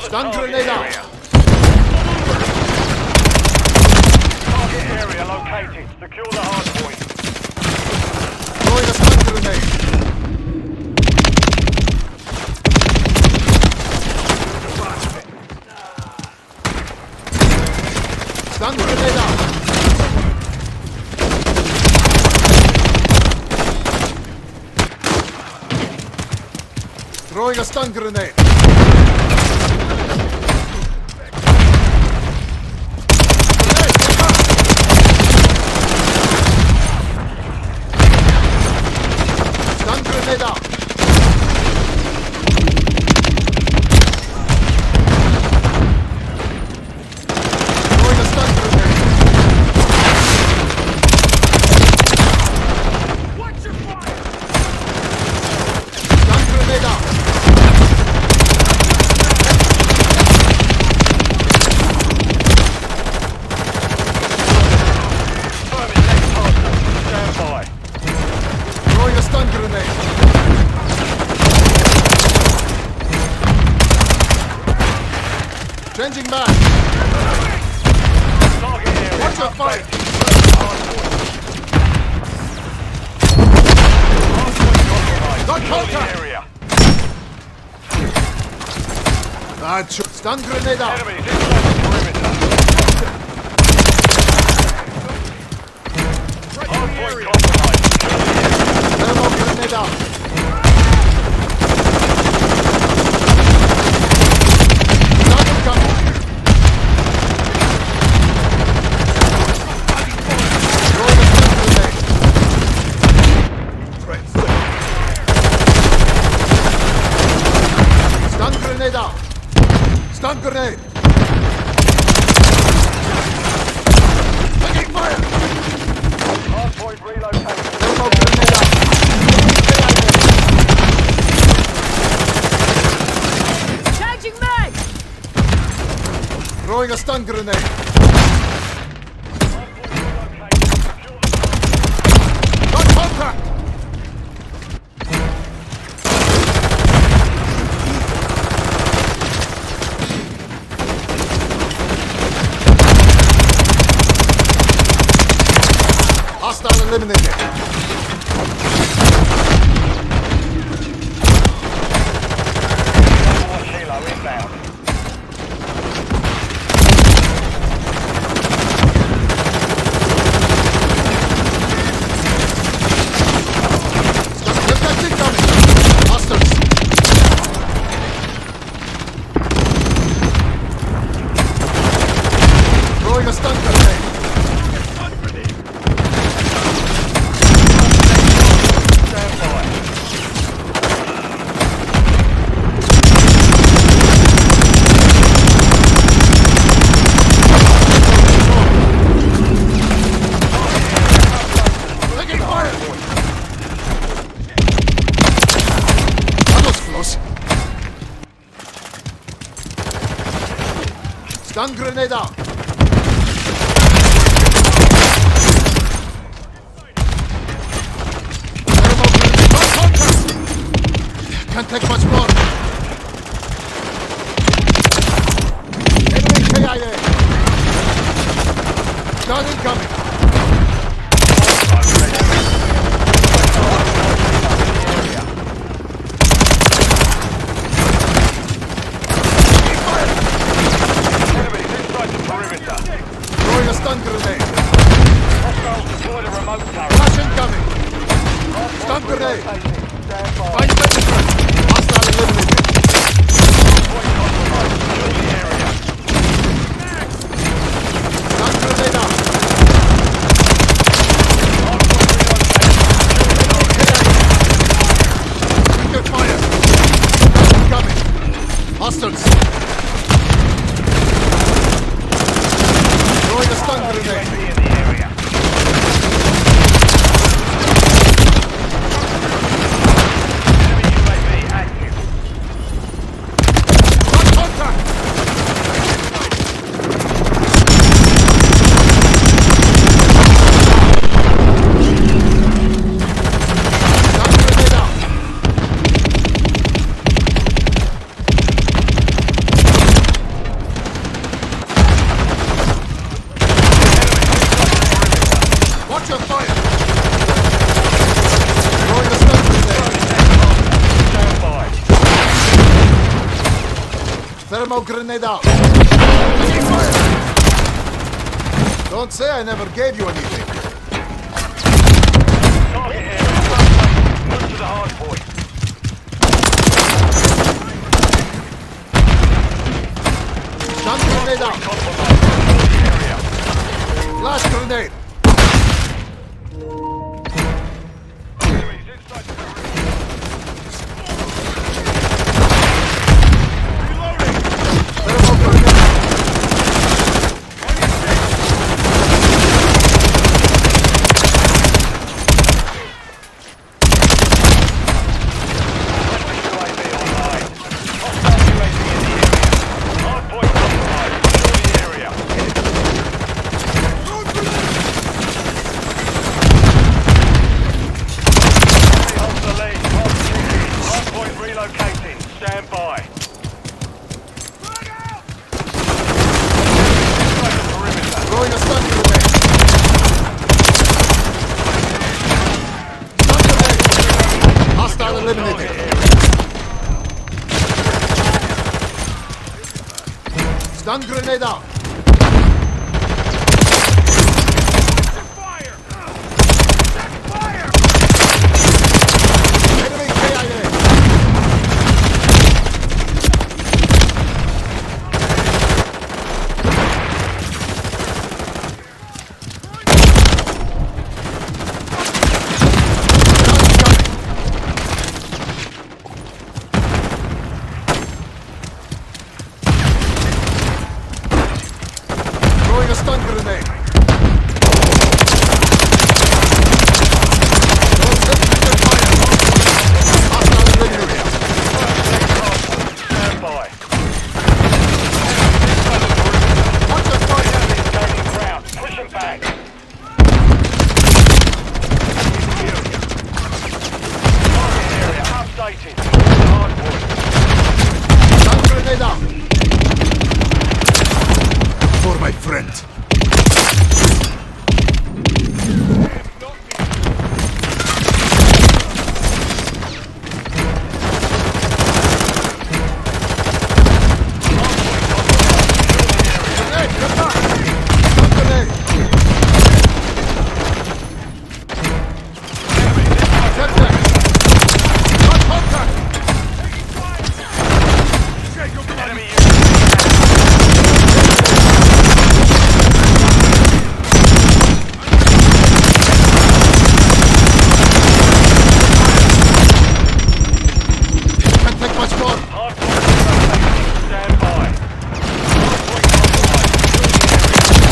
Stun grenade out. Target area located. Secure the hard point. Throwing a stun grenade. Stun grenade out. Throwing a stun grenade. Grenade out. Throwing a stun grenade. Watch your fire! Stun grenade out. Stand by. Throwing a stun grenade. Changing back. Target area. Watch your fire. Got contact. Area. Stun grenade out. Enemies inside the perimeter. Hard point compromised. Thermal grenade out. Stun incoming. Throwing a stun grenade. Stun grenade out. Stun grenade. Taking fire. Hard point relocated. Thermal grenade out. Charging mag! Throwing a stun grenade. Got contact. Hostile eliminated. Kilo inbound. Reflex incoming. Hostiles. Throwing a stun grenade. Stand by. Taking fire. That was close. Stun grenade out. Thermal grenade. Got contact. Can't take much more. Enemy KIA. Stun incoming. Enemies inside the perimeter. Throwing a stun grenade. Hostiles deployed a remote turret. Flashing grenade. Stand by. Find penetrant. Hostile eliminated. Point compromised. Secure the area. Stun grenade out. Secure fire. Incoming. Hostiles. Throwing a stun grenade. UAV in the area. Enemy UAV active. On contact. Stun grenade out. Watch your fire. Throwing a stun grenade. Stand by. Thermal grenade out. Taking fire. Don't say I never gave you anything. Target area. Move to the hard point. Stun grenade out. Compromised. Secure the area. Flash grenade. Enemies inside the perimeter. Reloading. Thermal grenade out. UAV online. Hostile UAV in the area. Hard point compromised. Secure the area. Enemy holds the lead. Hard point relocating. Stand by. Inside the perimeter. Throwing a stun grenade. Stun grenade. Hostile eliminated. Stun grenade out. Enemy KIA. Throwing a stun grenade. Don't take your fire. Hostile eliminated. Stand by. Inside the perimeter. Watch your fire. Enemies gaining ground. Push them back. Target area updated. Hard point. Stun grenade out. For my friend. Grenade, come back. Stun grenade. Contact. On contact. Enemy Can't take much more. hard point relocating. Stand by. Hard point compromised.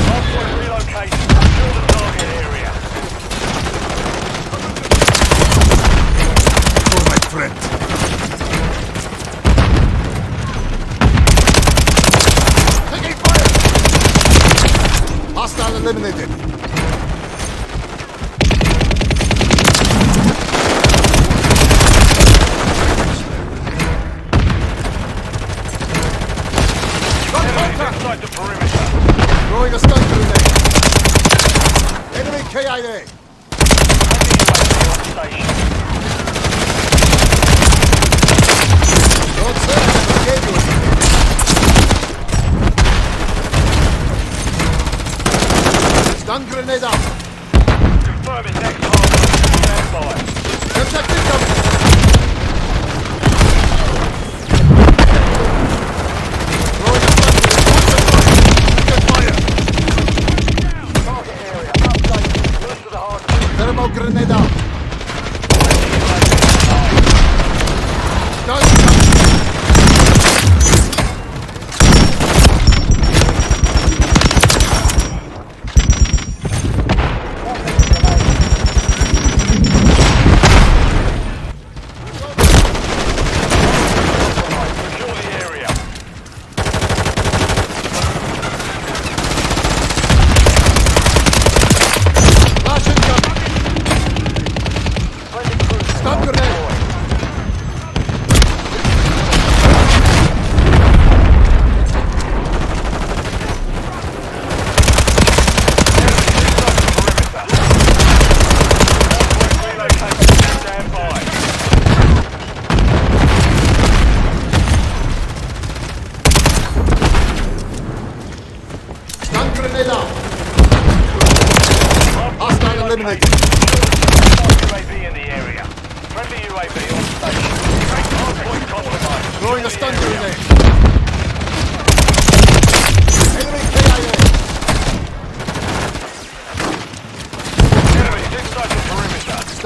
Hard point relocating. Secure the target area. For my friend. Taking fire. Hostile eliminated. Enemies inside the perimeter. Throwing a stun grenade. Enemy KIA. Enemy UAV on station. Don't say I never gave you anything.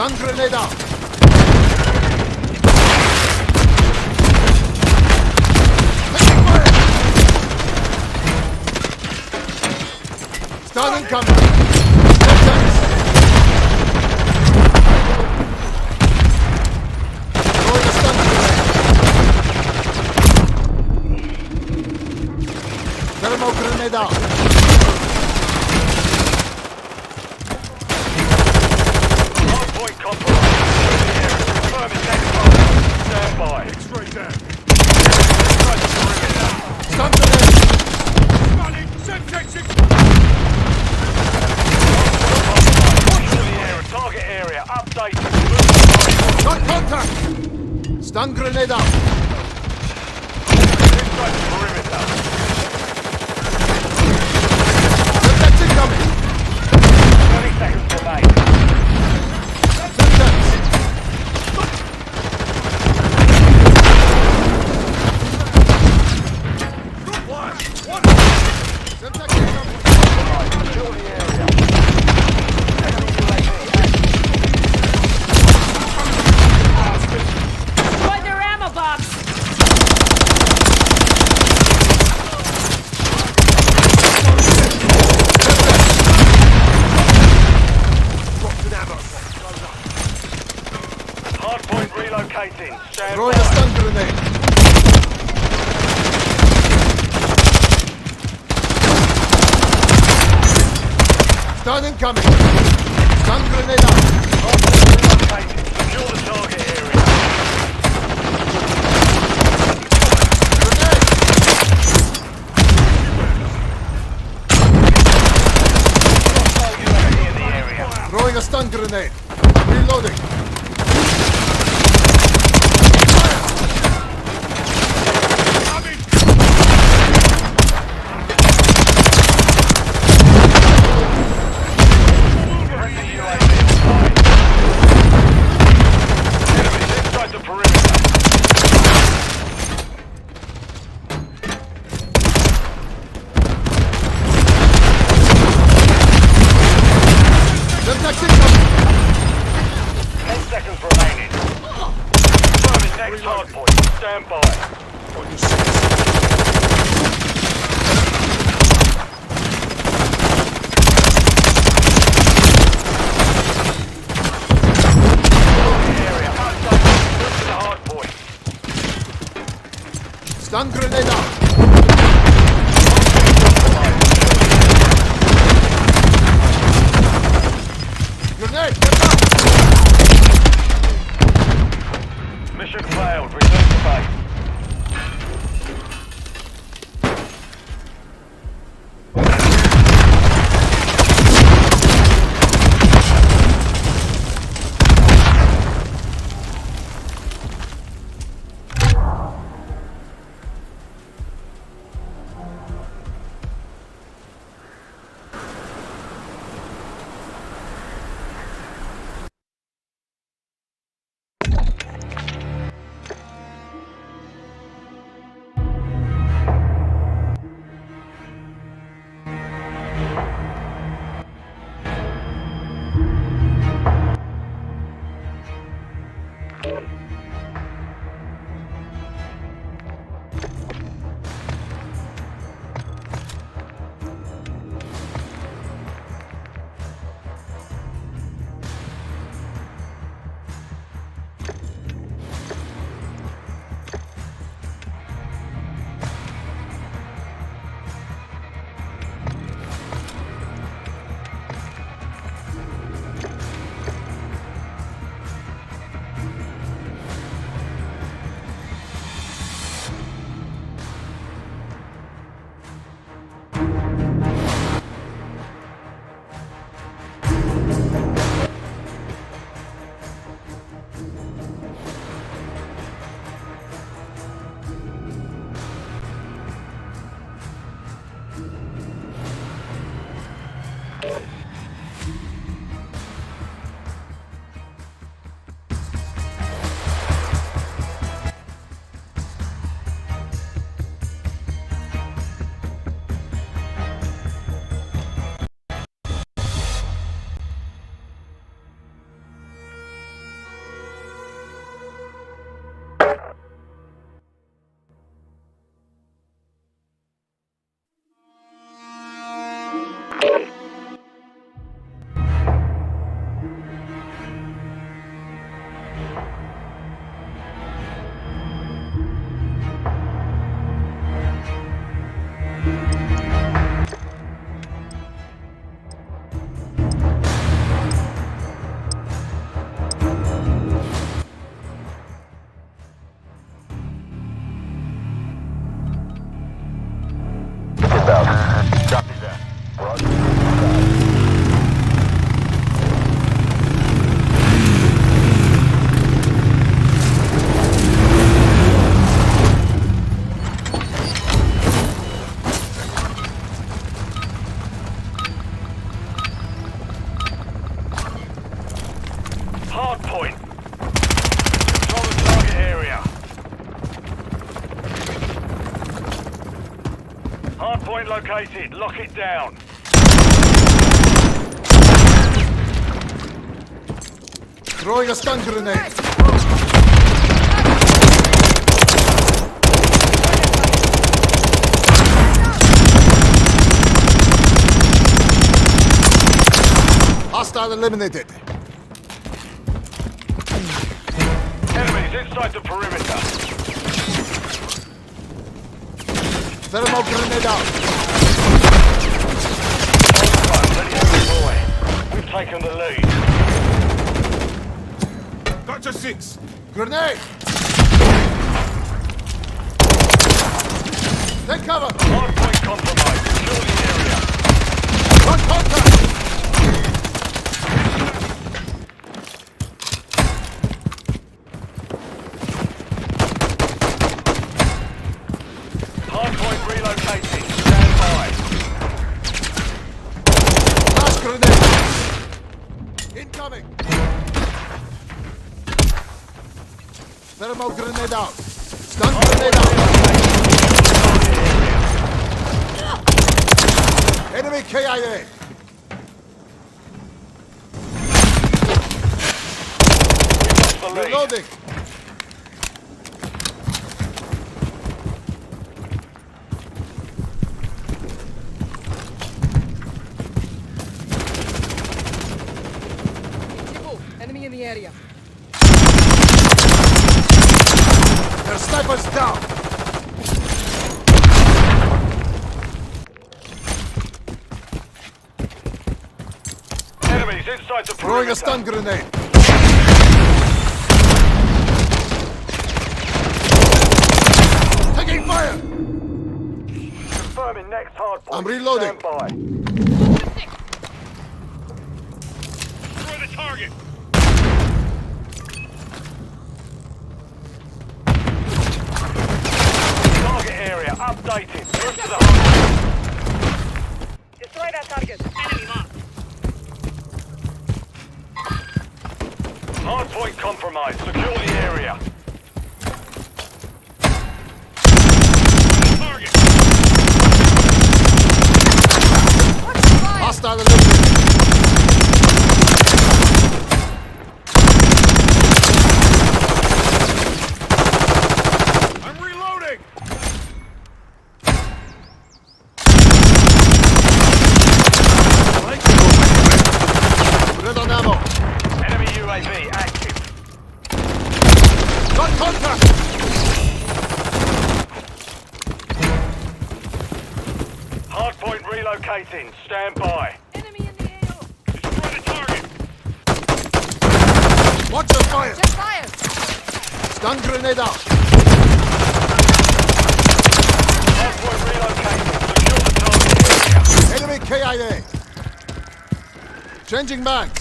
Stun grenade out. Taking fire. Stun incoming. Contact. Throwing a stun grenade. Thermal grenade out. Hardpoint compromised. Confirming next target. Stand by. Straight down. Try to perimeter. Stun grenade. Running. Semtex. Secure the area. Target area. Update. Got contact. Stun grenade out. Inside the perimeter. Contact incoming. 30 seconds remain. Contact. Contact incoming. Secure the area. Enemy UAV active. Destroy their ammo box! Hardpoint relocating. Stand Throwing a by. stun grenade. Stun incoming. Stun grenade out. Hardpoint relocating. Secure the target area. Grenade. Hostile UAV in the area. Throwing a stun grenade. Reloading. Friendly UAV online. Enemies inside the perimeter. Contact incoming. 10 seconds remaining. Confirming next hardpoint. Stand by. Area outside. Move to the hardpoint. Stun grenade out. Grenade. Get back. Mission failed. Return to base. Hardpoint located. Lock it down. Throwing a stun grenade. Hostile eliminated. Enemies inside the perimeter. Thermal grenade out. Ultra, ready to deploy. We've taken the lead. Gotcha 6. Grenade. Take cover. Hardpoint compromised. Secure the area. Got contact. Hardpoint relocating. Stand by. Flash grenade. Incoming. Thermal grenade out. Stun grenade out. Enemy KIA. The lead. Reloading. Enemy in the area. Their snipers down. Enemies inside the Throwing perimeter. a stun grenade. Taking fire. Confirming next hardpoint. I'm reloading. Stand by. Destroy the target. Target area updated. Move to the hardpoint. Destroy that target. Enemy marked. Hardpoint compromised. Secure the area. Target. Hostile eliminated. I'm reloading. Red on ammo. Enemy UAV active. Got contact. Hardpoint relocating. Stand by. Enemy in the AO. Destroy the target. Watch the fire. Just fire. Stun grenade out. Hardpoint relocating. Secure the target area. Enemy KIA. Changing mags.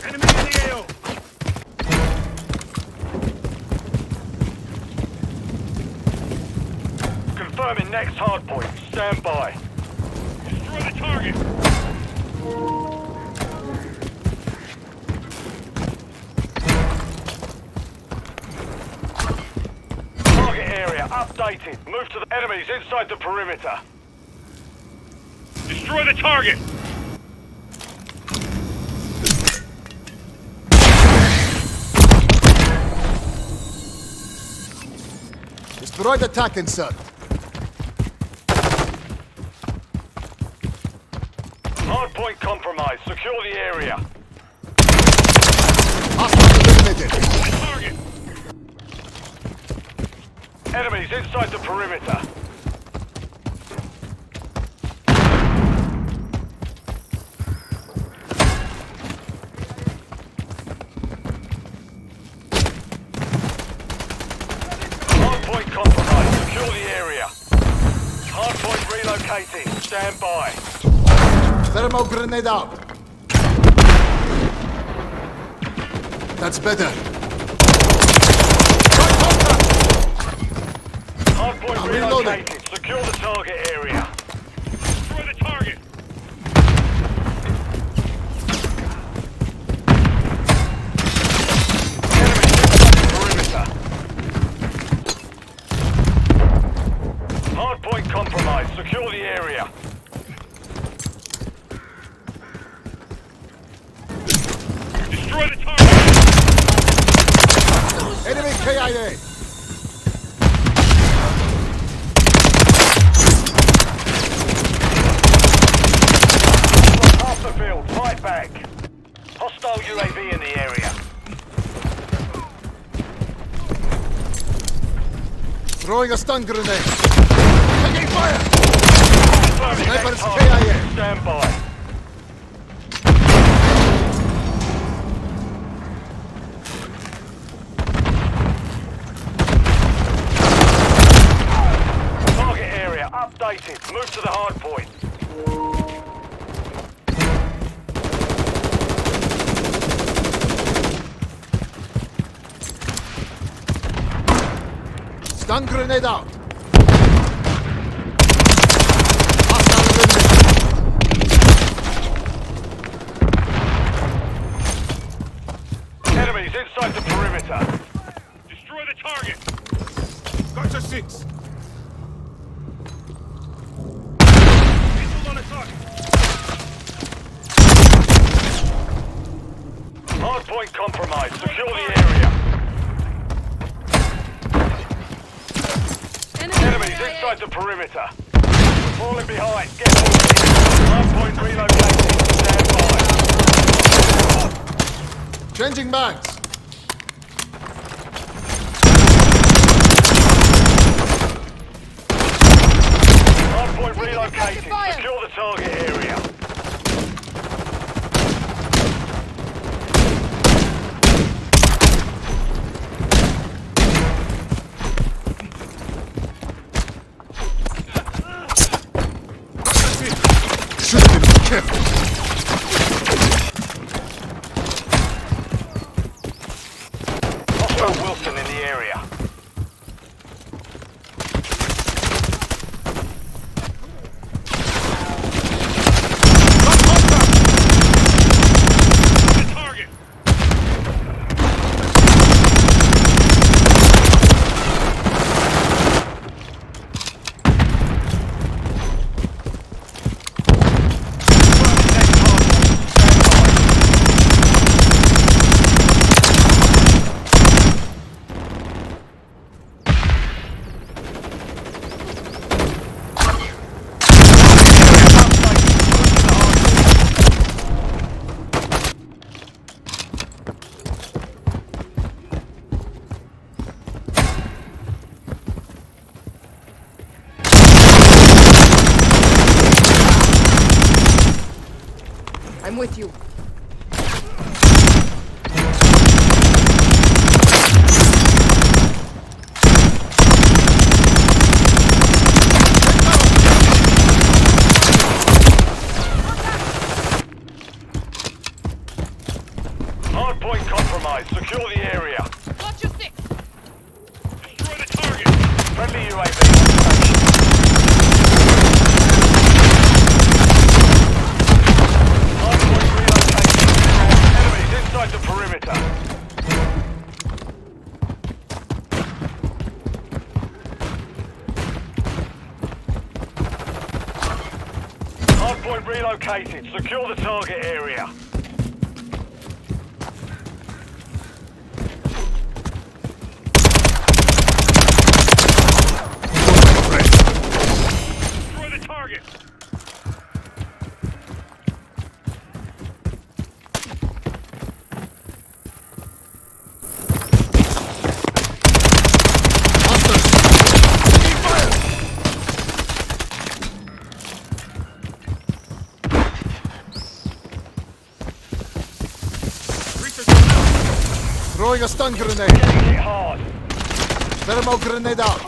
Enemy in the AO. Confirming next hardpoint. Stand by. Destroy the target. Target area updated. Move to the enemies inside the perimeter. Destroy the target. Destroy the attacking sub. Hardpoint compromised. Secure the area. Hostile eliminated. Target. Enemies inside the perimeter. Hardpoint compromised. Secure the area. Hardpoint relocating. Stand by. Thermal grenade out. That's better. Right contact! Hardpoint I'm reloading. relocated. Secure the target area. Destroy the target. Enemy inside the perimeter. Hardpoint compromised. Secure the area. Destroy the target. Enemy KIA. Half the field. Fight back. Hostile UAV in the area. Throwing a stun grenade. Taking fire! Snipers Target. KIA. Stand by. Target area updated. Move to the hard point. Stun grenade out. Hostile eliminated. Enemies inside the perimeter. Destroy the target. Gotcha 6. Missile on the target. Hardpoint compromised. Secure the area. Enemies inside the perimeter. Falling behind. Get moving. Hardpoint relocated. Stand by. Changing mags. Hardpoint relocated. Secure the target area. Shoot him. Careful. Hostile Wilson in the area. The target. I'm with you. Hardpoint compromised. Secure the area. Watch your six. Destroy the target. Friendly UAV on station. Hardpoint relocated. Enemies inside the perimeter. Hardpoint relocated. Secure the target area. Destroy the target. Hostiles. Taking fire. Throwing a stun grenade. Getting hit hard. Thermal grenade out.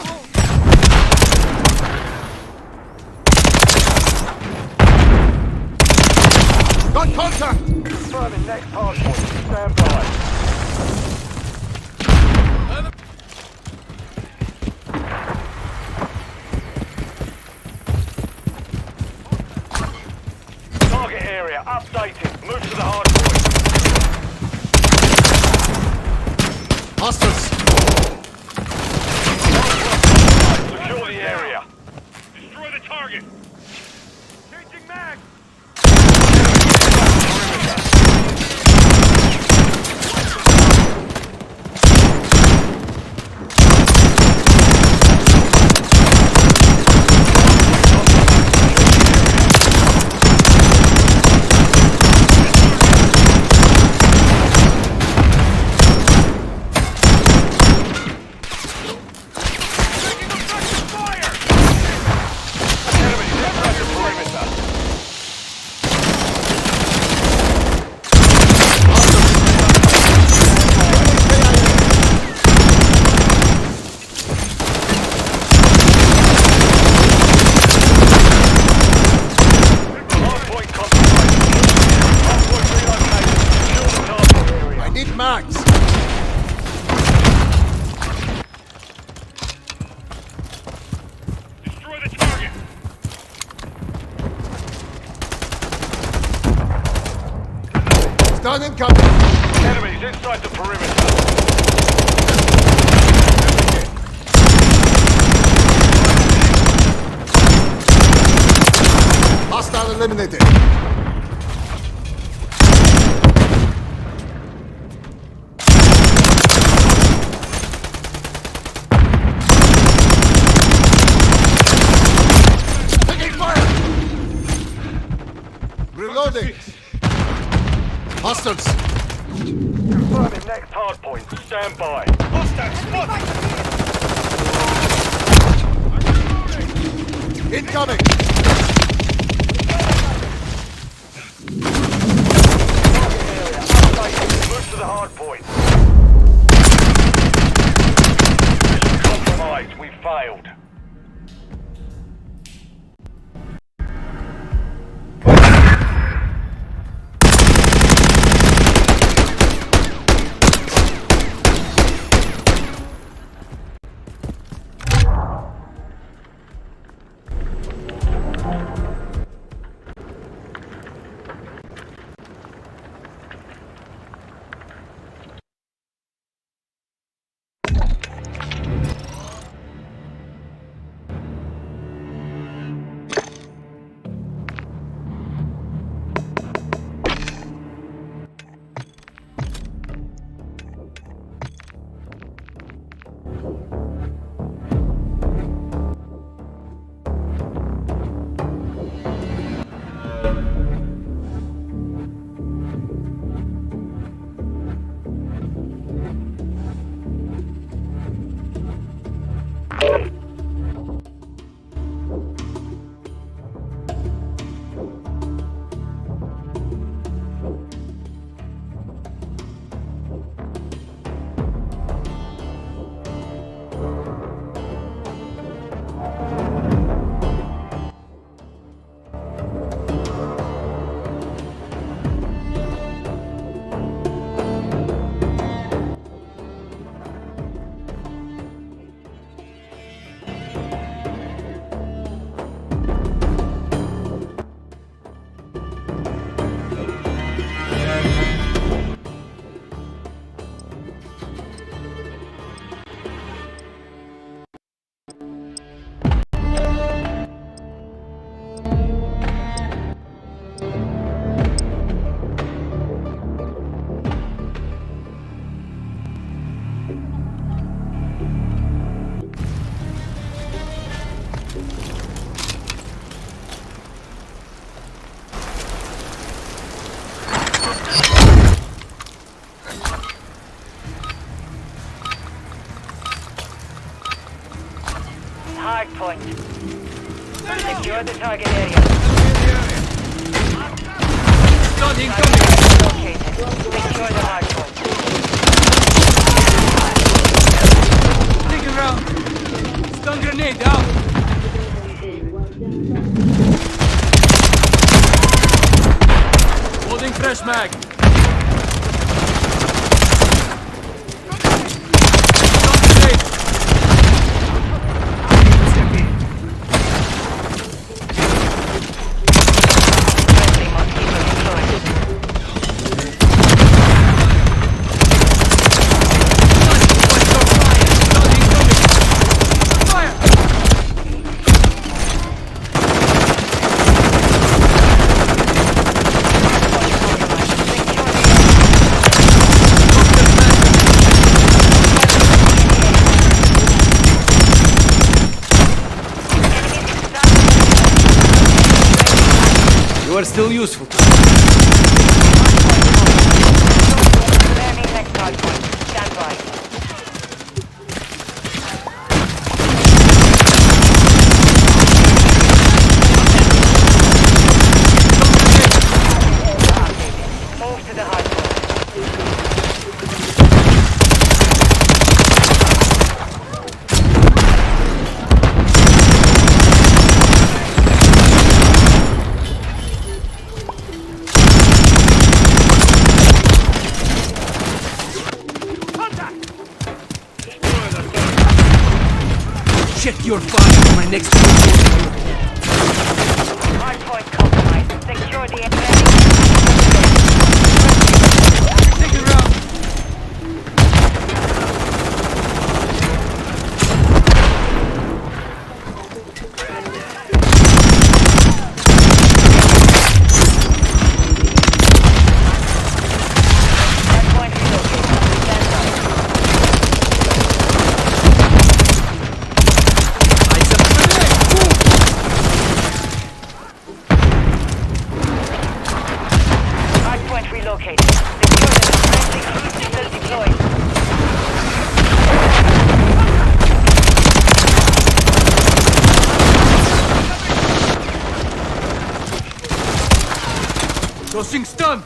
Got contact! Confirming next hard point. Stand by. Target area updated. Move to the hard point. Hostiles! Secure the area. Destroy the target. Changing mag. Max! Destroy the target. Stun incoming! Enemies inside the perimeter. Hostile eliminated. Reloading! Hostiles! Confirming next hard point. Stand by. Hostile spotted! Incoming! Move to the hard point. Mission compromised. We failed. Hard point. Secure the target area. Stun incoming! Located. Secure the hard point. Dig around! grenade out! Holding fresh mag! Stop grenade! Friendly mosquito deployed. You are still useful. Landing next hardpoint. Stand by. Move to the hardpoint. Check your fire for my next move. Hardpoint compromised. Secure the area. Take it around. Hardpoint relocated. Stand by. Lights up grenade! Hardpoint relocated. Secure the friendly cruise missile deployed. Tossing stun!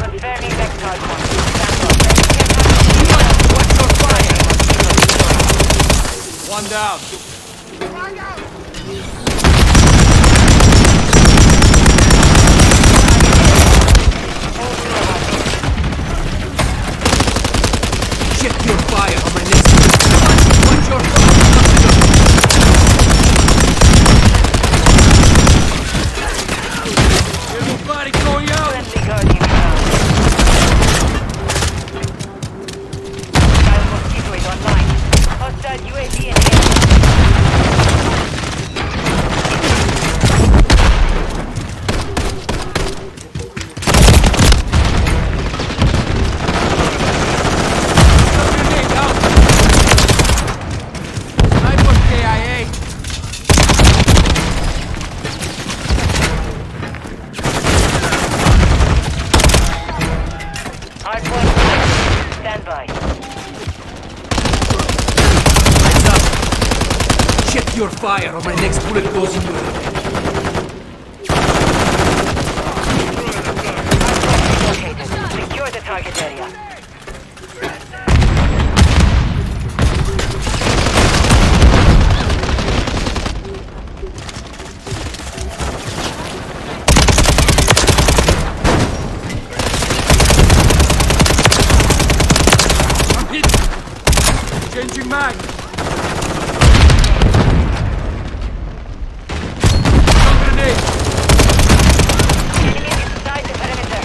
Confirming next hardpoint. Stand by. Watch your fire! One down. Check your fire on my next move. Watch your fire! Everybody going out! Friendly guardian ground. Mobile mosquito is online. Hostile UAV in the air. Grenade out! Sniper KIA! Hardpoint relocated. Stand by. Lights up! Check your fire or my next bullet goes in your head. Located. Secure the target area. I'm hit! Changing mag! Stun grenade! Enemy inside the perimeter.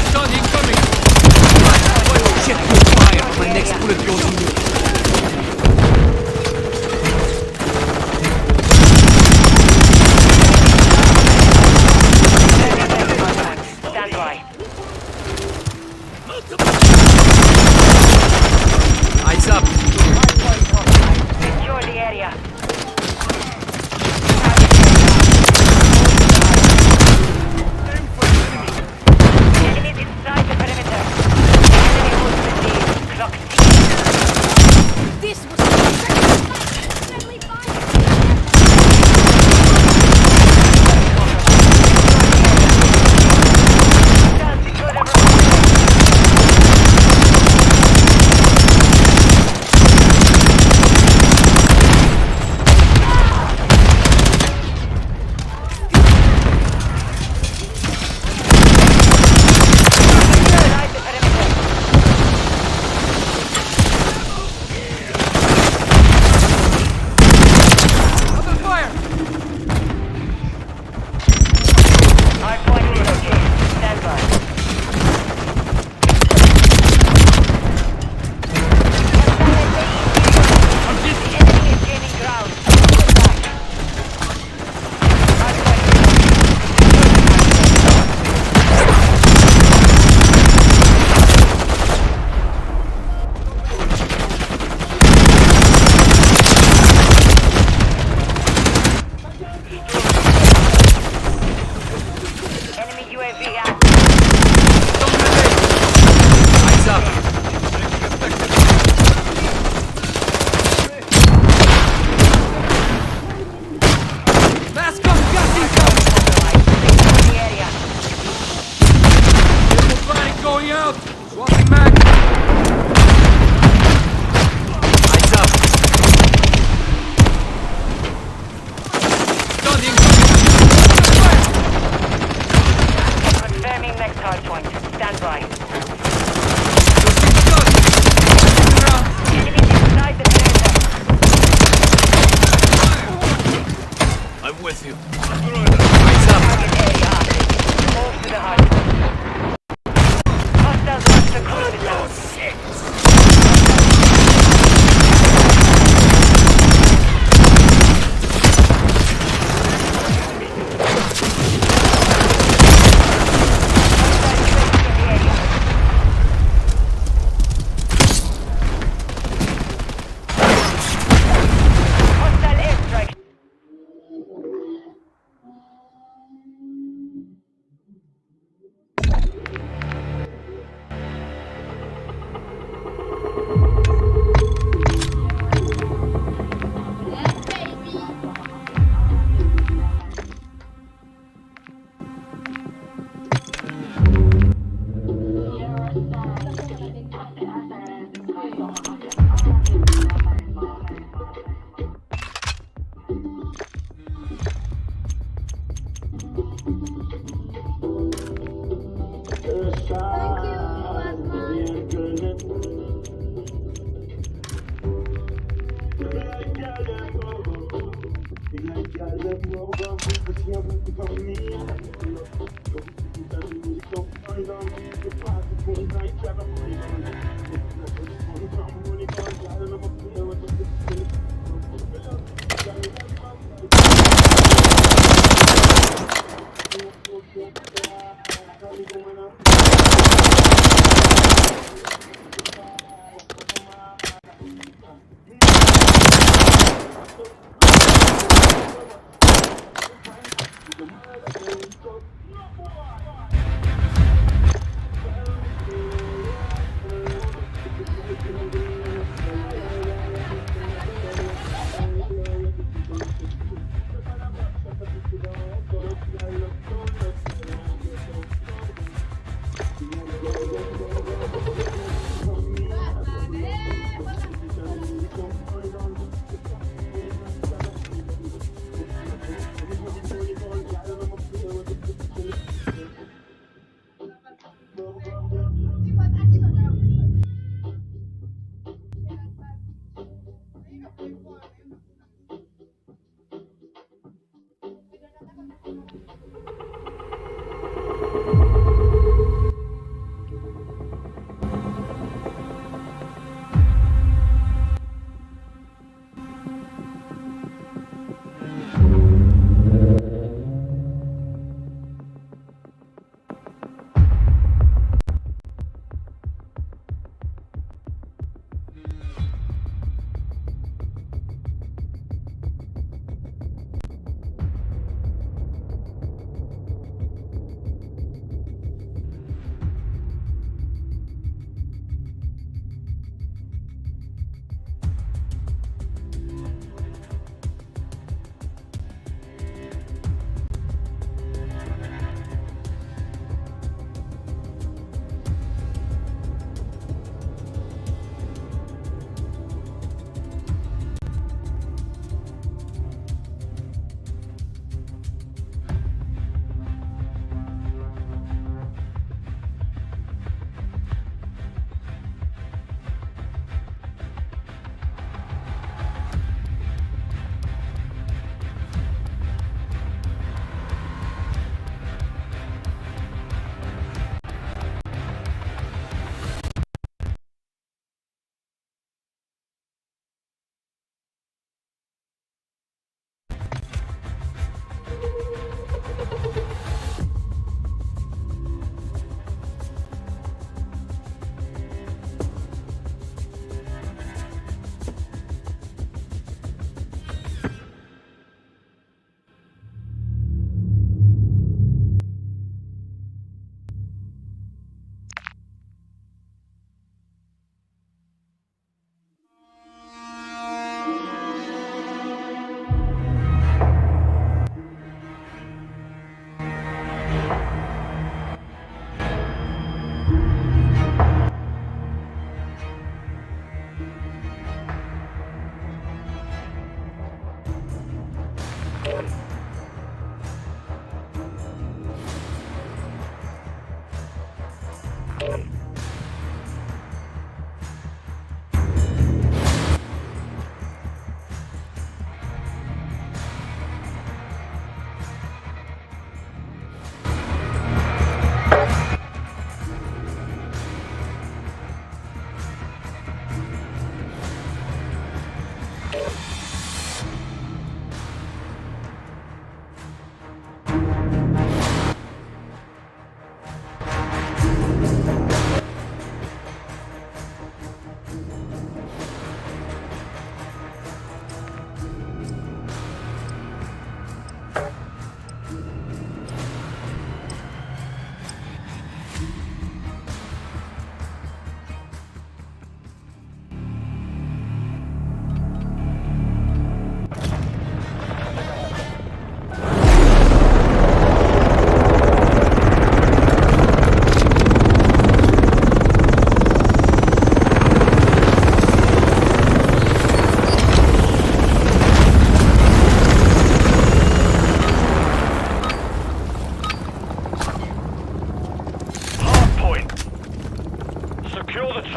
Stun incoming! Check your fire or my next bullet goes in your head. Stand by.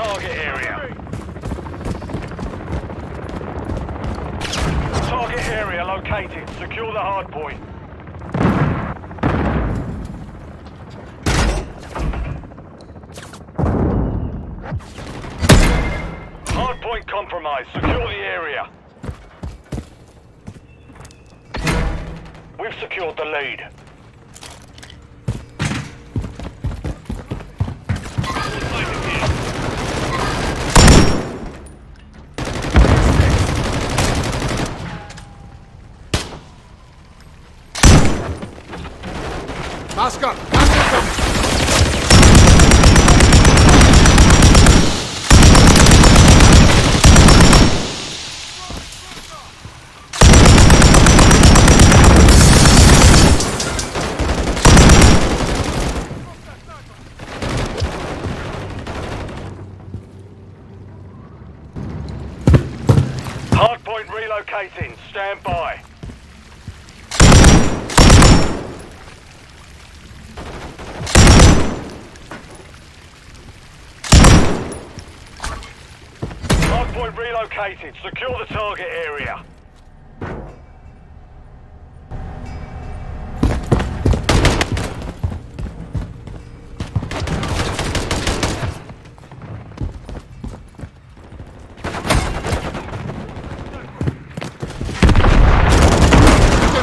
target area. Target area located. Secure the hard point. Hard point compromised. Secure the area. We've secured the lead. Mask up! Mask up! Hardpoint relocating. Stand by. Hardpoint relocated. Secure the target area.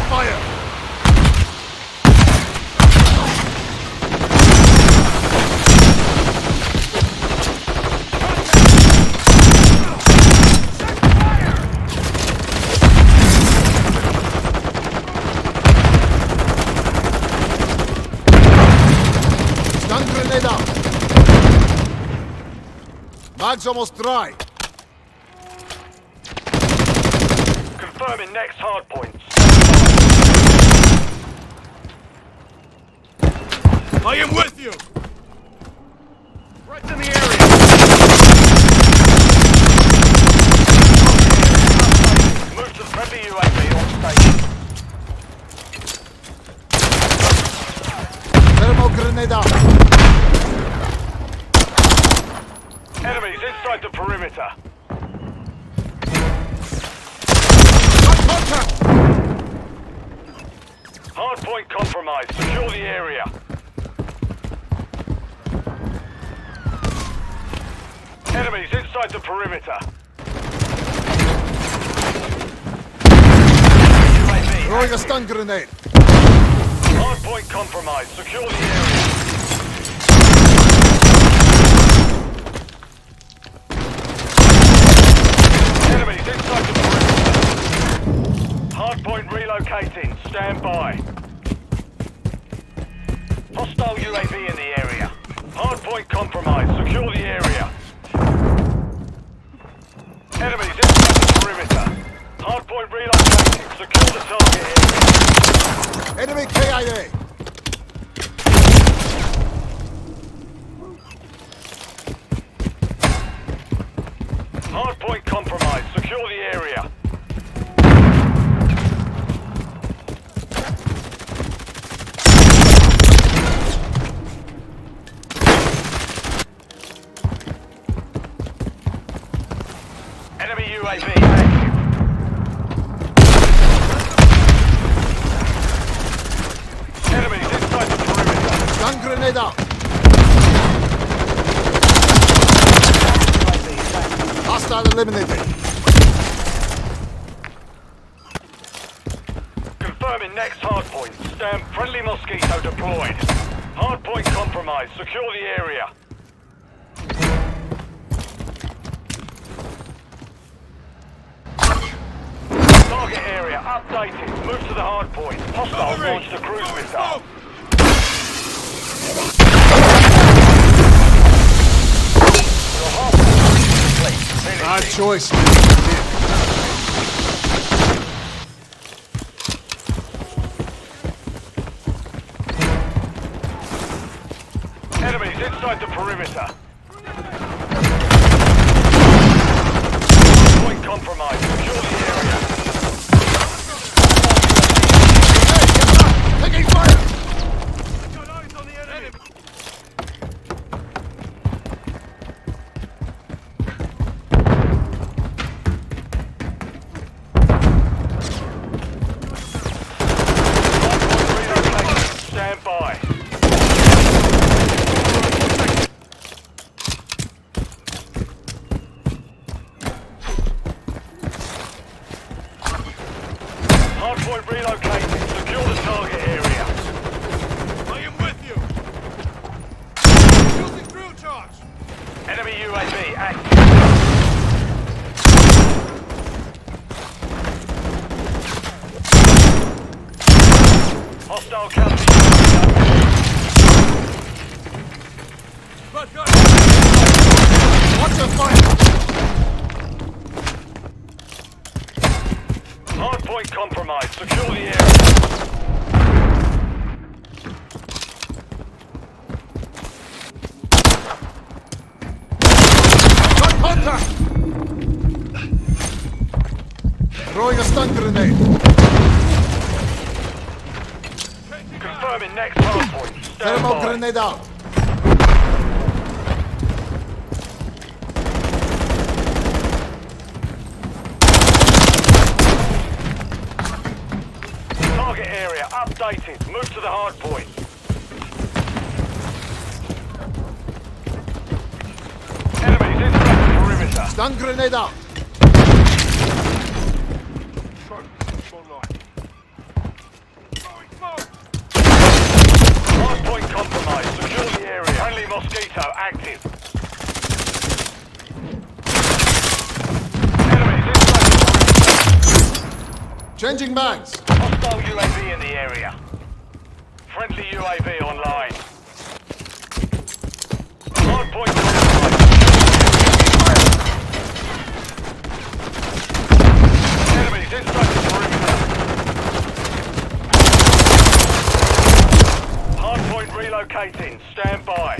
Fire! Stun grenade out! Mag's almost dry. Confirming next hardpoint. I am with you! Threats in the area! Move to the friendly UAV on station. Thermal grenade out. Enemies inside the perimeter. Contact! Hardpoint compromised. Secure the area. Enemies inside the perimeter. UAV Throwing a stun grenade. hardpoint compromised. Secure the area. Enemies inside the perimeter. Hardpoint relocating. Stand by. Hostile UAV in the area. Hardpoint compromised. Secure the area. Enemies inside the perimeter. Hardpoint relocating. Secure the target area. Enemy KIA. Hardpoint compromised. Secure the area. Enemy UAV active. Enemies inside the perimeter. Stun grenade out. Hostile eliminated. Confirming next hardpoint. Stand friendly Mosquito deployed. Hardpoint compromised. Secure the area. Target area updated. Move to the hardpoint. Hostile launched a cruise missile. Your hardpoint is complete. Finish Bad it. choice. Enemies inside the perimeter. Point compromised. Secure the area. Taking fire! by. Hardpoint relocated. Secure the target area. I am with you. Using drill charge. Enemy UAV active. Hostile counter UAV. Watch your fire. Hardpoint compromised. Secure the area. Got contact. Throwing a stun grenade. Confirming next hardpoint. Stand Thermal by. grenade out. Target area updated. Move to the hardpoint. Enemies inside the perimeter. Stun grenade out. Hardpoint compromised. Secure the area. Friendly Mosquito active. Enemies inside the perimeter. Changing mags. Hostile UAV in the area. Friendly UAV online. Hardpoint compromised. Enemies inside the perimeter. Hardpoint relocating. Stand by.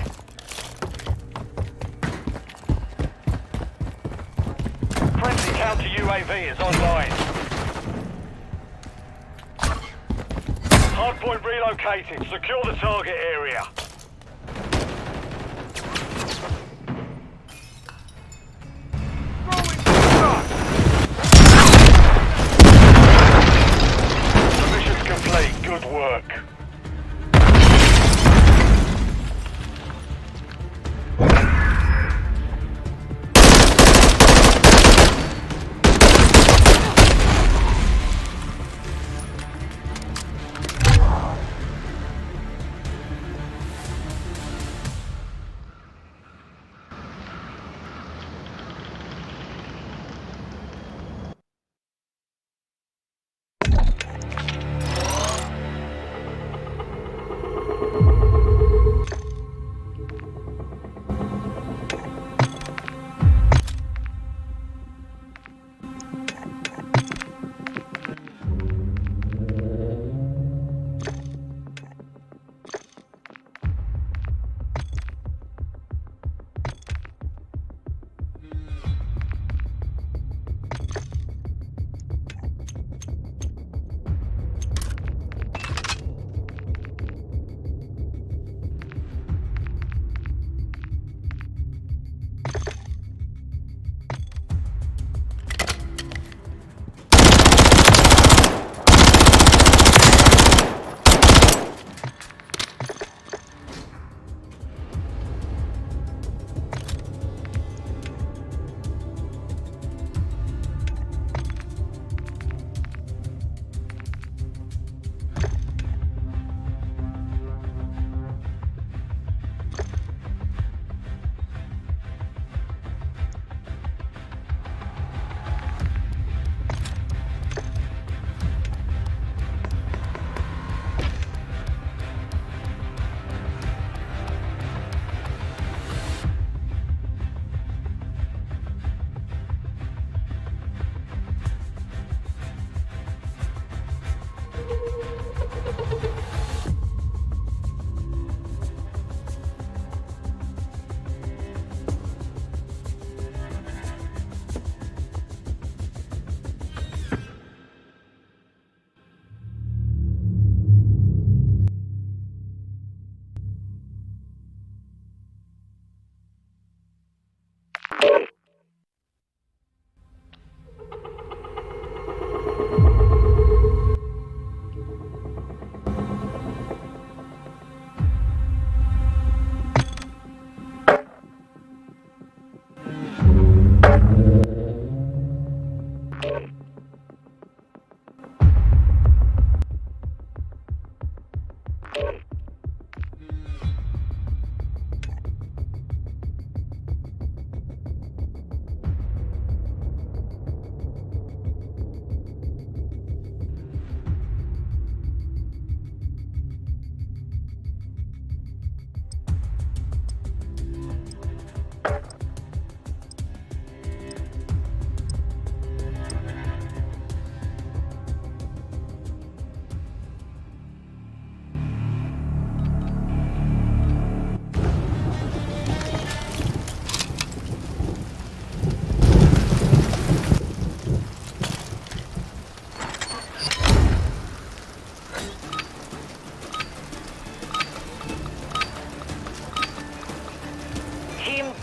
Friendly counter UAV is online. Hardpoint relocated. Secure the target area. The mission's complete. Good work.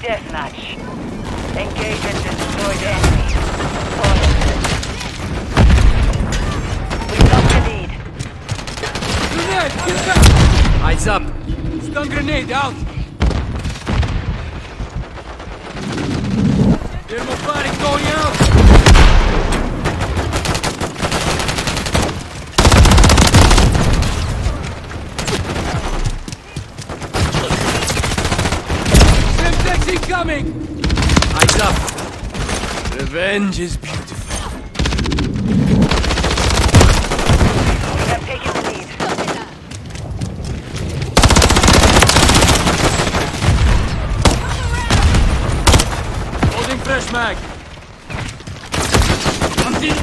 deathmatch. Engage and destroy the enemy. We lost the lead. Grenade! Get back! Eyes up! Stun grenade out! Thermoplastic going out! Semtex incoming! Eyes up! Revenge is beautiful. We have taken the lead. Holding fresh mag. I'm in.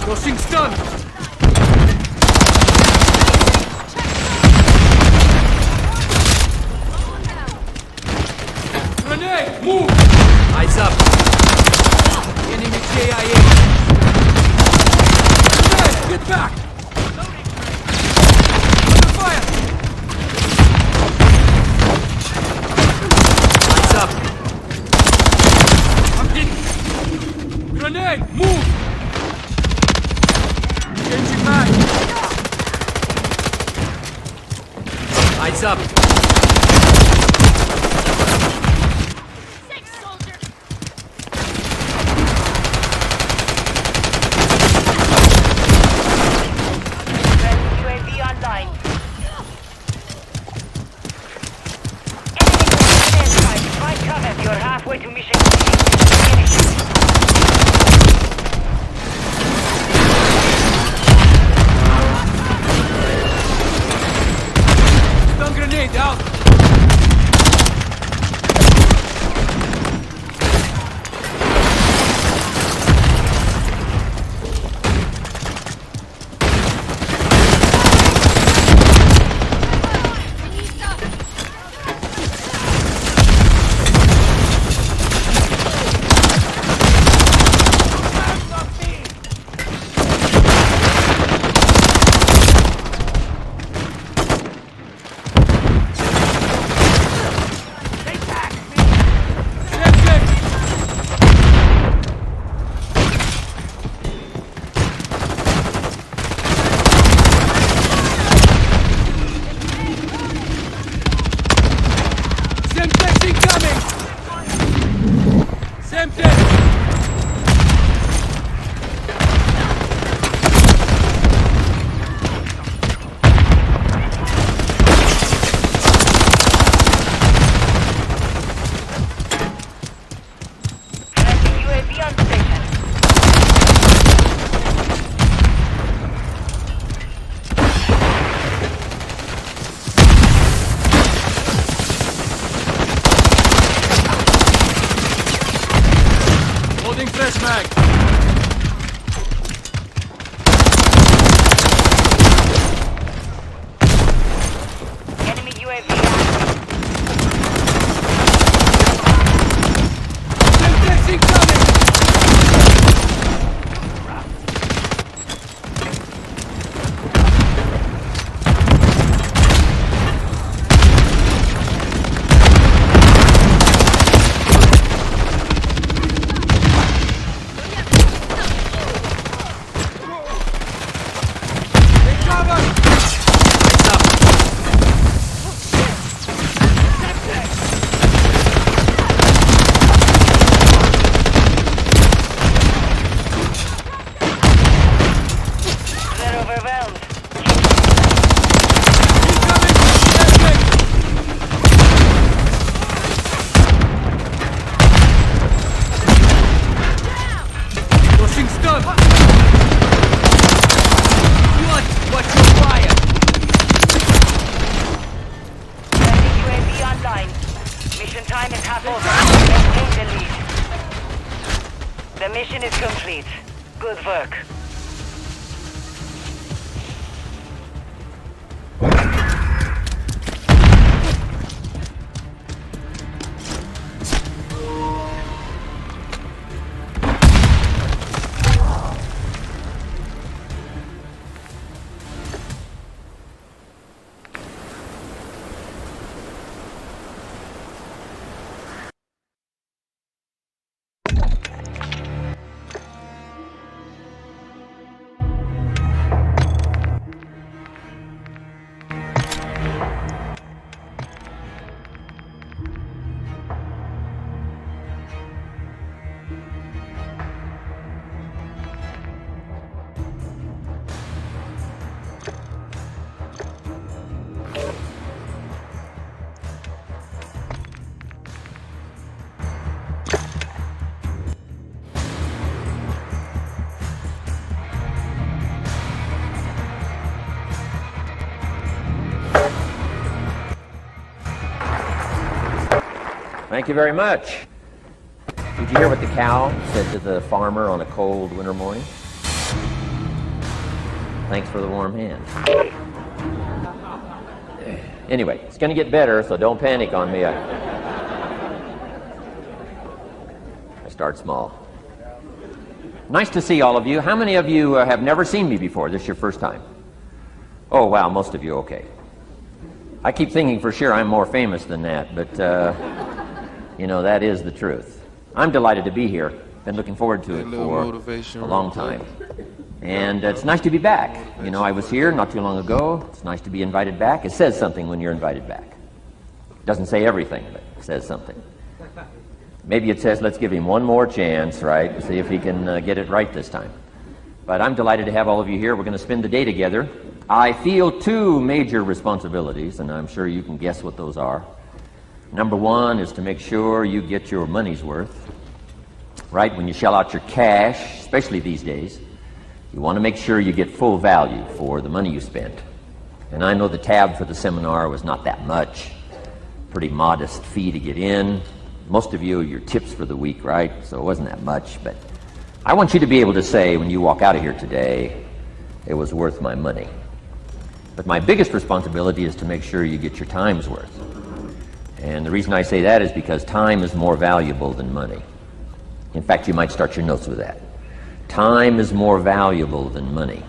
Crossing stun! Grenade! Move! Eyes up! Enemy KIA! Grenade! Get back! Under fire! Eyes up! I'm hit! Grenade! Move! Changing back! Eyes up! UAV online. Enemy inside. Find cover. You're halfway to mission. Finish it. Stun grenade out! time is half over. Maintain the lead. The mission is complete. Good work. Thank you very much. Did you hear what the cow said to the farmer on a cold winter morning? Thanks for the warm hand. Anyway, it's going to get better, so don't panic on me. I start small. Nice to see all of you. How many of you have never seen me before? This is your first time? Oh, wow, most of you, okay. I keep thinking for sure I'm more famous than that, but you know, that is the truth. I'm delighted to be here. Been looking forward to it for a long time. And it's nice to be back. You know, I was here not too long ago. It's nice to be invited back. It says something when you're invited back. It doesn't say everything, but it says something. Maybe it says, let's give him one more chance, right? See if he can get it right this time. But I'm delighted to have all of you here. We're going to spend the day together. I feel two major responsibilities, and I'm sure you can guess what those are. Number one is to make sure you get your money's worth, right? When you shell out your cash, especially these days, you want to make sure you get full value for the money you spent. And I know the tab for the seminar was not that much. Pretty modest fee to get in. Most of you, your tips for the week, right? So it wasn't that much, but I want you to be able to say when you walk out of here today, it was worth my money. But my biggest responsibility is to make sure you get your time's worth. And the reason I say that is because time is more valuable than money. In fact, you might start your notes with that. Time is more valuable than money.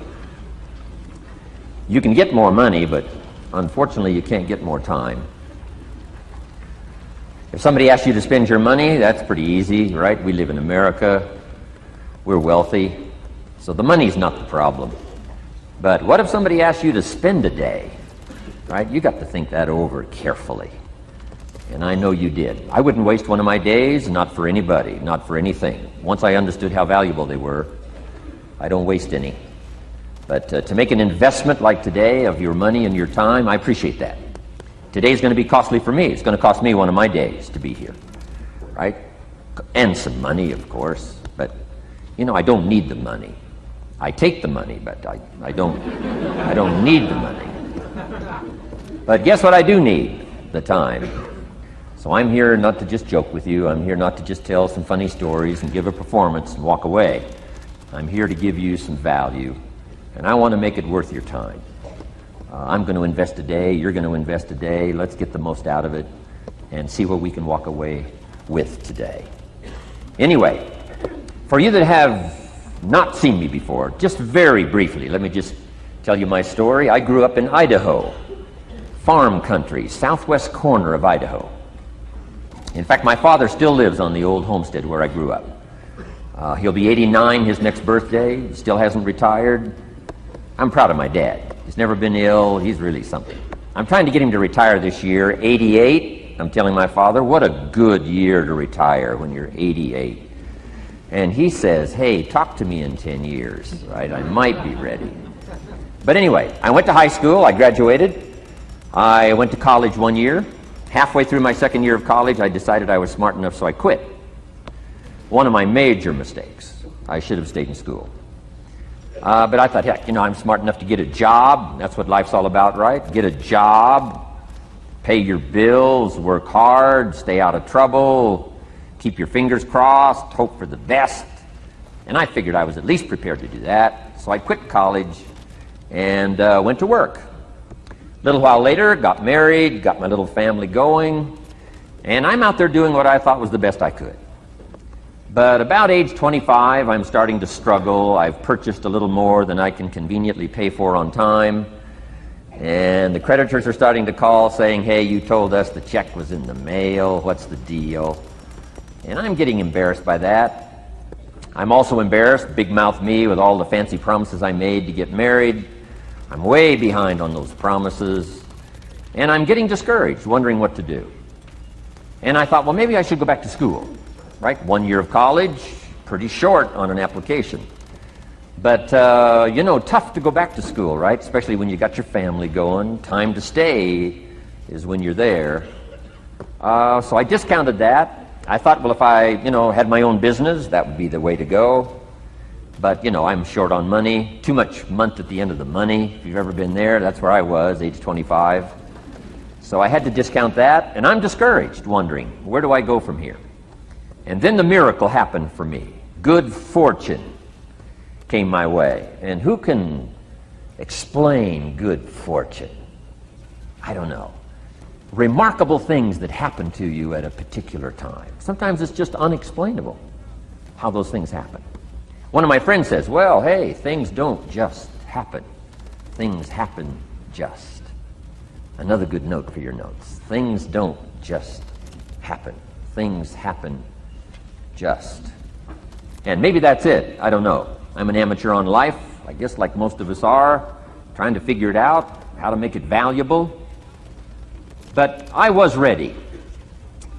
You can get more money, but unfortunately you can't get more time. If somebody asks you to spend your money, that's pretty easy, right? We live in America. We're wealthy. So the money's not the problem. But what if somebody asks you to spend a day, right? You got to think that over carefully. And I know you did. I wouldn't waste one of my days, not for anybody, not for anything. Once I understood how valuable they were, I don't waste any. But to make an investment like today of your money and your time, I appreciate that. Today's going to be costly for me. It's going to cost me one of my days to be here, right? And some money, of course. But, you know, I don't need the money. I take the money, but I don't need the money. But guess what I do need? The time. So I'm here not to just joke with you. I'm here not to just tell some funny stories and give a performance and walk away. I'm here to give you some value, and I want to make it worth your time. I'm going to invest a day. You're going to invest a day. Let's get the most out of it and see what we can walk away with today. Anyway, for you that have not seen me before, just very briefly, let me just tell you my story. I grew up in Idaho, farm country, southwest corner of Idaho. In fact, my father still lives on the old homestead where I grew up. He'll be 89 his next birthday, still hasn't retired. I'm proud of my dad. He's never been ill. He's really something. I'm trying to get him to retire this year, 88. I'm telling my father, what a good year to retire when you're 88. And he says, hey, talk to me in 10 years, right? I might be ready. But anyway, I went to high school. I graduated. I went to college 1 year. Halfway through my second year of college, I decided I was smart enough, so I quit. One of my major mistakes. I should have stayed in school. But I thought, heck, you know, I'm smart enough to get a job. That's what life's all about, right? Get a job, pay your bills, work hard, stay out of trouble, keep your fingers crossed, hope for the best. And I figured I was at least prepared to do that. So I quit college and went to work. A little while later, got married, got my little family going, and I'm out there doing what I thought was the best I could. But about age 25, I'm starting to struggle. I've purchased a little more than I can conveniently pay for on time. And the creditors are starting to call saying, hey, you told us the check was in the mail. What's the deal? And I'm getting embarrassed by that. I'm also embarrassed, big mouth me, with all the fancy promises I made to get married. I'm way behind on those promises. And I'm getting discouraged, wondering what to do. And I thought, well, maybe I should go back to school. Right? 1 year of college, pretty short on an application. But, you know, tough to go back to school, right? Especially when you got your family going. Time to stay is when you're there. So I discounted that. I thought, well, if I, you know, had my own business, that would be the way to go. But, you know, I'm short on money. Too much month at the end of the money. If you've ever been there, that's where I was, age 25. So I had to discount that, and I'm discouraged, wondering, where do I go from here? And then the miracle happened for me. Good fortune came my way. And who can explain good fortune? I don't know. Remarkable things that happen to you at a particular time. Sometimes it's just unexplainable how those things happen. One of my friends says, well, hey, things don't just happen. Things happen just. Another good note for your notes. Things don't just happen. Things happen just. And maybe that's it. I don't know. I'm an amateur on life, I guess, like most of us are, trying to figure it out, how to make it valuable. But I was ready.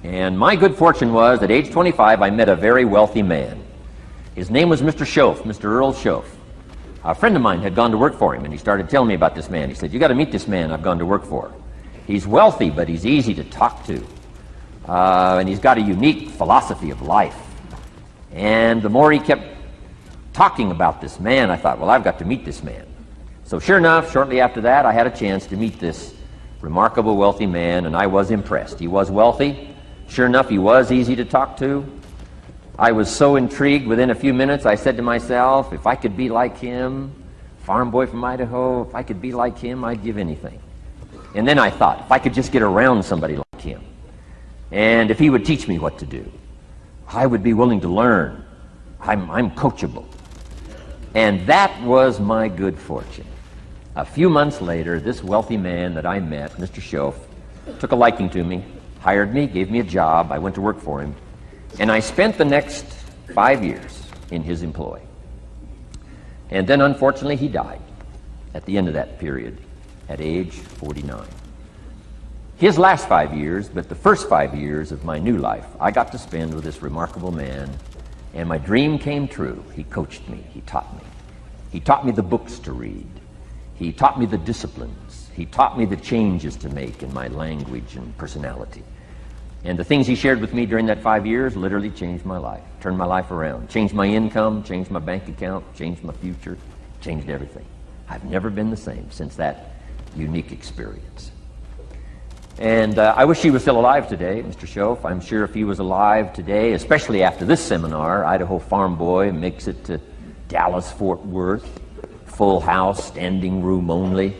And my good fortune was, at age 25, I met a very wealthy man. His name was Mr. Schoaf, Mr. Earl Schoaf. A friend of mine had gone to work for him, and he started telling me about this man. He said, you got to meet this man I've gone to work for. He's wealthy, but he's easy to talk to. And he's got a unique philosophy of life. And the more he kept talking about this man, I thought, well, I've got to meet this man. So sure enough, shortly after that, I had a chance to meet this remarkable wealthy man, and I was impressed. He was wealthy. Sure enough, he was easy to talk to. I was so intrigued, within a few minutes, I said to myself, if I could be like him, farm boy from Idaho, if I could be like him, I'd give anything. And then I thought, if I could just get around somebody like him, and if he would teach me what to do, I would be willing to learn. I'm coachable. And that was my good fortune. A few months later, this wealthy man that I met, Mr. Schoaf, took a liking to me, hired me, gave me a job. I went to work for him. And I spent the next 5 years in his employ. And then, unfortunately, he died at the end of that period, at age 49. His last 5 years, but the first 5 years of my new life, I got to spend with this remarkable man, and my dream came true. He coached me. He taught me. He taught me the books to read. He taught me the disciplines. He taught me the changes to make in my language and personality. And the things he shared with me during that 5 years literally changed my life, turned my life around, changed my income, changed my bank account, changed my future, changed everything. I've never been the same since that unique experience. And I wish he was still alive today, Mr. Schoaf. I'm sure if he was alive today, especially after this seminar, Idaho Farm Boy makes it to Dallas-Fort Worth, full house, standing room only.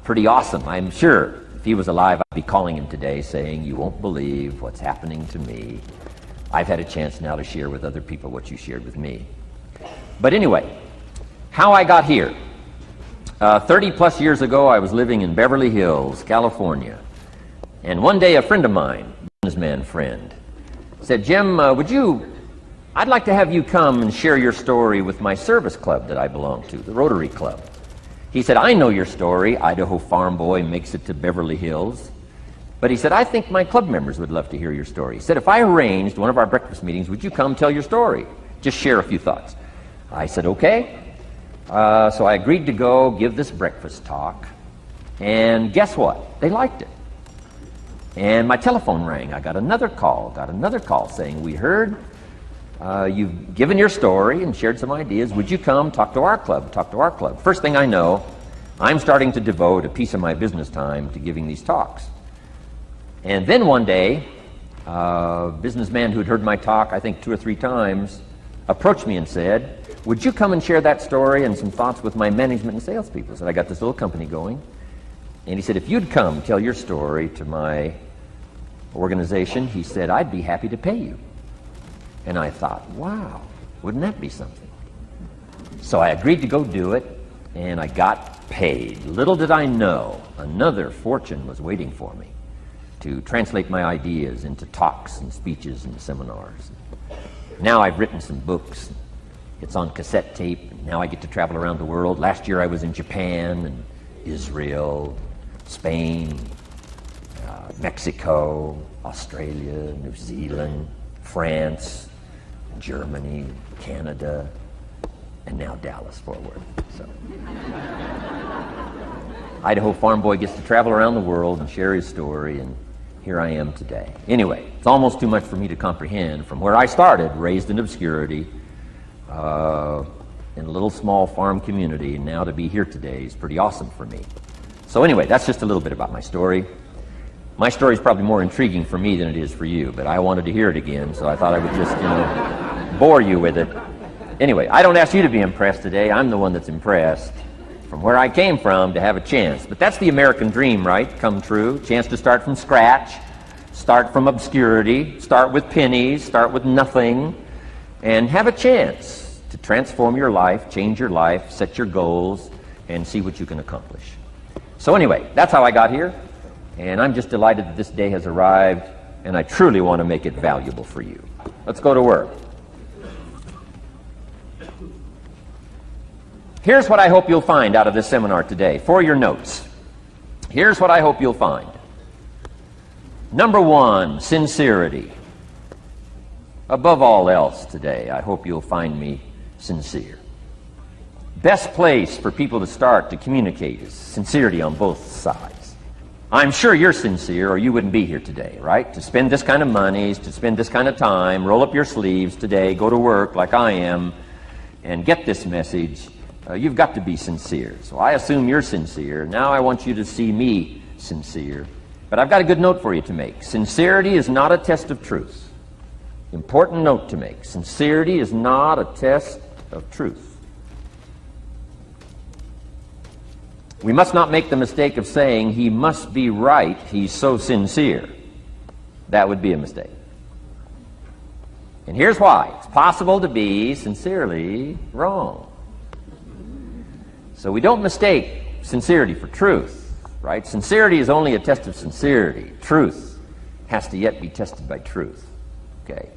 Pretty awesome. I'm sure if he was alive, I'd be calling him today saying, you won't believe what's happening to me. I've had a chance now to share with other people what you shared with me. But anyway, how I got here. 30 plus years ago, I was living in Beverly Hills, California. And one day, a friend of mine, a businessman friend, said, Jim, I'd like to have you come and share your story with my service club that I belong to, the Rotary Club. He said, I know your story, Idaho Farm Boy makes it to Beverly Hills. But he said, I think my club members would love to hear your story. He said, if I arranged one of our breakfast meetings, would you come tell your story? Just share a few thoughts. I said, okay. So I agreed to go give this breakfast talk, and guess what? They liked it. And my telephone rang. I got another call saying, we heard you've given your story and shared some ideas. Would you come talk to our club? First thing I know, I'm starting to devote a piece of my business time to giving these talks. And then one day, a businessman who'd heard my talk, I think 2 or 3 times, approached me and said, would you come and share that story and some thoughts with my management and salespeople? I said, I got this little company going. And he said, if you'd come tell your story to my organization, he said, I'd be happy to pay you. And I thought, wow, wouldn't that be something? So I agreed to go do it, and I got paid. Little did I know, another fortune was waiting for me to translate my ideas into talks and speeches and seminars. Now I've written some books. It's on cassette tape. Now I get to travel around the world. Last year I was in Japan and Israel, Spain, Mexico, Australia, New Zealand, France, Germany, Canada, and now Dallas, Fort Worth. So, Idaho farm boy gets to travel around the world and share his story, and here I am today. Anyway, it's almost too much for me to comprehend from where I started, raised in obscurity, in a little small farm community, and now to be here today is pretty awesome for me. So anyway, that's just a little bit about my story. My story is probably more intriguing for me than it is for you, but I wanted to hear it again, so I thought I would just, bore you with it. Anyway, I don't ask you to be impressed today. I'm the one that's impressed from where I came from to have a chance. But that's the American dream, right? Come true. Chance to start from scratch, start from obscurity, start with pennies, start with nothing, and have a chance to transform your life, change your life, set your goals, and see what you can accomplish. So anyway, that's how I got here, and I'm just delighted that this day has arrived, and I truly want to make it valuable for you. Let's go to work. Here's what I hope you'll find out of this seminar today for your notes. Here's what I hope you'll find. Number 1, sincerity. Above all else today, I hope you'll find me sincere. Best place for people to start to communicate is sincerity on both sides. I'm sure you're sincere or you wouldn't be here today, right? To spend this kind of money, to spend this kind of time, roll up your sleeves today, go to work like I am, and get this message. You've got to be sincere. So I assume you're sincere. Now I want you to see me sincere. But I've got a good note for you to make. Sincerity is not a test of truth. Important note to make. Sincerity is not a test of truth. We must not make the mistake of saying he must be right, he's so sincere. That would be a mistake. And here's why. It's possible to be sincerely wrong. So we don't mistake sincerity for truth, right? Sincerity is only a test of sincerity. Truth has to yet be tested by truth, okay?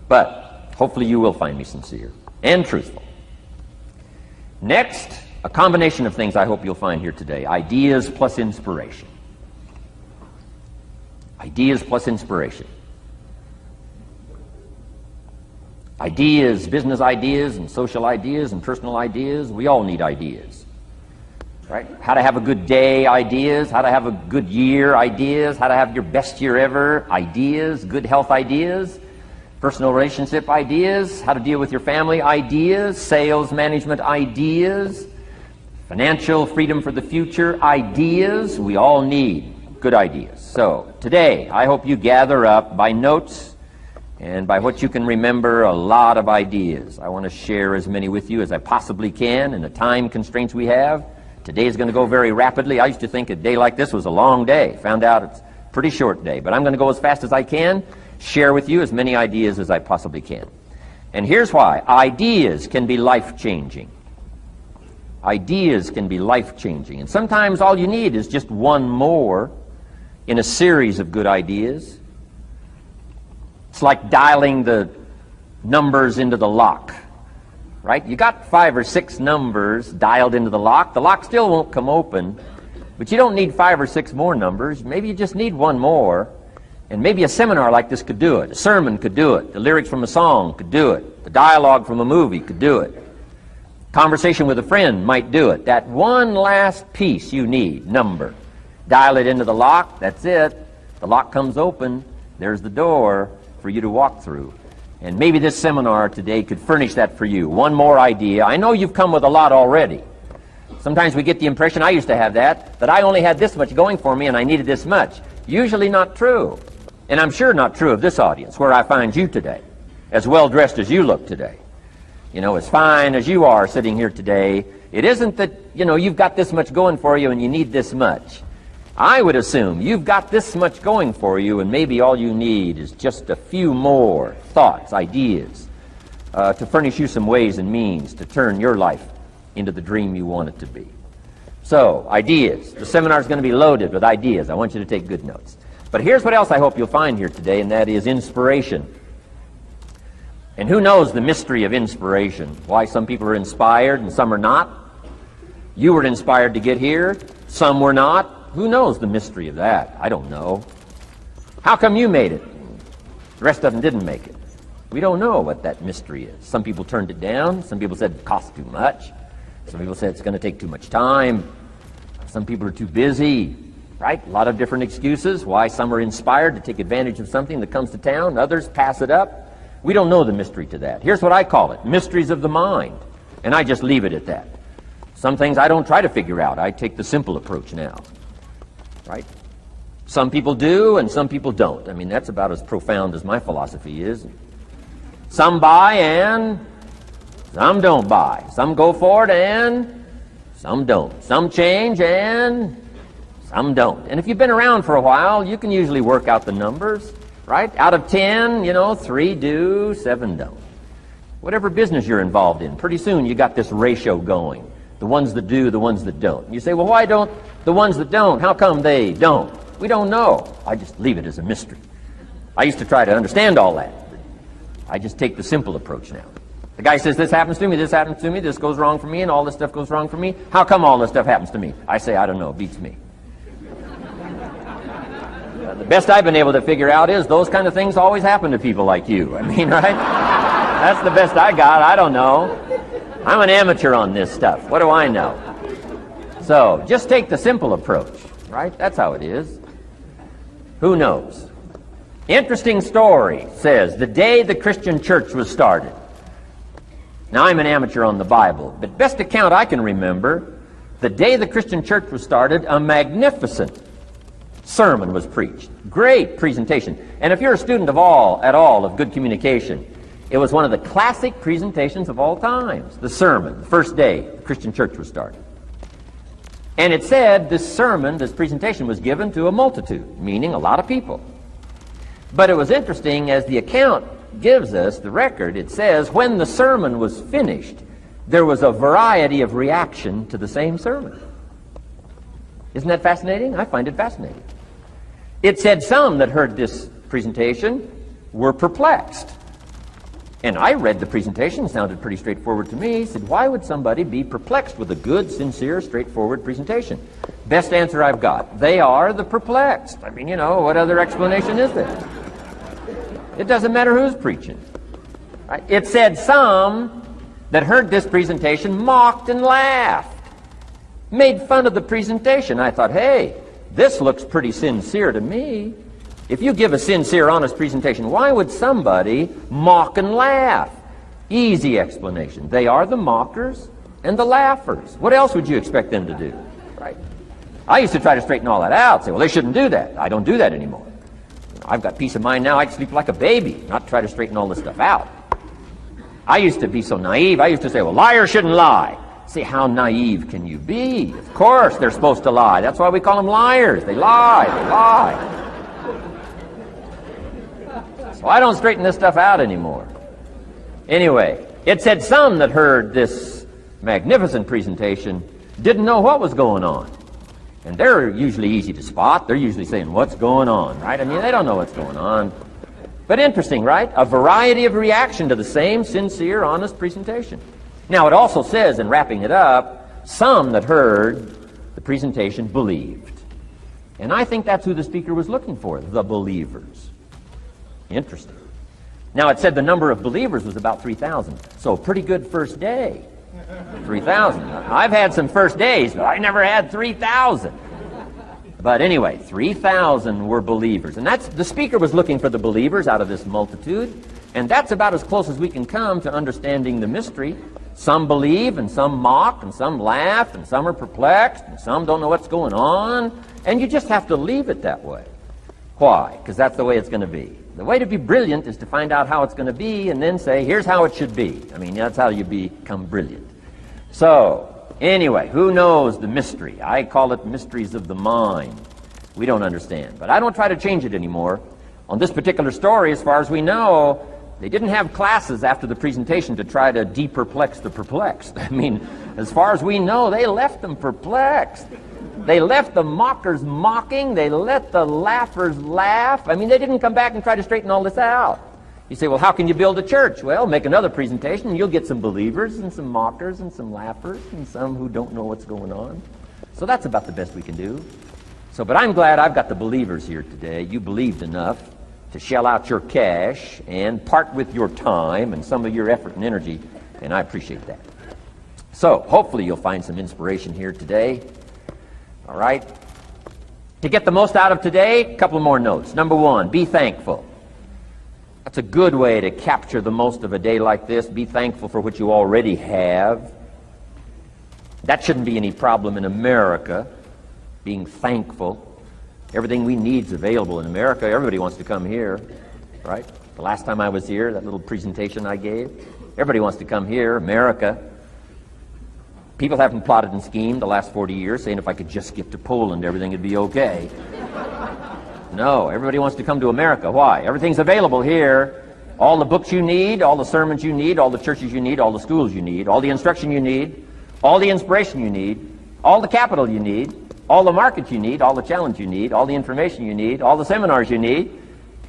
But hopefully you will find me sincere and truthful. Next, a combination of things I hope you'll find here today. Ideas plus inspiration. Ideas plus inspiration. Ideas, business ideas and social ideas and personal ideas, we all need ideas. Right? How to have a good day ideas, how to have a good year ideas, how to have your best year ever ideas, good health ideas, personal relationship ideas, how to deal with your family ideas, sales management ideas, financial freedom for the future ideas. We all need good ideas. So today I hope you gather up by notes and by what you can remember a lot of ideas. I want to share as many with you as I possibly can in the time constraints we have. Today is going to go very rapidly. I used to think a day like this was a long day. Found out it's a pretty short day. But I'm going to go as fast as I can, share with you as many ideas as I possibly can. And here's why. Ideas can be life-changing. Ideas can be life-changing. And sometimes all you need is just one more in a series of good ideas. It's like dialing the numbers into the lock. Right? You got 5 or 6 numbers dialed into the lock. The lock still won't come open, but you don't need 5 or 6 more numbers. Maybe you just need one more, and maybe a seminar like this could do it. A sermon could do it. The lyrics from a song could do it. The dialogue from a movie could do it. Conversation with a friend might do it. That one last piece you need, number. Dial it into the lock, that's it. The lock comes open, there's the door for you to walk through. And maybe this seminar today could furnish that for you. One more idea. I know you've come with a lot already, Sometimes we get the impression, I used to have that I only had this much going for me and I needed this much. Usually not true. And I'm sure not true of this audience, where I find you today, as well dressed as you look today. You know, as fine as you are sitting here today, it isn't that, you know, you've got this much going for you and you need this much. I would assume you've got this much going for you and maybe all you need is just a few more thoughts, ideas, to furnish you some ways and means to turn your life into the dream you want it to be. So, ideas. The seminar is going to be loaded with ideas. I want you to take good notes. But here's what else I hope you'll find here today, and that is inspiration. And who knows the mystery of inspiration? Why some people are inspired and some are not? You were inspired to get here. Some were not. Who knows the mystery of that? I don't know. How come you made it? The rest of them didn't make it. We don't know what that mystery is. Some people turned it down. Some people said it cost too much. Some people said it's going to take too much time. Some people are too busy. Right? A lot of different excuses why some are inspired to take advantage of something that comes to town. Others pass it up. We don't know the mystery to that. Here's what I call it. Mysteries of the mind. And I just leave it at that. Some things I don't try to figure out. I take the simple approach now. Right? Some people do and some people don't. I mean, that's about as profound as my philosophy is. Some buy and some don't buy. Some go for it and some don't. Some change and some don't. And if you've been around for a while, you can usually work out the numbers, right? Out of 10, 3 do, 7 don't. Whatever business you're involved in, pretty soon you got this ratio going. The ones that do, the ones that don't. You say, well, why don't the ones that don't, how come they don't? We don't know. I just leave it as a mystery. I used to try to understand all that. I just take the simple approach now. The guy says, this happens to me, this happens to me, this goes wrong for me, and all this stuff goes wrong for me. How come all this stuff happens to me? I say, I don't know, it beats me. The best I've been able to figure out is those kind of things always happen to people like you. I mean, right? That's the best I got. I don't know. I'm an amateur on this stuff. What do I know? So, just take the simple approach, right? That's how it is. Who knows? Interesting story says, the day the Christian church was started. Now, I'm an amateur on the Bible, but best account I can remember, the day the Christian church was started, a magnificent sermon was preached. Great presentation. And if you're a student at all of good communication, it was one of the classic presentations of all times. The sermon, the first day the Christian church was started. And it said this sermon, this presentation was given to a multitude, meaning a lot of people. But it was interesting, as the account gives us, the record, it says, when the sermon was finished, there was a variety of reaction to the same sermon. Isn't that fascinating? I find it fascinating. It said some that heard this presentation were perplexed. And I read the presentation, sounded pretty straightforward to me. Said, why would somebody be perplexed with a good, sincere, straightforward presentation? Best answer I've got. They are the perplexed. I mean, what other explanation is there? It doesn't matter who's preaching. Right? It said some that heard this presentation mocked and laughed, made fun of the presentation. I thought, hey, this looks pretty sincere to me. If you give a sincere, honest presentation, why would somebody mock and laugh? Easy explanation. They are the mockers and the laughers. What else would you expect them to do? Right? I used to try to straighten all that out, say, well, they shouldn't do that. I don't do that anymore. I've got peace of mind now. I can sleep like a baby, not try to straighten all this stuff out. I used to be so naive. I used to say, well, liars shouldn't lie. See, how naive can you be? Of course they're supposed to lie. That's why we call them liars. They lie. They lie. So I don't straighten this stuff out anymore. Anyway, it said some that heard this magnificent presentation didn't know what was going on. And they're usually easy to spot. They're usually saying, what's going on, right? I mean, they don't know what's going on. But interesting, right? A variety of reaction to the same sincere, honest presentation. Now, it also says, in wrapping it up, some that heard the presentation believed. And I think that's who the speaker was looking for, the believers. Interesting. Now, it said the number of believers was about 3,000. So, a pretty good first day. 3,000. I've had some first days, but I never had 3,000. But anyway, 3,000 were believers. And that's the speaker was looking for the believers out of this multitude. And that's about as close as we can come to understanding the mystery. some believe, and some mock, and some laugh, and some are perplexed, and some don't know what's going on, and you just have to leave it that way. Why? Because that's the way it's going to be. The way to be brilliant is to find out how it's going to be and then say, here's how it should be. I mean, that's how you become brilliant. So, anyway, who knows the mystery? I call it mysteries of the mind. We don't understand. But I don't try to change it anymore. On this particular story, as far as we know, they didn't have classes after the presentation to try to de-perplex the perplexed. I mean, as far as we know, they left them perplexed. They left the mockers mocking. They let the laughers laugh. I mean, they didn't come back and try to straighten all this out. You say, well, how can you build a church? Well, make another presentation, and you'll get some believers and some mockers and some laughers and some who don't know what's going on. So that's about the best we can do. So, but I'm glad I've got the believers here today. You believed enough to shell out your cash and part with your time and some of your effort and energy, and I appreciate that. So, hopefully you'll find some inspiration here today. All right? To get the most out of today, a couple more notes. Number one, be thankful. That's a good way to capture the most of a day like this. Be thankful for what you already have. That shouldn't be any problem in America, being thankful. Everything we need is available in America. Everybody wants to come here, right? The last time I was here, that little presentation I gave, everybody wants to come here, America. People haven't plotted and schemed the last 40 years saying if I could just get to Poland, everything would be okay. No, everybody wants to come to America. Why? Everything's available here. All the books you need, all the sermons you need, all the churches you need, all the schools you need, all the instruction you need, all the inspiration you need, all the capital you need, all the markets you need, all the challenge you need, all the information you need, all the seminars you need.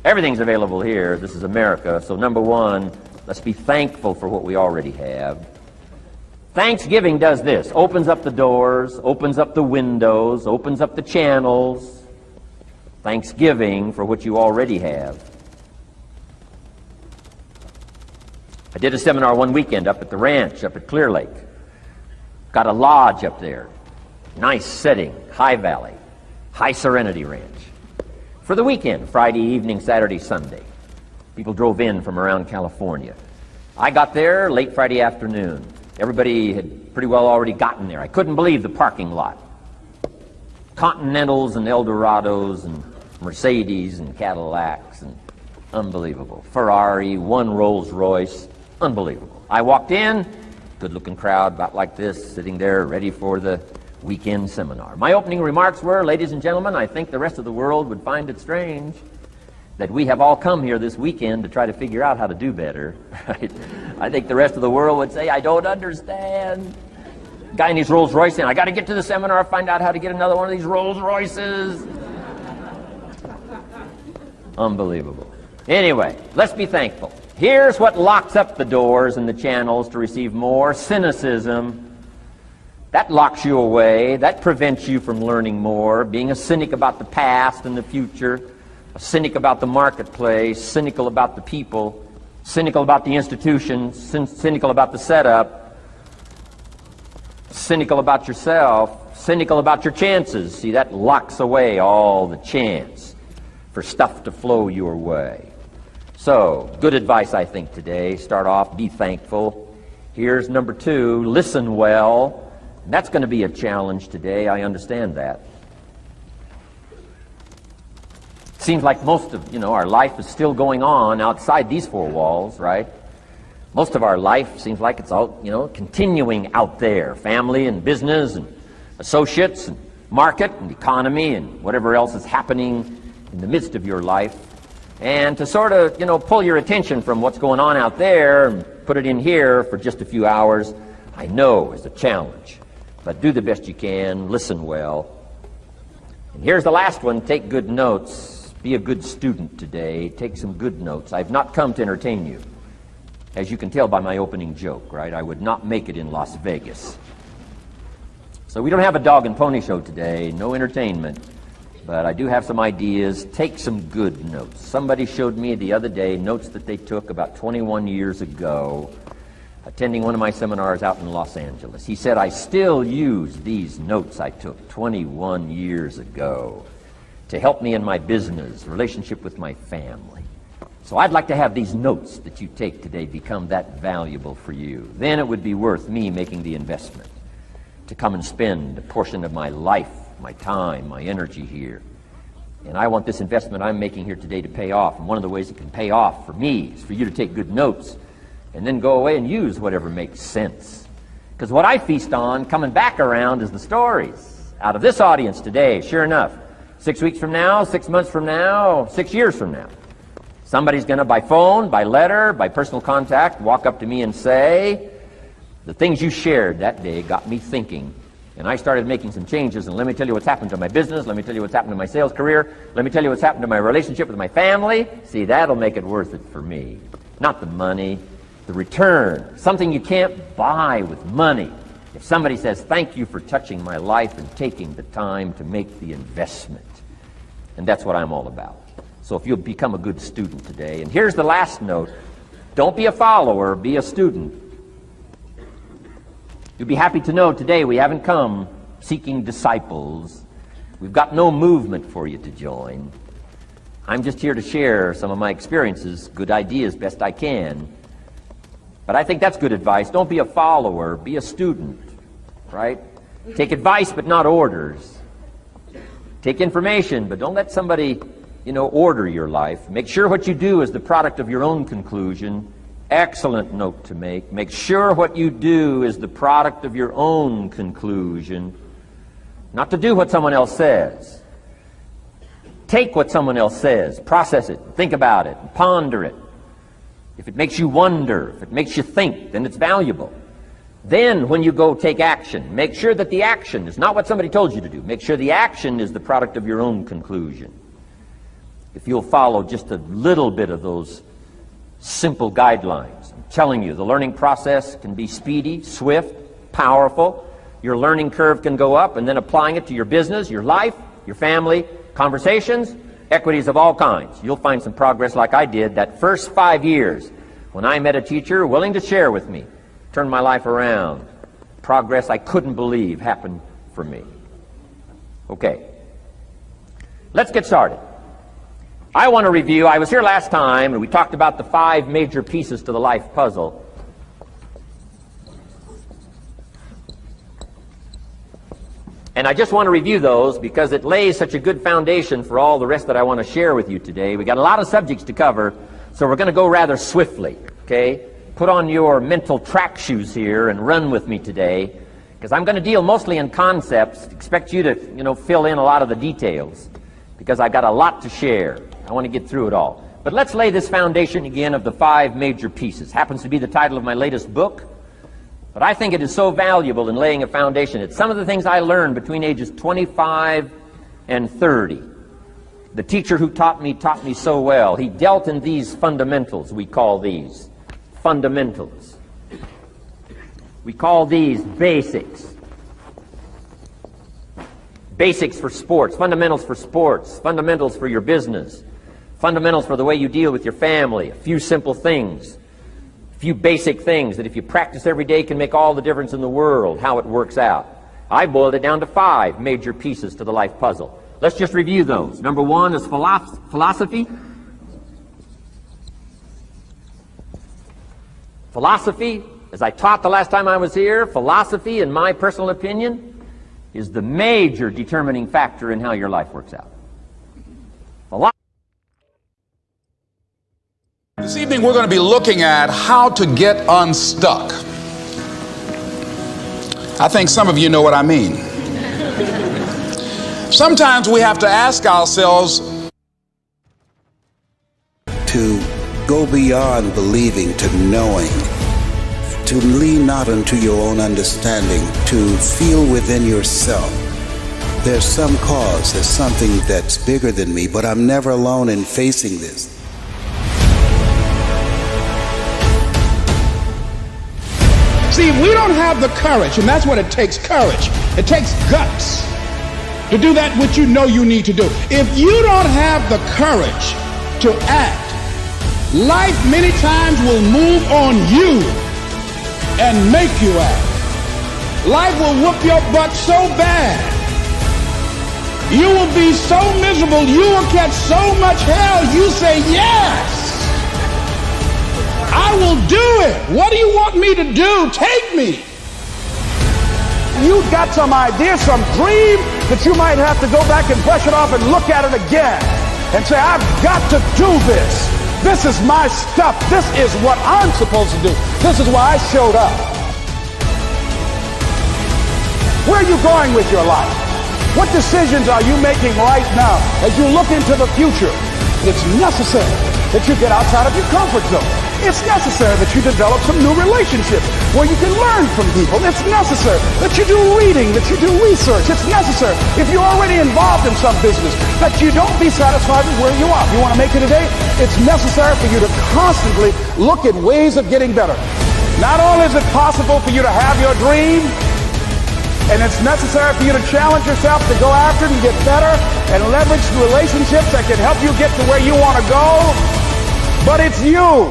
Everything's available here. This is America. So number one, let's be thankful for what we already have. Thanksgiving does this. Opens up the doors, opens up the windows, opens up the channels. Thanksgiving for what you already have. I did a seminar one weekend up at the ranch, up at Clear Lake. Got a lodge up there. Nice setting, high valley, high serenity ranch. For the weekend, Friday evening, Saturday, Sunday. People drove in from around California. I got there late Friday afternoon. Everybody had pretty well already gotten there. I couldn't believe the parking lot. Continentals and Eldorados and Mercedes and Cadillacs and unbelievable. Ferrari, one Rolls Royce, unbelievable. I walked in, good-looking crowd about like this, sitting there ready for the weekend seminar. My opening remarks were, ladies and gentlemen, I think the rest of the world would find it strange that we have all come here this weekend to try to figure out how to do better. Right? I think the rest of the world would say, I don't understand. Guy in his Rolls Royce saying, I got to get to the seminar, find out how to get another one of these Rolls Royces. Unbelievable. Anyway, let's be thankful. Here's what locks up the doors and the channels to receive more: cynicism. That locks you away. That prevents you from learning more. Being a cynic about the past and the future, a cynic about the marketplace, cynical about the people, cynical about the institutions, cynical about the setup, cynical about yourself, cynical about your chances. See, that locks away all the chance for stuff to flow your way. So, good advice, I think, today. Start off, be thankful. Here's number two, listen well. That's going to be a challenge today. I understand that. Seems like most of, our life is still going on outside these four walls, right? Most of our life seems like it's all, continuing out there. Family and business and associates and market and economy and whatever else is happening in the midst of your life. And to sort of, pull your attention from what's going on out there and put it in here for just a few hours, I know is a challenge. But do the best you can, listen well. And here's the last one, take good notes. Be a good student today, take some good notes. I've not come to entertain you. As you can tell by my opening joke, right? I would not make it in Las Vegas. So we don't have a dog and pony show today, no entertainment. But I do have some ideas. Take some good notes. Somebody showed me the other day notes that they took about 21 years ago, attending one of my seminars out in Los Angeles. He said, I still use these notes I took 21 years ago to help me in my business, relationship with my family. So I'd like to have these notes that you take today become that valuable for you. Then it would be worth me making the investment to come and spend a portion of my life, my time, my energy here. And I want this investment I'm making here today to pay off. And one of the ways it can pay off for me is for you to take good notes and then go away and use whatever makes sense. Because what I feast on coming back around is the stories out of this audience today. Sure enough, 6 weeks from now, 6 months from now, 6 years from now, somebody's going to, by phone, by letter, by personal contact, walk up to me and say, the things you shared that day got me thinking, and I started making some changes, and let me tell you what's happened to my business, let me tell you what's happened to my sales career, let me tell you what's happened to my relationship with my family. See, that'll make it worth it for me. Not the money, the return, something you can't buy with money. If somebody says, thank you for touching my life and taking the time to make the investment. And that's what I'm all about. So if you'll become a good student today, and here's the last note, don't be a follower, be a student. You'll be happy to know today we haven't come seeking disciples. We've got no movement for you to join. I'm just here to share some of my experiences, good ideas, best I can. But I think that's good advice. Don't be a follower, be a student, right? Take advice, but not orders. Take information, but don't let somebody, order your life. Make sure what you do is the product of your own conclusion. Excellent note to make. Make sure what you do is the product of your own conclusion. Not to do what someone else says. Take what someone else says, process it, think about it, ponder it. If it makes you wonder, if it makes you think, then it's valuable. Then when you go take action, make sure that the action is not what somebody told you to do. Make sure the action is the product of your own conclusion. If you'll follow just a little bit of those simple guidelines, I'm telling you, the learning process can be speedy, swift, powerful. Your learning curve can go up, and then applying it to your business, your life, your family, conversations, equities of all kinds. You'll find some progress like I did that first 5 years when I met a teacher willing to share with me, turn my life around. Progress I couldn't believe happened for me. Okay, let's get started. I want to review, I was here last time and we talked about the 5 major pieces to the life puzzle. And I just want to review those because it lays such a good foundation for all the rest that I want to share with you today. We got a lot of subjects to cover, so we're going to go rather swiftly, okay? Put on your mental track shoes here and run with me today, because I'm going to deal mostly in concepts. Expect you to, fill in a lot of the details, because I've got a lot to share. I want to get through it all. But let's lay this foundation again of the 5 major pieces. Happens to be the title of my latest book. But I think it is so valuable in laying a foundation. It's some of the things I learned between ages 25 and 30. The teacher who taught me so well. He dealt in these fundamentals, we call these fundamentals. We call these basics. Basics for sports, fundamentals for sports, fundamentals for your business, fundamentals for the way you deal with your family, a few simple things. Few basic things that if you practice every day can make all the difference in the world, how it works out. I boiled it down to 5 major pieces to the life puzzle. Let's just review those. Number 1 is philosophy. Philosophy, as I taught the last time I was here, philosophy, in my personal opinion, is the major determining factor in how your life works out. This evening we're going to be looking at how to get unstuck. I think some of you know what I mean. Sometimes we have to ask ourselves to go beyond believing to knowing, to lean not unto your own understanding, to feel within yourself there's some cause, there's something that's bigger than me, but I'm never alone in facing this. See, we don't have the courage, and that's what it takes, courage. It takes guts to do that which you know you need to do. If you don't have the courage to act, life many times will move on you and make you act. Life will whoop your butt so bad. You will be so miserable, you will catch so much hell, you say yes. I will do it. What do you want me to do? Take me. You've got some idea, some dream that you might have to go back and brush it off and look at it again and say, I've got to do this. This is my stuff. This is what I'm supposed to do. This is why I showed up. Where are you going with your life? What decisions are you making right now as you look into the future? It's necessary that you get outside of your comfort zone. It's necessary that you develop some new relationships where you can learn from people. It's necessary that you do reading, that you do research. It's necessary, if you're already involved in some business, that you don't be satisfied with where you are. If you want to make it today, it's necessary for you to constantly look at ways of getting better. Not only is it possible for you to have your dream, and it's necessary for you to challenge yourself to go after it and get better and leverage relationships that can help you get to where you want to go, but it's you.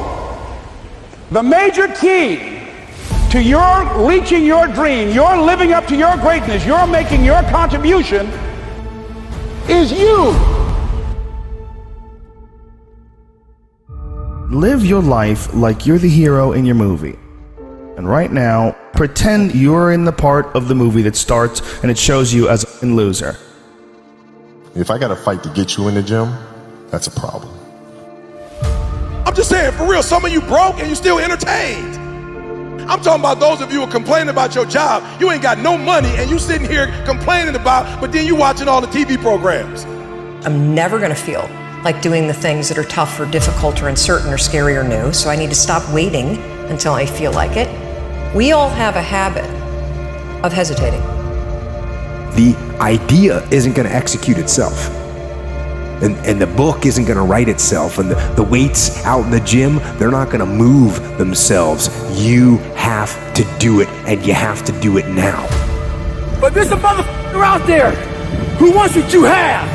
The major key to your reaching your dream, your living up to your greatness, your making your contribution is you. Live your life like you're the hero in your movie. And right now, pretend you're in the part of the movie that starts and it shows you as a loser. If I got to fight to get you in the gym, that's a problem. I'm just saying, for real, some of you broke and you still entertained. I'm talking about those of you who are complaining about your job. You ain't got no money and you sitting here complaining about, but then you watching all the TV programs. I'm never gonna feel like doing the things that are tough or difficult or uncertain or scary or new, so I need to stop waiting until I feel like it. We all have a habit of hesitating. The idea isn't gonna execute itself. And the book isn't going to write itself, and the weights out in the gym, they're not going to move themselves. You have to do it, and you have to do it now. But there's a motherfucker out there who wants what you have,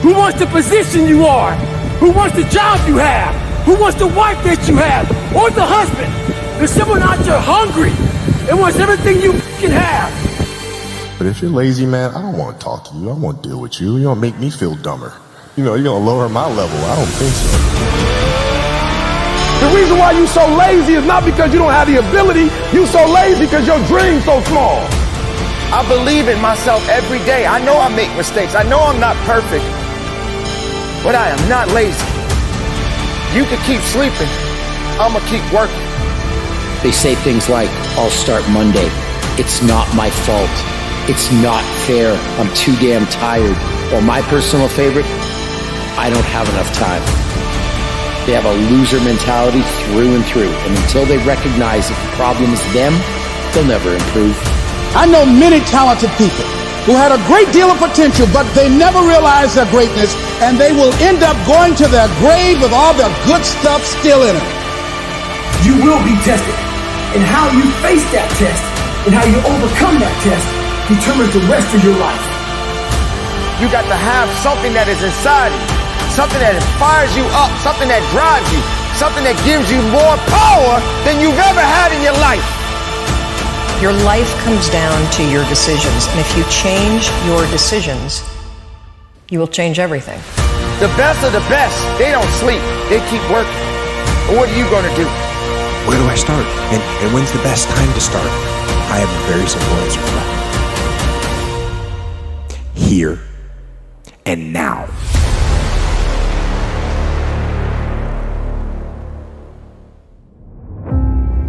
who wants the position you are, who wants the job you have, who wants the wife that you have, or the husband. There's someone out there hungry and wants everything you can have. But if you're lazy, man, I don't want to talk to you. I won't deal with you. You're going to make me feel dumber. You know, you're going to lower my level. I don't think so. The reason why you so lazy is not because you don't have the ability. You so lazy because your dream's so small. I believe in myself every day. I know I make mistakes. I know I'm not perfect. But I am not lazy. You can keep sleeping. I'm going to keep working. They say things like, I'll start Monday. It's not my fault. It's not fair. I'm too damn tired. Or my personal favorite, I don't have enough time. They have a loser mentality through and through, and until they recognize that the problem is them, they'll never improve. I know many talented people who had a great deal of potential, but they never realized their greatness, and they will end up going to their grave with all their good stuff still in them. You will be tested, and how you face that test and how you overcome that test determines the rest of your life. You got to have something that is inside you, something that inspires you up, something that drives you, something that gives you more power than you've ever had in your life. Your life comes down to your decisions, and if you change your decisions, you will change everything. The best of the best, they don't sleep, they keep working. But what are you going to do? Where do I start? And when's the best time to start? I have a very simple answer for that. Here and now.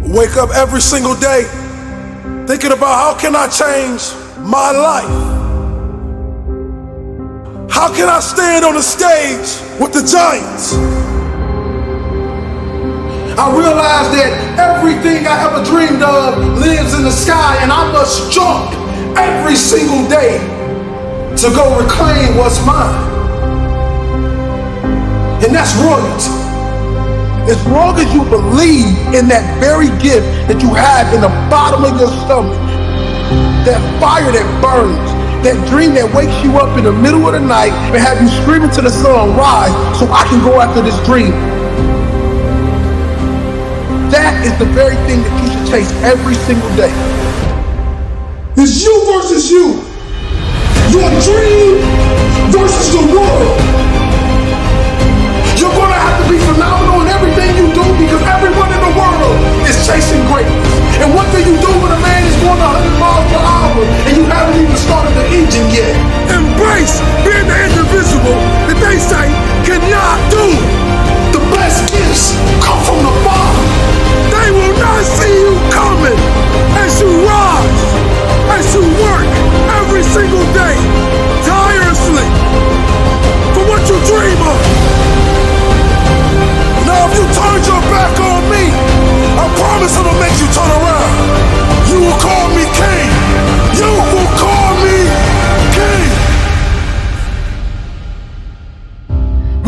Wake up every single day thinking about how can I change my life? How can I stand on the stage with the giants? I realize that everything I ever dreamed of lives in the sky, and I must jump every single day to go reclaim what's mine. And that's royalty. As long as you believe in that very gift that you have in the bottom of your stomach, that fire that burns, that dream that wakes you up in the middle of the night and have you screaming to the sun, rise so I can go after this dream. That is the very thing that you should chase every single day. It's you versus you. Your dream versus the world. You're gonna have to be phenomenal in everything you do because everyone in the world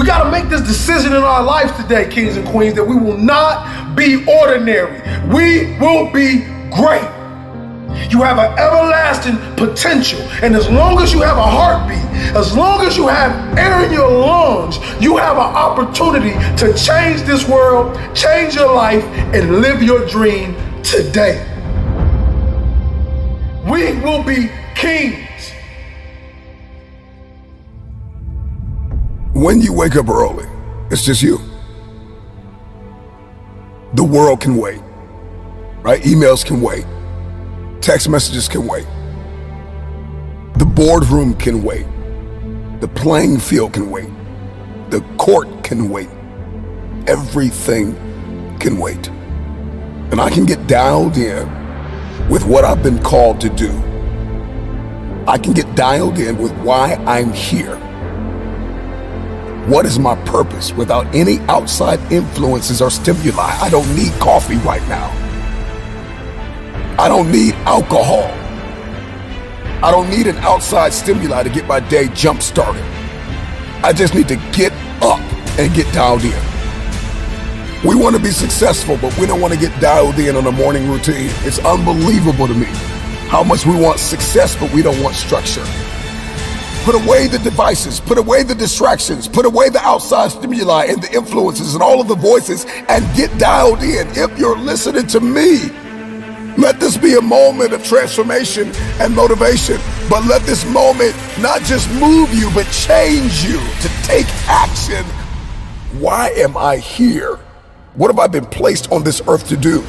We got to make this decision in our lives today, kings and queens, that we will not be ordinary. We will be great. You have an everlasting potential. And as long as you have a heartbeat, as long as you have air in your lungs, you have an opportunity to change this world, change your life, and live your dream today. We will be kings. When you wake up early, it's just you. The world can wait, right? Emails can wait. Text messages can wait. The boardroom can wait. The playing field can wait. The court can wait. Everything can wait. And I can get dialed in with what I've been called to do. I can get dialed in with why I'm here. What is my purpose without any outside influences or stimuli? I don't need coffee right now. I don't need alcohol. I don't need an outside stimuli to get my day jump started. I just need to get up and get dialed in. We want to be successful, but we don't want to get dialed in on a morning routine. It's unbelievable to me how much we want success, but we don't want structure. Put away the devices, put away the distractions, put away the outside stimuli and the influences and all of the voices and get dialed in. If you're listening to me, let this be a moment of transformation and motivation, but let this moment not just move you, but change you to take action. Why am I here? What have I been placed on this earth to do?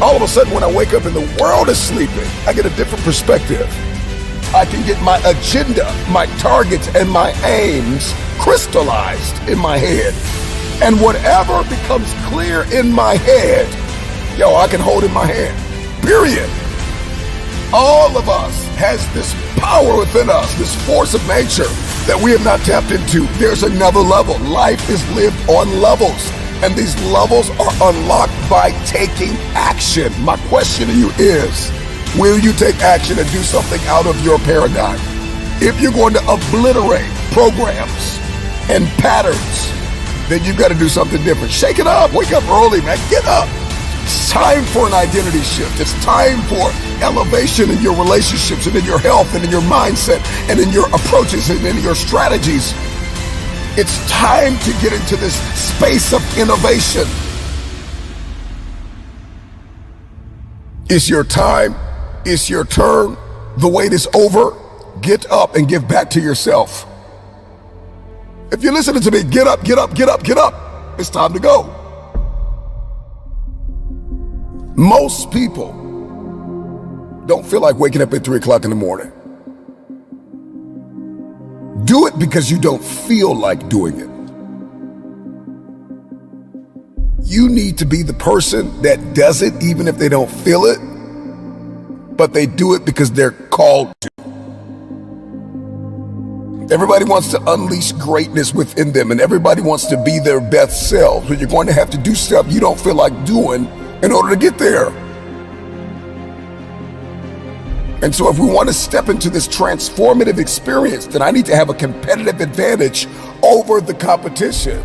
All of a sudden, when I wake up and the world is sleeping, I get a different perspective. I can get my agenda, my targets, and my aims crystallized in my head. And whatever becomes clear in my head, I can hold in my hand, period. All of us has this power within us, this force of nature that we have not tapped into. There's another level. Life is lived on levels, and these levels are unlocked by taking action. My question to you is, will you take action and do something out of your paradigm? If you're going to obliterate programs and patterns, then you've got to do something different. Shake it up. Wake up early, man. Get up. It's time for an identity shift. It's time for elevation in your relationships and in your health and in your mindset and in your approaches and in your strategies. It's time to get into this space of innovation. It's your time. It's your turn. The wait is over. Get up and give back to yourself. If you're listening to me, get up, get up, get up, get up. It's time to go. Most people don't feel like waking up at 3 o'clock in the morning. Do it because you don't feel like doing it. You need to be the person that does it even if they don't feel it, but they do it because they're called to. Everybody wants to unleash greatness within them, and everybody wants to be their best selves, but you're going to have to do stuff you don't feel like doing in order to get there. And so if we want to step into this transformative experience, then I need to have a competitive advantage over the competition.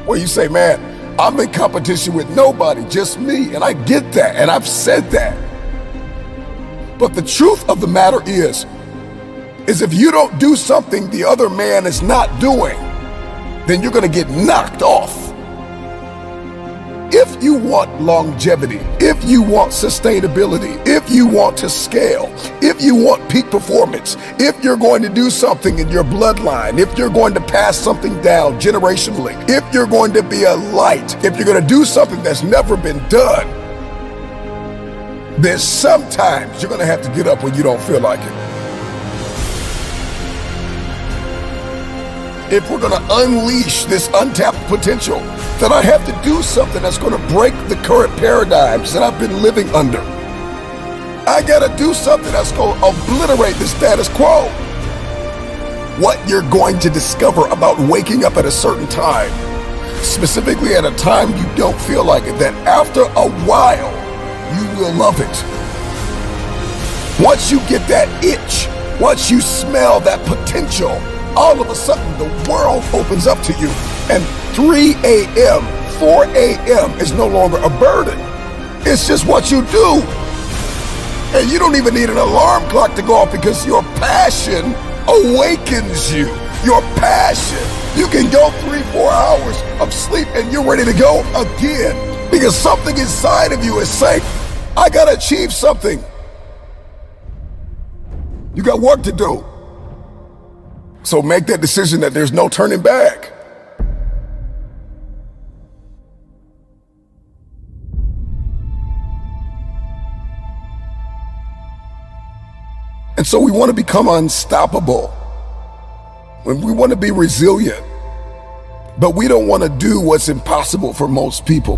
Well, you say, man, I'm in competition with nobody, just me. And I get that, and I've said that. But the truth of the matter is if you don't do something the other man is not doing, then you're going to get knocked off. If you want longevity, if you want sustainability, if you want to scale, if you want peak performance, if you're going to do something in your bloodline, if you're going to pass something down generationally, if you're going to be a light, if you're going to do something that's never been done, then sometimes you're going to have to get up when you don't feel like it. If we're going to unleash this untapped potential, then I have to do something that's going to break the current paradigms that I've been living under. I got to do something that's going to obliterate the status quo. What you're going to discover about waking up at a certain time, specifically at a time you don't feel like it, that after a while, you will love it. Once you get that itch, once you smell that potential, all of a sudden the world opens up to you, and 3 a.m., 4 a.m. is no longer a burden. It's just what you do. And you don't even need an alarm clock to go off because your passion awakens you. Your passion. You can go 3-4 hours of sleep and you're ready to go again because something inside of you is saying, I gotta achieve something. You got work to do. So make that decision that there's no turning back. And so we want to become unstoppable. When we want to be resilient, but we don't want to do what's impossible for most people.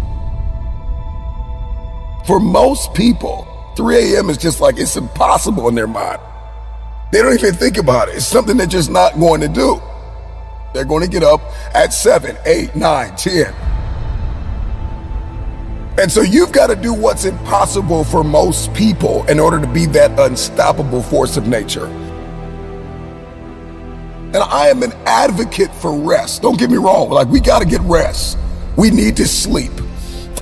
For most people, 3 a.m. is just like it's impossible in their mind. They don't even think about it. It's something they're just not going to do. They're going to get up at 7, 8, 9, 10. And so you've got to do what's impossible for most people in order to be that unstoppable force of nature. And I am an advocate for rest. Don't get me wrong, like we got to get rest. We need to sleep.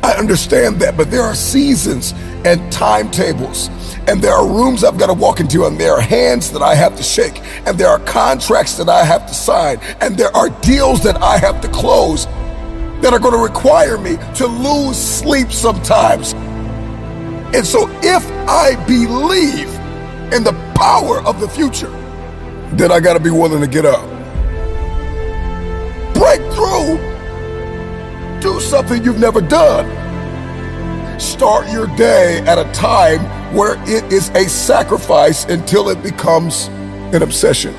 I understand that, but there are seasons and timetables, and there are rooms I've got to walk into, and there are hands that I have to shake, and there are contracts that I have to sign, and there are deals that I have to close that are going to require me to lose sleep sometimes. And so if I believe in the power of the future, then I got to be willing to get up. Break through. Do something you've never done. Start your day at a time where it is a sacrifice until it becomes an obsession.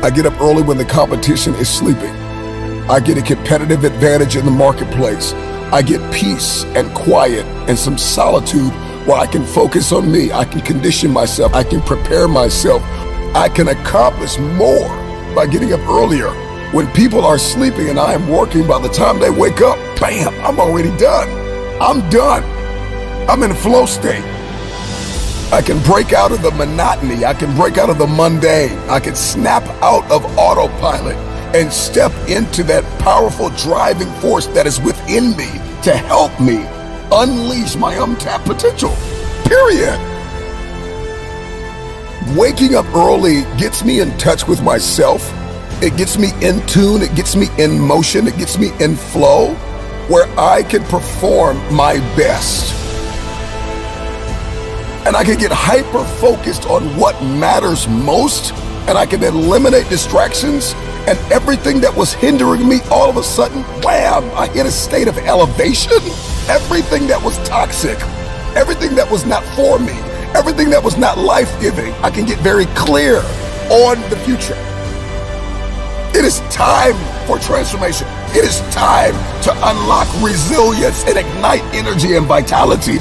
I get up early when the competition is sleeping. I get a competitive advantage in the marketplace. I get peace and quiet and some solitude where I can focus on me. I can condition myself. I can prepare myself. I can accomplish more by getting up earlier. When people are sleeping and I am working, by the time they wake up, bam, I'm already done. I'm done. I'm in a flow state. I can break out of the monotony. I can break out of the mundane. I can snap out of autopilot and step into that powerful driving force that is within me to help me unleash my untapped potential, period. Waking up early gets me in touch with myself. It gets me in tune. It gets me in motion. It gets me in flow where I can perform my best. And I can get hyper-focused on what matters most, and I can eliminate distractions, and everything that was hindering me, all of a sudden, wham, I hit a state of elevation. Everything that was toxic, everything that was not for me, everything that was not life-giving, I can get very clear on the future. It is time for transformation. It is time to unlock resilience and ignite energy and vitality.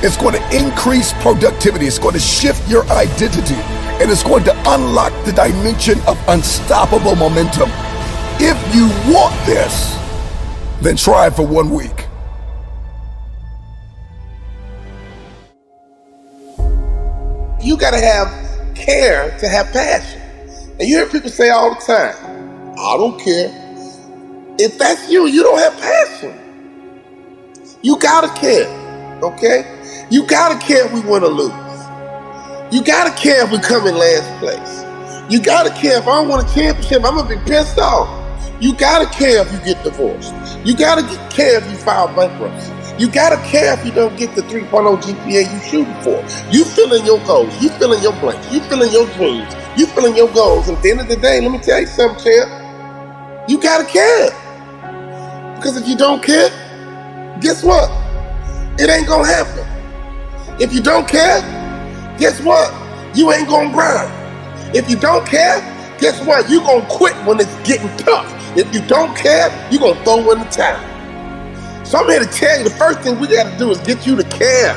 It's going to increase productivity. It's going to shift your identity. And it's going to unlock the dimension of unstoppable momentum. If you want this, then try it for 1 week. You gotta have care to have passion. And you hear people say all the time, I don't care. If that's you, you don't have passion. You gotta care, okay? You gotta care if we win or lose. You gotta care if we come in last place. You gotta care if I don't win a championship, I'm gonna be pissed off. You gotta care if you get divorced. You gotta care if you file bankruptcy. You gotta care if you don't get the 3.0 GPA you shooting for. You filling your goals, you filling your blanks, you filling your dreams, you filling your goals. And at the end of the day, let me tell you something, champ. You gotta care. Because if you don't care, guess what? It ain't gonna happen. If you don't care, guess what? You ain't gonna grind. If you don't care, guess what? You gonna quit when it's getting tough. If you don't care, you gonna throw in the towel. So I'm here to tell you, the first thing we gotta do is get you to care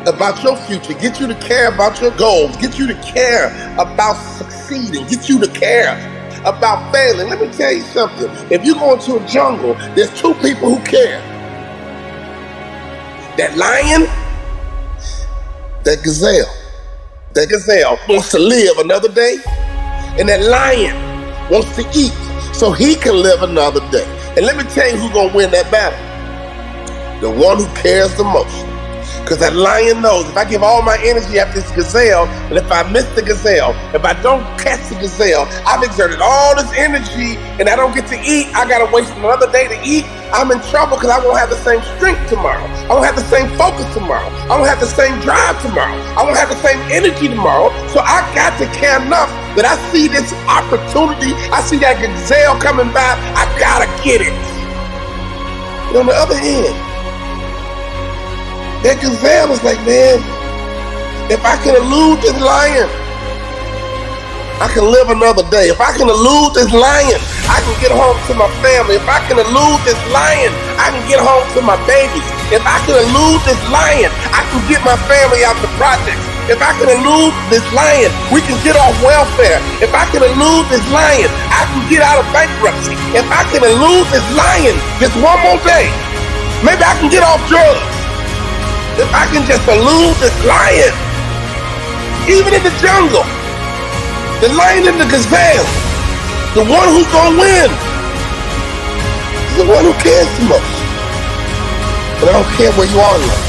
about your future, get you to care about your goals, get you to care about succeeding, get you to care about failing. Let me tell you something. If you go into a jungle, there's two people who care. That lion, that gazelle. That gazelle wants to live another day, and that lion wants to eat so he can live another day. And let me tell you who's gonna win that battle. The one who cares the most. Because that lion knows if I give all my energy after this gazelle, and if I miss the gazelle, if I don't catch the gazelle, I've exerted all this energy and I don't get to eat, I gotta waste another day to eat, I'm in trouble because I won't have the same strength tomorrow. I won't have the same focus tomorrow. I won't have the same drive tomorrow. I won't have the same energy tomorrow. So I got to care enough that I see this opportunity, I see that gazelle coming by, I gotta get it. And on the other hand, that gazelle is like, man, if I can elude this lion, I can live another day. If I can elude this lion, I can get home to my family. If I can elude this lion, I can get home to my babies. If I can elude this lion, I can get my family out the projects. If I can elude this lion, we can get off welfare. If I can elude this lion, I can get out of bankruptcy. If I can elude this lion just one more day, maybe I can get off drugs. If I can just elude this lion, even in the jungle, the lion and the gazelle, the one who's gonna win is the one who cares the most. And I don't care where you are in life.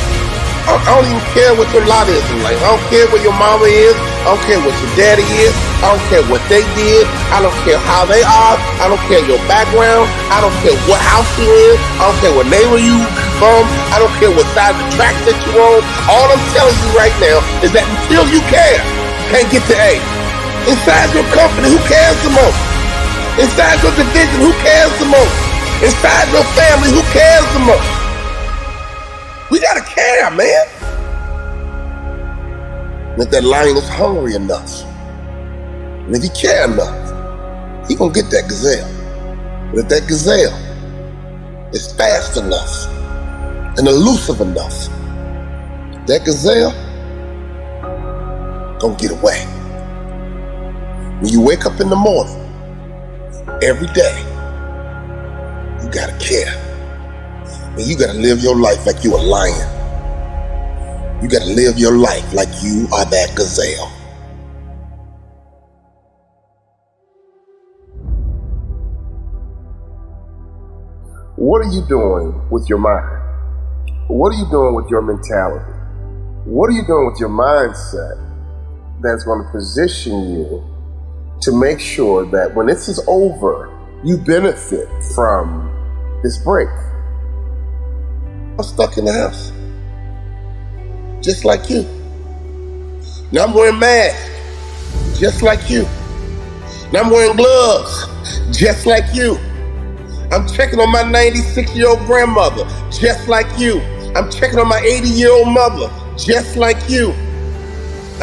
I don't even care what your lot is in life. I don't care where your mama is. I don't care what your daddy is. I don't care what they did. I don't care how they are. I don't care your background. I don't care what house you're in. I don't care what neighbor you from. I don't care what side of the track that you're on. All I'm telling you right now is that until you care, can't get to A. Inside your company, who cares the most? Inside your division, who cares the most? Inside your family, who cares the most? We gotta care, man. And if that lion is hungry enough, and if he care enough, he gonna get that gazelle. But if that gazelle is fast enough and elusive enough, that gazelle gonna get away. When you wake up in the morning, every day, you gotta care. And you gotta live your life like you a lion. You gotta live your life like you are that gazelle. What are you doing with your mind? What are you doing with your mentality? What are you doing with your mindset that's going to position you to make sure that when this is over, you benefit from this break? I'm stuck in the house, just like you. Now I'm wearing masks, just like you. Now I'm wearing gloves, just like you. I'm checking on my 96-year-old grandmother, just like you. I'm checking on my 80-year-old mother, just like you.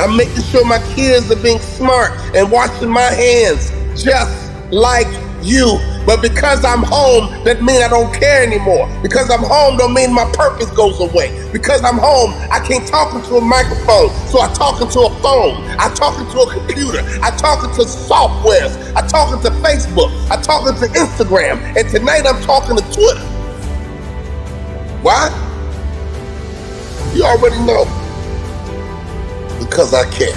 I'm making sure my kids are being smart and washing my hands, just like you. But because I'm home, that means I don't care anymore. Because I'm home don't mean my purpose goes away. Because I'm home, I can't talk into a microphone, so I talk into a phone. I talk into a computer. I talk into softwares. I talk into Facebook. I talk into Instagram. And tonight I'm talking to Twitter. Why? You already know. Because I care.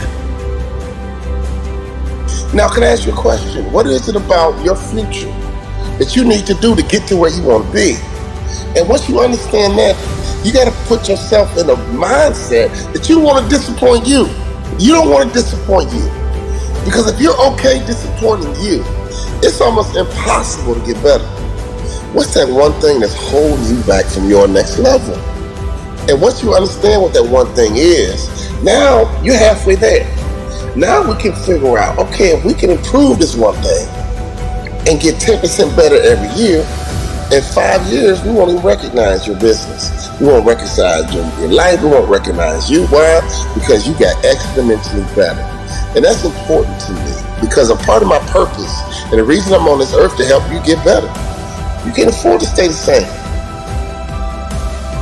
Now, can I ask you a question? What is it about your future that you need to do to get to where you want to be? And once you understand that, you got to put yourself in a mindset that you want to disappoint you. You don't want to disappoint you. Because if you're okay disappointing you, it's almost impossible to get better. What's that one thing that's holding you back from your next level? And once you understand what that one thing is, now you're halfway there. Now we can figure out, okay, if we can improve this one thing and get 10% better every year, in 5 years, we won't even recognize your business. We won't recognize your life. We won't recognize you. Why? Because you got exponentially better. And that's important to me because a part of my purpose and the reason I'm on this earth to help you get better. You can't afford to stay the same.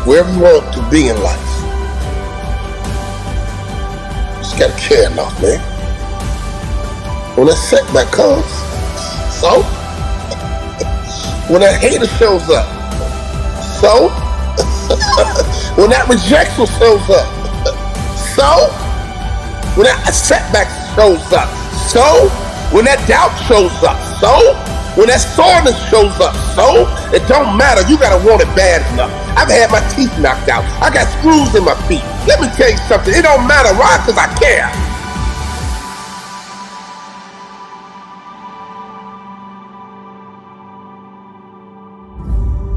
Wherever you want to be in life. You just gotta care enough, man. When that setback comes, so? When that hater shows up, so? When that rejection shows up, so? when that setback shows up. So, when that doubt shows up. So, when that soreness shows up. So, it don't matter. You gotta want it bad enough. I've had my teeth knocked out. I got screws in my feet. Let me tell you something. It don't matter. Why? Because I care.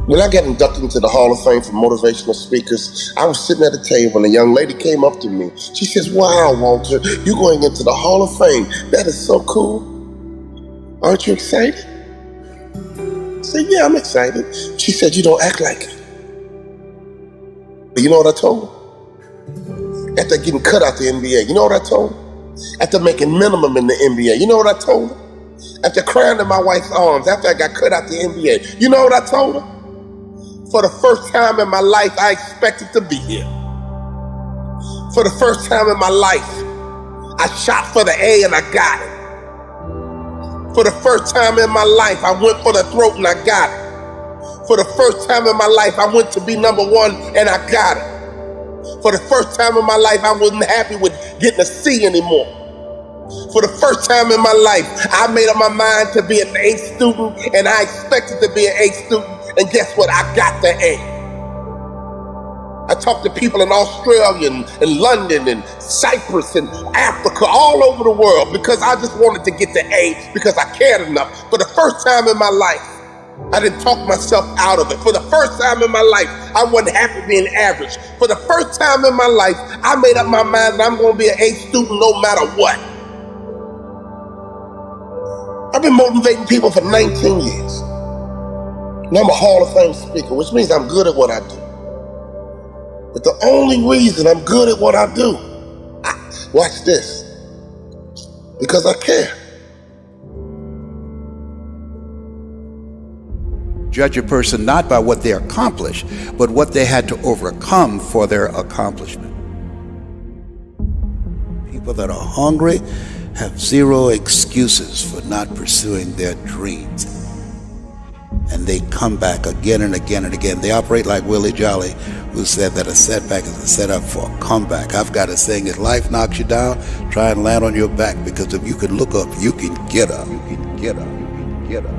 When I got inducted into the Hall of Fame for motivational speakers, I was sitting at a table and a young lady came up to me. She says, "Wow, Walter, you're going into the Hall of Fame. That is so cool. Aren't you excited?" I said, "Yeah, I'm excited." She said, "You don't act like it." But you know what I told her? After getting cut out the NBA, you know what I told her? After making minimum in the NBA, you know what I told her? After crying in my wife's arms, after I got cut out the NBA, you know what I told her? For the first time in my life, I expected to be here. For the first time in my life, I shot for the A and I got it. For the first time in my life, I went for the throat and I got it. For the first time in my life, I went to be number one and I got it. For the first time in my life, I wasn't happy with getting a C anymore. For the first time in my life, I made up my mind to be an A student and I expected to be an A student. And guess what? I got the A. I talked to people in Australia and London and Cyprus and Africa, all over the world, because I just wanted to get the A because I cared enough. For the first time in my life, I didn't talk myself out of it. For the first time in my life, I wasn't happy being average. For the first time in my life, I made up my mind that I'm going to be an A student no matter what. I've been motivating people for 19 years. Now I'm a Hall of Fame speaker, which means I'm good at what I do. But the only reason I'm good at what I do, watch this, because I care. Judge a person not by what they accomplish, but what they had to overcome for their accomplishment. People that are hungry have zero excuses for not pursuing their dreams. And they come back again and again and again. They operate like Willie Jolly, who said that a setback is a setup for a comeback. I've got a saying, if life knocks you down, try and land on your back, because if you can look up, you can get up. You can get up. You can get up.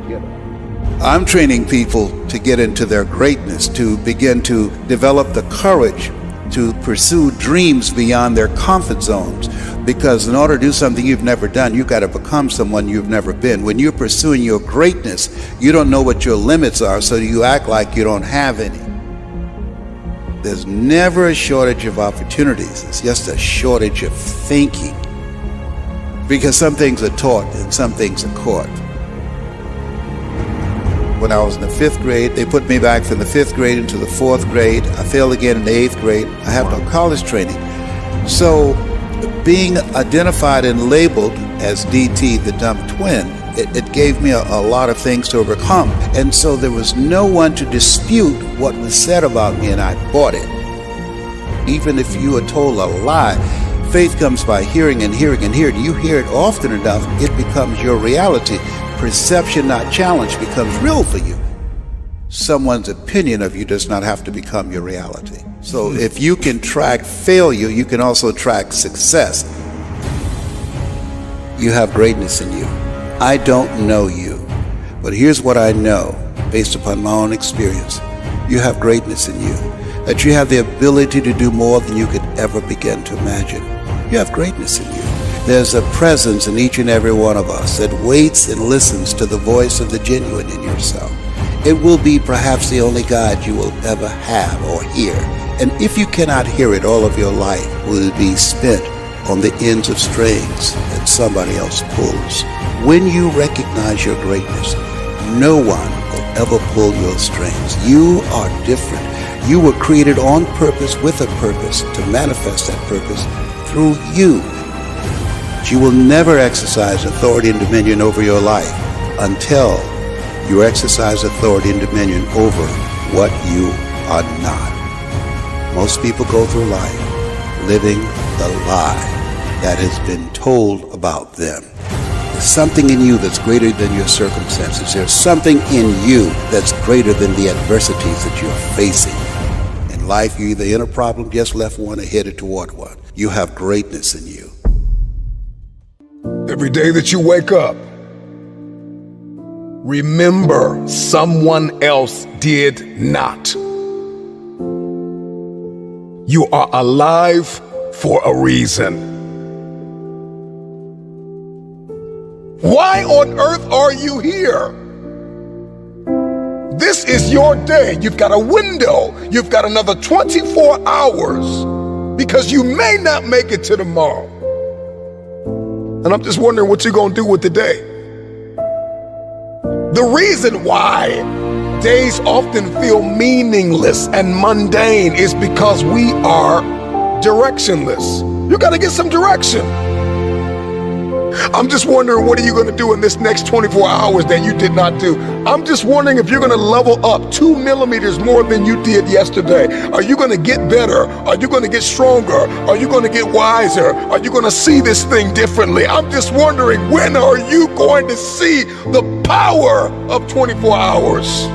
Get up. I'm training people to get into their greatness, to begin to develop the courage to pursue dreams beyond their comfort zones. Because in order to do something you've never done, you've got to become someone you've never been. When you're pursuing your greatness, you don't know what your limits are, so you act like you don't have any. There's never a shortage of opportunities. It's just a shortage of thinking. Because some things are taught and some things are caught. When I was in the 5th grade, they put me back from the 5th grade into the 4th grade. I failed again in the 8th grade. I have no college training. So being identified and labeled as DT, the dumb twin, it gave me a lot of things to overcome. And so there was no one to dispute what was said about me, and I bought it. Even if you are told a lie, faith comes by hearing and hearing and hearing. You hear it often enough, it becomes your reality. Perception, not challenge, becomes real for you. Someone's opinion of you does not have to become your reality. So if you can track failure, you can also track success. You have greatness in you. I don't know you, but here's what I know based upon my own experience. You have greatness in you, that you have the ability to do more than you could ever begin to imagine. You have greatness in you. There's a presence in each and every one of us that waits and listens to the voice of the genuine in yourself. It will be perhaps the only God you will ever have or hear. And if you cannot hear it, all of your life will be spent on the ends of strings that somebody else pulls. When you recognize your greatness, no one will ever pull your strings. You are different. You were created on purpose with a purpose to manifest that purpose through you. You will never exercise authority and dominion over your life until you exercise authority and dominion over what you are not. Most people go through life living the lie that has been told about them. There's something in you that's greater than your circumstances. There's something in you that's greater than the adversities that you're facing. In life, you're either in a problem, just left one, or headed toward one. You have greatness in you. Every day that you wake up, remember someone else did not. You are alive for a reason. Why on earth are you here? This is your day. You've got a window. You've got another 24 hours because you may not make it to tomorrow. And I'm just wondering what you're going to do with the day. The reason why days often feel meaningless and mundane is because we are directionless. You got to get some direction. I'm just wondering, what are you going to do in this next 24 hours that you did not do? I'm just wondering if you're going to level up 2 millimeters more than you did yesterday. Are you going to get better? Are you going to get stronger? Are you going to get wiser? Are you going to see this thing differently? I'm just wondering, when are you going to see the power of 24 hours?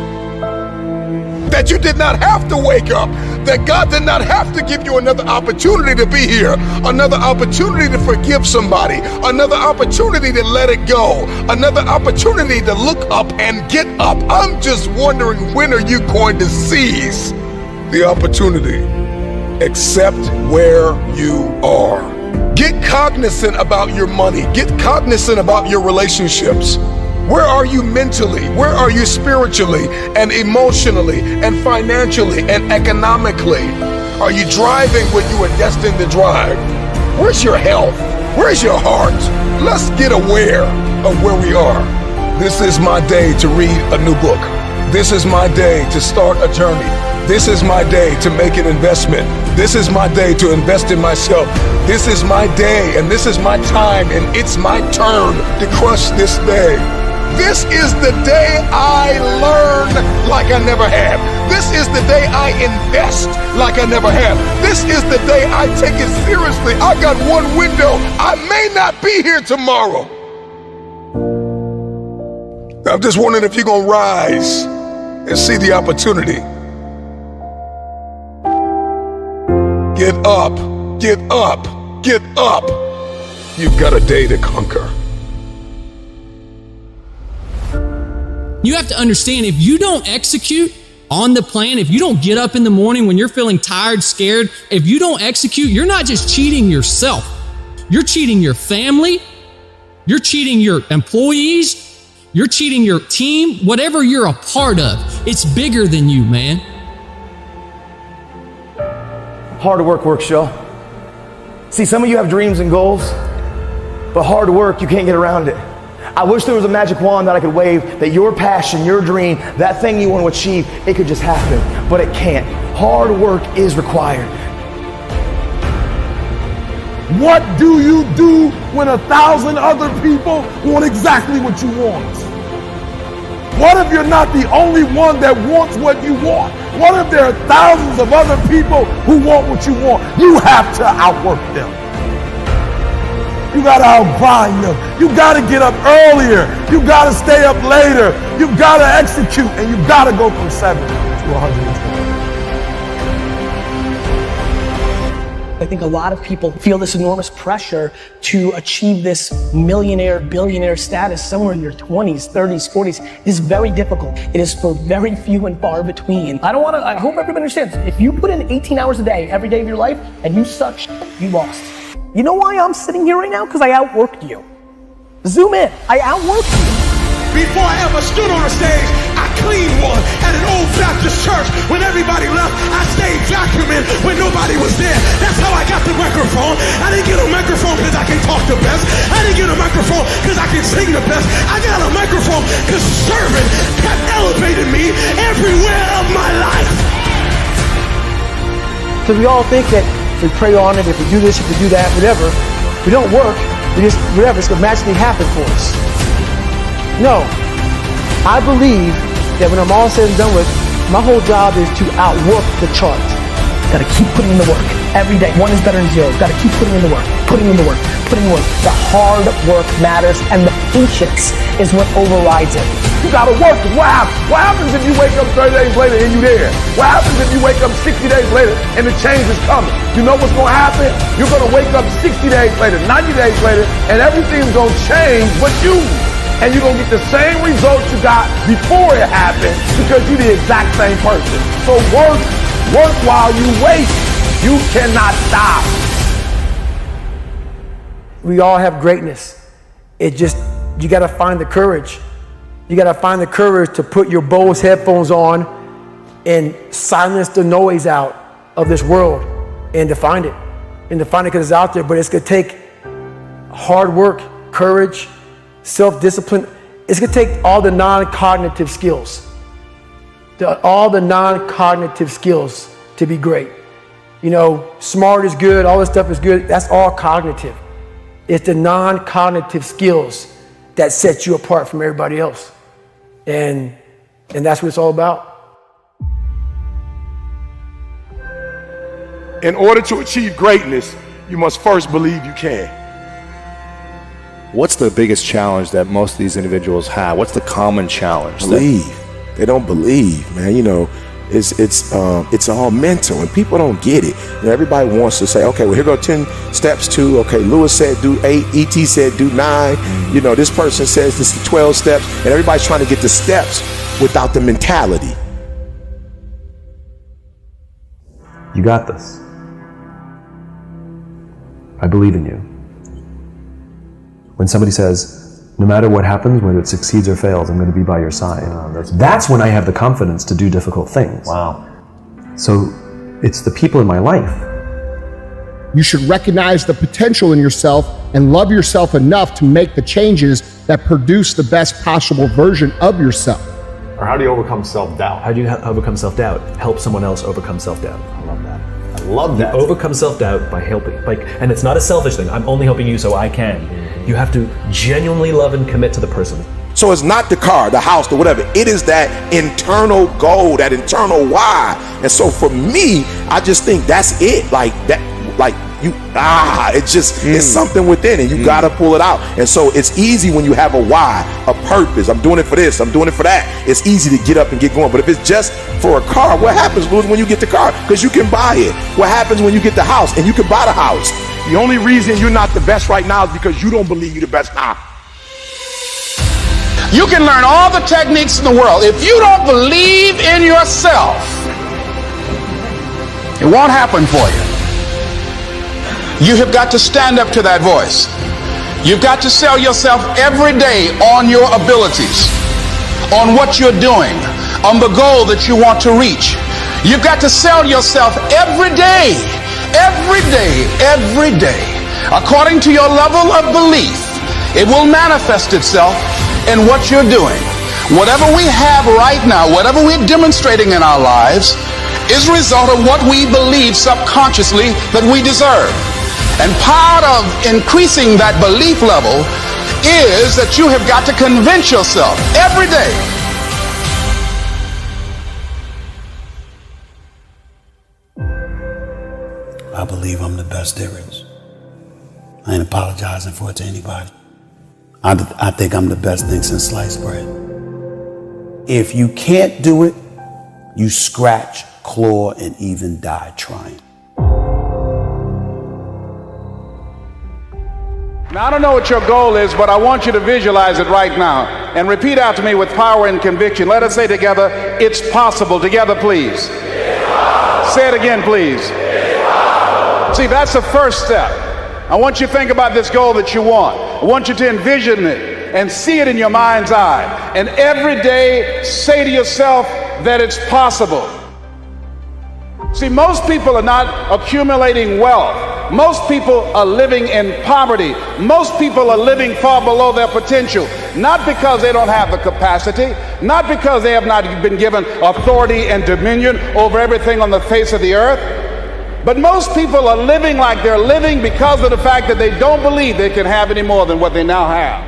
That you did not have to wake up, that God did not have to give you another opportunity to be here, another opportunity to forgive somebody, another opportunity to let it go, another opportunity to look up and get up. I'm just wondering, when are you going to seize the opportunity? Except where you are. Get cognizant about your money. Get cognizant about your relationships. Where are you mentally? Where are you spiritually and emotionally and financially and economically? Are you driving what you are destined to drive? Where's your health? Where's your heart? Let's get aware of where we are. This is my day to read a new book. This is my day to start a journey. This is my day to make an investment. This is my day to invest in myself. This is my day and this is my time, and it's my turn to crush this day. This is the day I learn like I never have. This is the day I invest like I never have. This is the day I take it seriously. I got one window. I may not be here tomorrow. I'm just wondering if you're going to rise and see the opportunity. Get up, get up, get up. You've got a day to conquer. You have to understand, if you don't execute on the plan, if you don't get up in the morning when you're feeling tired, scared, if you don't execute, you're not just cheating yourself. You're cheating your family. You're cheating your employees. You're cheating your team. Whatever you're a part of, it's bigger than you, man. Hard work works, y'all. See, some of you have dreams and goals, but hard work, you can't get around it. I wish there was a magic wand that I could wave, that your passion, your dream, that thing you want to achieve, it could just happen, but it can't. Hard work is required. What do you do when 1,000 other people want exactly what you want? What if you're not the only one that wants what you want? What if there are thousands of other people who want what you want? You have to outwork them. You gotta outgrind them. You gotta get up earlier. You gotta stay up later. You gotta execute, and you gotta go from 7 to 120. I think a lot of people feel this enormous pressure to achieve this millionaire, billionaire status somewhere in your 20s, 30s, 40s. It is very difficult. It is for very few and far between. I hope everybody understands, if you put in 18 hours a day, every day of your life, and you suck shit, you lost. You know why I'm sitting here right now? Because I outworked you. Zoom in. I outworked you. Before I ever stood on a stage, I cleaned one at an old Baptist church. When everybody left, I stayed vacuuming when nobody was there. That's how I got the microphone. I didn't get a microphone because I can talk the best. I didn't get a microphone because I can sing the best. I got a microphone because serving have elevated me everywhere of my life. Because we all think that if we pray on it, if we do this, if we do that, whatever, we don't work, we just, whatever, it's going to magically happen for us. No. I believe that when I'm all said and done with, my whole job is to outwork the chart. Gotta keep putting in the work. Every day, 1 is better than 0. Gotta keep putting in the work, putting in the work, putting in the work. The hard work matters, and the patience is what overrides it. You gotta work it. What happens if you wake up 30 days later and you there? What happens if you wake up 60 days later and the change is coming? You know what's gonna happen? You're gonna wake up 60 days later, 90 days later, and everything's gonna change but you. And you're gonna get the same results you got before it happened because you're the exact same person. So work while you wait. You cannot stop. We all have greatness. It just, you gotta find the courage. You gotta find the courage to put your Bose headphones on and silence the noise out of this world and to find it. And to find it because it's out there, but it's gonna take hard work, courage, self-discipline. It's gonna take all the non-cognitive skills. All the non-cognitive skills to be great. You know, smart is good, all this stuff is good, that's all cognitive. It's the non-cognitive skills that set you apart from everybody else. And that's what it's all about. In order to achieve greatness, you must first believe you can. What's the biggest challenge that most of these individuals have? What's the common challenge? Believe. They don't believe, man. You know, it's all mental, and people don't get it. You know, everybody wants to say, okay, well, here go 10 steps to, okay, Lewis said do 8, ET said do 9. You know, this person says this is 12 steps, and everybody's trying to get the steps without the mentality. You got this. I believe in you. When somebody says, no matter what happens, whether it succeeds or fails, I'm going to be by your side. That's when I have the confidence to do difficult things. Wow. So it's the people in my life. You should recognize the potential in yourself and love yourself enough to make the changes that produce the best possible version of yourself. Or how do you overcome self-doubt? How do you overcome self-doubt? Help someone else overcome self-doubt. I love that. I love that. You overcome self-doubt by helping. And it's not a selfish thing. I'm only helping you so I can. You have to genuinely love and commit to the person. So it's not the car, the house, or whatever. It is that internal goal, that internal why. And so for me, I just think that's it. It's something within it. You gotta pull it out. And so it's easy when you have a why, a purpose. I'm doing it for this, I'm doing it for that. It's easy to get up and get going. But if it's just for a car, what happens, Louis, when you get the car? Because you can buy it. What happens when you get the house and you can buy the house? The only reason you're not the best right now is because you don't believe you're the best now. You can learn all the techniques in the world. If you don't believe in yourself, it won't happen for you. You have got to stand up to that voice. You've got to sell yourself every day on your abilities, on what you're doing, on the goal that you want to reach. You've got to sell yourself every day, according to your level of belief. It will manifest itself in what you're doing. Whatever we have right now, whatever we're demonstrating in our lives, is a result of what we believe subconsciously that we deserve. And part of increasing that belief level is that you have got to convince yourself every day. I believe I'm the best there is. I ain't apologizing for it to anybody. I think I'm the best thing since sliced bread. If you can't do it, you scratch, claw, and even die trying. Now, I don't know what your goal is, but I want you to visualize it right now and repeat after me with power and conviction. Let us say together, it's possible. Together, please. Say it again, please. See, that's the first step. I want you to think about this goal that you want. I want you to envision it and see it in your mind's eye. And every day say to yourself that it's possible. See, most people are not accumulating wealth. Most people are living in poverty. Most people are living far below their potential. Not because they don't have the capacity, not because they have not been given authority and dominion over everything on the face of the earth. But most people are living like they're living because of the fact that they don't believe they can have any more than what they now have.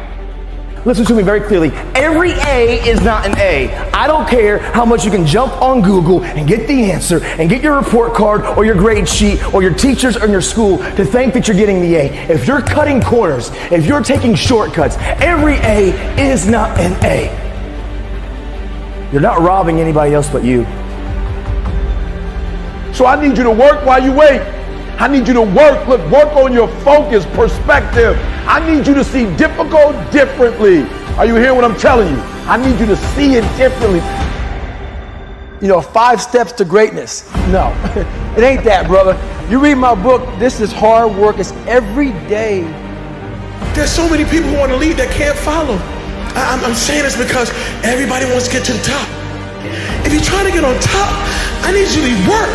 Listen to me very clearly. Every A is not an A. I don't care how much you can jump on Google and get the answer and get your report card or your grade sheet or your teachers or your school to think that you're getting the A. If you're cutting corners, if you're taking shortcuts, every A is not an A. You're not robbing anybody else but you. So I need you to work while you wait. I need you to work. Look, work on your focus, perspective. I need you to see difficult differently. Are you hearing what I'm telling you? I need you to see it differently. 5 steps to greatness. No, it ain't that, brother. You read my book, this is hard work. It's every day. There's so many people who want to lead that can't follow. I'm saying this because everybody wants to get to the top. If you're trying to get on top, I need you to work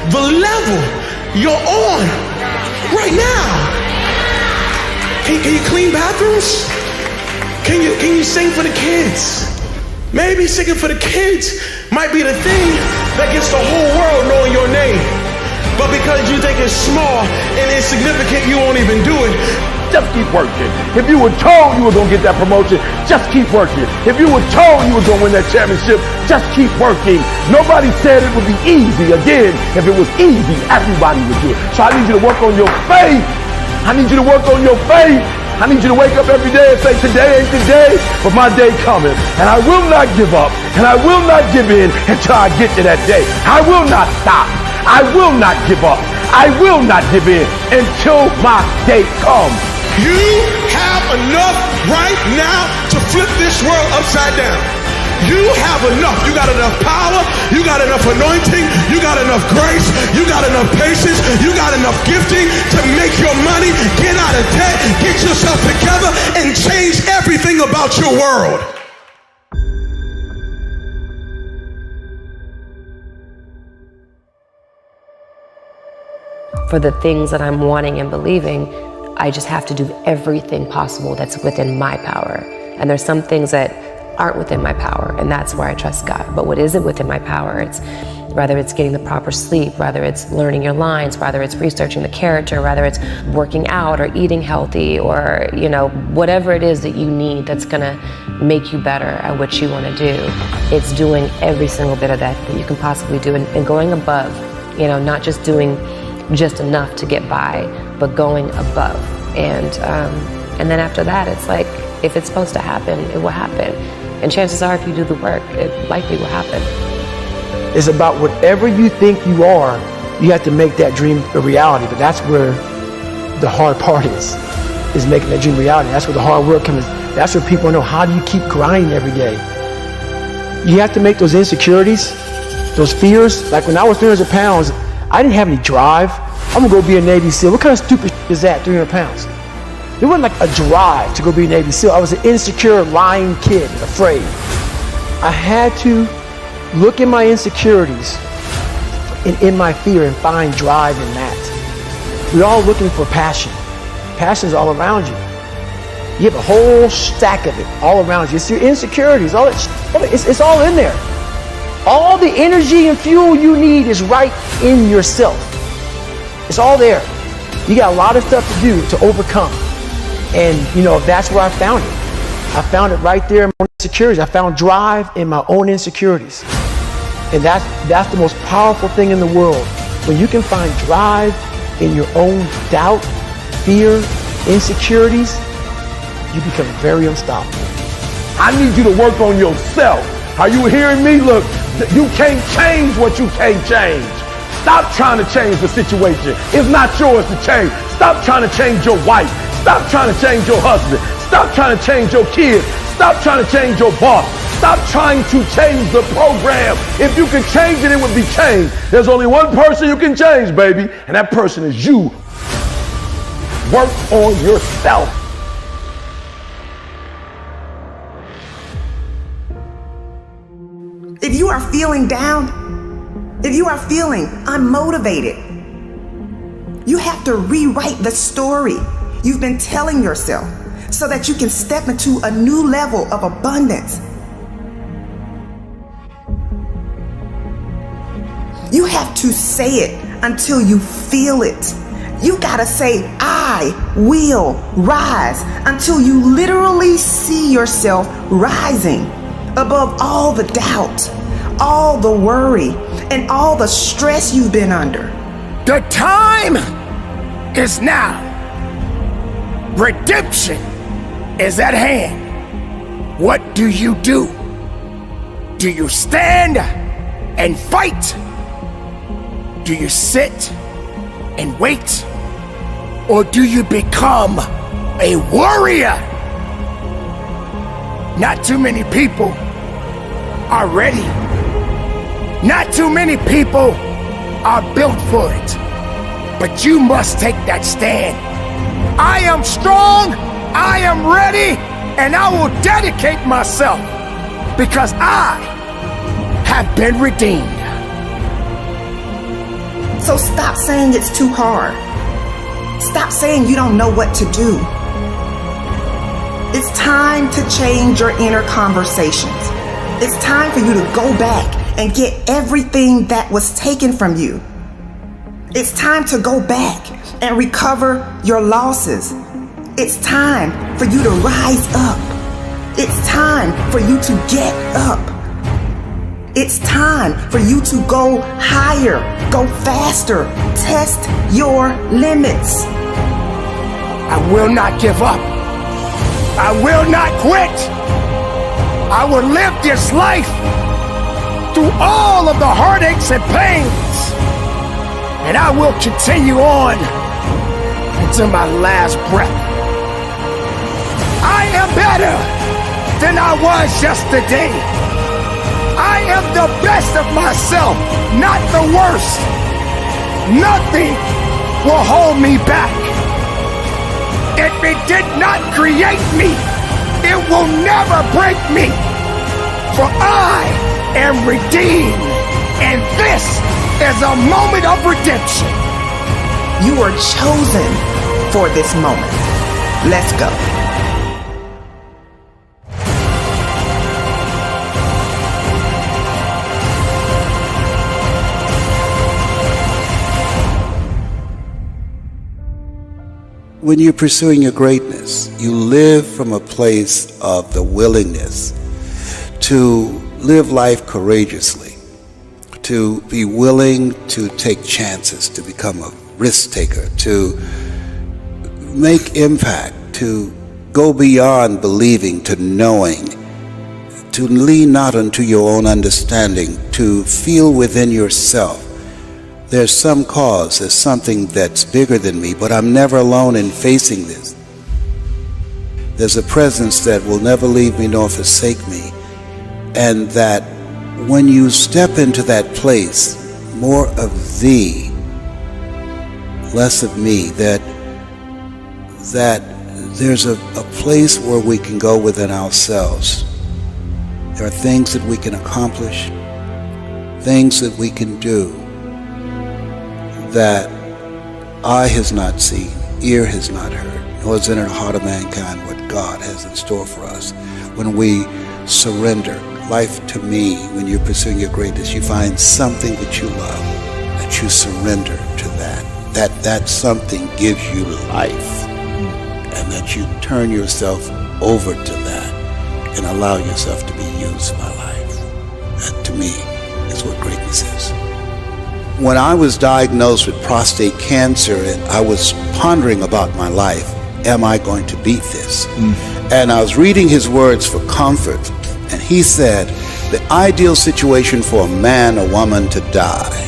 the level you're on right now. Can you clean bathrooms? Can you sing for the kids? Maybe singing for the kids might be the thing that gets the whole world knowing your name. But because you think it's small and insignificant, you won't even do it. Just keep working. If you were told you were going to get that promotion, just keep working. If you were told you were going to win that championship, just keep working. Nobody said it would be easy. Again, if it was easy, everybody would do it. So I need you to work on your faith. I need you to work on your faith. I need you to wake up every day and say, today ain't the day, but my day coming. And I will not give up, and I will not give in until I get to that day. I will not stop. I will not give up. I will not give in until my day comes. You have enough right now to flip this world upside down. You have enough. You got enough power. You got enough anointing. You got enough grace. You got enough patience. You got enough gifting to make your money, get out of debt, get yourself together, and change everything about your world. For the things that I'm wanting and believing, I just have to do everything possible that's within my power. And there's some things that aren't within my power, and that's where I trust God. But what isn't within my power, it's whether it's getting the proper sleep, whether it's learning your lines, whether it's researching the character, whether it's working out or eating healthy, or whatever it is that you need that's gonna make you better at what you want to do. It's doing every single bit of that you can possibly do, and going above, not just doing just enough to get by, but going above. And then after that, it's like, if it's supposed to happen, it will happen. And chances are, if you do the work, it likely will happen. It's about whatever you think you are, you have to make that dream a reality. But that's where the hard part is making that dream a reality. That's where the hard work comes. That's where people know, how do you keep grinding every day? You have to make those insecurities, those fears. Like when I was 300 pounds, I didn't have any drive. I'm gonna go be a Navy SEAL. What kind of stupid is that, 300 pounds? There wasn't like a drive to go be a Navy SEAL. I was an insecure, lying kid, afraid. I had to look in my insecurities and in my fear and find drive in that. We're all looking for passion. Passion is all around you. You have a whole stack of it all around you. It's your insecurities, it's all in there. All the energy and fuel you need is right in yourself. It's all there. You got a lot of stuff to do to overcome. And that's where I found it. I found it right there in my own insecurities. I found drive in my own insecurities. And that's the most powerful thing in the world. When you can find drive in your own doubt, fear, insecurities, you become very unstoppable. I need you to work on yourself. Are you hearing me? Look, you can't change what you can't change. Stop trying to change the situation. It's not yours to change. Stop trying to change your wife. Stop trying to change your husband. Stop trying to change your kids. Stop trying to change your boss. Stop trying to change the program. If you could change it, it would be changed. There's only one person you can change, baby, and that person is you. Work on yourself. If you are feeling down, if you are feeling unmotivated, you have to rewrite the story you've been telling yourself so that you can step into a new level of abundance. You have to say it until you feel it. You gotta say, I will rise, until you literally see yourself rising above all the doubt, all the worry, and all the stress you've been under. The time is now. Redemption is at hand. What do? Do you stand and fight? Do you sit and wait? Or do you become a warrior? Not too many people are ready. Not too many people are built for it. But you must take that stand. I am strong, I am ready, and I will dedicate myself because I have been redeemed. So stop saying it's too hard. Stop saying you don't know what to do. It's time to change your inner conversations. It's time for you to go back and get everything that was taken from you. It's time to go back and recover your losses. It's time for you to rise up. It's time for you to get up. It's time for you to go higher, go faster, test your limits. I will not give up. I will not quit. I will live this life through all of the heartaches and pains. And I will continue on until my last breath. I am better than I was yesterday. I am the best of myself, not the worst. Nothing will hold me back. If it did not create me, it will never break me. For I am redeemed, and this is a moment of redemption. You were chosen for this moment. Let's go. When you're pursuing your greatness, you live from a place of the willingness to live life courageously, to be willing to take chances, to become a risk taker, to make impact, to go beyond believing to knowing, to lean not unto your own understanding, to feel within yourself there's some cause, there's something that's bigger than me, but I'm never alone in facing this. There's a presence that will never leave me nor forsake me, and that when you step into that place, more of thee, less of me, that there's a place where we can go within ourselves. There are things that we can accomplish, things that we can do, that eye has not seen, ear has not heard, nor has entered the heart of mankind what God has in store for us. When we surrender life to me, when you're pursuing your greatness, you find something that you love, that you surrender to that something gives you life, and that you turn yourself over to that and allow yourself to be used by life. That, to me, is what greatness is. When I was diagnosed with prostate cancer and I was pondering about my life, am I going to beat this? And I was reading his words for comfort, and he said, the ideal situation for a man or woman to die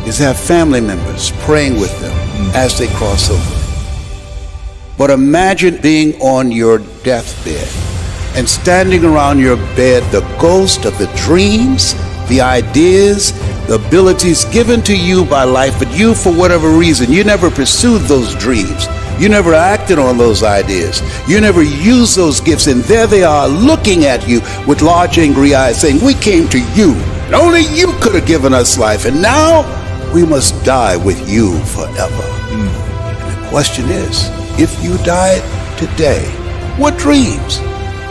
is to have family members praying with them as they cross over. But imagine being on your deathbed and standing around your bed, the ghost of the dreams, the ideas, the abilities given to you by life, but you, for whatever reason, you never pursued those dreams. You never acted on those ideas. You never used those gifts, and there they are looking at you with large angry eyes saying, we came to you, and only you could have given us life, and now we must die with you forever. And the question is, if you died today, what dreams,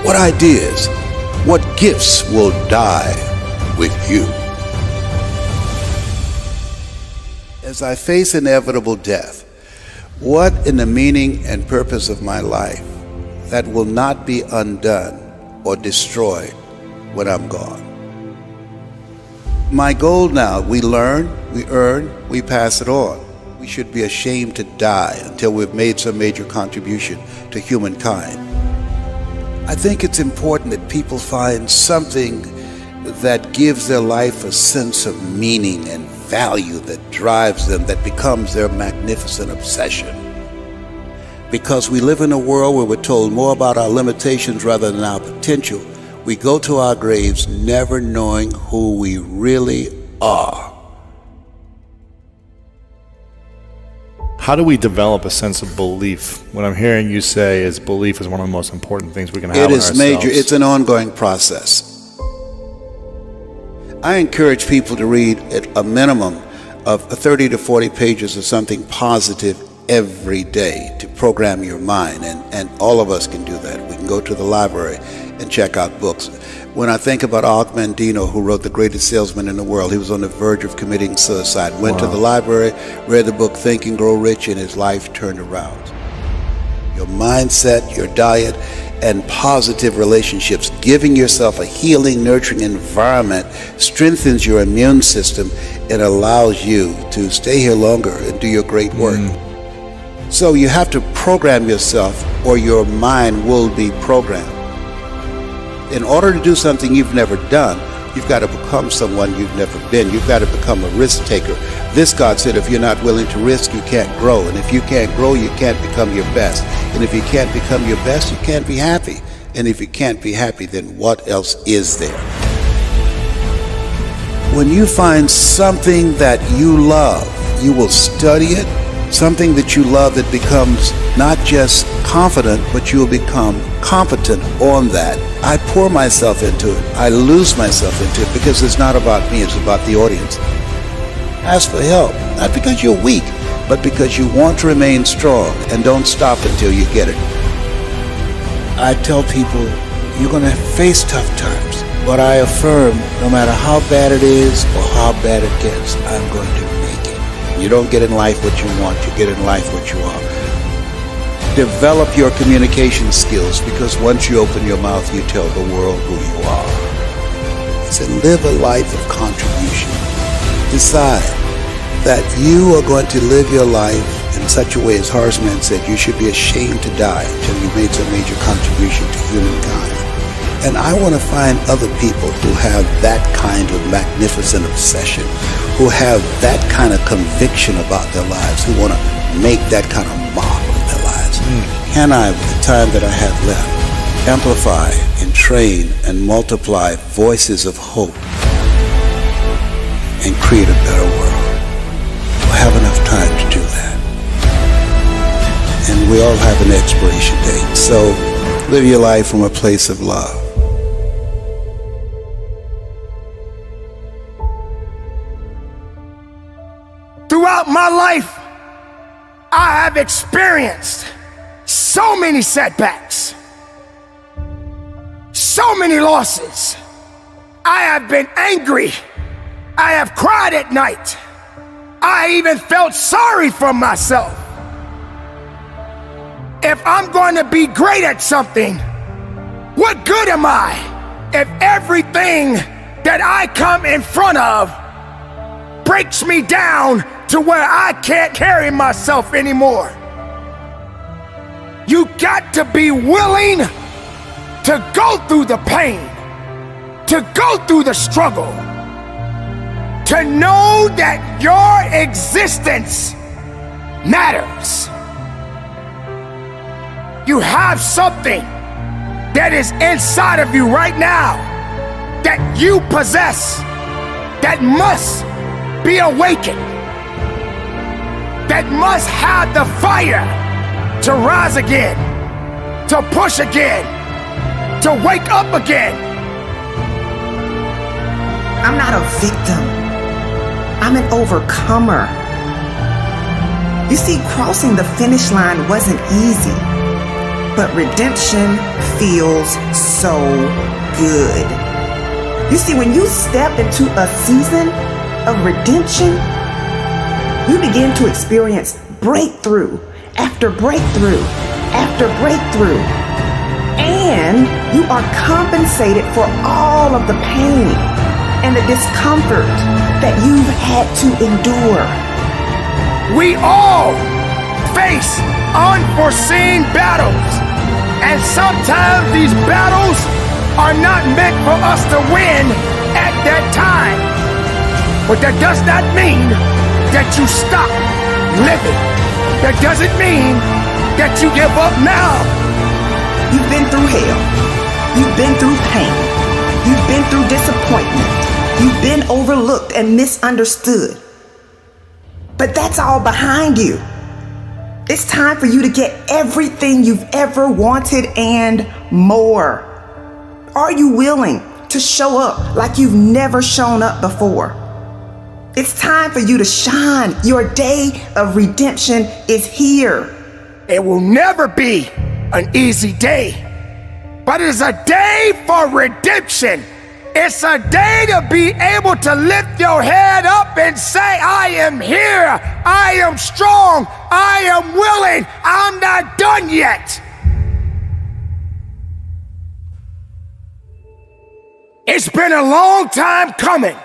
what ideas, what gifts will die with you? As I face inevitable death, what in the meaning and purpose of my life that will not be undone or destroyed when I'm gone? My goal now, we learn, we earn, we pass it on. We should be ashamed to die until we've made some major contribution to humankind. I think it's important that people find something that gives their life a sense of meaning and value that drives them, that becomes their magnificent obsession. Because we live in a world where we're told more about our limitations rather than our potential, we go to our graves never knowing who we really are. How do we develop a sense of belief? What I'm hearing you say is belief is one of the most important things we can have in ourselves. It is major. It's an ongoing process. I encourage people to read at a minimum of 30 to 40 pages of something positive every day to program your mind, and all of us can do that. We can go to the library and check out books. When I think about Og Mandino, who wrote The Greatest Salesman in the World, he was on the verge of committing suicide, went to the library, read the book Think and Grow Rich, and his life turned around. Your mindset, your diet, and positive relationships, giving yourself a healing, nurturing environment strengthens your immune system and allows you to stay here longer and do your great work. So you have to program yourself or your mind will be programmed. In order to do something you've never done, you've got to become someone you've never been. You've got to become a risk taker. This God said, if you're not willing to risk, you can't grow. And if you can't grow, you can't become your best. And if you can't become your best, you can't be happy. And if you can't be happy, then what else is there? When you find something that you love, you will study it. Something that you love that becomes not just confident, but you will become competent on that. I pour myself into it. I lose myself into it because it's not about me, it's about the audience. Ask for help, not because you're weak, but because you want to remain strong, and don't stop until you get it. I tell people, you're going to face tough times, but I affirm, no matter how bad it is or how bad it gets, I'm going to make it. You don't get in life what you want, you get in life what you are. Develop your communication skills, because once you open your mouth, you tell the world who you are. I said, live a life of contribution. Decide that you are going to live your life in such a way, as Horseman said, you should be ashamed to die until you made some major contribution to humankind. And I want to find other people who have that kind of magnificent obsession, who have that kind of conviction about their lives, who want to make that kind of mark of their lives. Can I, with the time that I have left, amplify and train and multiply voices of hope and create a better world? We'll have enough time to do that. And we all have an expiration date. So live your life from a place of love. Throughout my life, I have experienced so many setbacks, so many losses. I have been angry. I have cried at night. I even felt sorry for myself. If I'm going to be great at something, what good am I if everything that I come in front of breaks me down to where I can't carry myself anymore? You got to be willing to go through the pain, to go through the struggle, to know that your existence matters. You have something that is inside of you right now that you possess, that must be awakened, that must have the fire to rise again, to push again, to wake up again. I'm not a victim. I'm an overcomer. You see, crossing the finish line wasn't easy, but redemption feels so good. You see, when you step into a season of redemption, you begin to experience breakthrough after breakthrough after breakthrough. And you are compensated for all of the pain and the discomfort that you've had to endure. We all face unforeseen battles, and sometimes these battles are not meant for us to win that time. But that does not mean that you stop living. That doesn't mean that you give up now. You've been through hell. You've been through pain. You've been through disappointment. You've been overlooked and misunderstood. But that's all behind you. It's time for you to get everything you've ever wanted and more. Are you willing to show up like you've never shown up before? It's time for you to shine. Your day of redemption is here. It will never be an easy day, but it is a day for redemption. It's a day to be able to lift your head up and say, I am here, I am strong, I am willing, I'm not done yet. It's been a long time coming,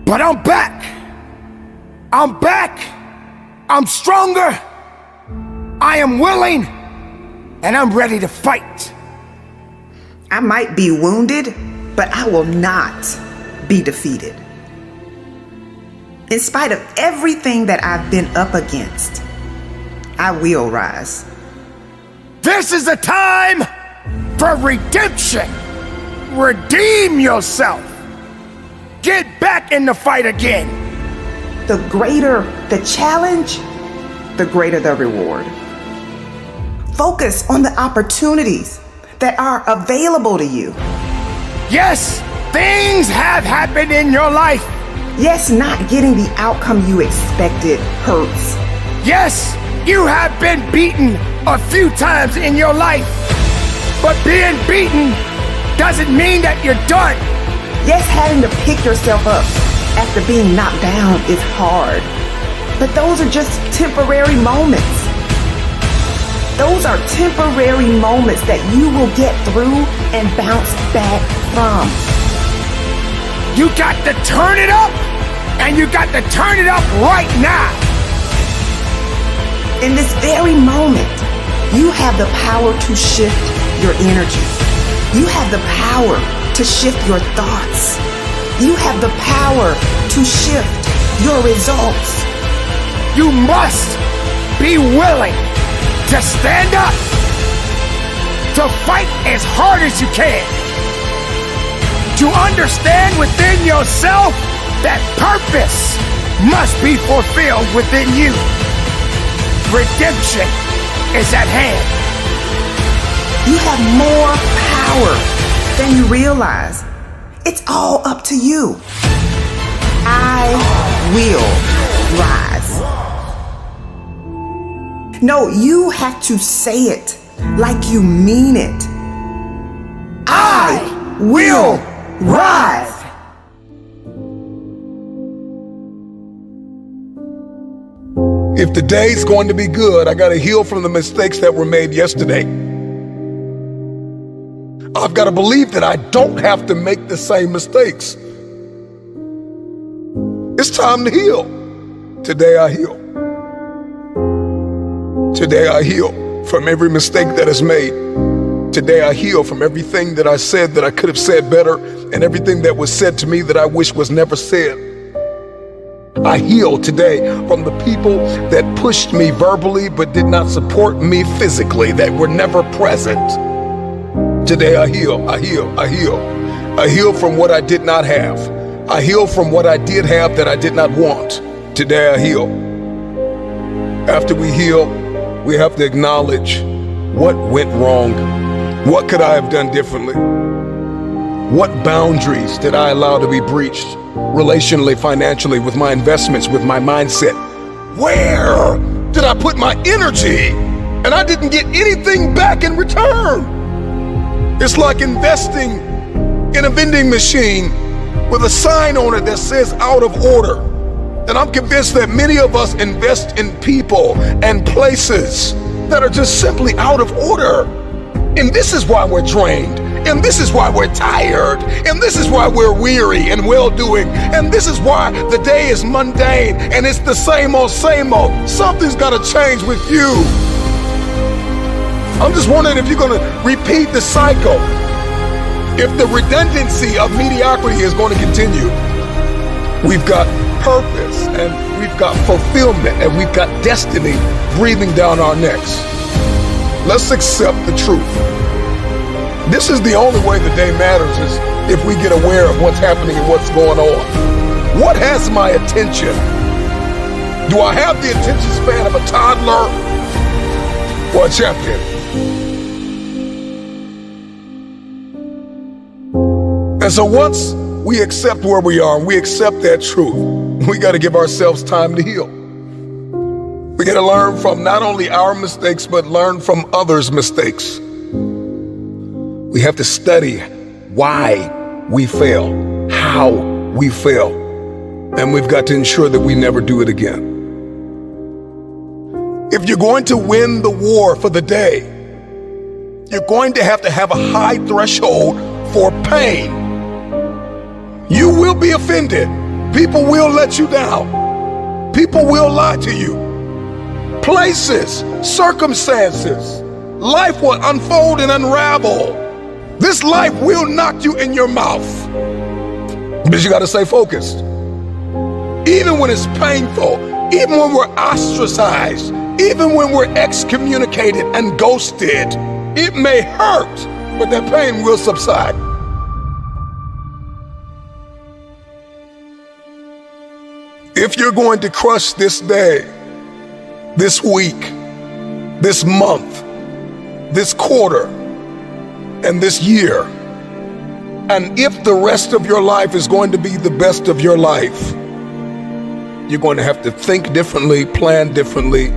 but I'm back. I'm back, I'm stronger, I am willing, and I'm ready to fight. I might be wounded, but I will not be defeated. In spite of everything that I've been up against, I will rise. This is a time for redemption. Redeem yourself. Get back in the fight again. The greater the challenge, the greater the reward. Focus on the opportunities that are available to you. Yes, things have happened in your life. Yes, not getting the outcome you expected hurts. Yes, you have been beaten a few times in your life. But being beaten doesn't mean that you're done. Yes, having to pick yourself up after being knocked down is hard. But those are just temporary moments. Those are temporary moments that you will get through and bounce back from. You got to turn it up, and you got to turn it up right now. In this very moment, you have the power to shift your energy. You have the power to shift your thoughts. You have the power to shift your results. You must be willing to stand up, to fight as hard as you can, to understand within yourself that purpose must be fulfilled within you. Redemption is at hand. You have more power than you realize. It's all up to you. I will rise. No, you have to say it like you mean it. I will rise. If the day's going to be good, I gotta heal from the mistakes that were made yesterday. I've got to believe that I don't have to make the same mistakes. It's time to heal. Today I heal. Today I heal from every mistake that is made. Today I heal from everything that I said that I could have said better, and everything that was said to me that I wish was never said. I heal today from the people that pushed me verbally but did not support me physically, that were never present. Today I heal, I heal, I heal. I heal from what I did not have. I heal from what I did have that I did not want. Today I heal. After we heal, we have to acknowledge what went wrong. What could I have done differently? What boundaries did I allow to be breached? Relationally, financially, with my investments, with my mindset. Where did I put my energy and I didn't get anything back in return? It's like investing in a vending machine with a sign on it that says out of order. And I'm convinced that many of us invest in people and places that are just simply out of order. And this is why we're drained. And this is why we're tired. And this is why we're weary and well-doing. And this is why the day is mundane and it's the same old, same old. Something's got to change with you. I'm just wondering if you're going to repeat the cycle. If the redundancy of mediocrity is going to continue, we've got purpose and we've got fulfillment and we've got destiny breathing down our necks. Let's accept the truth. This is the only way the day matters, is if we get aware of what's happening and what's going on. What has my attention? Do I have the attention span of a toddler or a champion? And so once we accept where we are and we accept that truth, we got to give ourselves time to heal. We got to learn from not only our mistakes, but learn from others' mistakes. We have to study why we fail, how we fail, and we've got to ensure that we never do it again. If you're going to win the war for the day, you're going to have a high threshold for pain. You will be offended. People will let you down. People will lie to you. Places, circumstances, life will unfold and unravel. This life will knock you in your mouth. But you got to stay focused. Even when it's painful, even when we're ostracized, even when we're excommunicated and ghosted, it may hurt, but that pain will subside. If you're going to crush this day, this week, this month, this quarter, and this year, and if the rest of your life is going to be the best of your life, you're going to have to think differently, plan differently,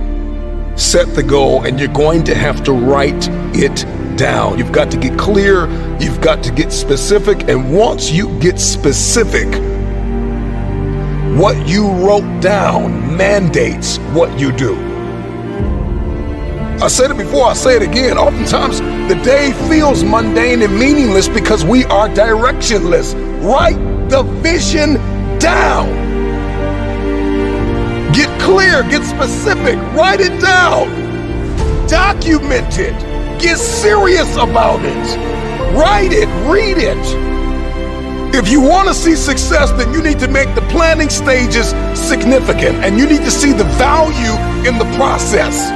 set the goal, and you're going to have to write it down. You've got to get clear, you've got to get specific, and once you get specific, what you wrote down mandates what you do. I said it before, I say it again. Oftentimes, the day feels mundane and meaningless because we are directionless. Write the vision down. Get clear, get specific, write it down. Document it. Get serious about it. Write it, read it. If you want to see success, then you need to make the planning stages significant, and you need to see the value in the process.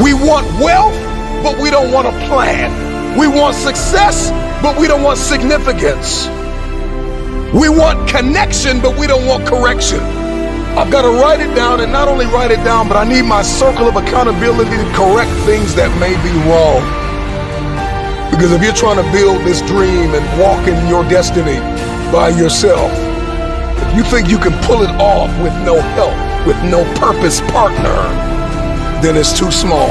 We want wealth, but we don't want a plan. We want success, but we don't want significance. We want connection, but we don't want correction. I've got to write it down, and not only write it down, but I need my circle of accountability to correct things that may be wrong. Because if you're trying to build this dream and walk in your destiny by yourself, if you think you can pull it off with no help, with no purpose partner, then it's too small.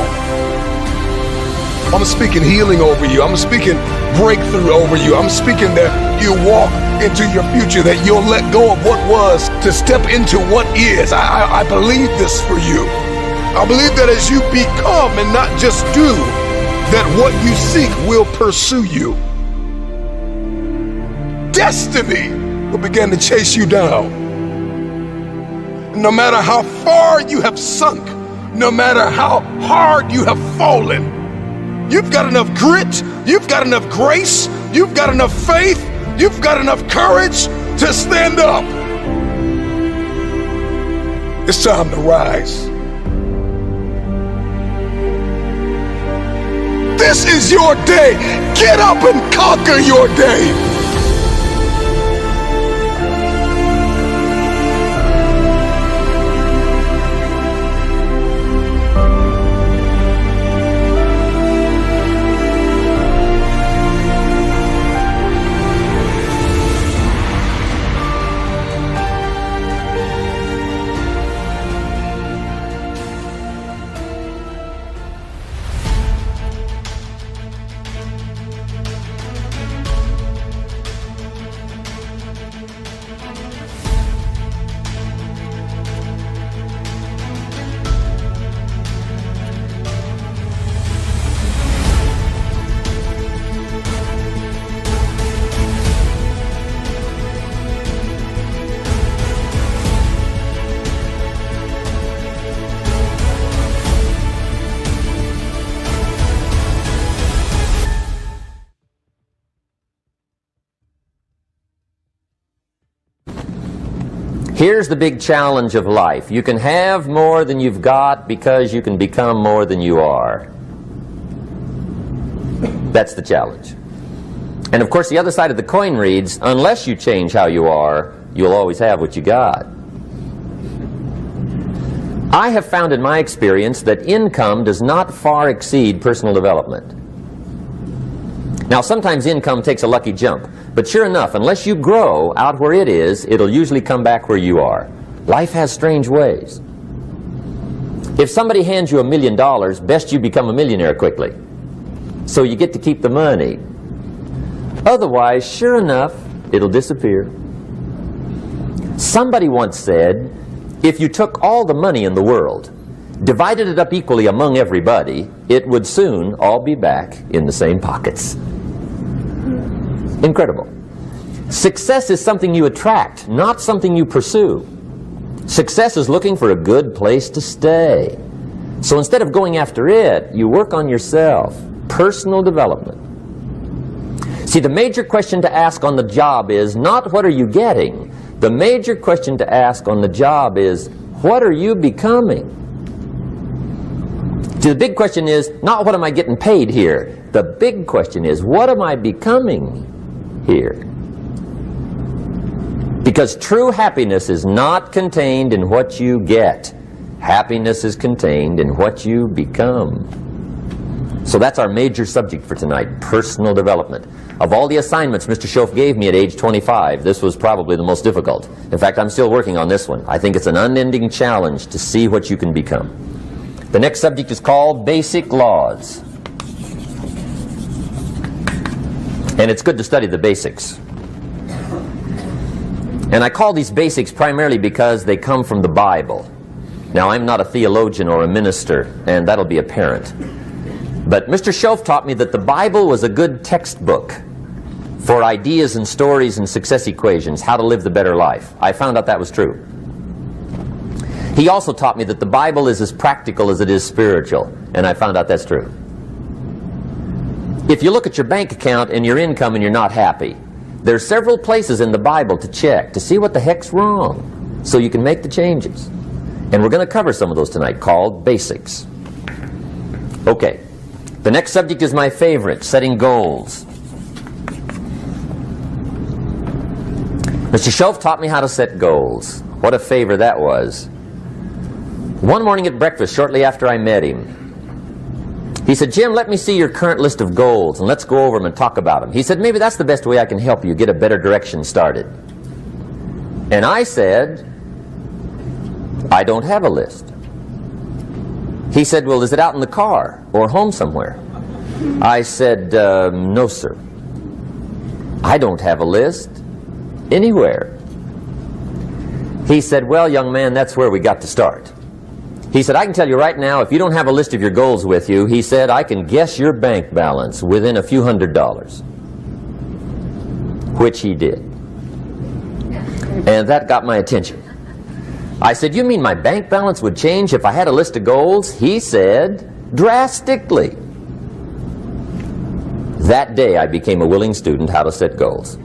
I'm speaking healing over you. I'm speaking breakthrough over you. I'm speaking that you walk into your future, that you'll let go of what was to step into what is. I believe this for you. I believe that as you become and not just do, that what you seek will pursue you. Destiny will begin to chase you down. No matter how far you have sunk, no matter how hard you have fallen, you've got enough grit, you've got enough grace, you've got enough faith, you've got enough courage to stand up. It's time to rise. This is your day. Get up and conquer your day. Here's the big challenge of life. You can have more than you've got because you can become more than you are. That's the challenge. And of course, the other side of the coin reads, unless you change how you are, you'll always have what you got. I have found in my experience that income does not far exceed personal development. Now, sometimes income takes a lucky jump, but sure enough, unless you grow out where it is, it'll usually come back where you are. Life has strange ways. If somebody hands you $1 million, best you become a millionaire quickly, so you get to keep the money. Otherwise, sure enough, it'll disappear. Somebody once said, if you took all the money in the world, divided it up equally among everybody, it would soon all be back in the same pockets. Incredible. Success is something you attract, not something you pursue. Success is looking for a good place to stay. So instead of going after it, you work on yourself. Personal development. See, the major question to ask on the job is not what are you getting? The major question to ask on the job is what are you becoming? See, the big question is not what am I getting paid here? The big question is what am I becoming here? Because true happiness is not contained in what you get. Happiness is contained in what you become. So that's our major subject for tonight, personal development. Of all the assignments Mr. Schoaf gave me at age 25, this was probably the most difficult. In fact, I'm still working on this one. I think it's an unending challenge to see what you can become. The next subject is called Basic Laws. And it's good to study the basics. And I call these basics primarily because they come from the Bible. Now, I'm not a theologian or a minister, and that'll be apparent. But Mr. Schoaf taught me that the Bible was a good textbook for ideas and stories and success equations, how to live the better life. I found out that was true. He also taught me that the Bible is as practical as it is spiritual, and I found out that's true. If you look at your bank account and your income and you're not happy, there's several places in the Bible to check to see what the heck's wrong so you can make the changes. And we're going to cover some of those tonight, called basics. Okay. The next subject is my favorite, setting goals. Mr. Schoaf taught me how to set goals. What a favor that was. One morning at breakfast, shortly after I met him, he said, Jim, let me see your current list of goals and let's go over them and talk about them. He said, maybe that's the best way I can help you get a better direction started. And I said, I don't have a list. He said, well, is it out in the car or home somewhere? I said, no, sir. I don't have a list anywhere. He said, well, young man, that's where we got to start. He said, I can tell you right now, if you don't have a list of your goals with you, he said, I can guess your bank balance within a few $100s. Which he did. And that got my attention. I said, you mean my bank balance would change if I had a list of goals? He said, drastically. That day I became a willing student how to set goals.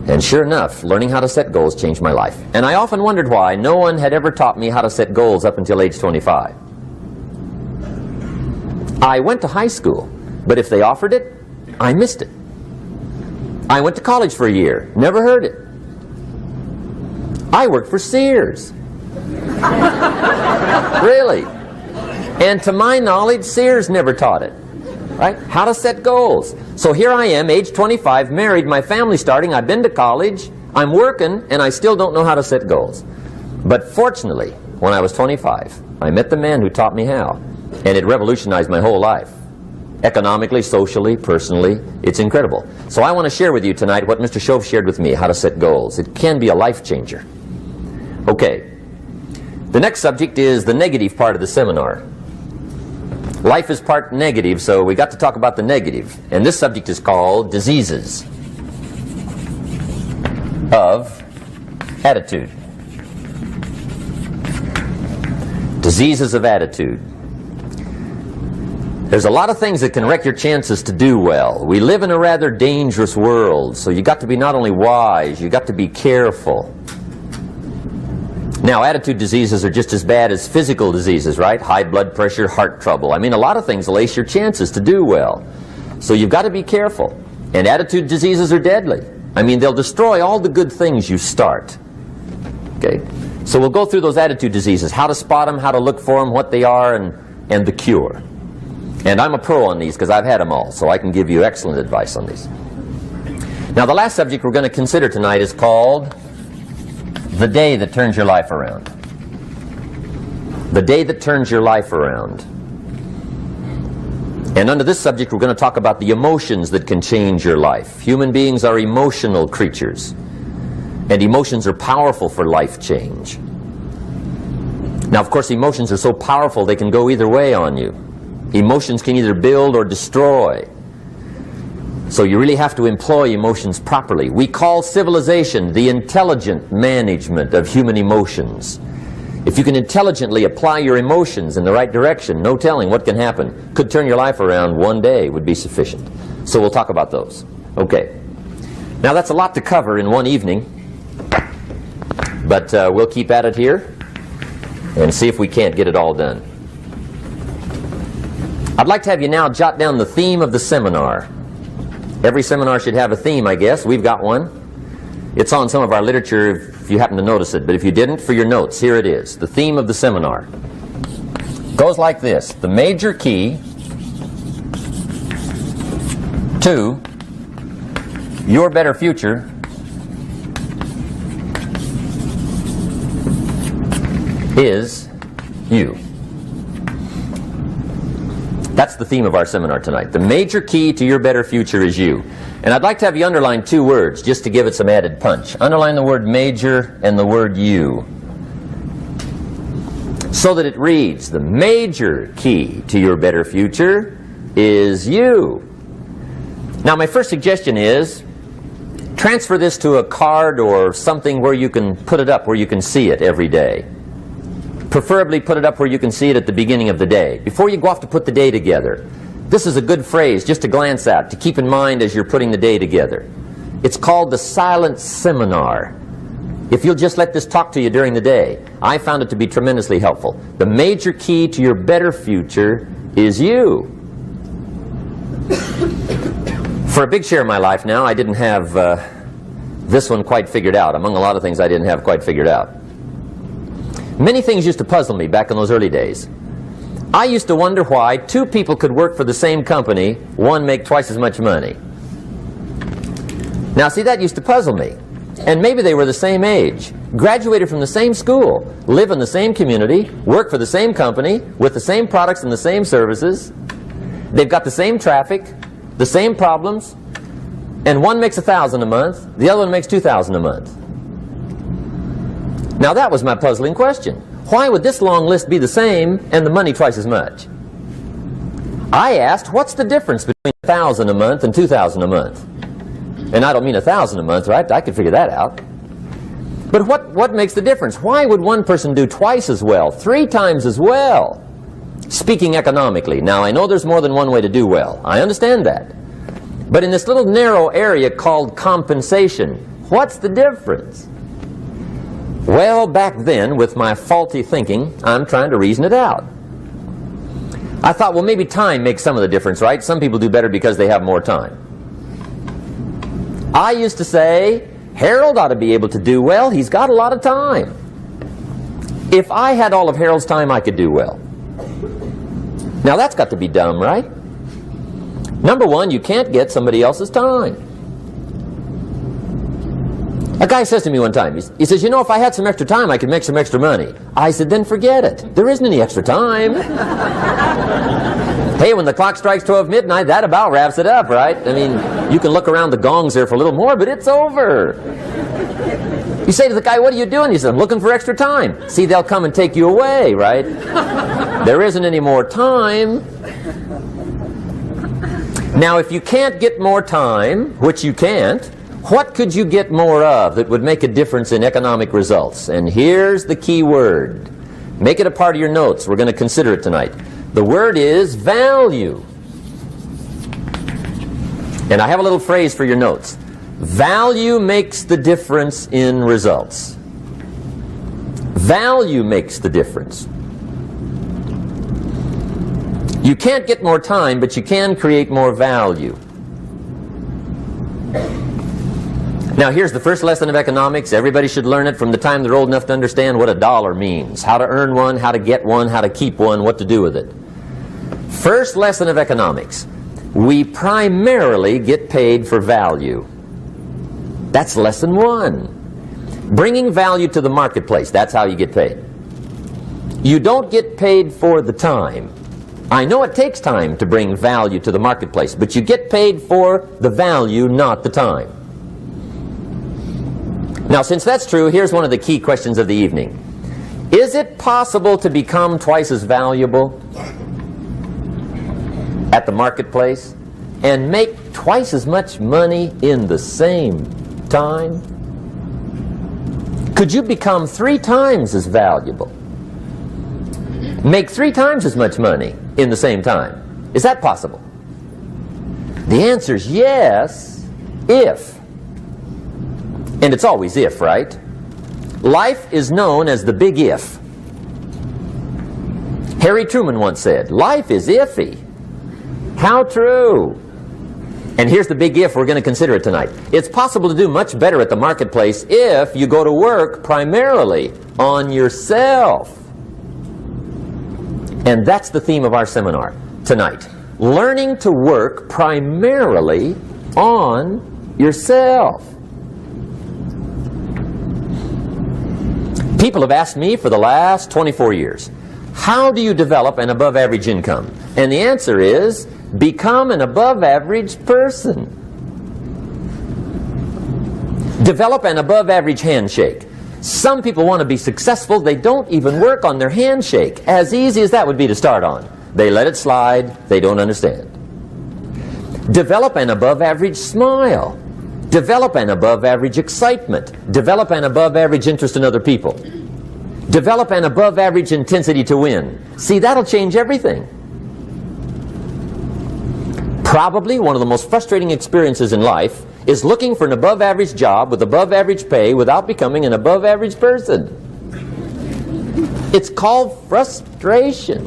And sure enough, learning how to set goals changed my life. And I often wondered why no one had ever taught me how to set goals up until age 25. I went to high school, but if they offered it, I missed it. I went to college for a year, never heard it. I worked for Sears. Really. And to my knowledge, Sears never taught it. Right? How to set goals. So here I am, age 25, married, my family's starting, I've been to college, I'm working, and I still don't know how to set goals. But fortunately, when I was 25, I met the man who taught me how. And it revolutionized my whole life. Economically, socially, personally, it's incredible. So I want to share with you tonight what Mr. Schoaf shared with me, how to set goals. It can be a life changer. Okay. The next subject is the negative part of the seminar. Life is part negative, so we got to talk about the negative. And this subject is called diseases of attitude. Diseases of attitude. There's a lot of things that can wreck your chances to do well. We live in a rather dangerous world, so you got to be not only wise, you got to be careful. Now, attitude diseases are just as bad as physical diseases, right? High blood pressure, heart trouble. I mean, a lot of things will ace your chances to do well. So you've got to be careful. And attitude diseases are deadly. I mean, they'll destroy all the good things you start. Okay? So we'll go through those attitude diseases, how to spot them, how to look for them, what they are, and the cure. And I'm a pro on these because I've had them all, so I can give you excellent advice on these. Now, the last subject we're going to consider tonight is called the day that turns your life around. The day that turns your life around. And under this subject, we're going to talk about the emotions that can change your life. Human beings are emotional creatures. And emotions are powerful for life change. Now, of course, emotions are so powerful they can go either way on you. Emotions can either build or destroy. So you really have to employ emotions properly. We call civilization the intelligent management of human emotions. If you can intelligently apply your emotions in the right direction, no telling what can happen. Could turn your life around one day would be sufficient. So we'll talk about those. Okay. Now that's a lot to cover in one evening. But we'll keep at it here and see if we can't get it all done. I'd like to have you now jot down the theme of the seminar. Every seminar should have a theme, I guess. We've got one. It's on some of our literature if you happen to notice it. But if you didn't, for your notes, here it is. The theme of the seminar goes like this. The major key to your better future is you. That's the theme of our seminar tonight. The major key to your better future is you. And I'd like to have you underline two words just to give it some added punch. Underline the word major and the word you. So that it reads, the major key to your better future is you. Now my first suggestion is, transfer this to a card or something where you can put it up, where you can see it every day. Preferably put it up where you can see it at the beginning of the day, before you go off to put the day together. This is a good phrase just to glance at, to keep in mind as you're putting the day together. It's called the silent seminar. If you'll just let this talk to you during the day, I found it to be tremendously helpful. The major key to your better future is you. For a big share of my life now, I didn't have this one quite figured out. Among a lot of things I didn't have quite figured out. Many things used to puzzle me back in those early days. I used to wonder why two people could work for the same company, one make twice as much money. Now see, that used to puzzle me. And maybe they were the same age, graduated from the same school, live in the same community, work for the same company, with the same products and the same services. They've got the same traffic, the same problems, and one makes $1,000 a month, the other one makes $2,000 a month. Now that was my puzzling question. Why would this long list be the same and the money twice as much? I asked, what's the difference between $1,000 a month and $2,000 a month? And I don't mean $1,000 a month, right? I could figure that out. But what makes the difference? Why would one person do twice as well, 3 times as well? Speaking economically. Now I know there's more than one way to do well. I understand that. But in this little narrow area called compensation, what's the difference? Well, back then, with my faulty thinking, I'm trying to reason it out. I thought, well, maybe time makes some of the difference, right? Some people do better because they have more time. I used to say, Harold ought to be able to do well. He's got a lot of time. If I had all of Harold's time, I could do well. Now, that's got to be dumb, right? Number one, you can't get somebody else's time. A guy says to me one time, he says, you know, if I had some extra time, I could make some extra money. I said, then forget it. There isn't any extra time. Hey, when the clock strikes 12 midnight, that about wraps it up, right? I mean, you can look around the gongs there for a little more, but it's over. You say to the guy, what are you doing? He says, I'm looking for extra time. See, they'll come and take you away, right? There isn't any more time. Now, if you can't get more time, which you can't, what could you get more of that would make a difference in economic results? And here's the key word. Make it a part of your notes. We're going to consider it tonight. The word is value. And I have a little phrase for your notes. Value makes the difference in results. Value makes the difference. You can't get more time, but you can create more value. Now here's the first lesson of economics. Everybody should learn it from the time they're old enough to understand what a dollar means. How to earn one, how to get one, how to keep one, what to do with it. First lesson of economics. We primarily get paid for value. That's lesson one. Bringing value to the marketplace, that's how you get paid. You don't get paid for the time. I know it takes time to bring value to the marketplace, but you get paid for the value, not the time. Now, since that's true, here's one of the key questions of the evening. Is it possible to become twice as valuable at the marketplace and make twice as much money in the same time? Could you become 3 times as valuable? Make 3 times as much money in the same time? Is that possible? The answer is yes, if. And it's always if, right? Life is known as the big if. Harry Truman once said, life is iffy. How true. And here's the big if we're going to consider it tonight. It's possible to do much better at the marketplace if you go to work primarily on yourself. And that's the theme of our seminar tonight. Learning to work primarily on yourself. People have asked me for the last 24 years, how do you develop an above average income? And the answer is, become an above average person. Develop an above average handshake. Some people want to be successful, they don't even work on their handshake. As easy as that would be to start on. They let it slide, they don't understand. Develop an above average smile. Develop an above average excitement. Develop an above average interest in other people. Develop an above average intensity to win. See, that'll change everything. Probably one of the most frustrating experiences in life is looking for an above average job with above average pay without becoming an above average person. It's called frustration.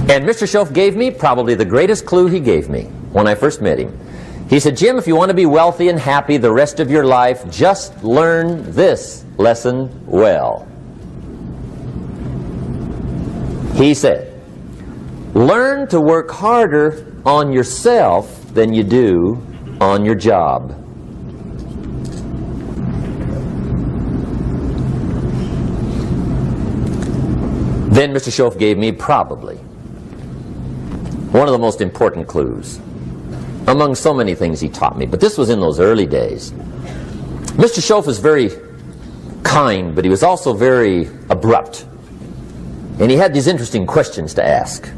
And Mr. Schoaf gave me probably the greatest clue he gave me when I first met him. He said, Jim, if you want to be wealthy and happy the rest of your life, just learn this lesson well. He said, learn to work harder on yourself than you do on your job. Then Mr. Schoaf gave me probably one of the most important clues among so many things he taught me, but this was in those early days. Mr. Schoaf was very kind, but he was also very abrupt. And he had these interesting questions to ask.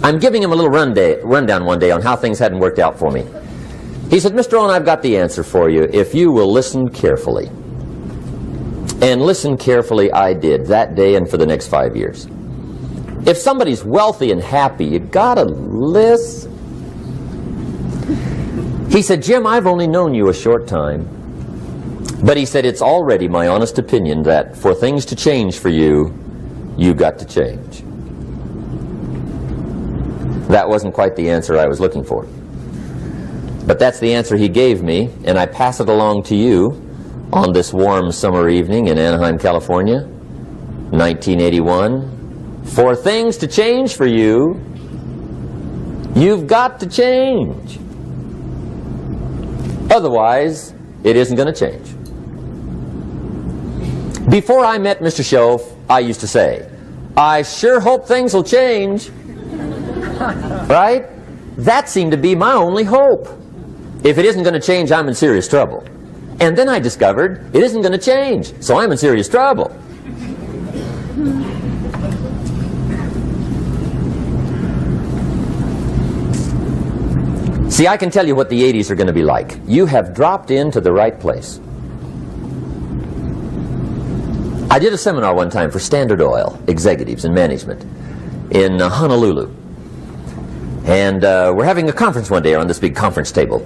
I'm giving him a little rundown one day on how things hadn't worked out for me. He said, Mr. Owen, I've got the answer for you if you will listen carefully. And listen carefully I did that day and for the next 5 years. If somebody's wealthy and happy, you gotta listen. He said, Jim, I've only known you a short time. But he said, it's already my honest opinion that for things to change for you, you've got to change. That wasn't quite the answer I was looking for. But that's the answer he gave me, and I pass it along to you on this warm summer evening in Anaheim, California, 1981. For things to change for you, you've got to change. Otherwise, it isn't going to change. Before I met Mr. Schoaf, I used to say, I sure hope things will change. Right? That seemed to be my only hope. If it isn't going to change, I'm in serious trouble. And then I discovered it isn't going to change, so I'm in serious trouble. See, I can tell you what the 80s are going to be like. You have dropped into the right place. I did a seminar one time for Standard Oil executives and management in Honolulu. And we're having a conference one day on this big conference table.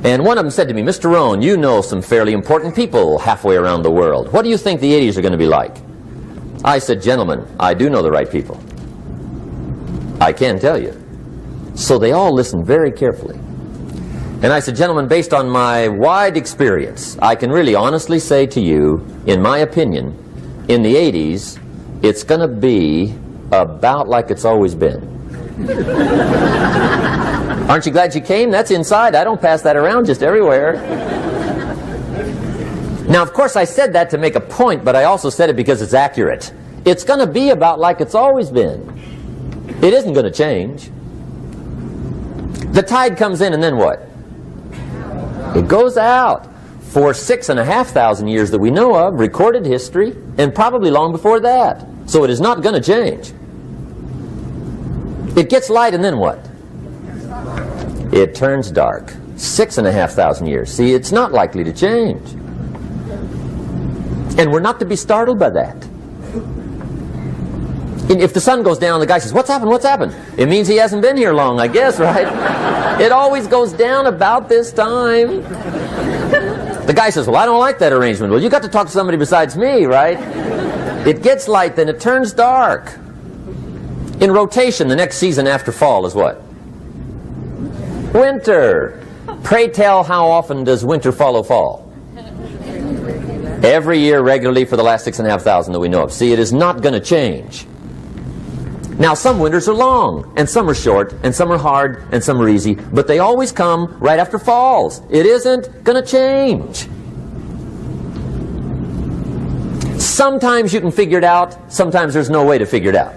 And one of them said to me, Mr. Rohn, you know some fairly important people halfway around the world. What do you think the 80s are going to be like? I said, gentlemen, I do know the right people. I can tell you. So they all listened very carefully. And I said, gentlemen, based on my wide experience, I can really honestly say to you, in my opinion, in the 80s, it's going to be about like it's always been. Aren't you glad you came? That's inside. I don't pass that around just everywhere. Now, of course, I said that to make a point, but I also said it because it's accurate. It's going to be about like it's always been. It isn't going to change. The tide comes in and then what? It goes out. For 6,500 years that we know of, recorded history, and probably long before that. So it is not going to change. It gets light and then what? It turns dark. 6,500 years. See, it's not likely to change. And we're not to be startled by that. And if the sun goes down, the guy says, what's happened? What's happened? It means he hasn't been here long, I guess, right? It always goes down about this time. The guy says, well, I don't like that arrangement. Well, you got to talk to somebody besides me, right? It gets light, then it turns dark. In rotation, the next season after fall is what? Winter. Pray tell, how often does winter follow fall? Every year regularly for the last 6,500 that we know of. See, it is not going to change. Now, some winters are long, and some are short, and some are hard, and some are easy, but they always come right after falls. It isn't going to change. Sometimes you can figure it out, sometimes there's no way to figure it out.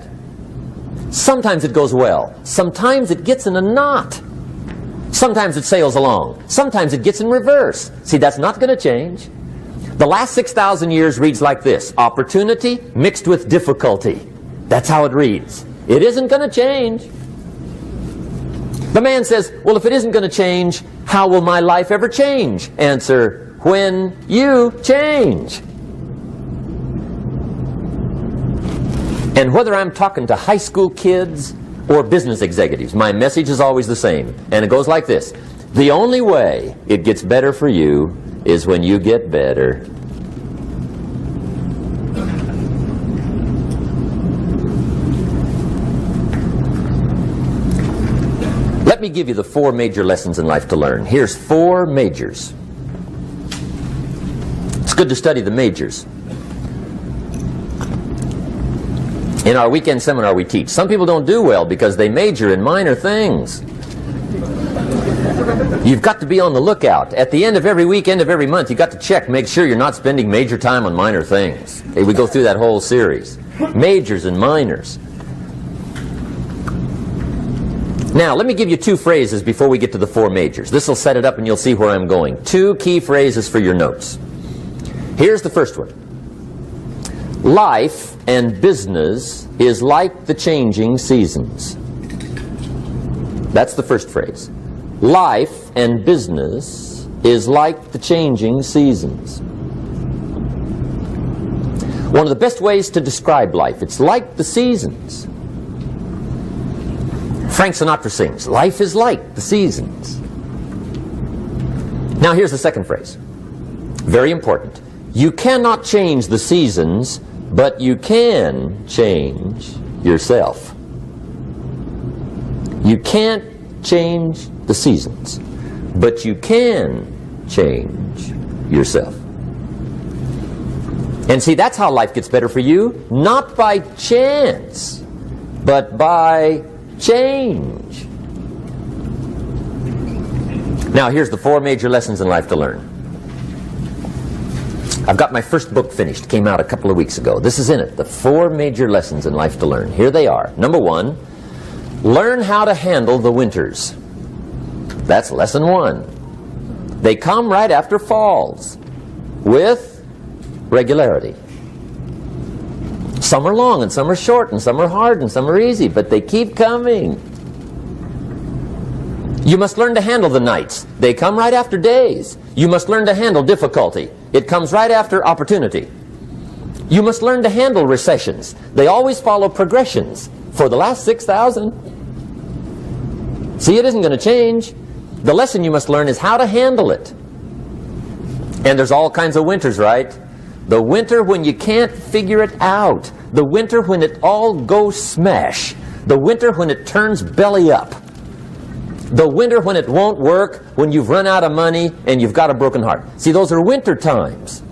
Sometimes it goes well, sometimes it gets in a knot. Sometimes it sails along, sometimes it gets in reverse. See, that's not going to change. The last 6,000 years reads like this: opportunity mixed with difficulty. That's how it reads. It isn't going to change. The man says, well, if it isn't going to change, how will my life ever change? Answer, when you change. And whether I'm talking to high school kids or business executives, my message is always the same. And it goes like this: the only way it gets better for you is when you get better. Let me give you the 4 major lessons in life to learn. Here's 4 majors. It's good to study the majors. In our weekend seminar we teach. Some people don't do well because they major in minor things. You've got to be on the lookout. At the end of every week, end of every month, you've got to check, make sure you're not spending major time on minor things. We go through that whole series. Majors and minors. Now, let me give you 2 phrases before we get to the 4 majors. This will set it up and you'll see where I'm going. 2 key phrases for your notes. Here's the first one. Life and business is like the changing seasons. That's the first phrase. Life and business is like the changing seasons. One of the best ways to describe life, it's like the seasons. Frank Sinatra sings, life is like the seasons. Now here's the second phrase. Very important. You cannot change the seasons, but you can change yourself. You can't change the seasons, but you can change yourself. And see, that's how life gets better for you, not by chance, but by change. Now, here's the 4 major lessons in life to learn. I've got my first book finished, came out a couple of weeks ago. This is in it, the 4 major lessons in life to learn. Here they are. Number 1, learn how to handle the winters. That's lesson 1. They come right after falls, with regularity. Some are long, and some are short, and some are hard, and some are easy, but they keep coming. You must learn to handle the nights. They come right after days. You must learn to handle difficulty. It comes right after opportunity. You must learn to handle recessions. They always follow progressions. For the last 6,000. See, it isn't going to change. The lesson you must learn is how to handle it. And there's all kinds of winters, right? The winter when you can't figure it out. The winter when it all goes smash. The winter when it turns belly up. The winter when it won't work, when you've run out of money and you've got a broken heart. See, those are winter times.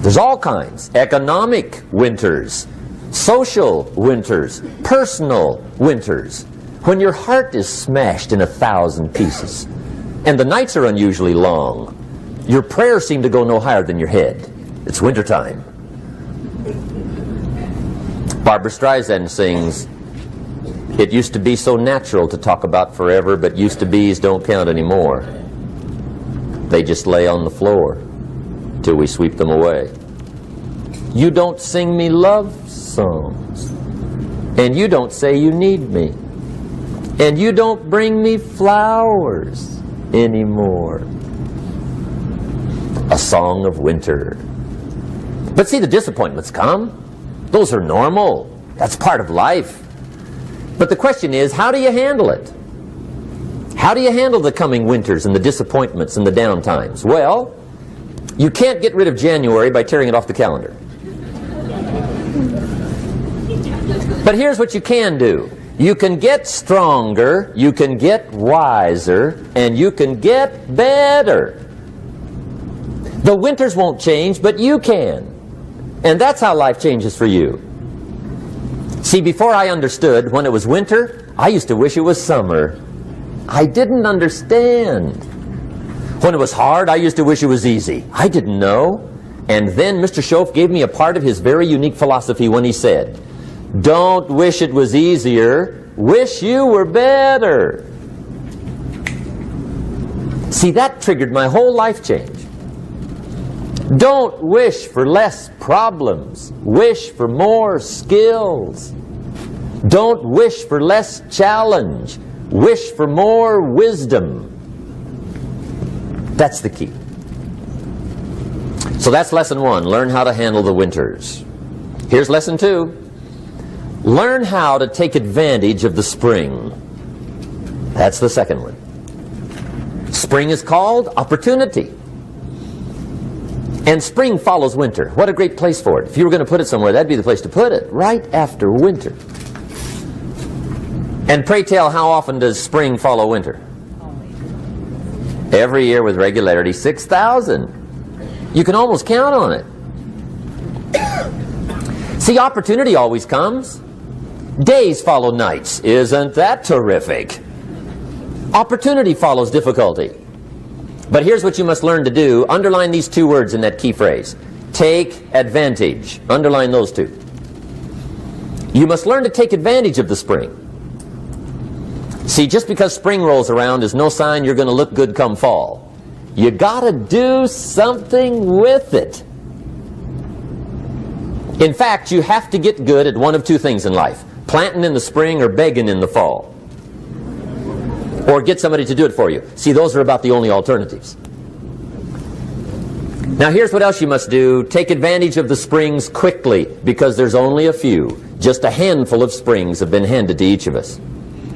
There's all kinds. Economic winters, social winters, personal winters. When your heart is smashed in 1,000 pieces and the nights are unusually long, your prayers seem to go no higher than your head. It's wintertime. Barbra Streisand sings, "It used to be so natural to talk about forever, but used to be's don't count anymore. They just lay on the floor till we sweep them away. You don't sing me love songs, and you don't say you need me, and you don't bring me flowers anymore." A song of winter. But see, the disappointments come. Those are normal. That's part of life. But the question is, how do you handle it? How do you handle the coming winters and the disappointments and the downtimes? Well, you can't get rid of January by tearing it off the calendar. But here's what you can do. You can get stronger, you can get wiser, and you can get better. The winters won't change, but you can. And that's how life changes for you. See, before I understood, when it was winter, I used to wish it was summer. I didn't understand. When it was hard, I used to wish it was easy. I didn't know. And then Mr. Schoaf gave me a part of his very unique philosophy when he said, "Don't wish it was easier, wish you were better." See, that triggered my whole life change. Don't wish for less problems, wish for more skills. Don't wish for less challenge, wish for more wisdom. That's the key. So that's lesson 1, learn how to handle the winters. Here's lesson 2, learn how to take advantage of the spring. That's the second one. Spring is called opportunity. And spring follows winter. What a great place for it. If you were going to put it somewhere, that'd be the place to put it, right after winter. And pray tell, how often does spring follow winter? Every year with regularity, 6,000. You can almost count on it. See, opportunity always comes. Days follow nights. Isn't that terrific? Opportunity follows difficulty. But here's what you must learn to do. Underline these 2 words in that key phrase. Take advantage. Underline those 2. You must learn to take advantage of the spring. See, just because spring rolls around is no sign you're going to look good come fall. You got to do something with it. In fact, you have to get good at one of 2 things in life. Planting in the spring or begging in the fall. Or get somebody to do it for you. See, those are about the only alternatives. Now here's what else you must do. Take advantage of the springs quickly, because there's only a few. Just a handful of springs have been handed to each of us.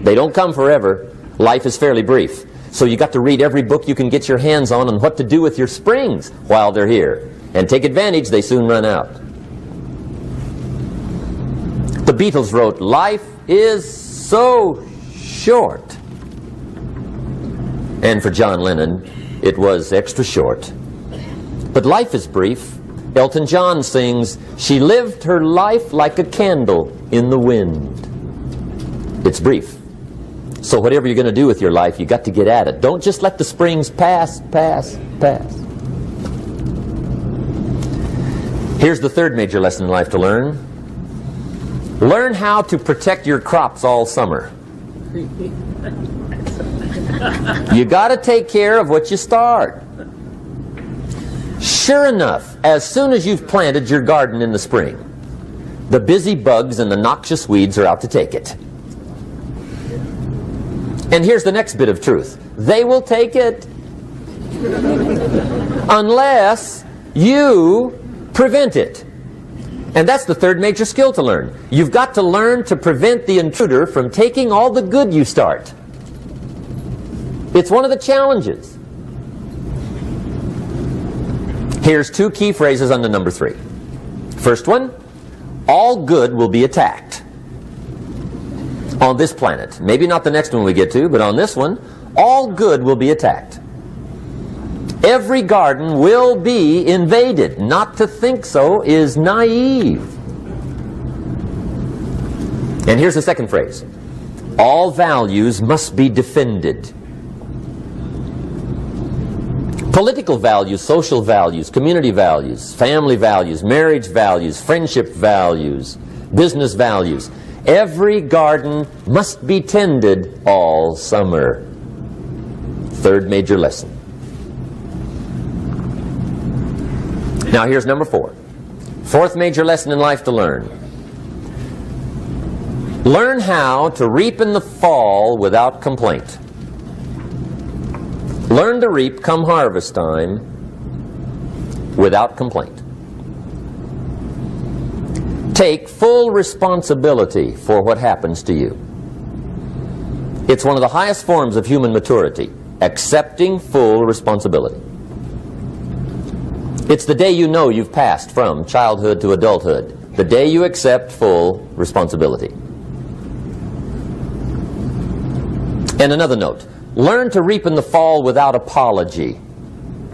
They don't come forever. Life is fairly brief. So you got to read every book you can get your hands on what to do with your springs while they're here. And take advantage, they soon run out. The Beatles wrote, "Life is so short." And for John Lennon, it was extra short. But life is brief. Elton John sings, "She lived her life like a candle in the wind." It's brief. So whatever you're going to do with your life, you got to get at it. Don't just let the springs pass. Here's the third major lesson in life to learn. Learn how to protect your crops all summer. You got to take care of what you start. Sure enough, as soon as you've planted your garden in the spring, the busy bugs and the noxious weeds are out to take it. And here's the next bit of truth. They will take it unless you prevent it. And that's the third major skill to learn. You've got to learn to prevent the intruder from taking all the good you start. It's one of the challenges. Here's two key phrases under number 3. First one, all good will be attacked. On this planet. Maybe not the next one we get to, but on this one, all good will be attacked. Every garden will be invaded. Not to think so is naive. And here's the second phrase. All values must be defended. Political values, social values, community values, family values, marriage values, friendship values, business values. Every garden must be tended all summer. Third major lesson. Now here's number 4. Fourth major lesson in life to learn. Learn how to reap in the fall without complaint. Learn to reap come harvest time without complaint. Take full responsibility for what happens to you. It's one of the highest forms of human maturity, accepting full responsibility. It's the day you know you've passed from childhood to adulthood, the day you accept full responsibility. And another note, learn to reap in the fall without apology.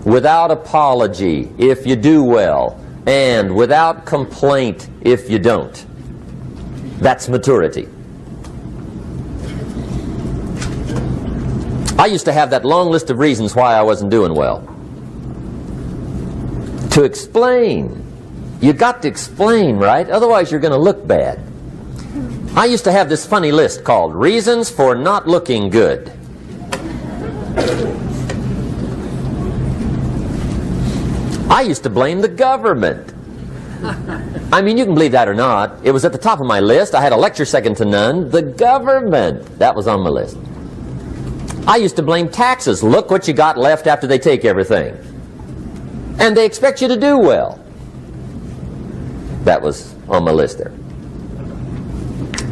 Without apology if you do well, and without complaint if you don't. That's maturity. I used to have that long list of reasons why I wasn't doing well. To explain. You got to explain, right? Otherwise you're going to look bad. I used to have this funny list called Reasons for Not Looking Good. I used to blame the government. I mean, you can believe that or not. It was at the top of my list. I had a lecture second to none. The government. That was on my list. I used to blame taxes. Look what you got left after they take everything. And they expect you to do well. That was on my list there.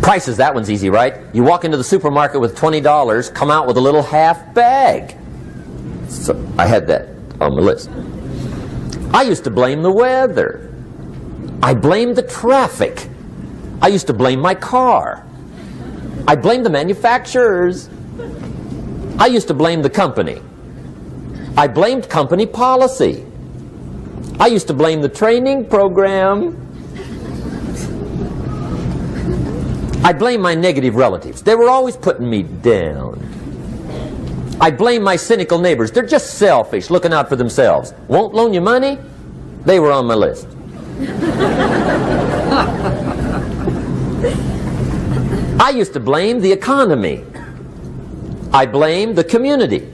Prices, that one's easy, right? You walk into the supermarket with $20, come out with a little half bag. So I had that on my list. I used to blame the weather. I blamed the traffic. I used to blame my car. I blamed the manufacturers. I used to blame the company. I blamed company policy. I used to blame the training program. I blame my negative relatives. They were always putting me down. I blame my cynical neighbors. They're just selfish, looking out for themselves. Won't loan you money? They were on my list. I used to blame the economy. I blamed the community.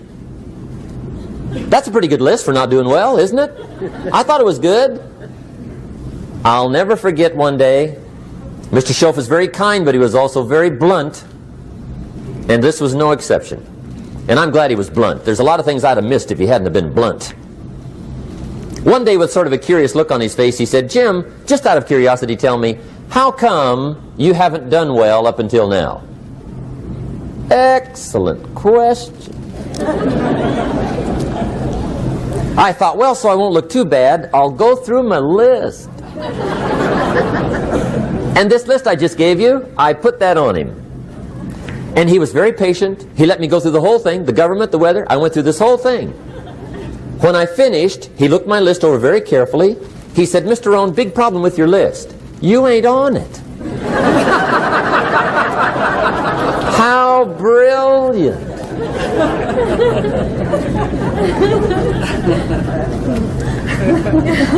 That's a pretty good list for not doing well, isn't it? I thought it was good. I'll never forget one day, Mr. Schoaf was very kind, but he was also very blunt. And this was no exception. And I'm glad he was blunt. There's a lot of things I'd have missed if he hadn't have been blunt. One day, with sort of a curious look on his face, he said, Jim, just out of curiosity, tell me, how come you haven't done well up until now? Excellent question. I thought, well, so I won't look too bad, I'll go through my list. And this list I just gave you, I put that on him. And he was very patient. He let me go through the whole thing, the government, the weather. I went through this whole thing. When I finished, he looked my list over very carefully. He said, Mr. Rohn, big problem with your list. You ain't on it. How brilliant.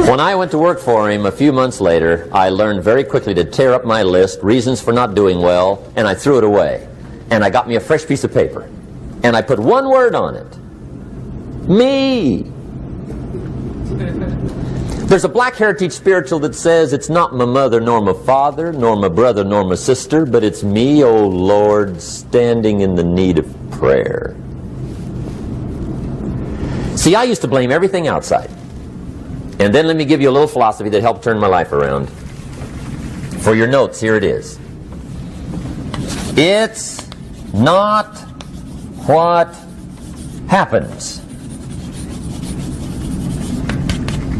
When I went to work for him a few months later, I learned very quickly to tear up my list, reasons for not doing well, and I threw it away. And I got me a fresh piece of paper. And I put one word on it. Me. There's a Black Heritage spiritual that says, it's not my mother nor my father, nor my brother nor my sister, but it's me, oh Lord, standing in the need of prayer. See, I used to blame everything outside. And then let me give you a little philosophy that helped turn my life around. For your notes, here it is. It's not what happens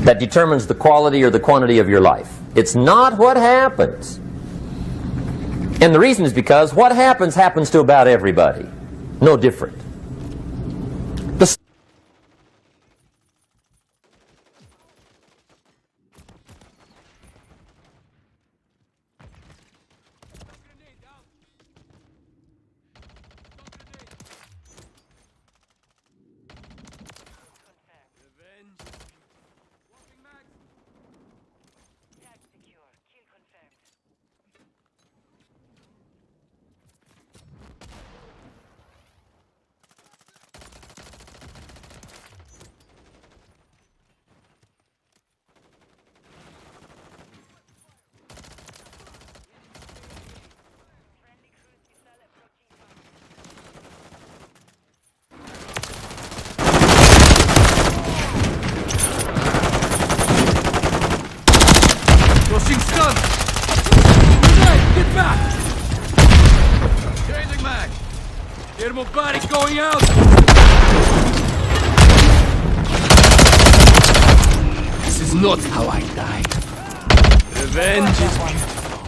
that determines the quality or the quantity of your life. It's not what happens. And the reason is because what happens happens to about everybody. No different. Pushing stun! Get back! Changing mag! Thermobaric going out! This is not how I die. Revenge is beautiful.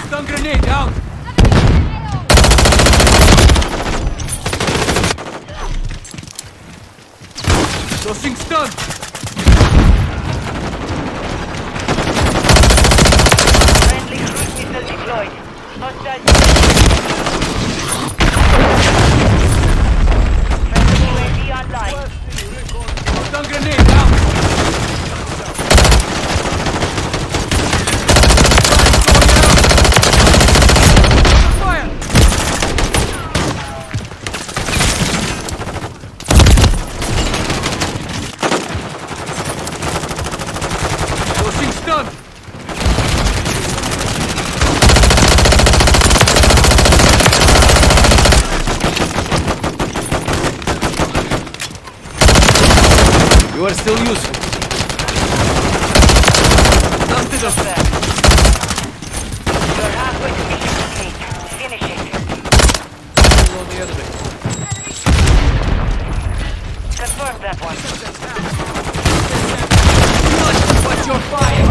Stun grenade out! Tossing stun! Friendly cruise missile deployed. Hostile. Friendly UAV online. Stun grenade out! Fire! Tossing stun! You are still useful. Dusted us. You're halfway to mission complete. Finish it. On the enemy. Confirm that one. Watch your fire!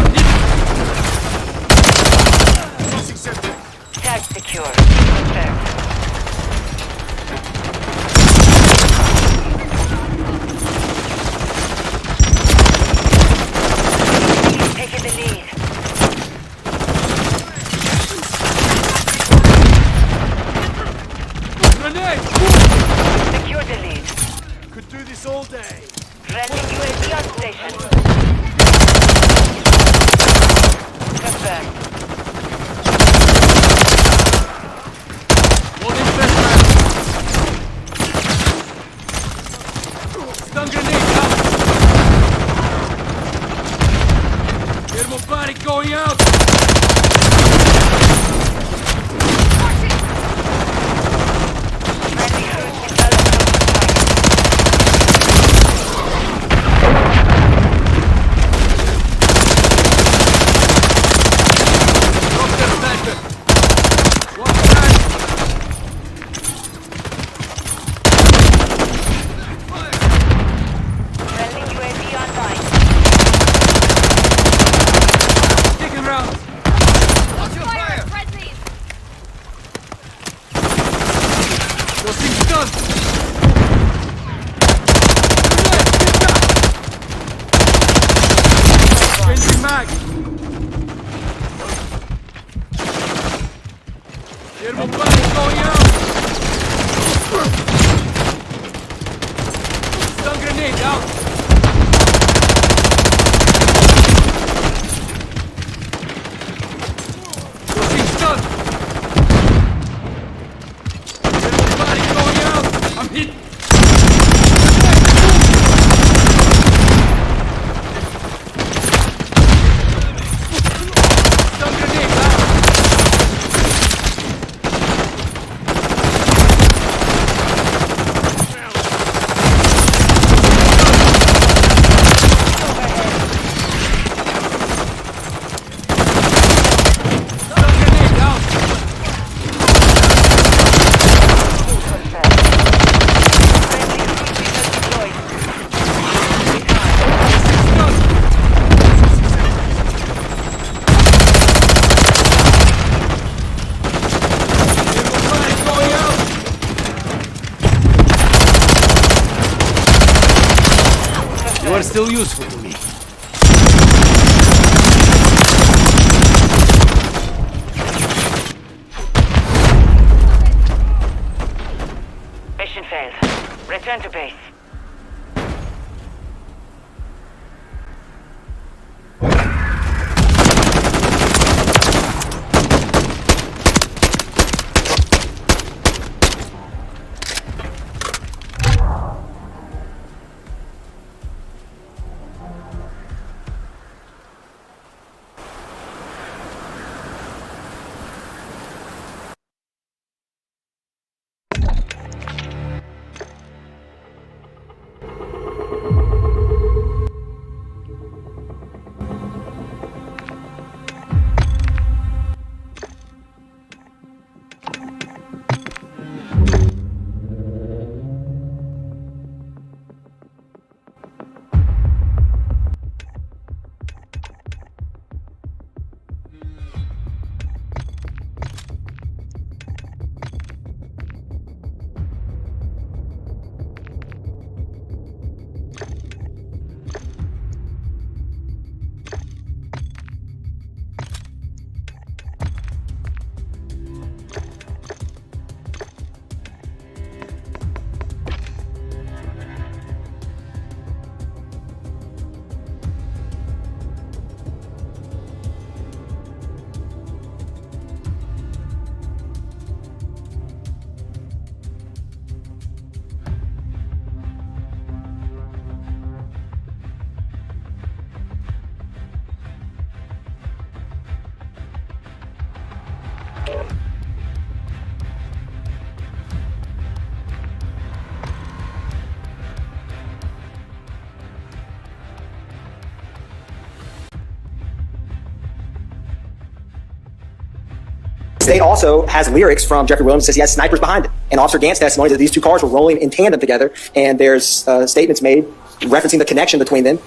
Tag secure. Confirmed. Taking the lead. Grenade! Secure the lead. Could do this all day. Friendly UAV on station. Confirmed. Loading flashbang. Stun grenade out. Thermobaric going out. Friendly cruise missile Drop their sniper. One back. Friendly UAV online. Taking rounds. still useful to me. Mission failed. Return to base. State also has lyrics from Jeffrey Williams that says he has snipers behind it. And Officer Gant's testimony that these two cars were rolling in tandem together, and there's statements made referencing the connection between them.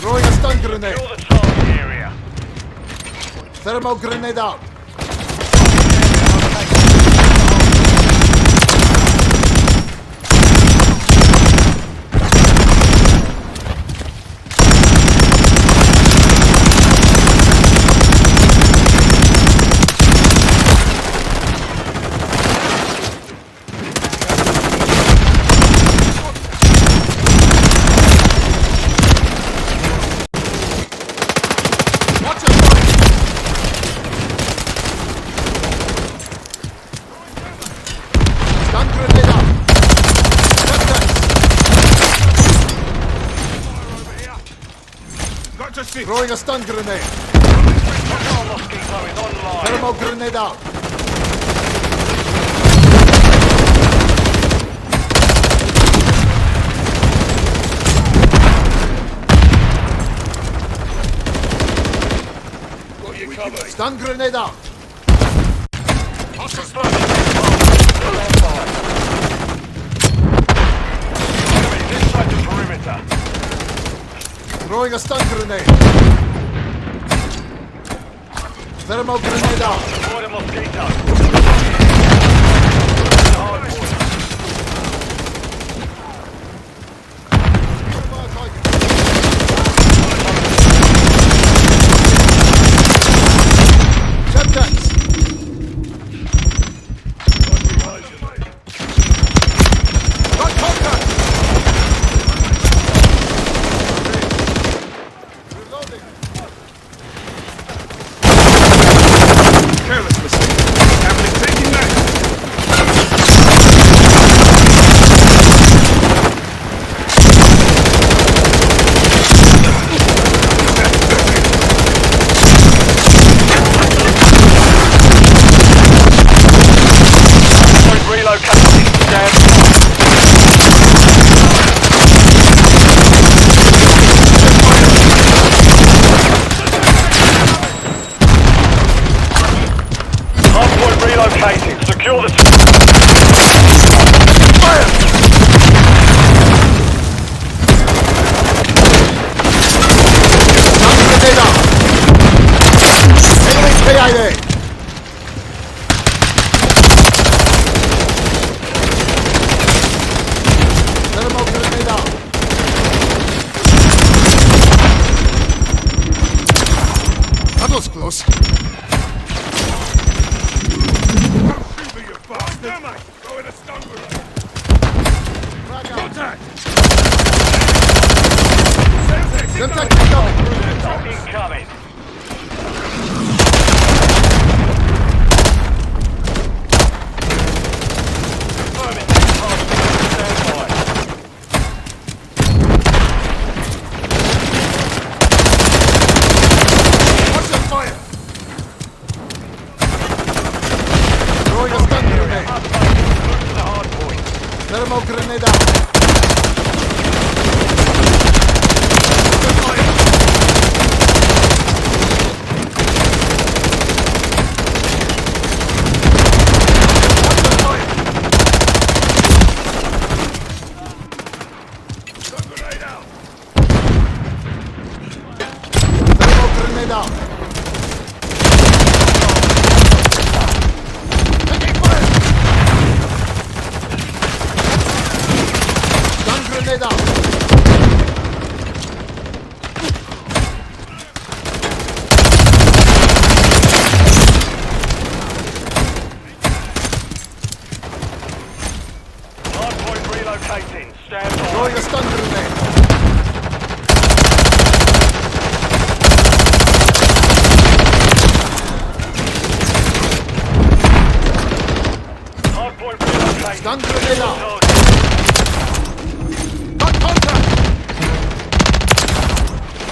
Throwing a stun grenade. Secure the target area. Thermal grenade out. Throwing a stun grenade. Thermal grenade out. Got you covered. Stun grenade out. Inside the perimeter. Throwing a stun grenade. Thermal grenade out. Deploy the mosquito. Careless mistake. Thermal grenade out. Grenade out. Taking fire. Stun grenade out. Hardpoint relocating. Stand by. Throwing a stun grenade. Stun grenade out. Got contact.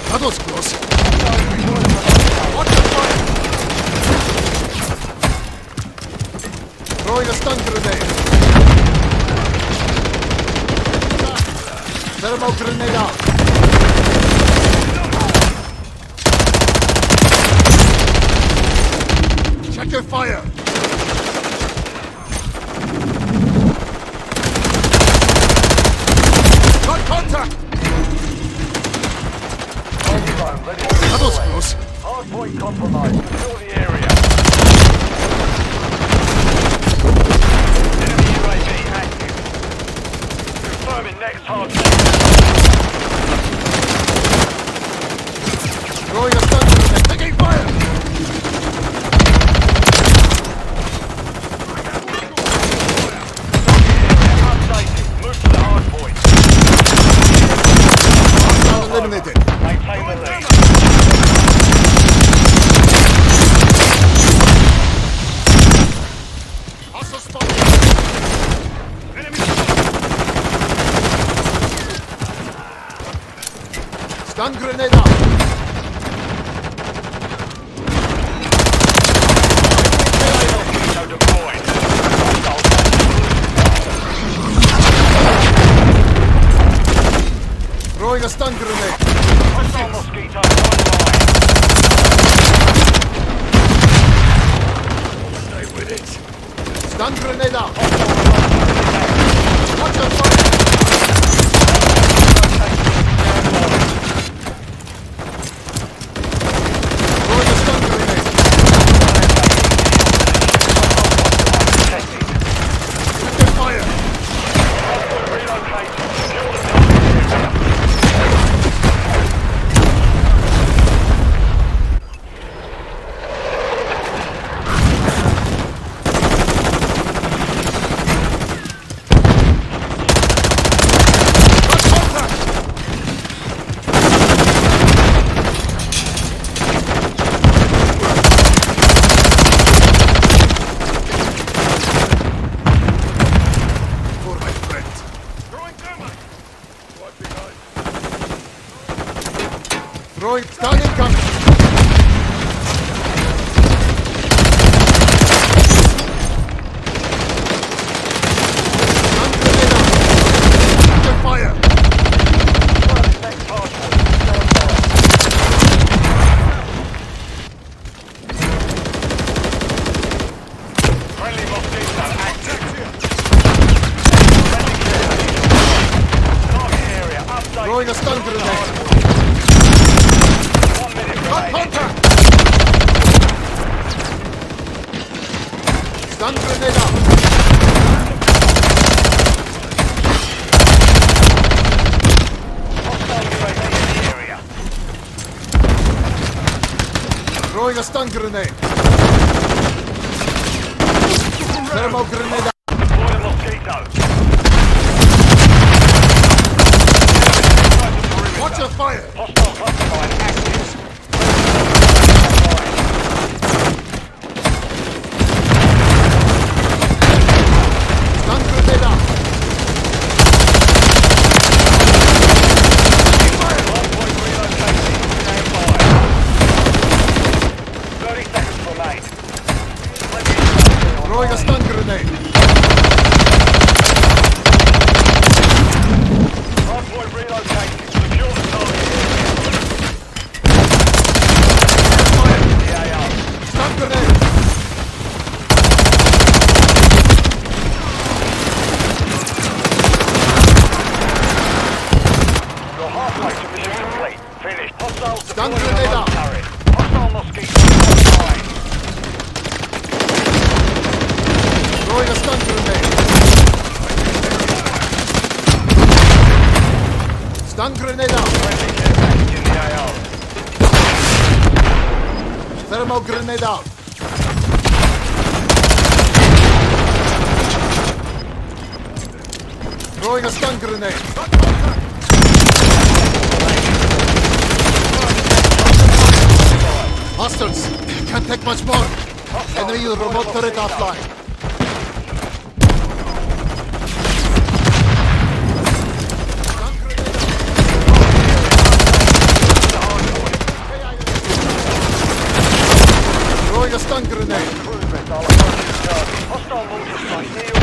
That was close. Watch the fire. Throwing a stun grenade. Thermal grenade out. Check your fire. Contact! That was close. Hardpoint compromised. Control the area. Enemy UAV active. Confirming next hardpoint. Throwing a stun grenade. Taking fire! Updating. Move to the hardpoint. Eliminated. Maintain the lead. Hostile spot. Enemy. Stun grenade out. Throwing a stun grenade. Hostile mosquito online. Stay with it. Stun grenade out. Watch your fire. Throwing a stun grenade. Check your fire. Relocating. Throwing stun incoming. Stun grenade out. Check your fire. Friendly mosquito active. Target area update. Throwing a stun grenade. Got contact. Stun grenade out. Throwing a stun grenade. Thermal grenade out. Deploy the mosquito. Watch your fire. Hostile classified active. Stun grenade out. Hardpoint relocating. Stand by. 30 seconds remain. Throwing a stun grenade. Stun grenade out. Thermal grenade out. Throwing a stun grenade. Hostiles. Can't take much more. Enemy remote turret offline. Throwing a stun grenade. Hostile mortar strike near your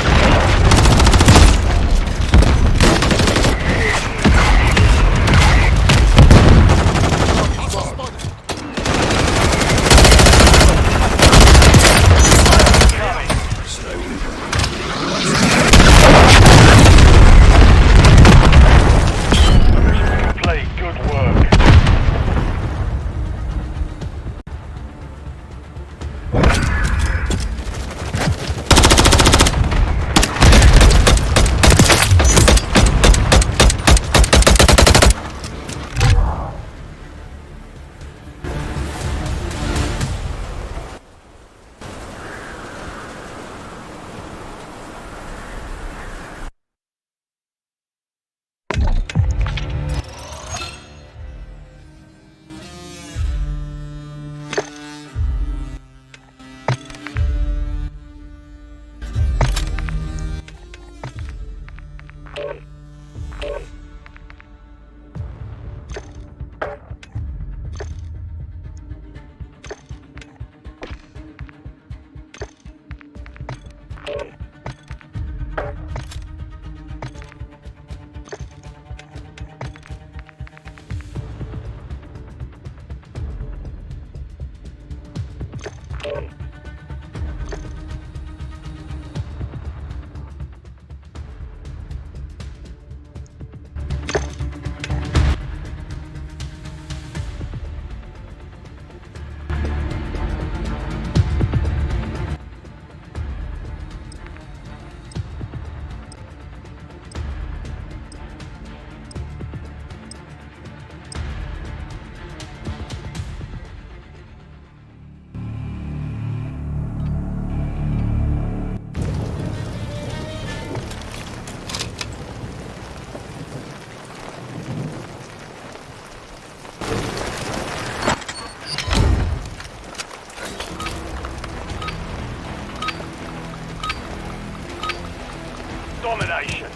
domination.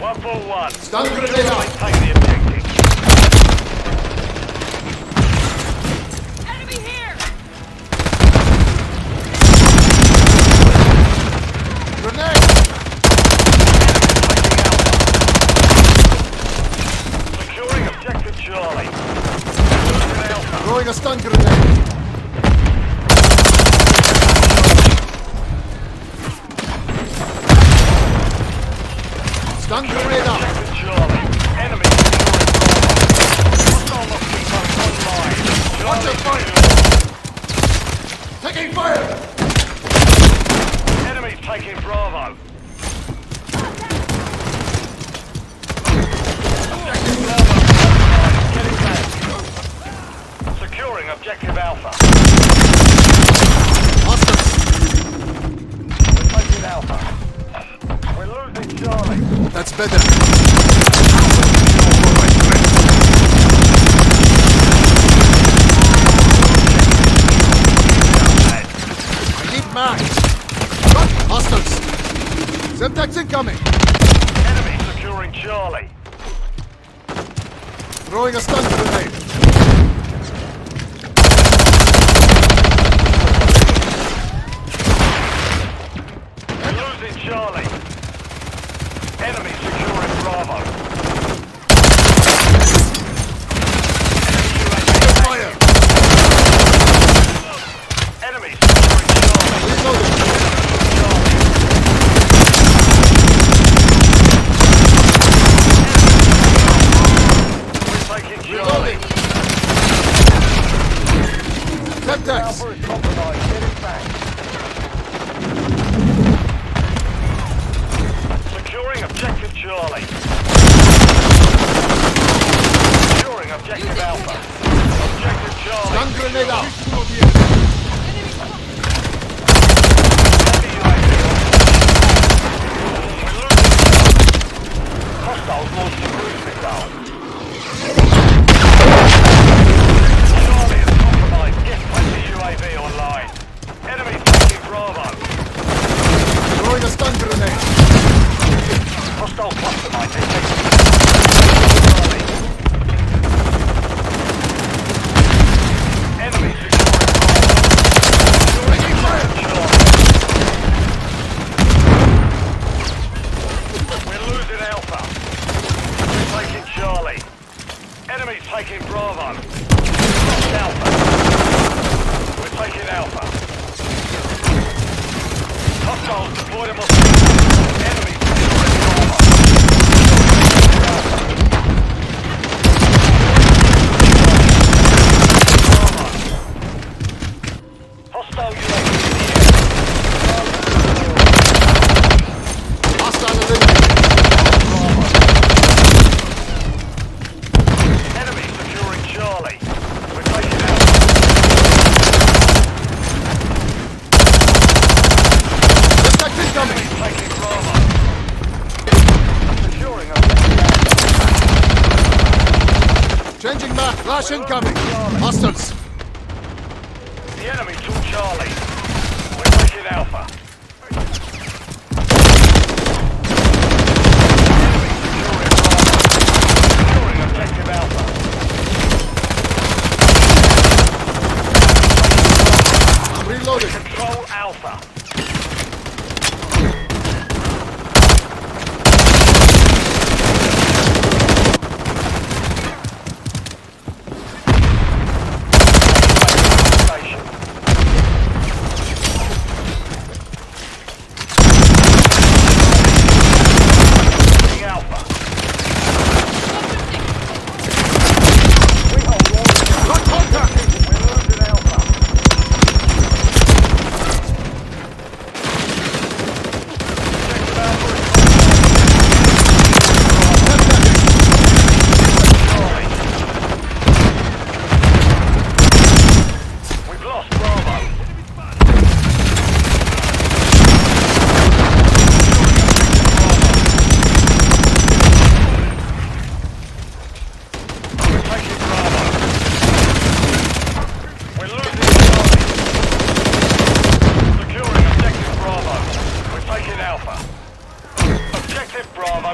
141. Stun grenade out. Take the objective. Enemy here! Grenade! Securing objective Charlie. Throwing a stun grenade. Stun grenade out. Enemy Watch your fire. Taking fire. Enemies taking Bravo. Securing objective Alpha. We're taking Alpha. We're losing Charlie. That's better. I need max. Hostiles. Semtex incoming. Enemy securing Charlie. Throwing a stun grenade. We're losing Charlie. Enemy securing Bravo. Fire. Enemy securing Charlie. We're taking Charlie. Semtex. Alpha is compromised. Get it back. Securing objective Charlie. Changing back. Flash incoming. Hostiles. The enemy took Charlie. We're taking Alpha. Securing objective Alpha. I'm reloading. Control Alpha.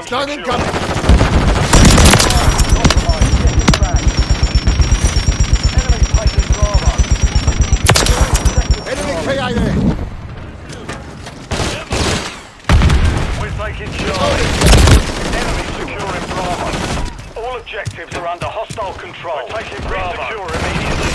Stun incoming. Enemy KIA. We're taking Charlie. Enemy securing Bravo. All objectives are under hostile control. We're taking Bravo. Secure immediately.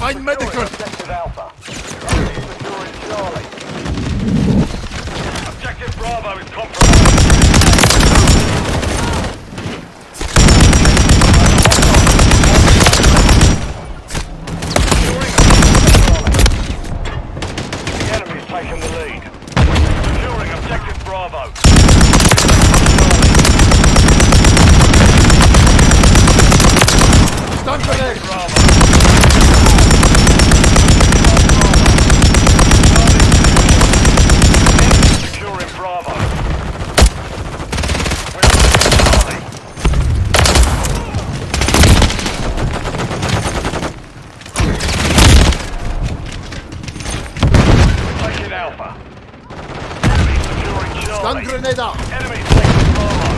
Find medical. Objective Alpha. Securing Charlie. Objective Bravo is compromised. The enemy's taken the lead. Securing objective Bravo. Stun grenade. Bravo. Securing Bravo. We're Charlie. Taking Alpha. Enemy securing Charlie. Stun grenade out. Enemy taking Bravo.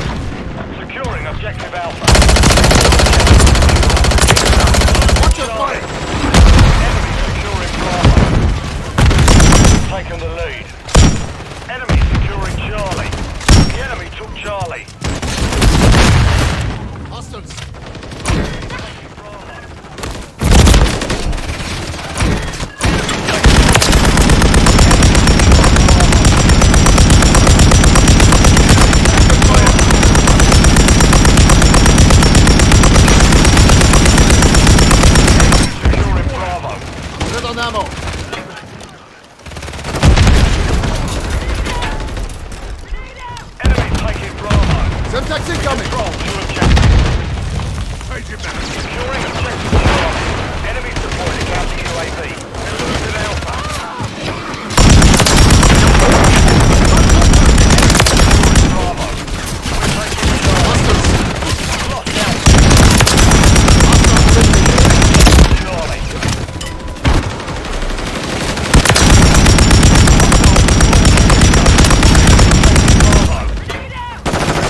Securing objective Alpha. Watch your fire. Enemy securing Bravo. Taking the lead. Enemy securing Charlie. The enemy took Charlie. Hostiles. Securing Bravo. Red on ammo. Enemy taking Bravo. Semtex incoming. Control to objective. Securing objective Charlie. Enemy supporting out the UAV. We're losing Alpha. Bravo. We're taking Charlie. Lost Alpha. Charlie.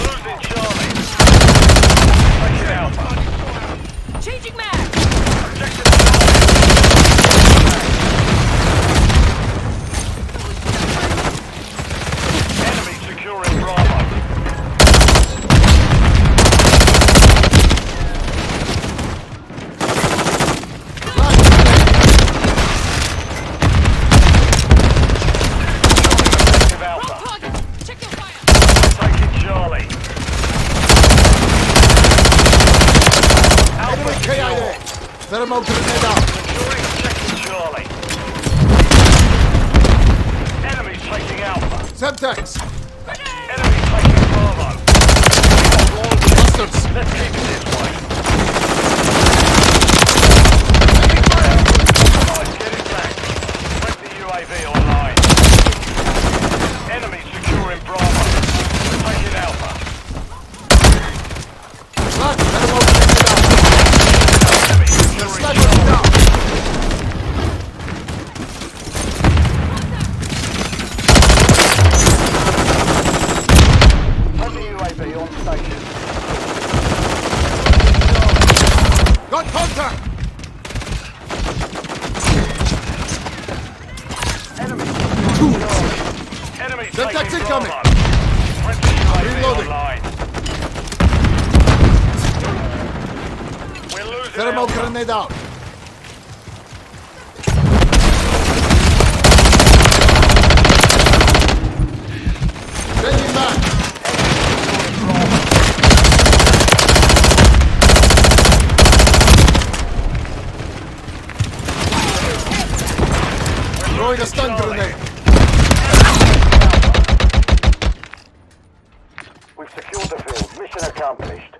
Losing Charlie. Taking Alpha. Changing mag! Objective Charlie. Thermal grenade out. Securing objective Charlie. Enemies taking Alpha. Semtex. Enemies taking Bravo. Bastards. Let's keep it this way. Allies, get it back. Friendly UAV online. Enemies securing Bravo. Taking Alpha. Right, thermal grenade out. Enemies The securing sniper is Charlie. down. Friendly UAV on station. Got contact. Enemies Semtex taking incoming. Bravo. Friendly UAV Reloading. online. We're losing Thermal Alpha. grenade out. Changing back. Throwing a stun grenade. We've secured the field. Mission accomplished.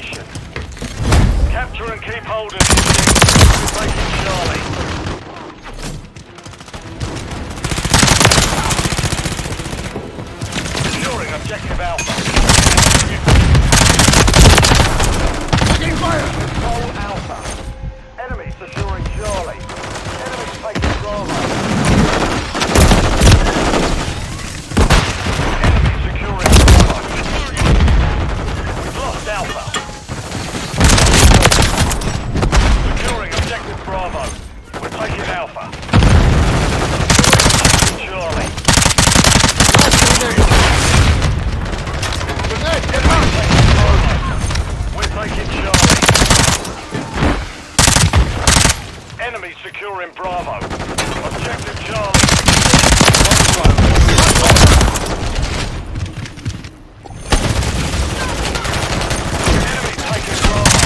location. Capture and keep hold of this. We're taking Charlie. Securing objective Alpha. Taking fire! Control Alpha. Enemy securing Charlie. Enemy taking Bravo. Enemy securing Bravo. We've lost Alpha. Securing objective Bravo. We're taking Alpha. Charlie. Grenade, get out! We're taking Charlie. Enemy securing Bravo. Objective Charlie. Enemy taking Bravo.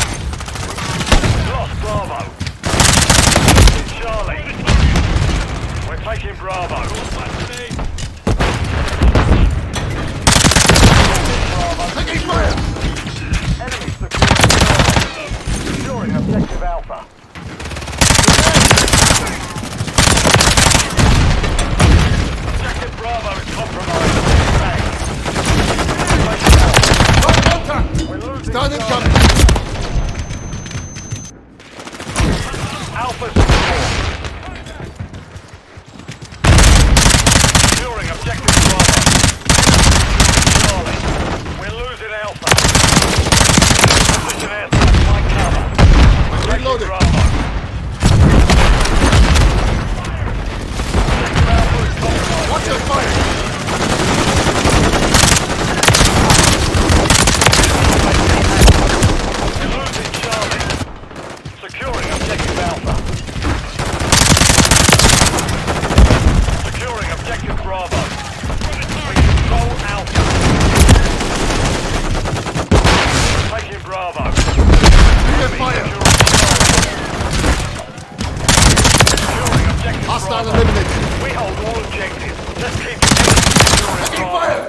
Lost Bravo. Charlie. We're taking Bravo. Taking fire! Enemy securing Charlie. Securing objective Alpha. Objective Bravo is compromised. Bang. We're losing Start incoming! Alpha secure. Securing objective Bravo. Charlie. We're losing Alpha. Position airstrike like cover. Reloading. Bravo. Watch your fire! We're losing Charlie. Securing objective Alpha. Securing objective Bravo. We control Alpha. We're taking Bravo. Get fire! Securing objective Hostile Bravo. eliminated! We hold all objectives. Let's keep securing Taking Bravo. fire!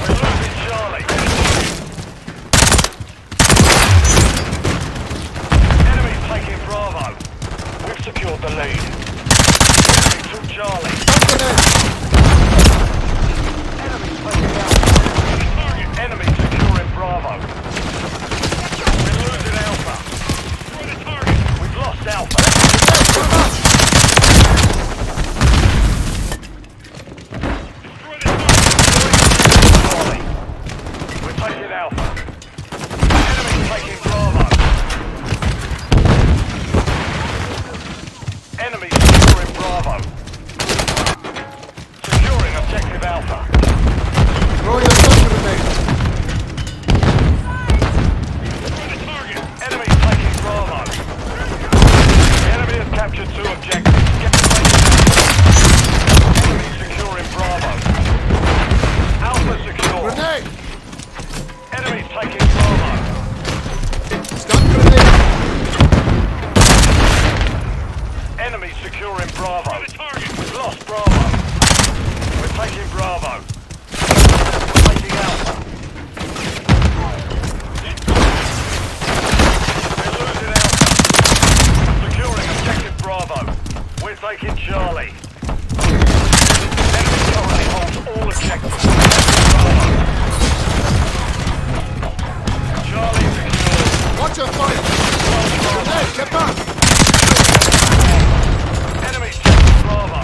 We're losing Charlie. Enemy's taking Bravo. We've secured the lead. Enemy took Charlie. Enemy's taking Alpha. Enemy securing Bravo. We're losing Alpha. We've lost Alpha. Charlie. We're taking Alpha. Enemy's taking Bravo. Enemy securing Bravo. Securing objective Alpha. Throw your stun grenade! Enemy's taking Bravo. The enemy has captured 2 objectives. Get the place. Enemy securing Bravo. Alpha secure. Grenade! Enemy's taking Bravo. Stun grenade! Enemy securing Bravo. We've lost Bravo. We're taking Bravo. We're taking Alpha. We're losing Alpha. Securing objective Bravo. We're taking Charlie. Enemy currently holds all objectives. Bravo. Charlie secured. Watch your fire! Grenade, get back! Enemy taking Bravo.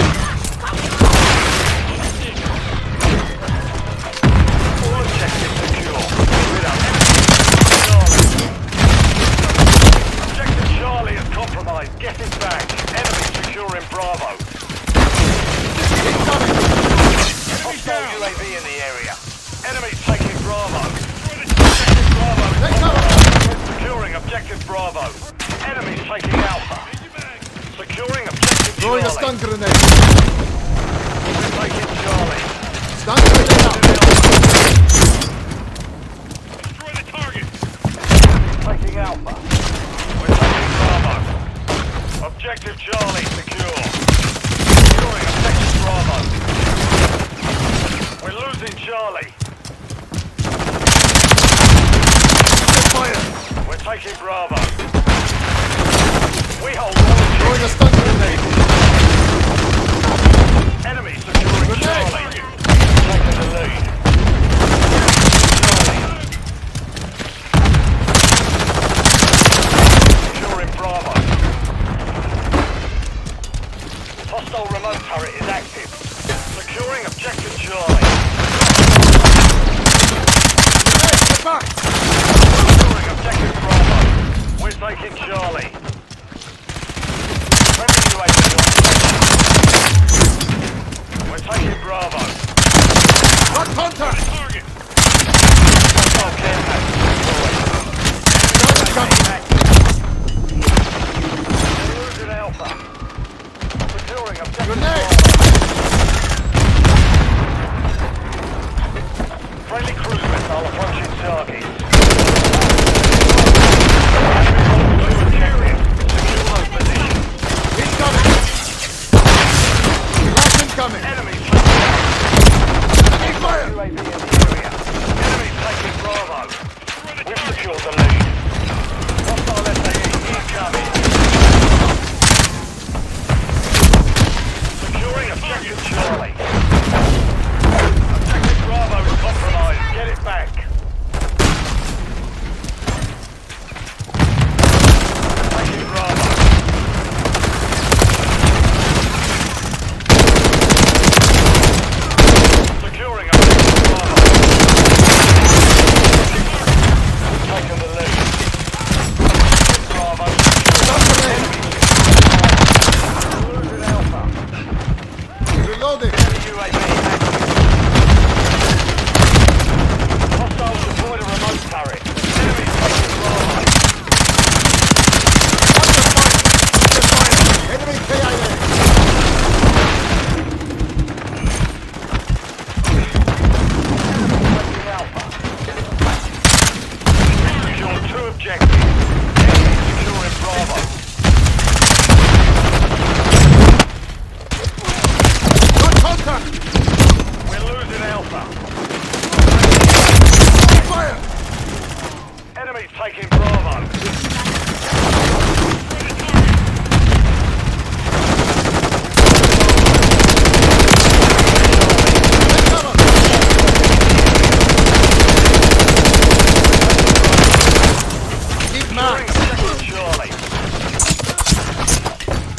Securing objective Charlie. Get back! Securing objective Bravo. We're taking Charlie. Friendly UAV on station. We're taking Bravo. Got contact! Target. Hostile care package deployed. We're losing Alpha. Securing objective Grenade! Friendly cruise missile approaching target. Secure those positions. Incoming! Gas incoming! Enemy taking fire! UAV in the area. Enemy taking Bravo. We've secured the lead. Hostile SAE incoming. Securing objective Charlie. Objective Bravo is compromised. Get it back. Taking Bravo. Securing objective Bravo. Taking the lead. Bravo secured. Losing Alpha. Reloading! Enemy UAV active. Hostiles deployed a remote turret. Enemy taking Bravo. Enemy KIA! Taking Alpha. Secured two objectives. Enemy securing Bravo. Got contact! We're losing Alpha. Fire! Enemy taking Bravo. Keep Securing mark! objective Charlie.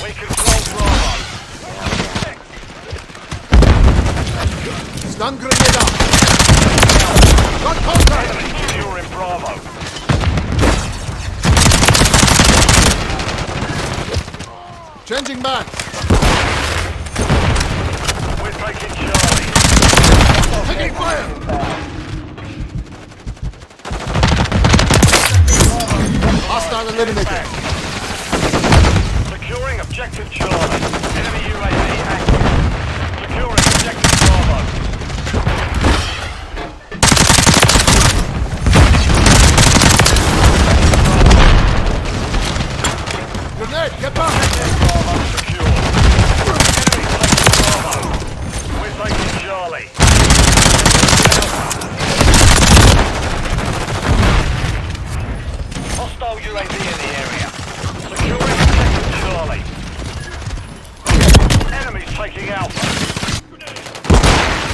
We control Bravo. Stun grenade out! Got contact! Enemy securing Bravo. Changing back! We're taking Charlie. Taking fire! Hostile eliminated! Securing objective Charlie. Enemy UAV active. Securing objective Bravo. Grenade! Get back! Bravo secure. Enemy taking Bravo. We're taking Charlie. Hostile UAV in the area. Securing objective Charlie. Enemies taking Alpha.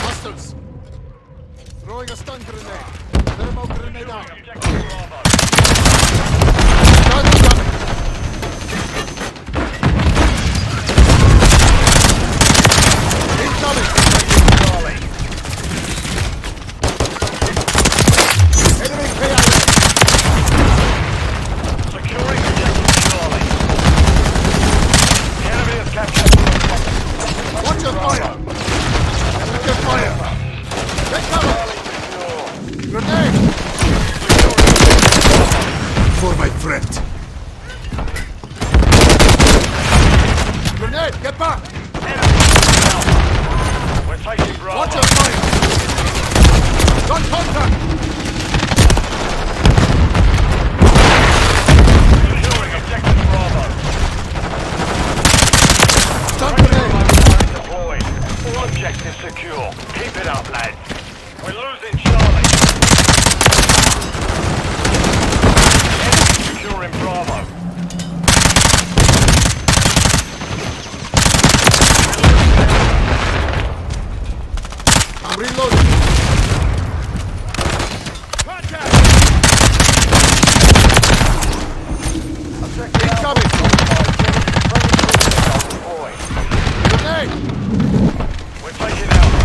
Hostiles! Throwing a stun grenade! Thermal grenade out! Objective Bravo. Stun incoming! Incoming! Charlie. Enemy KIA! Securing objective Charlie. The enemy has captured the objective. Watch your fire! Watch your fire! Get cover! Grenade! For my friend! Grenade! Get back! We're taking Bravo. Watch your fire! Got contact! Securing objective Bravo. Stun grenade! Deployed. All objectives secure. Keep it up, lads. We're losing Charlie. Enemy securing Bravo. I'm reloading! Incoming! Grenade! We're taking out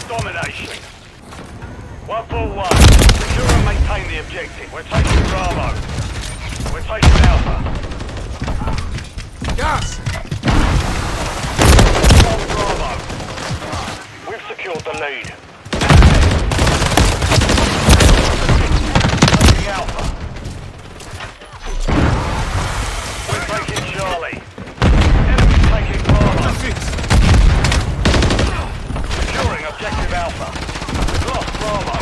Domination. 141. Secure and maintain the objective. We're taking Bravo. We're taking Alpha. Gas! Hold Bravo. We've secured the lead. Taking Alpha. We're taking Charlie. Enemy taking Bravo. Securing objective Alpha. We've lost Bravo.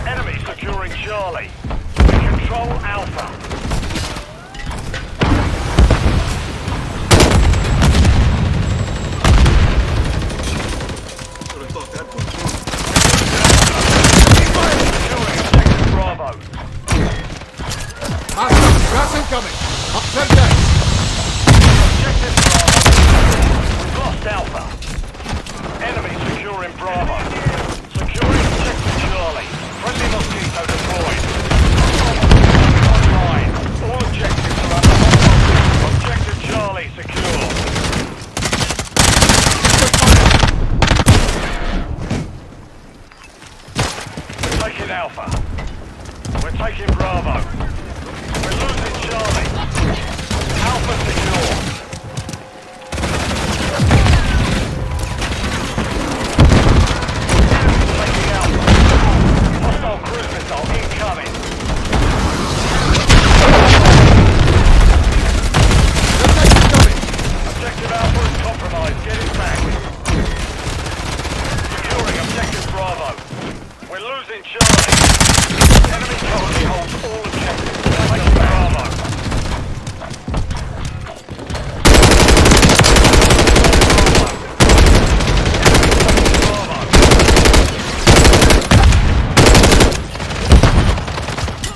Enemy securing Charlie. We control Alpha. Securing objective Bravo. Gas incoming! Up 10 decks! Objective Bravo. We've lost Alpha. Enemy securing Bravo. Securing objective Charlie. Friendly Mosquito deployed. Online. All objectives are under control. Objective Charlie secure. We're taking Alpha. We're taking Bravo. We're losing Charlie. Alpha secure. Taking Alpha. Hostile cruise missile incoming. Objective Alpha is compromised. Get it back. Securing objective Bravo. We're losing Charlie. Enemy currently holds all objectives. Take Bravo.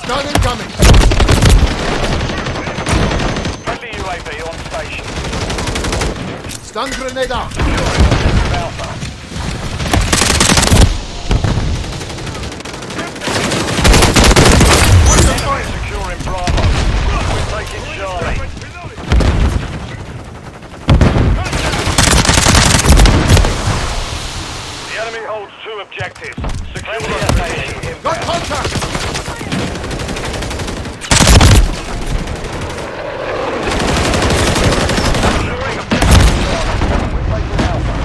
Stun incoming! Friendly UAV on station. Stun grenade out! Objective Alpha. Enemy securing Bravo. We're taking Charlie. The enemy holds 2 objectives. Secure the station. Got contact! Securing objective Bravo. We're taking Alpha.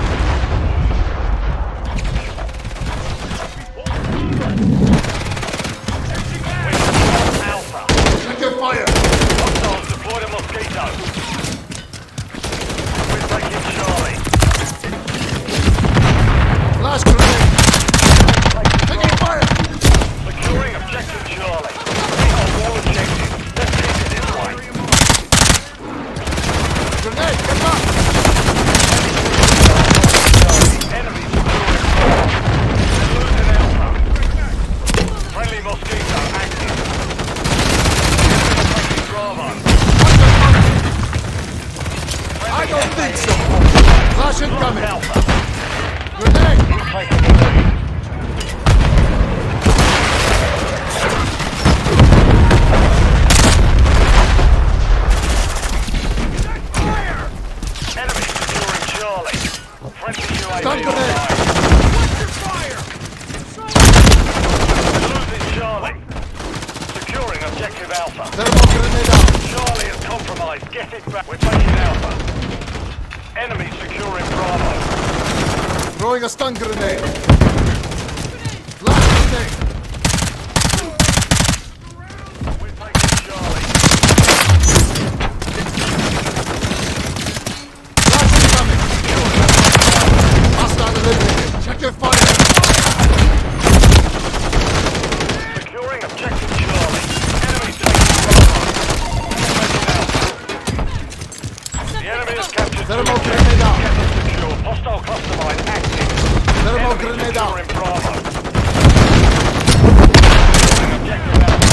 taking the lead. Enemy securing Charlie. Friendly UAV online. Watch your fire! We're losing Charlie. Securing objective Alpha. Charlie is compromised. Get it back. We're taking Alpha. Enemy securing Bravo. Throwing a stun grenade. Blast grenade. We're taking Charlie. Blast incoming. Hostile eliminated. Check your fire. Securing objective Charlie. Enemy taking Bravo. Taking Alpha. The enemy has captured Thermal grenade out. Get them secure. Hostile cluster mine active. Thermal grenade out. Securing Bravo. Objective Alpha.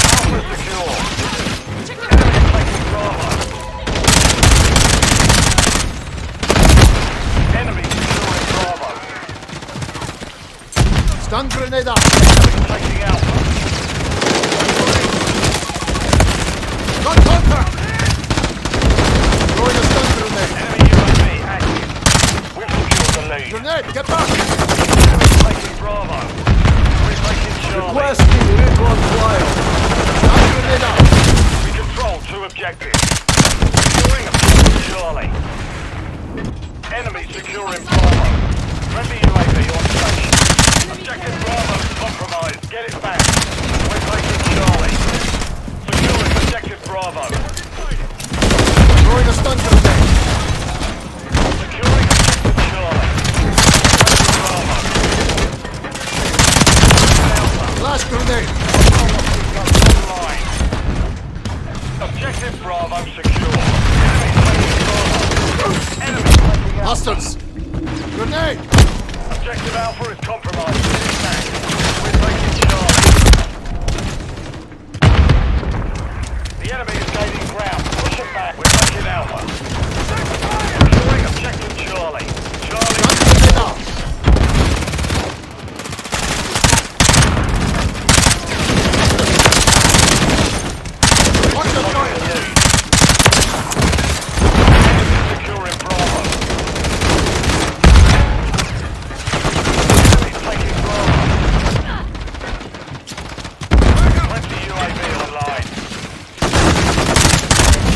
Alpha secure. Enemy taking Bravo. Enemy securing Bravo. Stun grenade out. Enemy taking Alpha. Got contact. Throwing a stun grenade. Enemy UAV active. We've secured the lead. Grenade, get back. Enemy taking Bravo. We're taking Charlie. Requesting recon flyout. Stun grenade out. We control 2 objectives. Securing objective Charlie. Enemy securing Bravo. Friendly UAV on station. Objective Bravo compromised. Get it back. We're taking Charlie. Securing objective Bravo. Throwing a stun grenade. Securing objective Charlie. Bravo. Blast grenade. Line. Objective Bravo secure. Enemy taking Bravo. Enemy taking Alpha. Hostiles. Grenade. Objective Alpha is compromised. Get it back. We're taking Charlie. The enemy is gaining ground. Push it back. We're taking Alpha. Securing objective Charlie. Charlie. Grenade out. Watch your fire. Enemy securing Bravo. Enemy taking Bravo. 20 UAV online.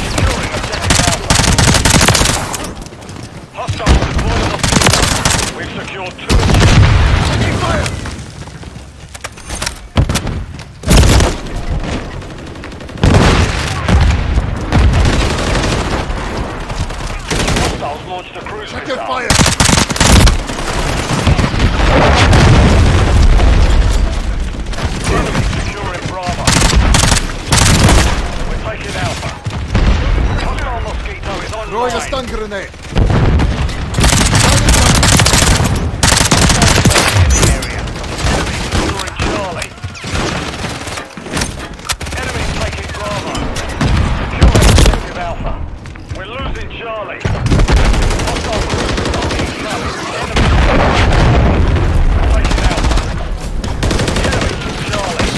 Securing objective Alpha. Hostile deployed mosquito. We've secured 2 objectives. Taking fire. Hostiles launched a cruise Check missile. your fire. Enemy securing Bravo. We're taking Alpha. Hostile mosquito is online. Throwing a stun grenade. Area. Enemy securing Charlie. Enemy taking Bravo. Securing objective Alpha. We're losing Charlie. Hostile cruise missile incoming. Enemy taking Alpha. The enemy took Charlie.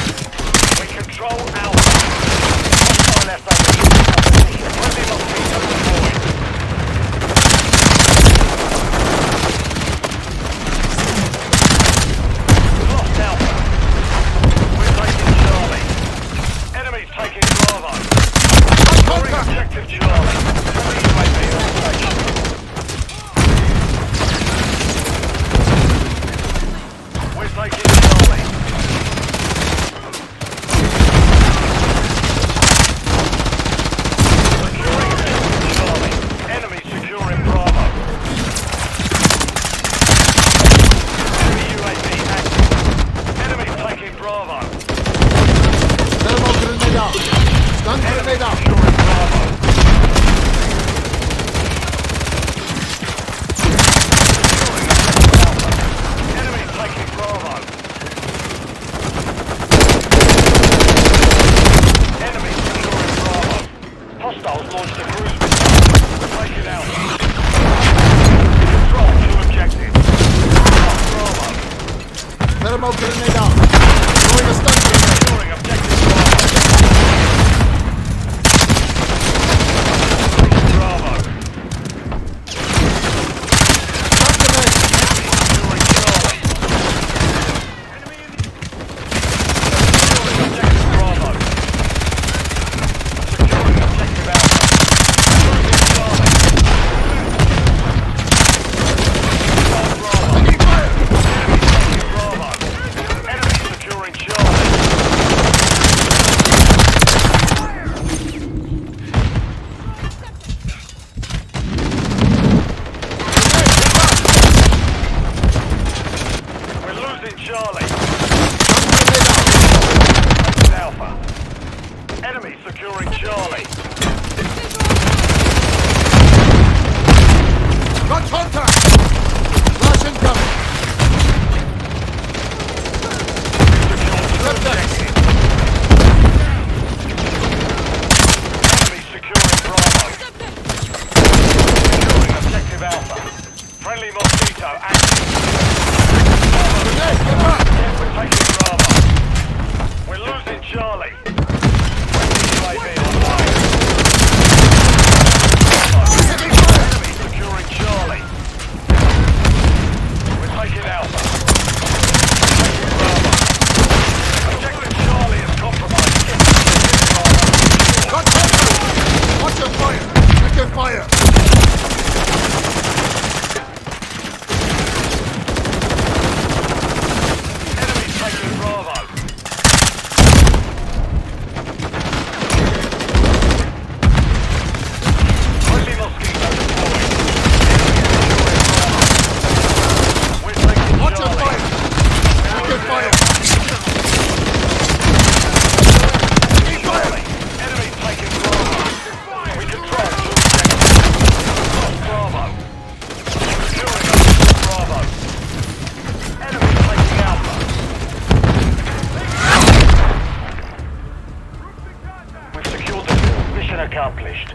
We control Alpha. Hostile SA. Friendly mosquito deployed. We've lost Alpha. We're taking Charlie. Enemy's taking Bravo. Securing objective Charlie. Enemy UAV on station. grenade out. Throwing a stun grenade. Securing objective Bravo. Accomplished.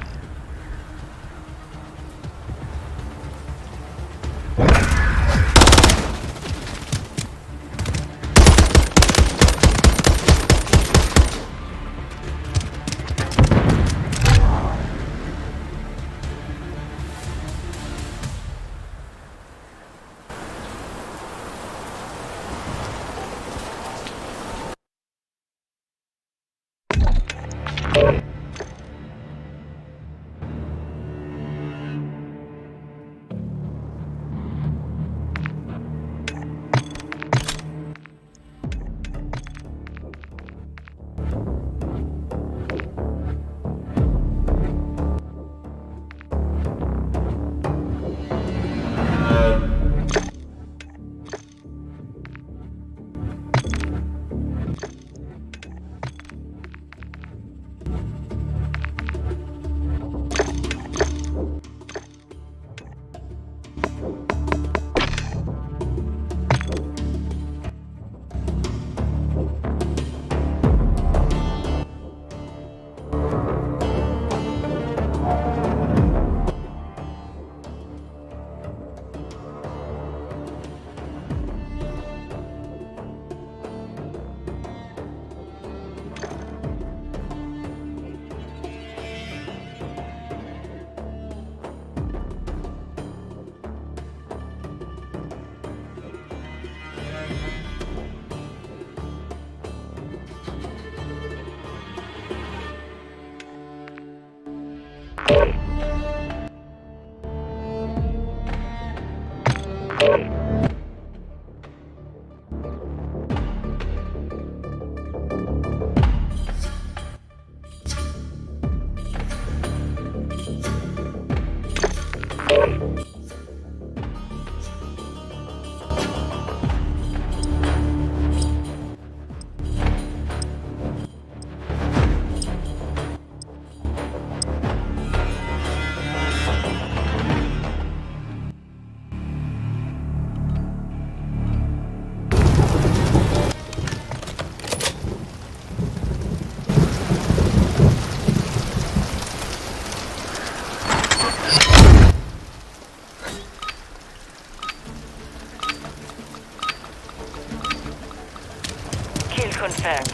Confirmed.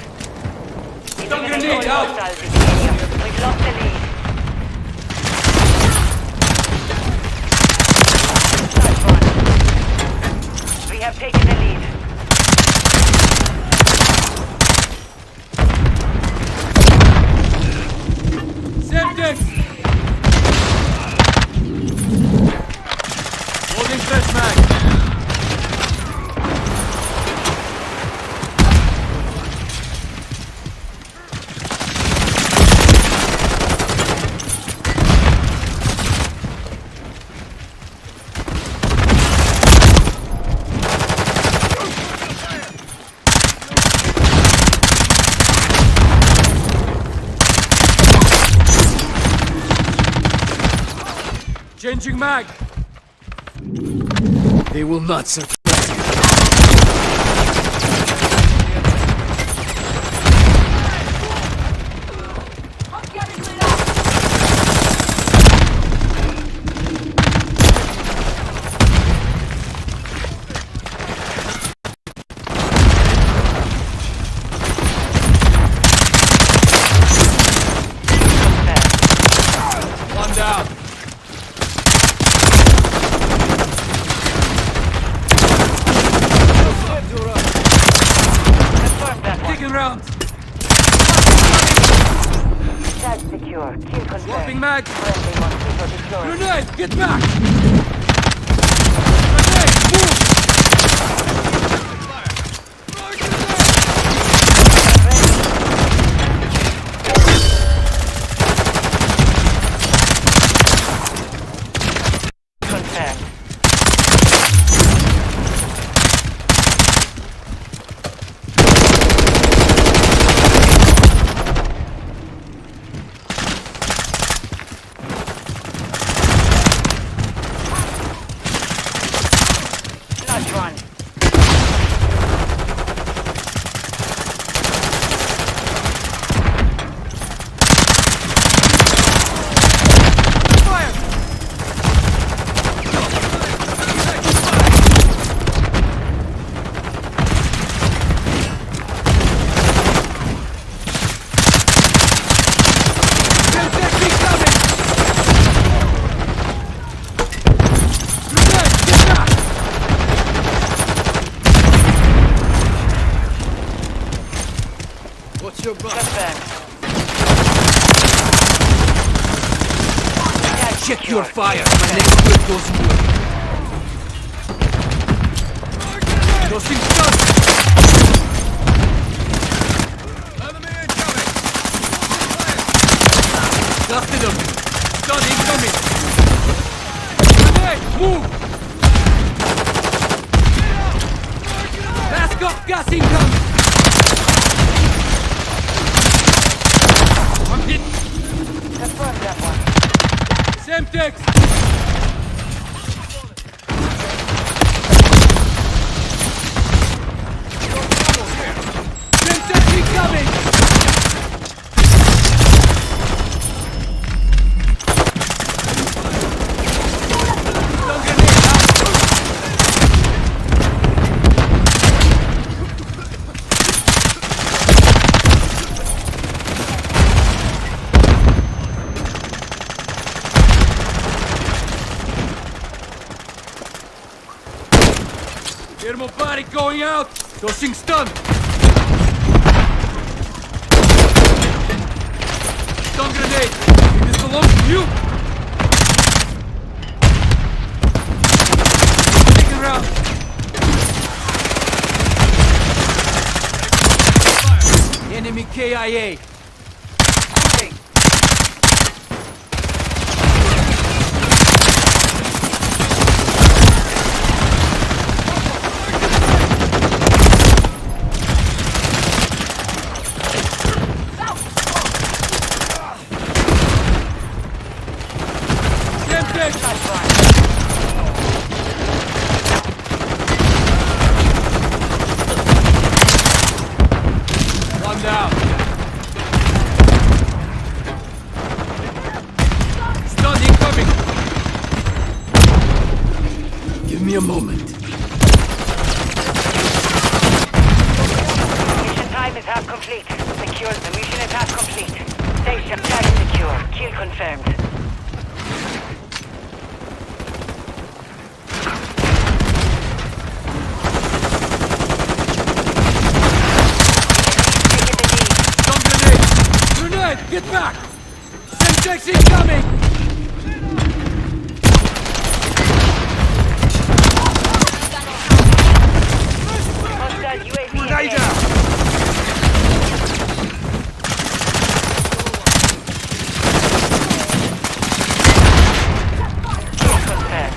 Stun grenade out! Hostiles in the area. We've lost the lead. Nice one. We have taken the lead. Septic! Loading fresh mag. Changing mag! They will not survive. One down. Taking rounds. Tag secure. Kill confirmed. Swapping mag. Friendly mosquito deployed. Grenade, get back! Grenade, move! Confirmed. Nice one. What's your butt? Confirmed. Check your fire. My next word goes through. Tossing stun. Enemy incoming. Dusted him. Stun incoming. Grenade, move. Mask up, gas incoming. I'm hit. Confirm that one. Semtex. Semtex incoming. Stun grenade out. Thermobaric going out! Tossing stun! Stun grenade! This belongs to you! Taking round! Enemy KIA! One down. Stun incoming. Give me a moment. Mission time is half complete. Secure the mission is half complete. Station tag secure. Kill confirmed. Grenade! Get back! Semtex incoming! Hostile UAV Grenade in out! Kill confirmed.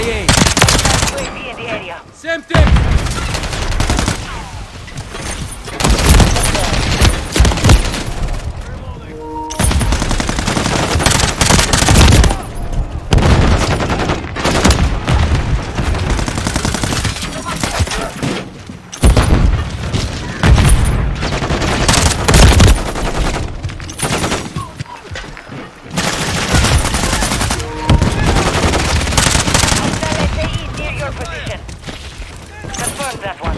UAV in the area. Semtex! Near your position. Confirm that one.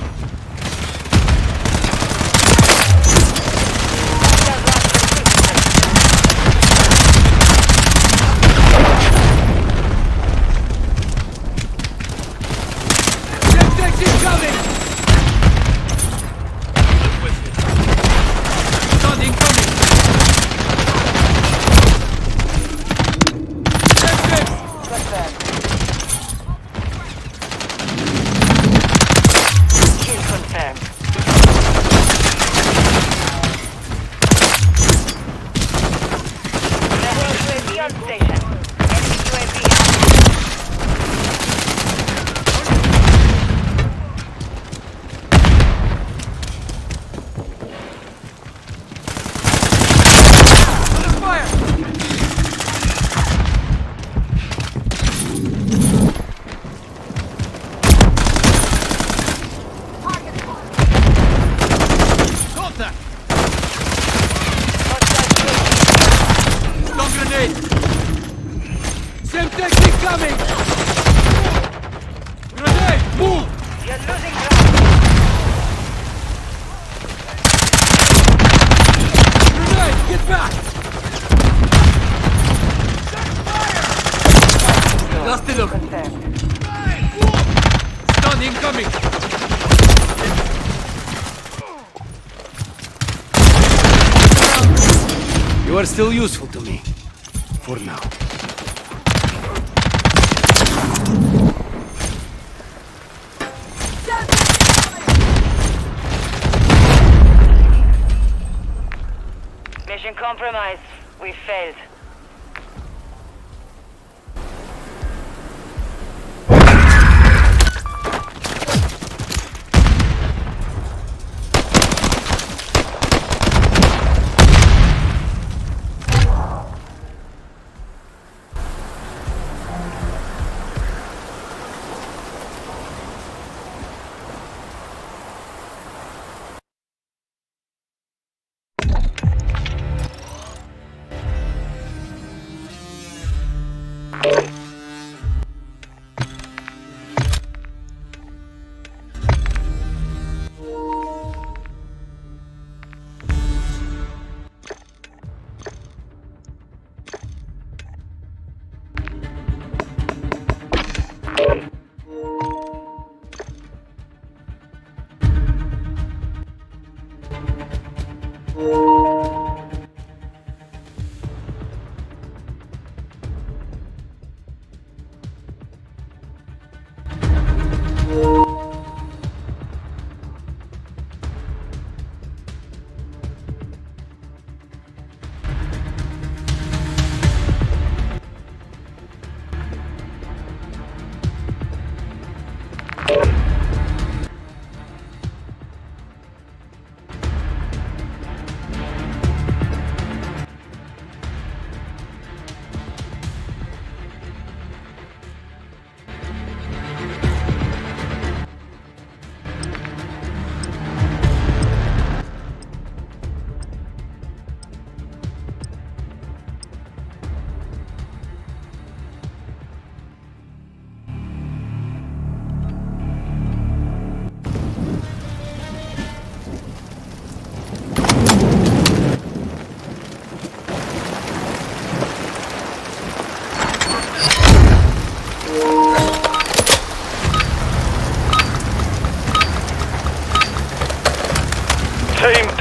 Semtex incoming! Stun incoming! Semtex! Kill confirmed. Enemy UAV on station. Enemy UAV active. Under fire! Contact! Stun grenade! Semtex incoming! Grenade! Move! You're losing ground. Grenade! Get back! Dusted him! Confirmed. Stun incoming! You are still useful to me. For now. Mission compromised. We failed.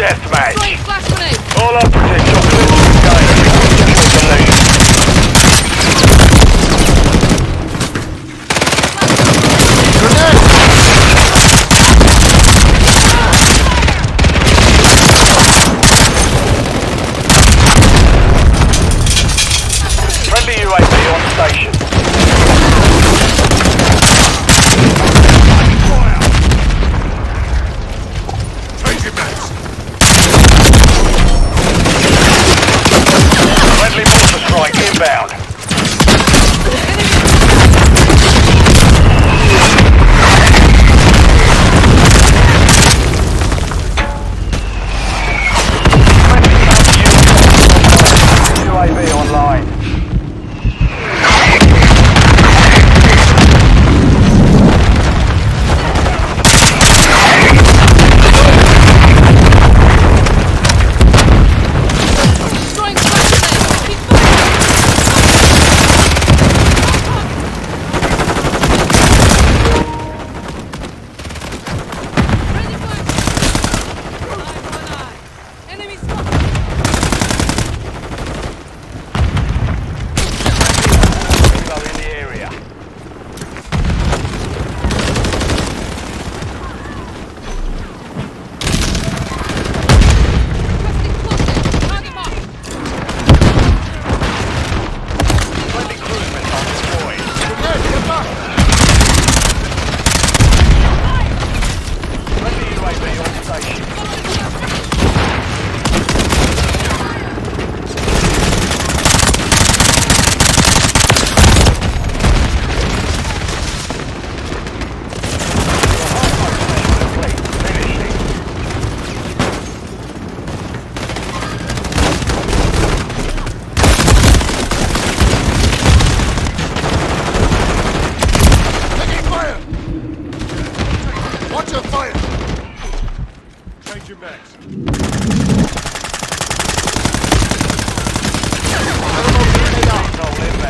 deathmatch. All operatives are clear to engage. Secure the lead. Friendly UAV on station. Friendly mortar strike inbound. UAV online.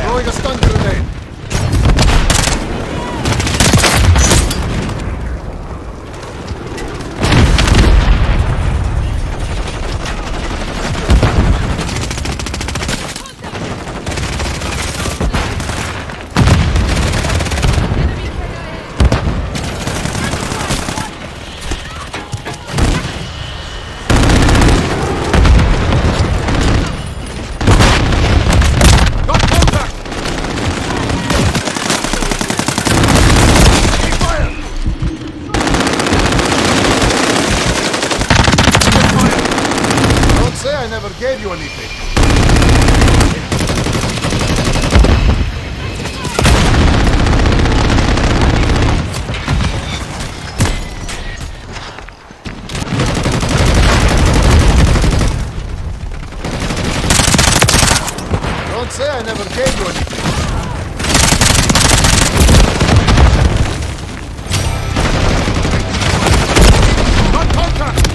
Throwing a stun grenade. Gave you anything. Don't say I never gave you anything. Not contact!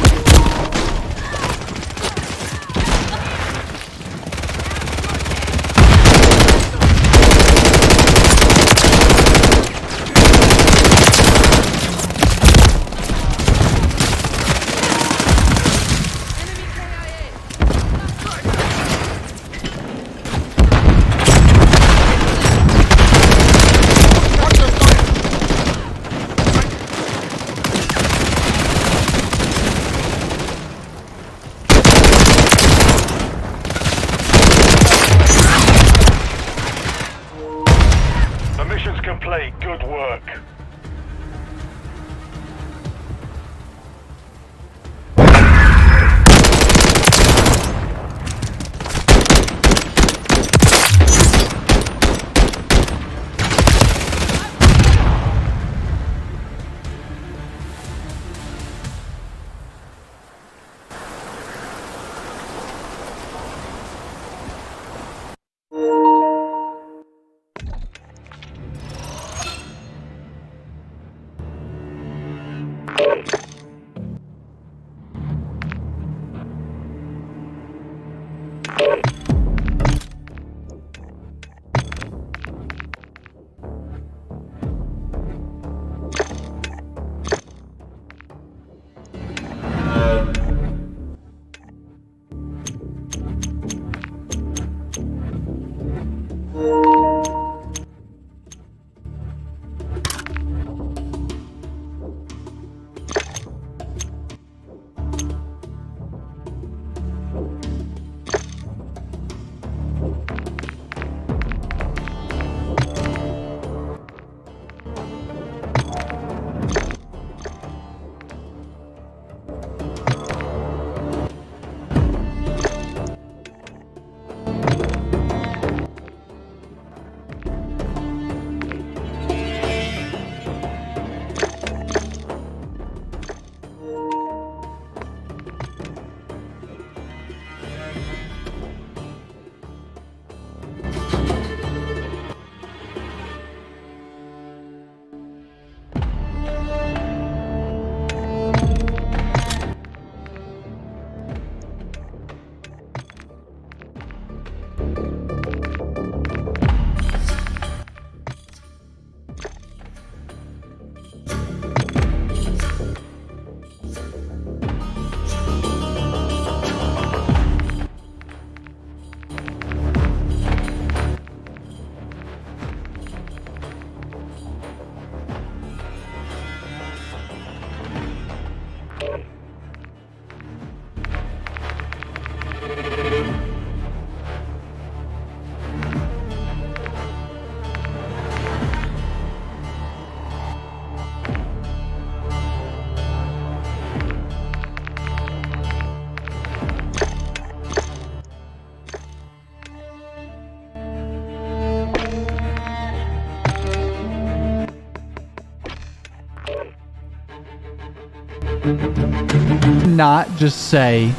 Mission's complete. Good work. Not just say.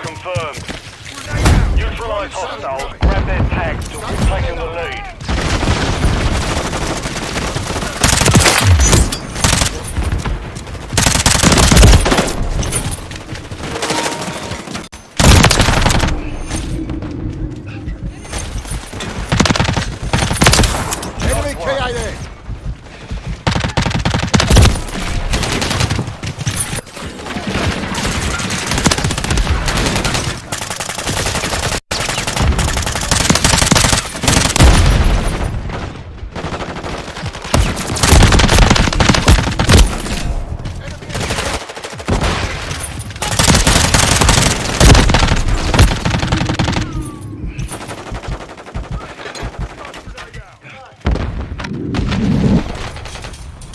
Confirmed. Neutralize hostiles, grab their tags till we've taken the lead. Enemy KIA.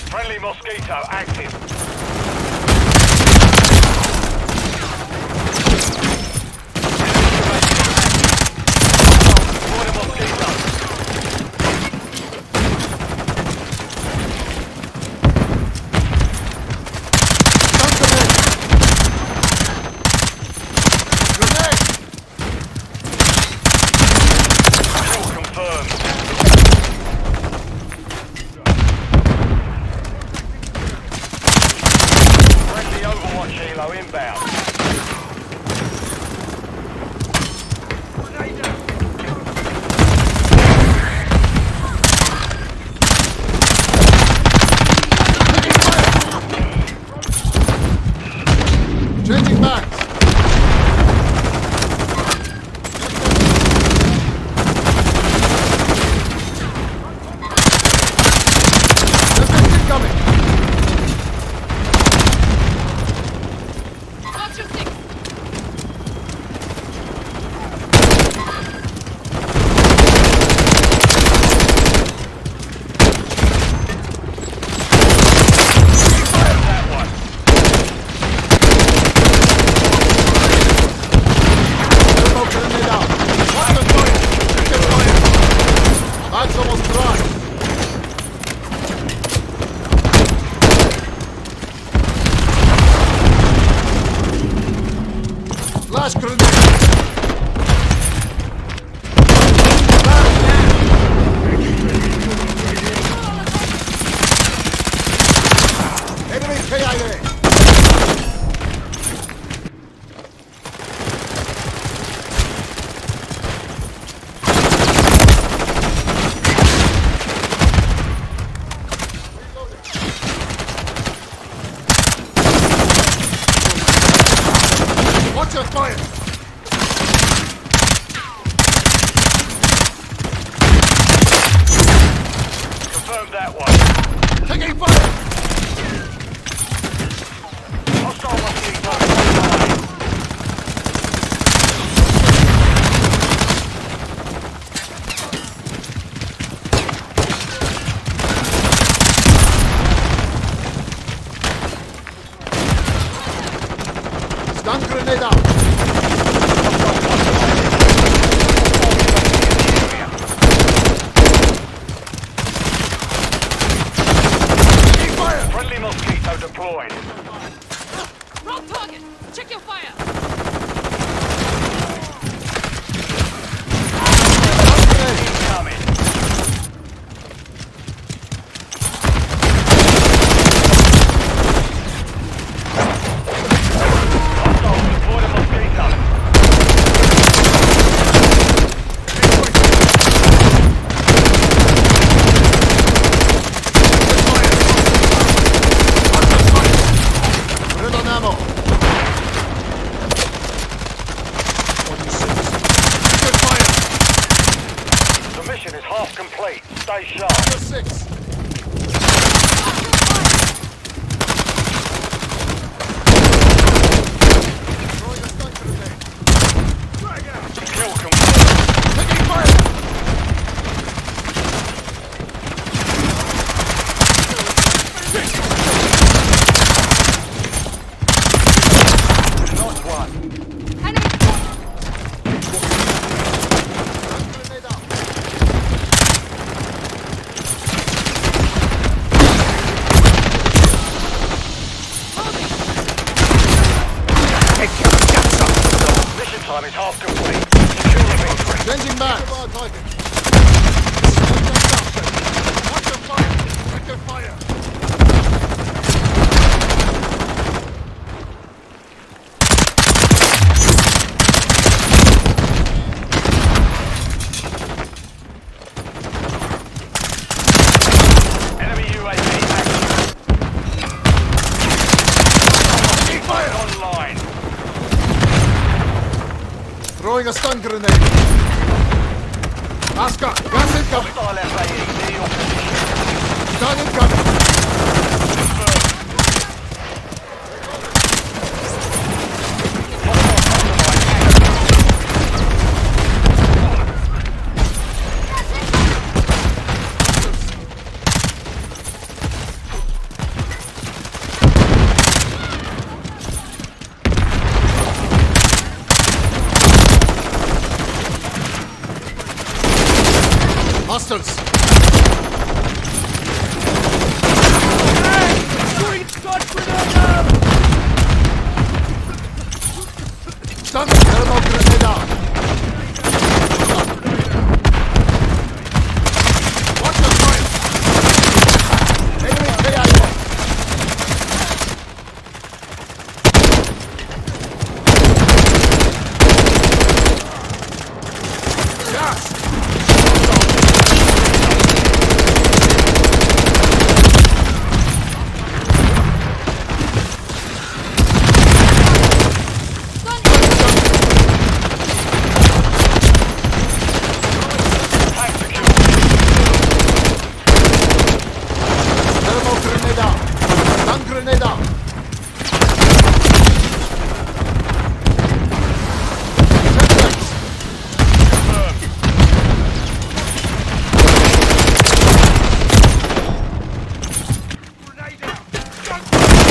Friendly Mosquito active. Stun grenade out. Friendly mosquito deployed. Wrong target! Check your fire! Incoming. Red on ammo. 46. Good fire. The mission is half complete. Stay sharp. Number 6. Throwing a stun grenade. Drag out. Kill complete. Taking fire. Not one. Grenade out. Mission time is half complete. Secure the victory. Changing back. Watch your fire. Check your fire. Enemy UAV active. Fire online. Throwing a stun grenade. Oscar, gas incoming. Hostile FAE near your position. Stun incoming. Hostiles. Stun thermal grenade out. Watch your fire. Enemy KIA. Gas. Thermal grenade out. Stun grenade out. Checkpoints.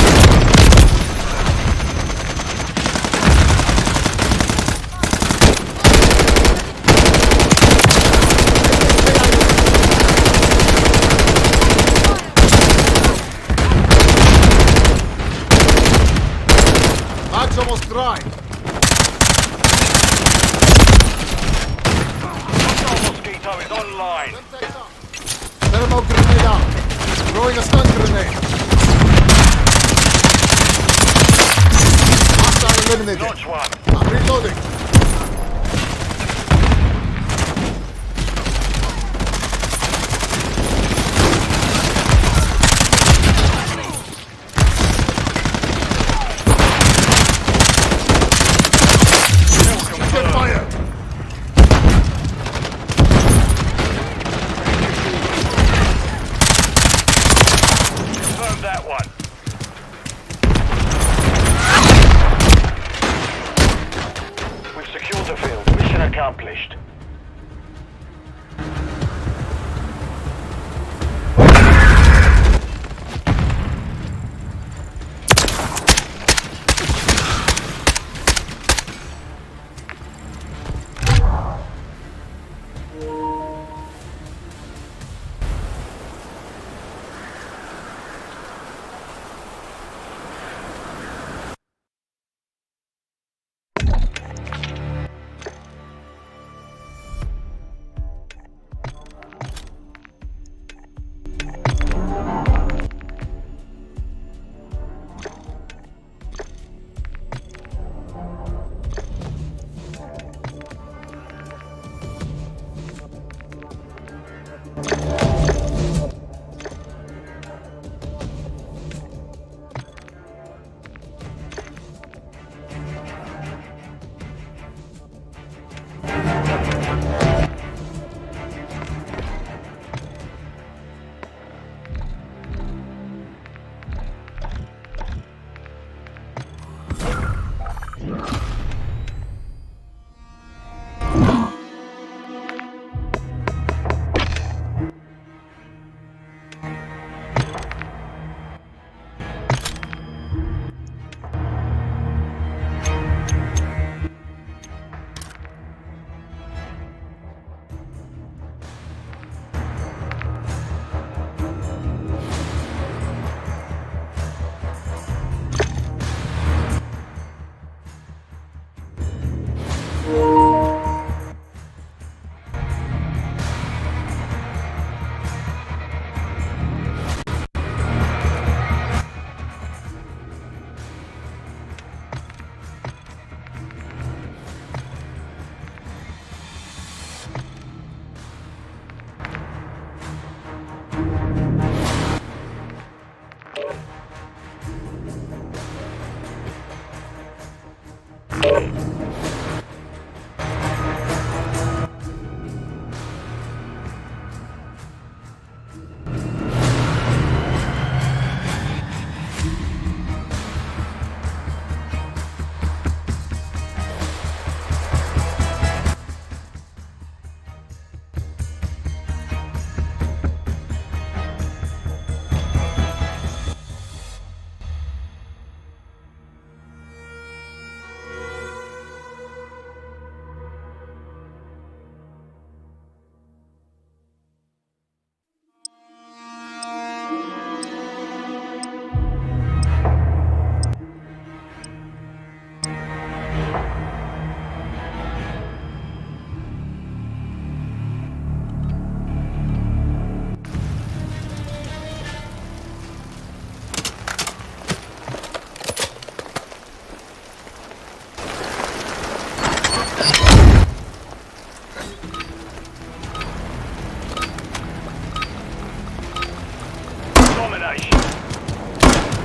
Mag's almost dry. Hostile mosquito is online. Thermal grenade out. Throwing a stun grenade. Hostile eliminated. Notch one. I'm reloading. Get fire. Confirm that one.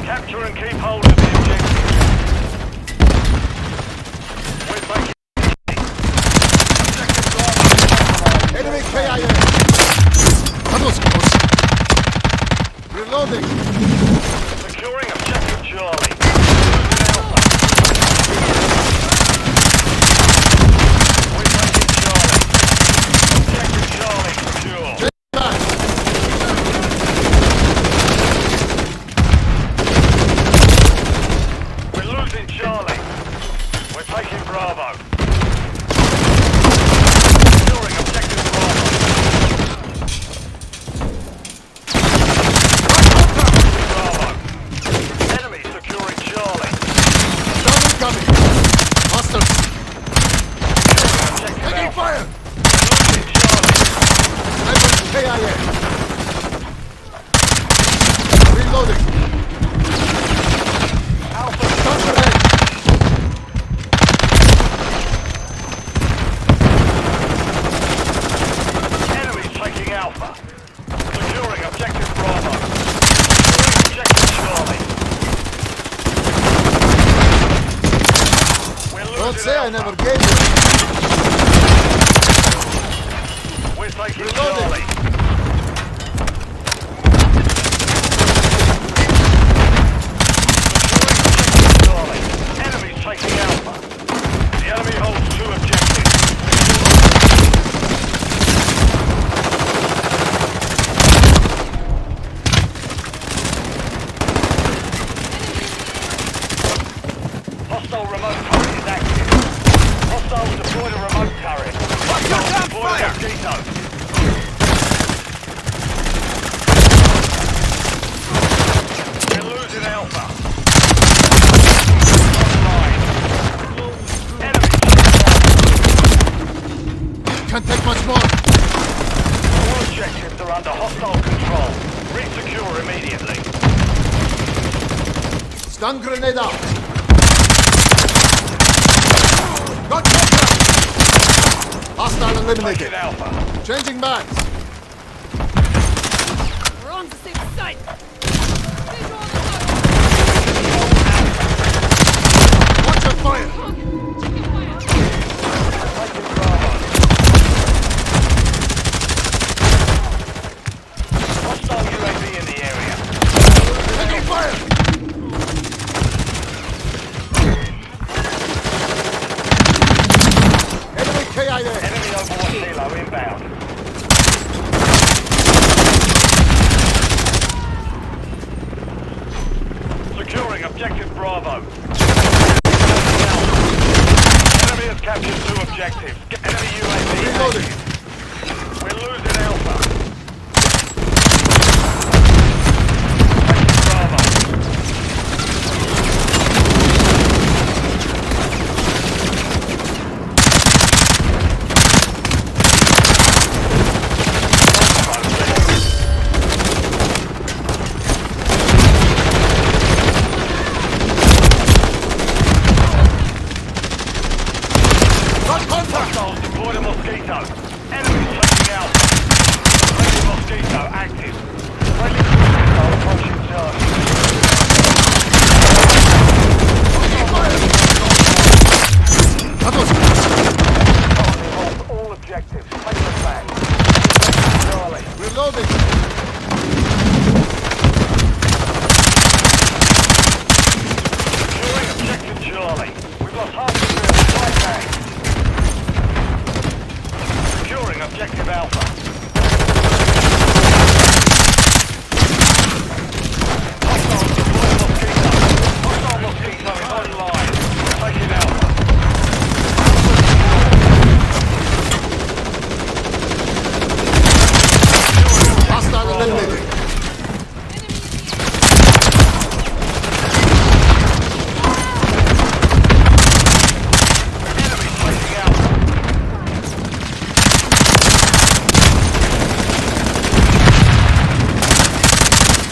Capture and keep hold of the objective. We're taking Enemy KIA! That was close. Reloading. securing objective Charlie. We're taking Charlie. Objective Charlie secure. We're losing Charlie. We're taking Bravo. Securing objective Bravo. Bravo. Enemy securing Charlie. Charlie coming. Hostiles. Taking fire. KIA. Reloading. Alpha. Stun grenade. Enemies taking Alpha. Securing objective Bravo. Securing objective Charlie. We're losing Don't say I Alpha. never gave you. We're taking Reloading. Charlie. Charlie. Enemies taking Alpha. The enemy holds 2 objectives. Hostile remote turret is active. Hostiles deployed a remote turret. Hostiles deployed a mosquito. We're losing Alpha. Online. Enemy Can't take much more. all objectives are under hostile control. Resecure immediately. Stun grenade out. Got contact. Hostile eliminated. Taking Alpha. Changing mags. sight! Watch your fire! Hostile UAV in the area. Taking fire! Enemy KIA! Enemy Overwatch Helo inbound. Securing objective Bravo. Enemy has captured 2 objectives. Enemy UAV active. We're losing Alpha. Taking Bravo. Hostiles deployed a Mosquito. Enemies taking out. Friendly Mosquito active. Friendly Mosquito approaching Charlie. Hold all objectives. Take them back. Charlie. Reloading! Securing objective Charlie. We've lost half the field. Fight back. Securing objective Alpha. Hostile deployed Mosquito. Hostile Mosquito is online. Taking Alpha. Hostile eliminated! Enemy taking Alpha.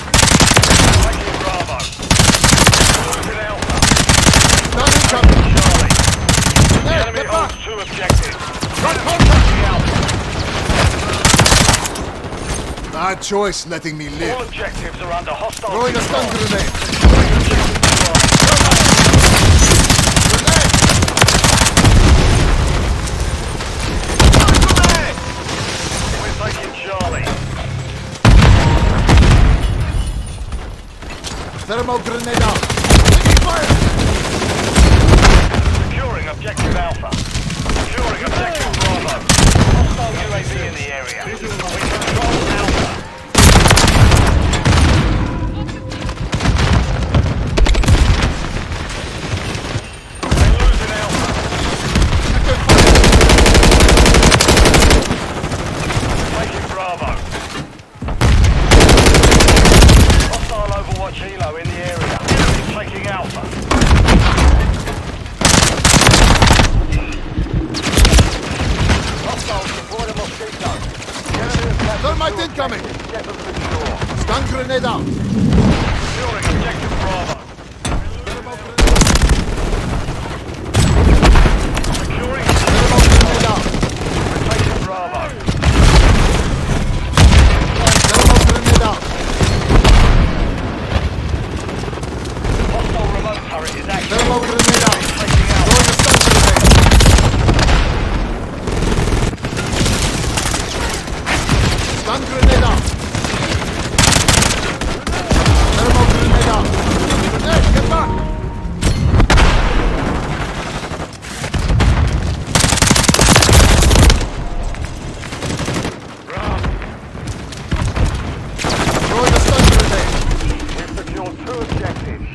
Taking Bravo. Losing Alpha. Not incoming! Charlie. The There, enemy get back! holds 2 objectives. Front Enemy contact! taking Alpha. Bad choice letting me All live. objectives are under hostile Throwing a control. stun grenade. Securing objective Bravo. We're taking Charlie. Thermal grenade out. Taking fire! Securing objective Alpha. Securing objective Bravo. Hostile UAV in the area. We control Alpha. We're losing Alpha. Taking Bravo. Hostile Overwatch Helo in the area. Enemy taking Alpha. Hostiles deployed a Mosquito. The enemy has captured Thermite 2 incoming. objectives. Get them secure. Stun grenade out. Securing objective Bravo. Securing Thermal grenade out. taking Bravo. Thermal grenade out. Hostile remote turret is active. Thermal grenade out. Taking out. Throwing a stun grenade. Stun grenade out. Thermal grenade out. Grenade, get back! Throwing a stun grenade. We've secured 2 objectives.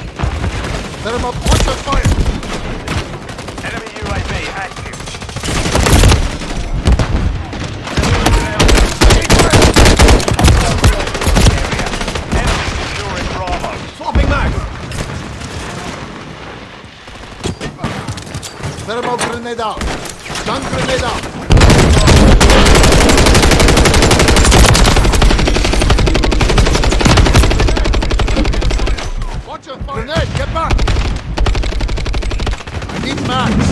Thermal, watch your fire! Enemy UAV active. Enemy securing Bravo. Swapping mag! Thermal grenade out. Stun grenade out. Watch your fire! Grenade, get back! I need mags.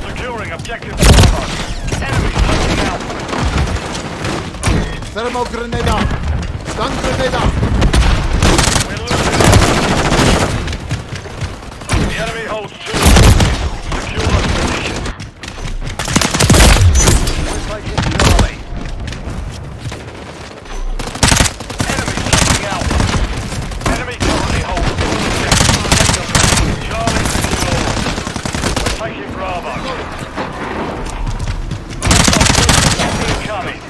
Securing objective Objective Bravo. Enemy taking out. Thermal grenade out. Stun grenade out. We're losing. The enemy holds 2. Secure the position. We're taking Charlie. Enemy taking out. Enemy currently holds 2 objectives. Charlie secure. We're taking Bravo. Incoming.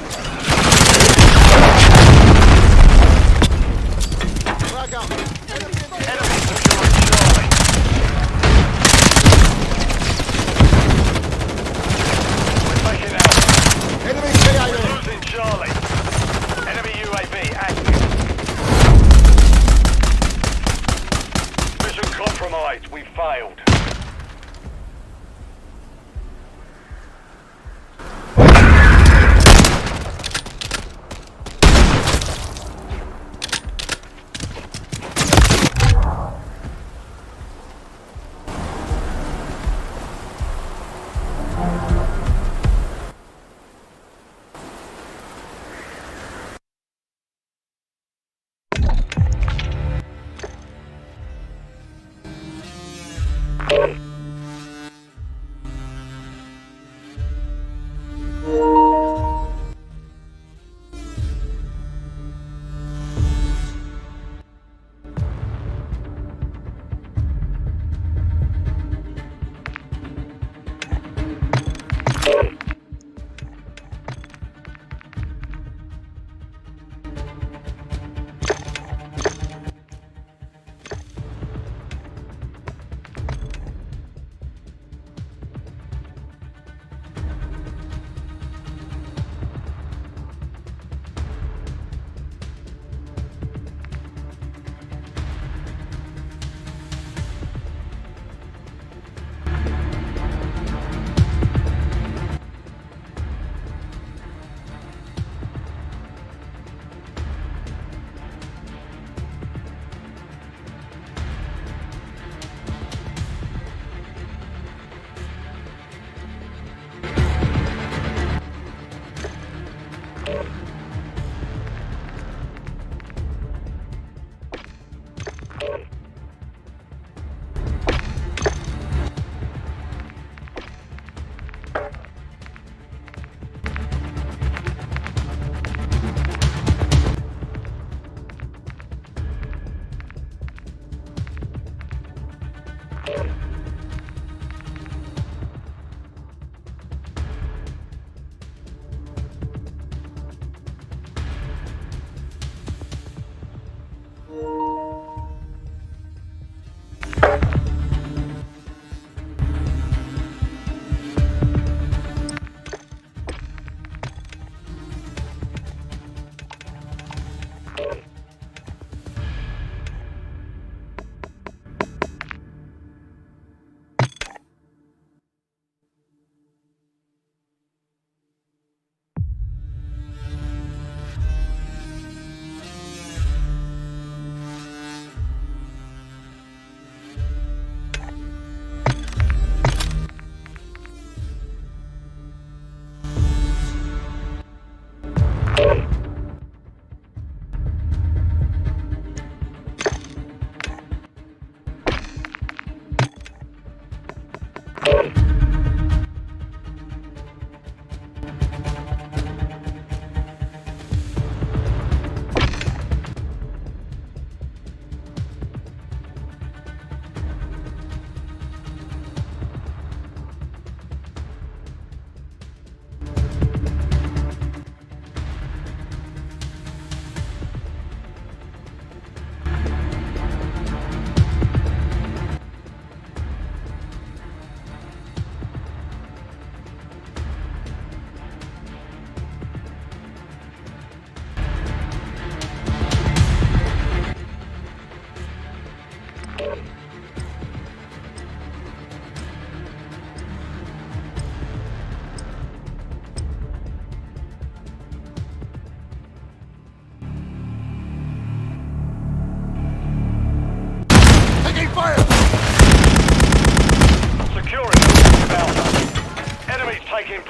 Frag out. Enemy securing Charlie. We're taking out. Enemy KIA. We're losing Charlie. Enemy UAV active. Mission compromised. We failed.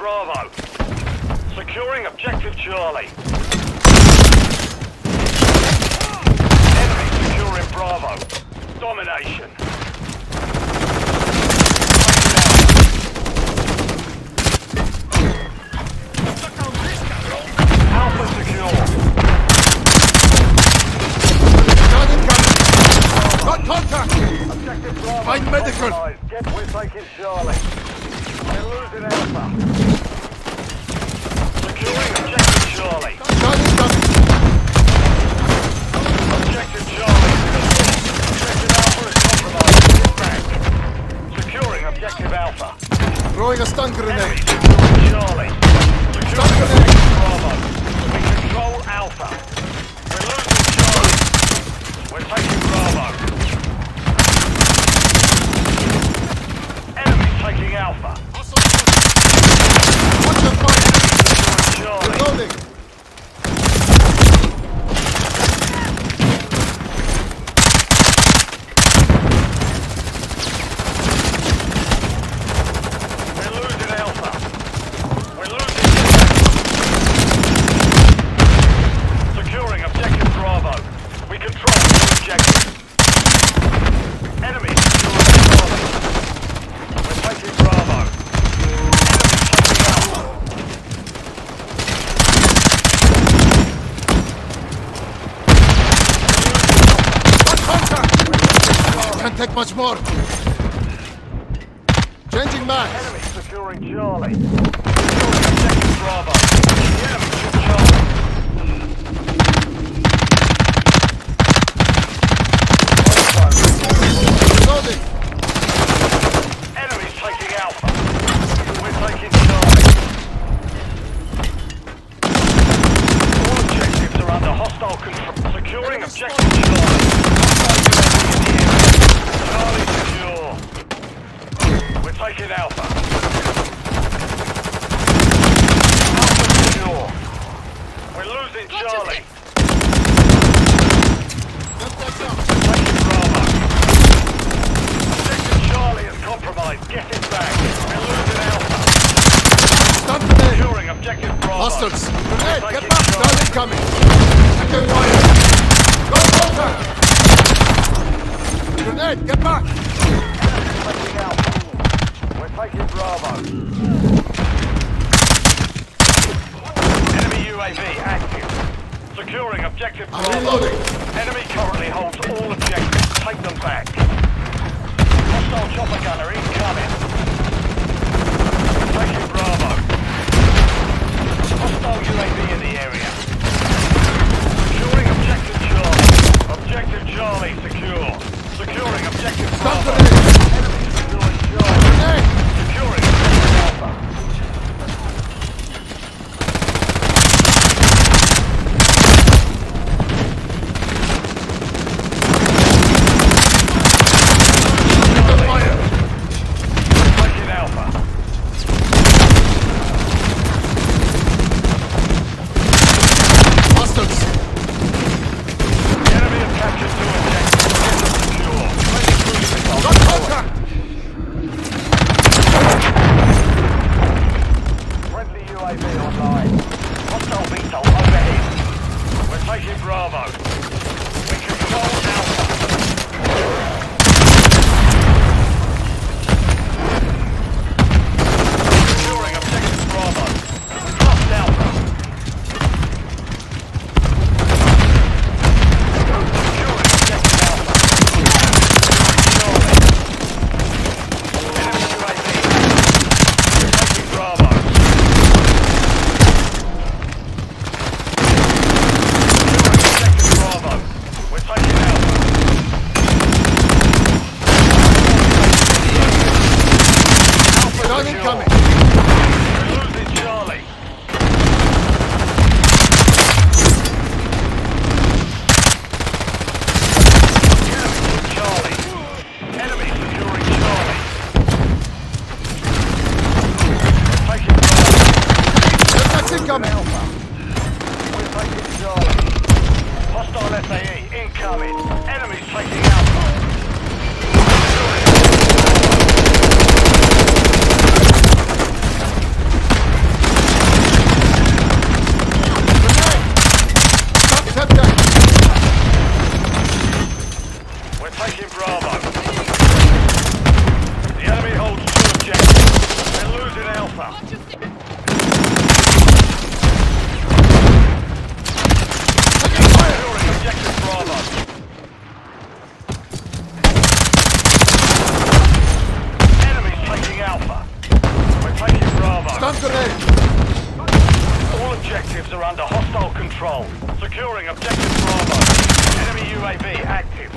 Bravo. Securing objective Charlie. Enemy securing Bravo. Domination. Alpha secure. Got contact! Objective Bravo. Find medical! We're taking Charlie. We're losing Alpha. Securing objective Charlie. Charlie's coming! Objective Charlie. Objective Alpha is compromised. Get back. Securing objective Alpha. Throwing a stun grenade! Securing Charlie. Securing objective Bravo. We control Alpha. We're losing Charlie. We're taking Bravo. Enemy taking Alpha. Watch your fire! Charlie. Reloading! We're losing Alpha. We're losing. Securing objective Bravo. We control the objective. Enemy securing Charlie. We're taking Bravo. Enemy taking Alpha. Got contact! Can't take much more! Changing mag! Enemy securing Charlie. Securing objective Bravo. The enemy took Charlie. Reloading! Enemy's taking Alpha. We're taking Charlie. All objectives are under hostile control. Securing objective Charlie. Charlie secure. We're taking Alpha. Alpha secure. We're losing Charlie. Taking Bravo. Objective Charlie is compromised. Get it back. We're losing Alpha. Stun grenade! Securing objective Bravo. Hostiles! Grenade! We're Get taking back! Charlie. Charlie's coming! Second fire! Go contact! Grenade! Get back! Taking Alpha. We're taking Bravo. Enemy UAV active. Securing objective I'm Bravo. reloading! Enemy currently holds all objectives. Take them back. Hostile chopper gunner incoming. Taking Bravo. Hostile UAV in the area. Securing objective Charlie. Objective Charlie secure. Securing objective Stun Bravo. grenade! Enemy securing Charlie. Grenade! Securing objective Alpha. Second fire! Stun grenade! All objectives are under hostile control. Securing objective Bravo. Enemy UAV active.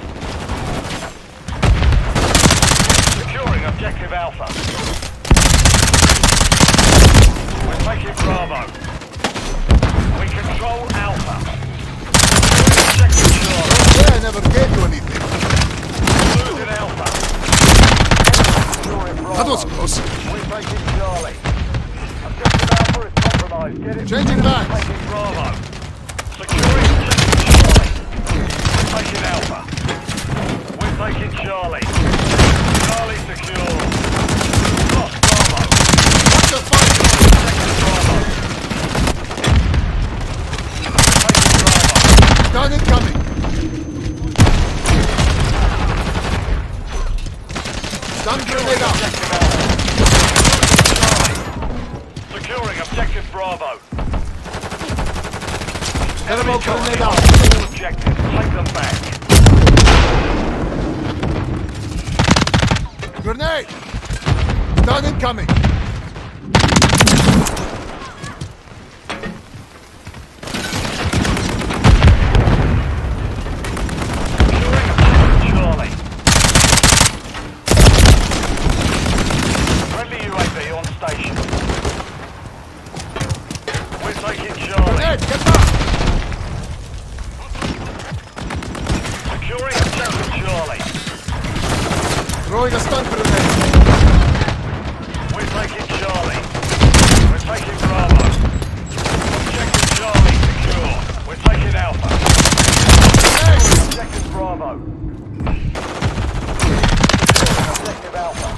Securing objective Alpha. We're taking Bravo. We control Alpha. Objective Charlie. Yeah, I never gave you anything. Losing Alpha. That was close. We're taking Charlie. Objective Alpha is compromised. Get it. Changing back. We're taking Bravo. Securing objective Charlie. We're taking Alpha. We're taking Charlie. Charlie secure. Lost Bravo. Watch the fight! Taking Bravo. Stun incoming! Stun grenade out! Securing objective Bravo. Camo grenade out! All objectives, take them back. Grenade! Stun incoming! Charlie. Friendly UAV on station. We're taking Charlie. Grenade, get back! Securing objective Charlie. Throwing a stun grenade! We're taking Charlie. We're taking Bravo. Objective Charlie secure. We're taking Alpha. Objective Bravo. Objective Alpha.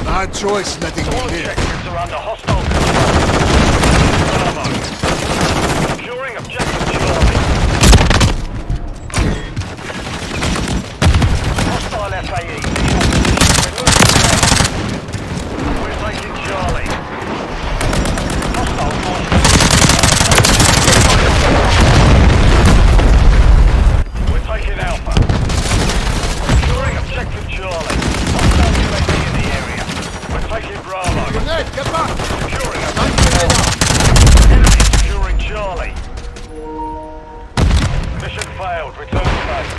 Bad choice letting All me here. objectives are under hostile control. Bravo. Securing objective Charlie. Hostile FAE. We're taking Charlie. Hostile force. We're taking Alpha. Securing objective Charlie. Hostile UAV in the area. We're taking Bravo. Grenade, get back! Securing Stun objective grenade out! Enemy securing Charlie. Mission failed. Return to base.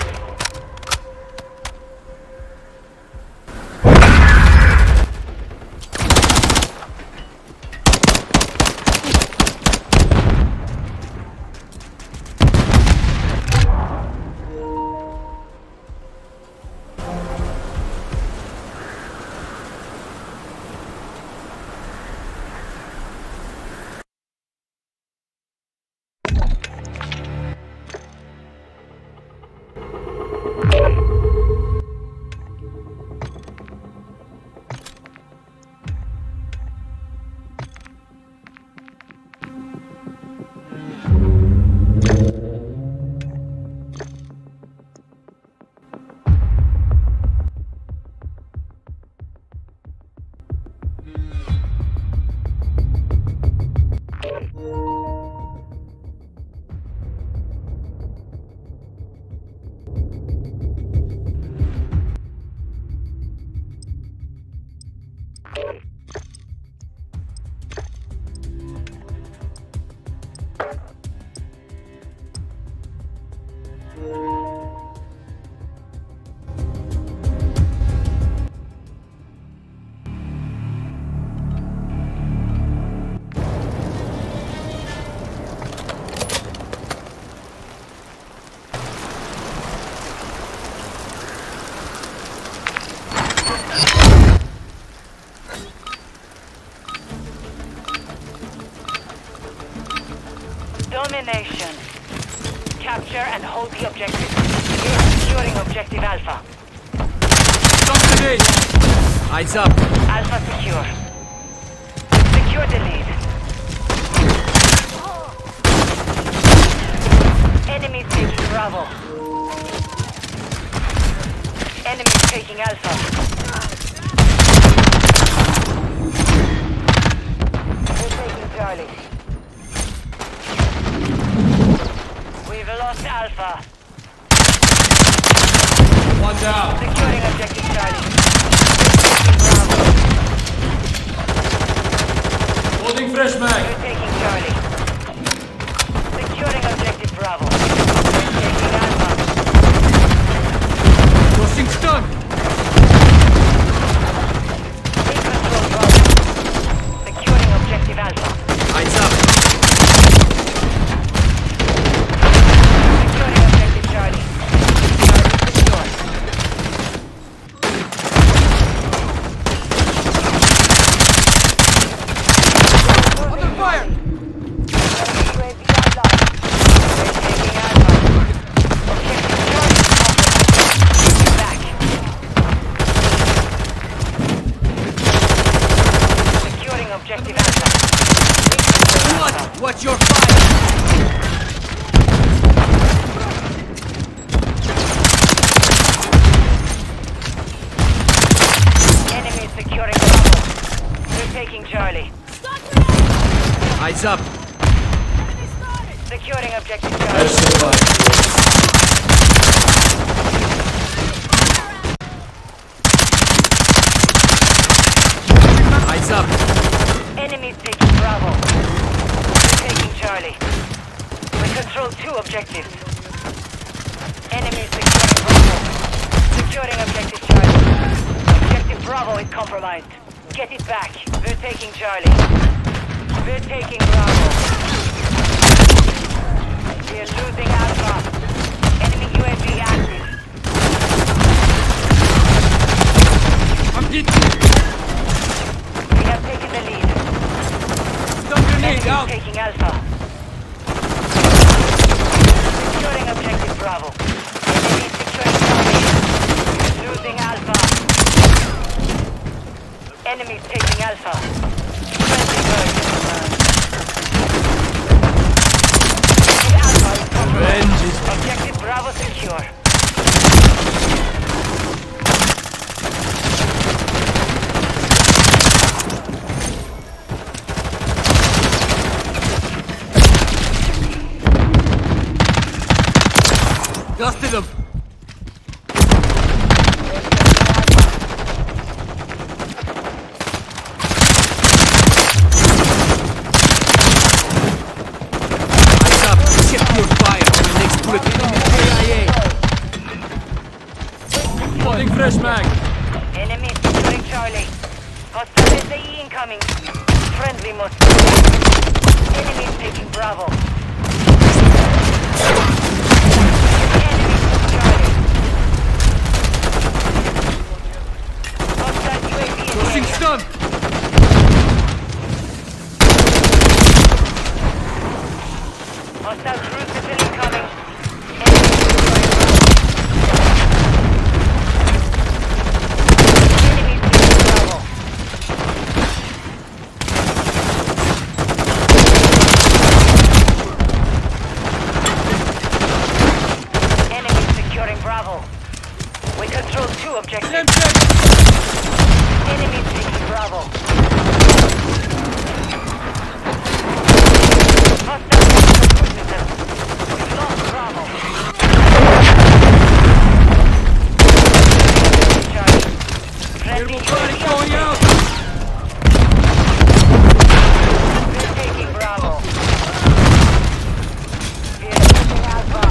Domination. Capture and hold the objective. You're securing objective Alpha. Stun grenade! Eyes up! Alpha secure. Secure the lead. Enemies taking Bravo. Enemies taking Alpha. We're taking Charlie. We've lost Alpha. One down! Securing objective Charlie. objective Alpha. What? Watch your fire! Enemy securing Bravo. We're taking Charlie. Eyes up! Securing objective Charlie. Eyes up! Enemies taking Bravo. We're taking Charlie. We control 2 objectives. Enemies securing Bravo. Securing objective Charlie. Objective Bravo is compromised. Get it back. We're taking Charlie. We're taking Bravo. We're losing Alpha. Enemy UAV active. I'm hit! We have taken the lead. Stun grenade Enemy out! taking Alpha. Securing objective Bravo. Enemy securing Charlie. Losing Alpha. Enemies taking Alpha. Friendly bird. Alpha is compromised. Objective Bravo secure. Dusted them! Eyes up! Check your fire! Next bullet KIA! Holding fresh mag! Enemy securing Charlie. Hostile SAE incoming. Friendly Moscow. Enemy taking Bravo. Enemy Charlie. Hostile UAV in Closing the area. stun! Hostile cruise missile incoming. Enemy taking Bravo. Enemy securing Bravo. We control 2 objectives. Enemy taking Bravo. Hostile cruise missile. We've lost Bravo. Charlie. Friendly UAV going out! We're taking Bravo. We're losing Alpha.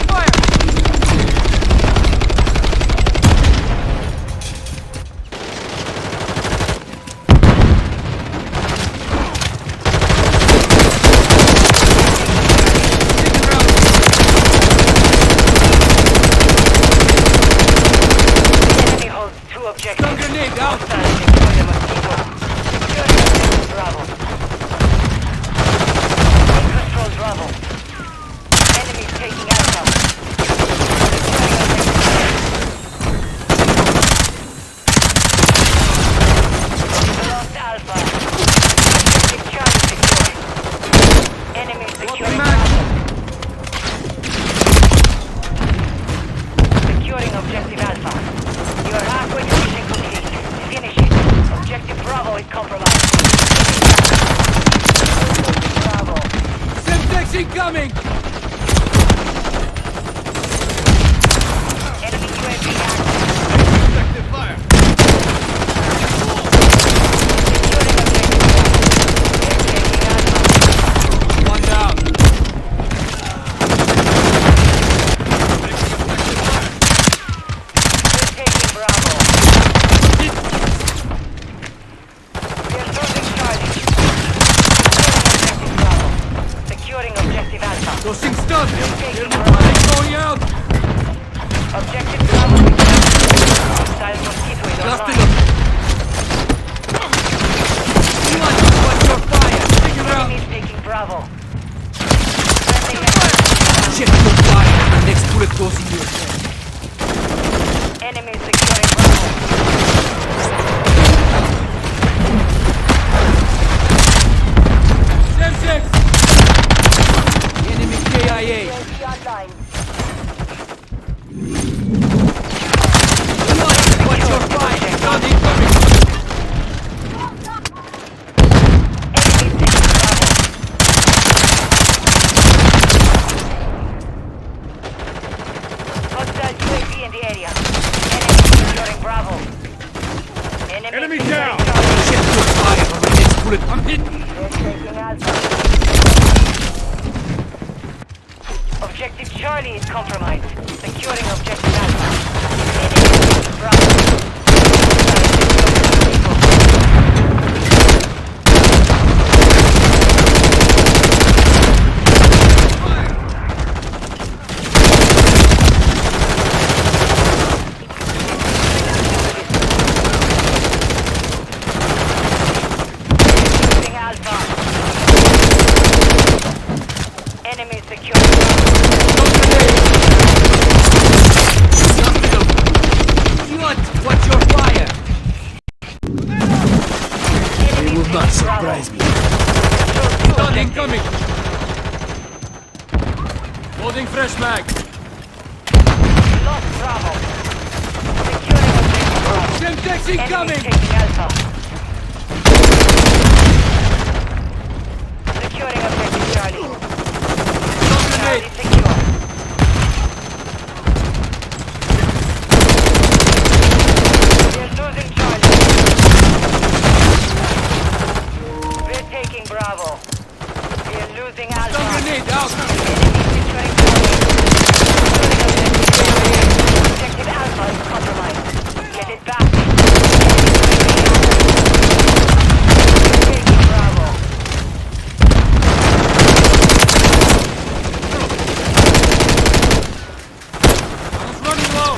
Enemy holds 2 objectives. Stun grenade out! Hostile securing the Mosquito. Securing objective Bravo. We control Bravo. Enemy taking Alpha. Securing objective. We lost Alpha. Objective Charlie secure. Enemy securing Bravo. Securing objective Alpha. You are halfway to mission complete. Finish it. Objective Bravo is compromised. Bravo. Semtex incoming! Enemy UAV active. Effective fire! Securing objective Bravo. They're taking Alpha. One down! We're taking Bravo. We're losing Charlie. Securing objective Bravo. Securing objective Alpha. Closing stun! We're taking Bravo. Going out! Objective Bravo secured. Hostile Mosquito is Dusted online. them! Watch your fire! Take it out! Enemies taking Bravo. Check your fire! The next bullet goes in your head. Enemy securing Bravo. bullet. I'm hit. Taking Alpha. Objective Charlie is compromised. Securing Objective Alpha. Enemy Bravo. Surprise me. Stun incoming. Loading fresh mag. Lost Bravo. Securing Objective Bravo. Semtex incoming. Taking Alpha. Securing Objective Charlie. Charlie secure. They're losing Charlie. We're taking Bravo. We're losing Alpha. Stun grenade out. Enemy securing Charlie. Objective Alpha is compromised. Get it back. Taking Bravo. I'm running low.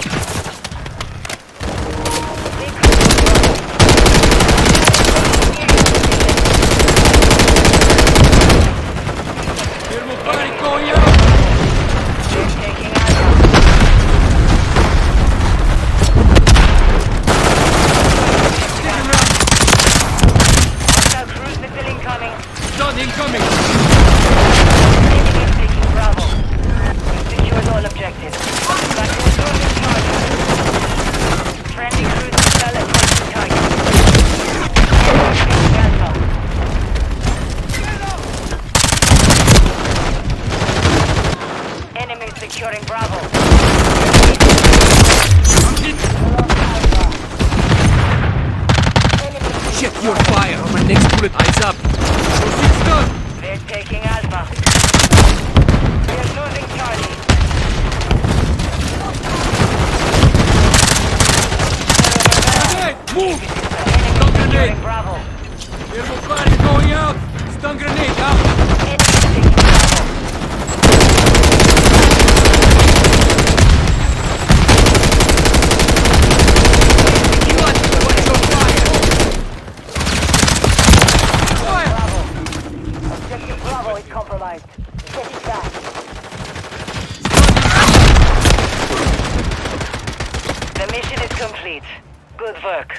Thermal fire going out. Taking Alpha. Sticking around. Hostile cruise missile incoming. Stun incoming. Enemy is taking Bravo. Secured all objectives. Back to the northern target. Friendly cruise missile approaching target. Taking Alpha. Enemy securing Bravo. I'm hit. Check your fire on my next bullet. Eyes up. Proceed stun. They're taking Alpha. We're losing Charlie. Grenade. Move. Enemy Stun securing grenade. Bravo. Thermal fire going out. Stun grenade out. Enemy taking Bravo. Watch your fire. Objective Bravo is compromised. Get it back. The mission is complete. Good work.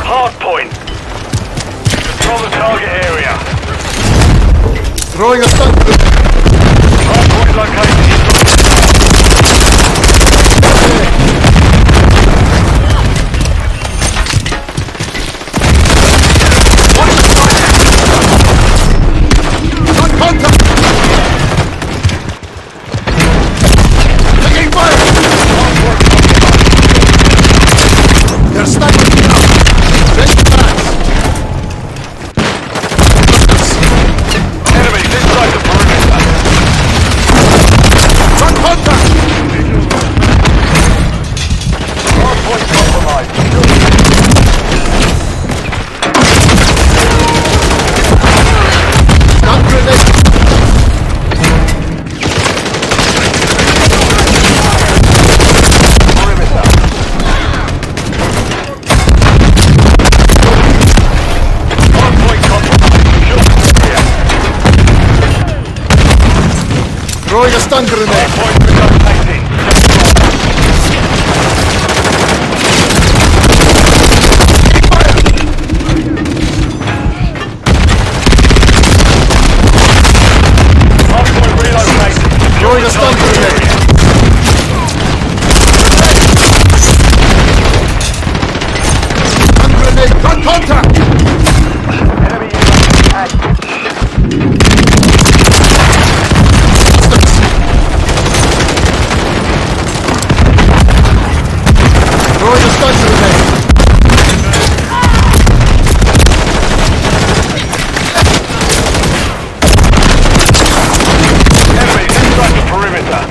Hardpoint. Control the target area. Throwing a stun. Hardpoint located. Contact. Taking fire. They're sniping me now. Enemies inside the perimeter. Front contact. Hardpoint compromised. Stun grenade. Throwing a stun grenade. Throwing a stun grenade. Stun grenade. Gun contact. Throwing a stun grenade. Enemies inside the perimeter.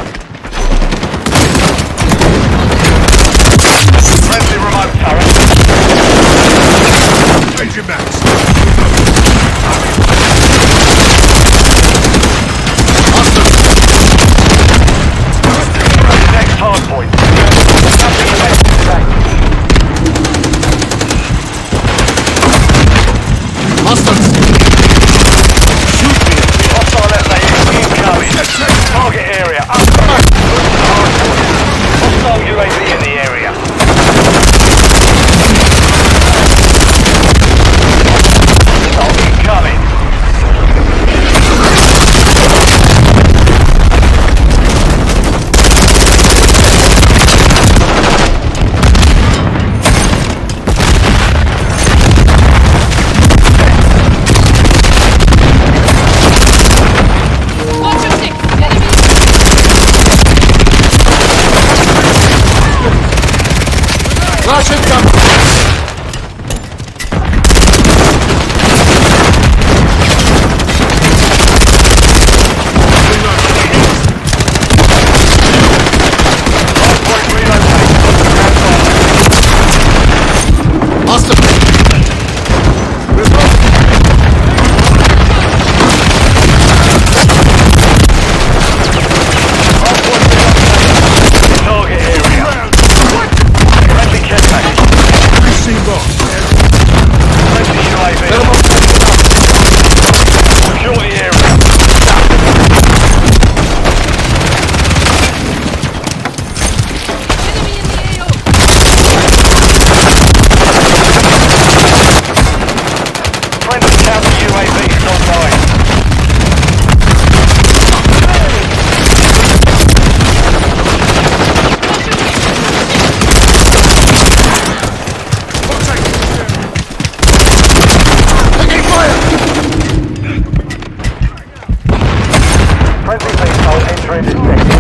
entering this sector.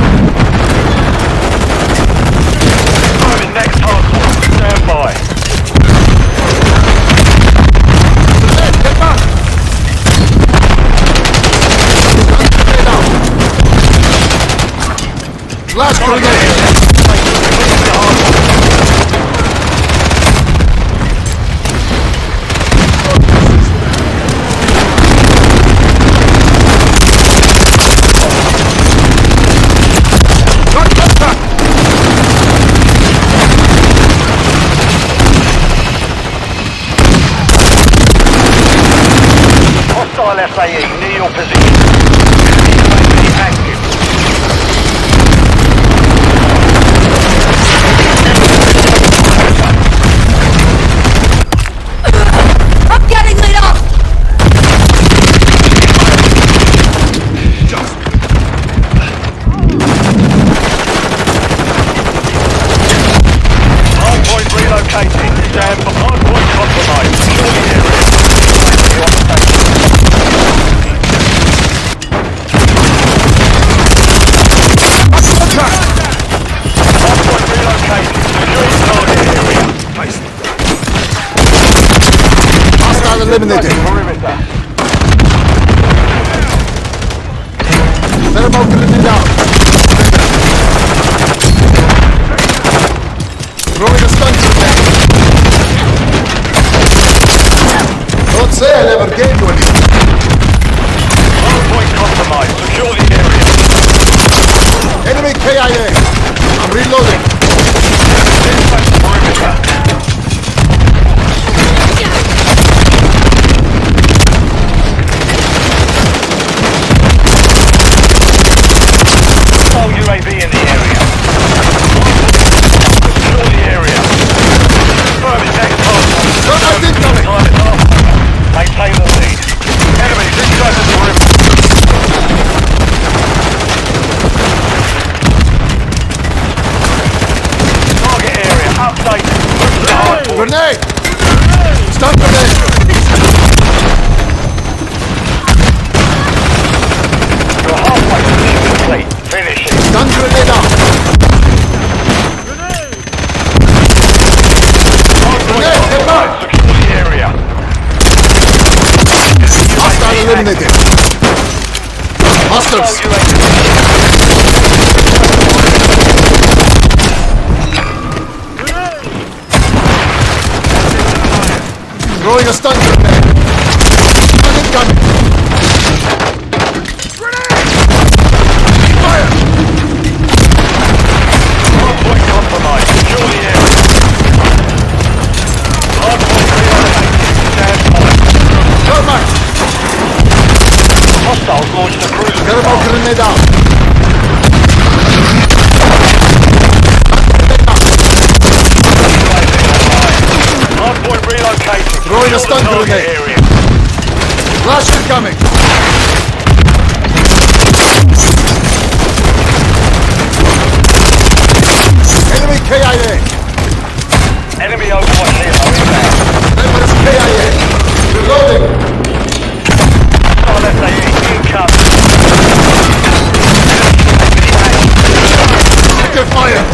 Moving next hardpoint. Stand by. Get back! Last grenade! Hostile FAE near your position. UAV active. I'm getting lit up! Hardpoint relocated. Stand for hardpoint compromised. Secure the area. Hardpoint relocated. Secure the target area. Hostile eliminated. Perimeter. Thermal grenade out. Throwing a stun grenade. Don't say I never gave you any. Hardpoint compromised. Secure the area. Enemy KIA. I'm reloading. Perimeter. Hostile UAV in the area. Secure the area. Confirm its next hardpoint. Contact incoming. Maintain the lead. Enemies inside the perimeter. Target area updated. Move to the hardpoint. Grenade. Stun grenade. You're halfway to mission complete. Finish it. Stun grenade out. Hardpoint compromised. Secure the area. Hostile eliminated. Hostiles. Throwing a stun grenade. Stun incoming. Fire! Hardpoint compromised. Secure the area. Hardpoint relocated. Stand by. Thermite. Hostiles launched a cruise Thermal grenade out. Hardpoint relocated. Throwing a stun Secure the grenade. target area. Flash incoming. Enemy KIA. Enemy overwatch helo inbound. Members KIA. Reloading. Hostile FAE incoming. Active fire.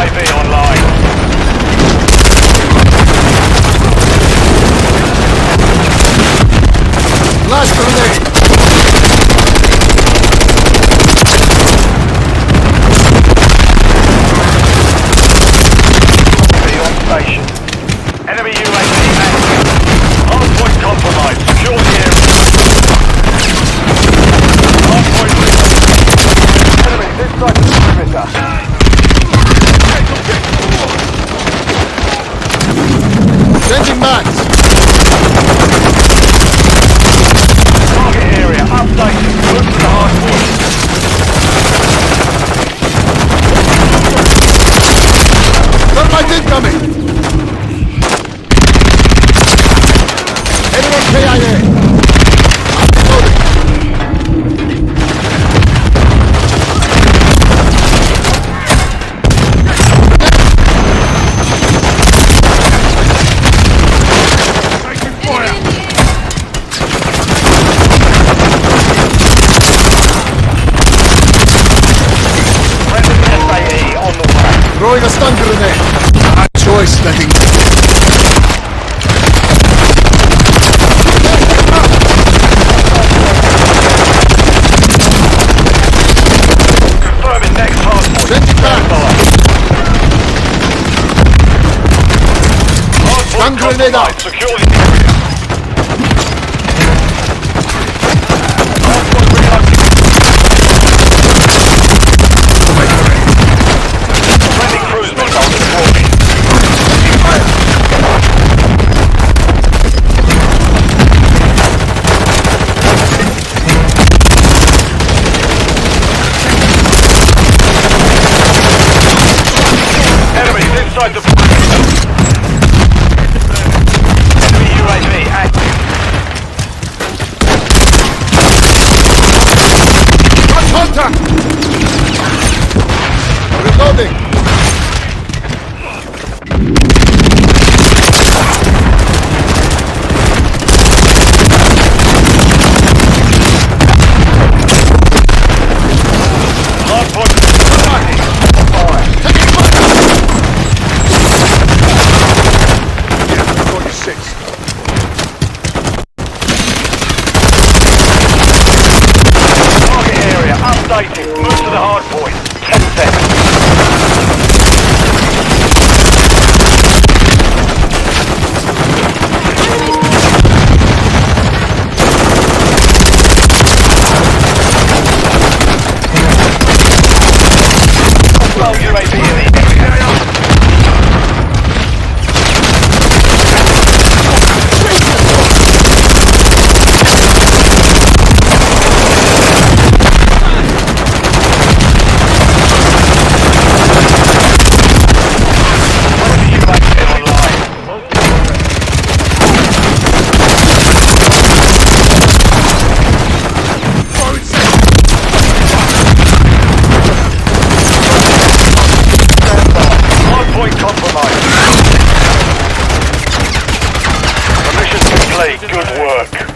UAV online. Flash grenade! On station. Enemy UAV active. Hardpoint compromised. Secure the area. Hardpoint reloaded. Enemies inside the perimeter. Changing max! Target area updated. Move to the hardpoint. Thermite incoming! Enemy KIA! Reloading! SAE on the way. Throwing a stun grenade! Bad choice letting Confirming next hardpoint. Changing back. Hardpoint Stun grenade out. compromised. Secure the area. Hardpoint reloaded. Friendly cruise missile deployed. Enemies inside the perimeter. Enemy UAV active. Got contact! Reloading! Hardpoint target area updated. Move to the hardpoint. 10 seconds. Hostile UAV in the area. Hardpoint compromised. The mission's complete. Good work.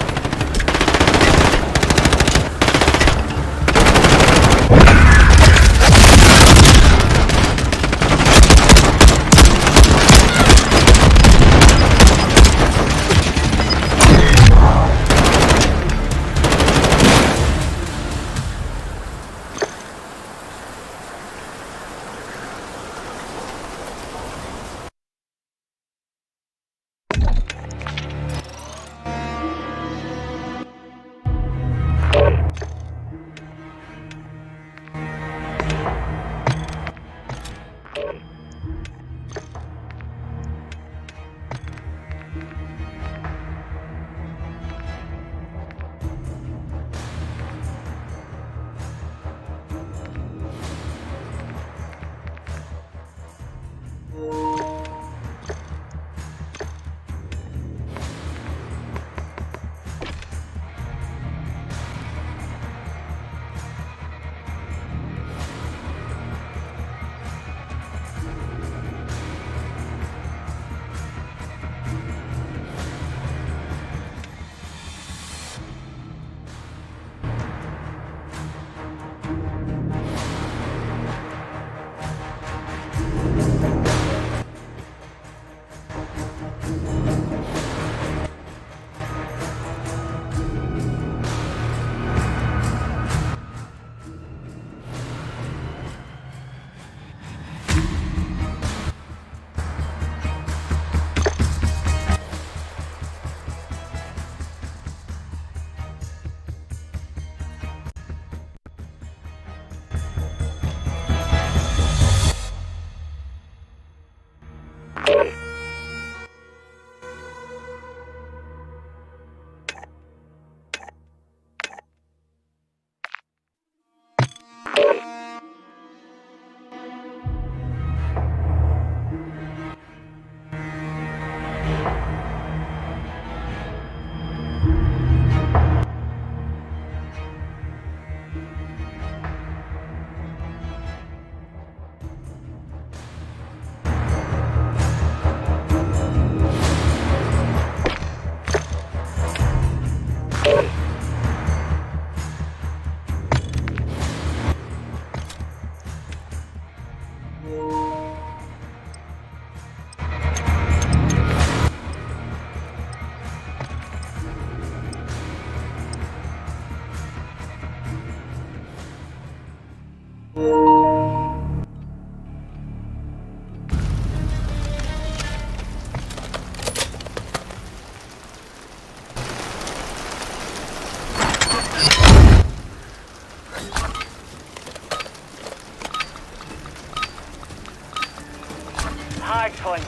Hard point.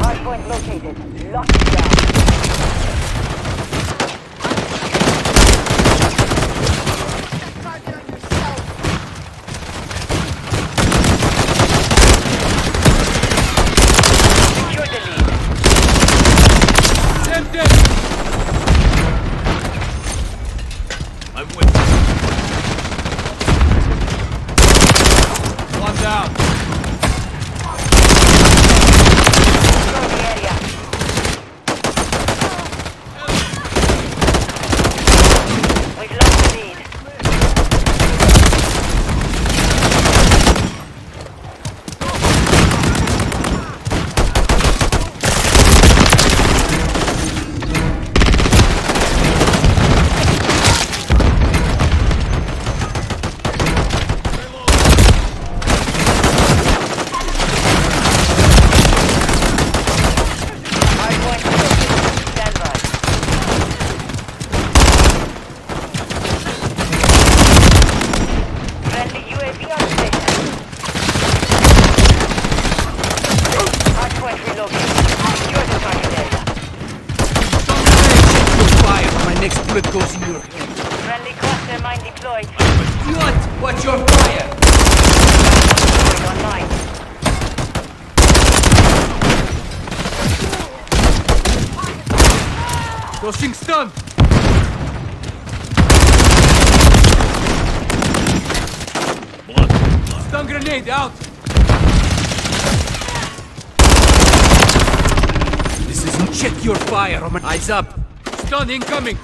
Hard point located. Lock it down. Secure the lead. I'm with you. One down. Secure the area. We've lost the lead. bullet goes in your head. Friendly cluster mine deployed. What? Watch your fire! Online. Tossing stun! Stun grenade out! This is check your fire, Roman. Eyes up! Stun incoming!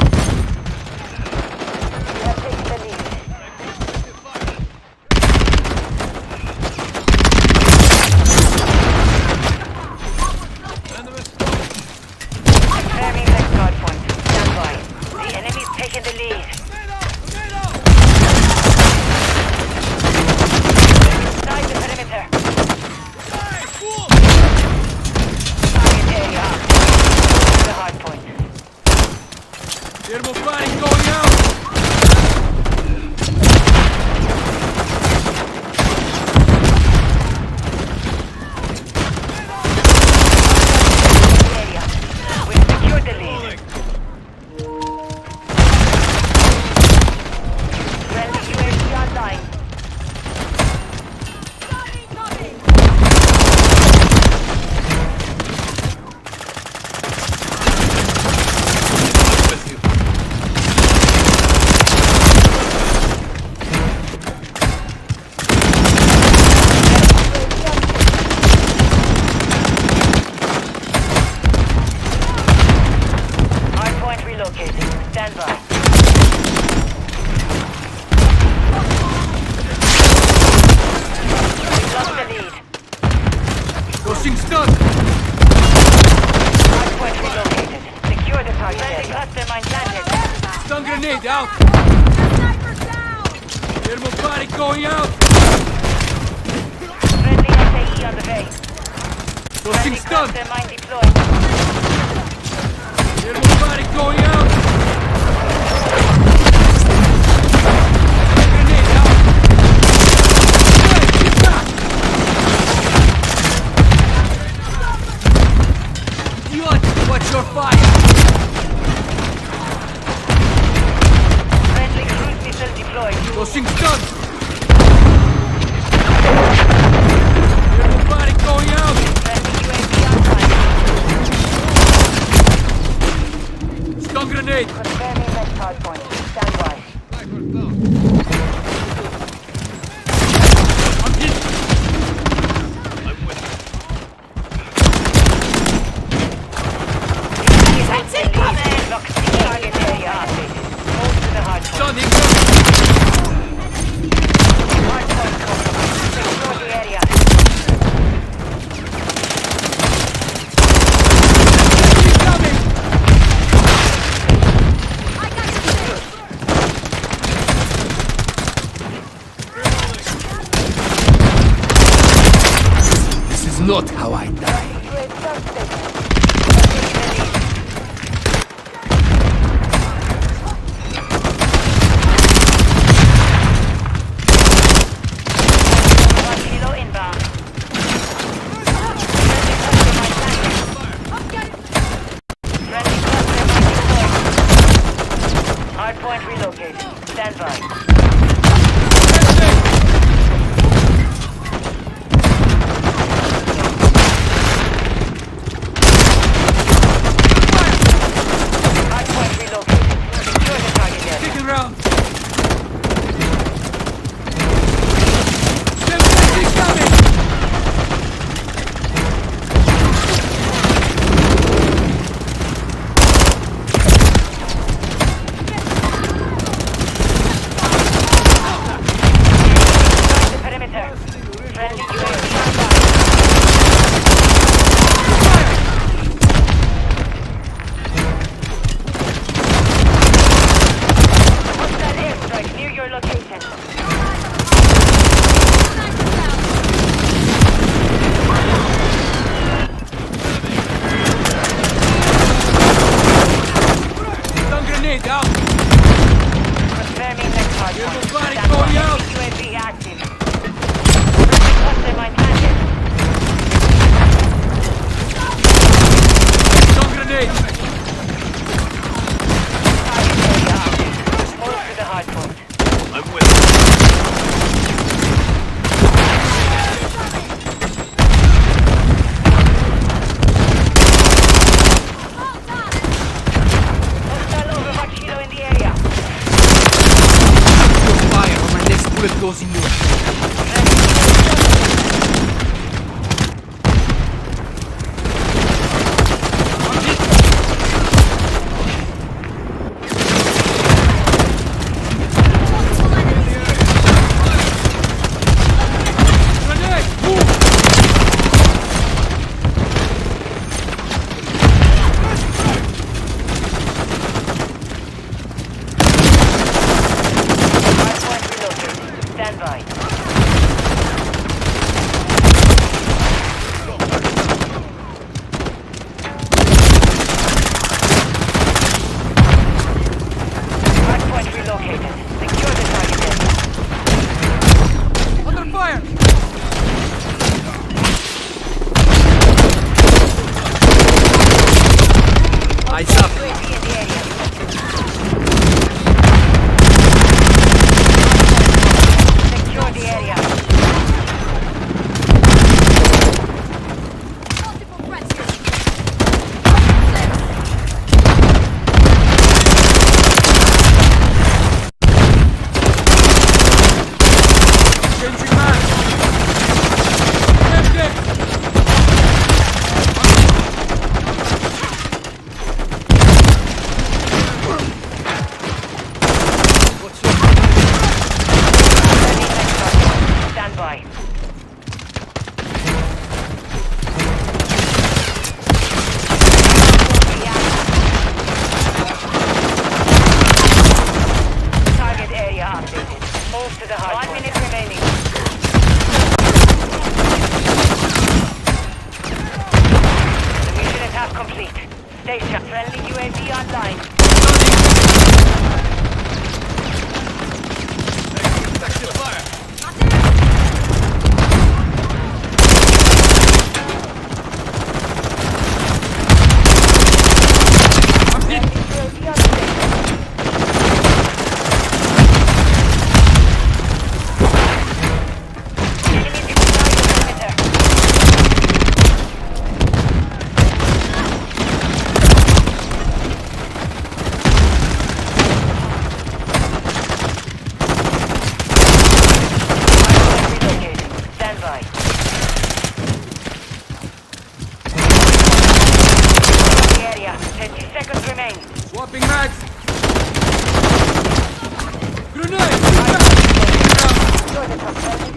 Stun incoming! not how I die. Hardpoint relocated. Stand by. Hardpoint relocated. Secure the target area. Taking round.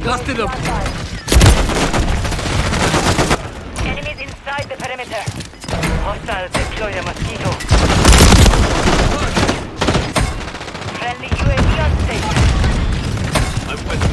Blasted them. Enemies inside the perimeter. Hostiles deploy the mosquito. Friendly UAV on station. I'm with you.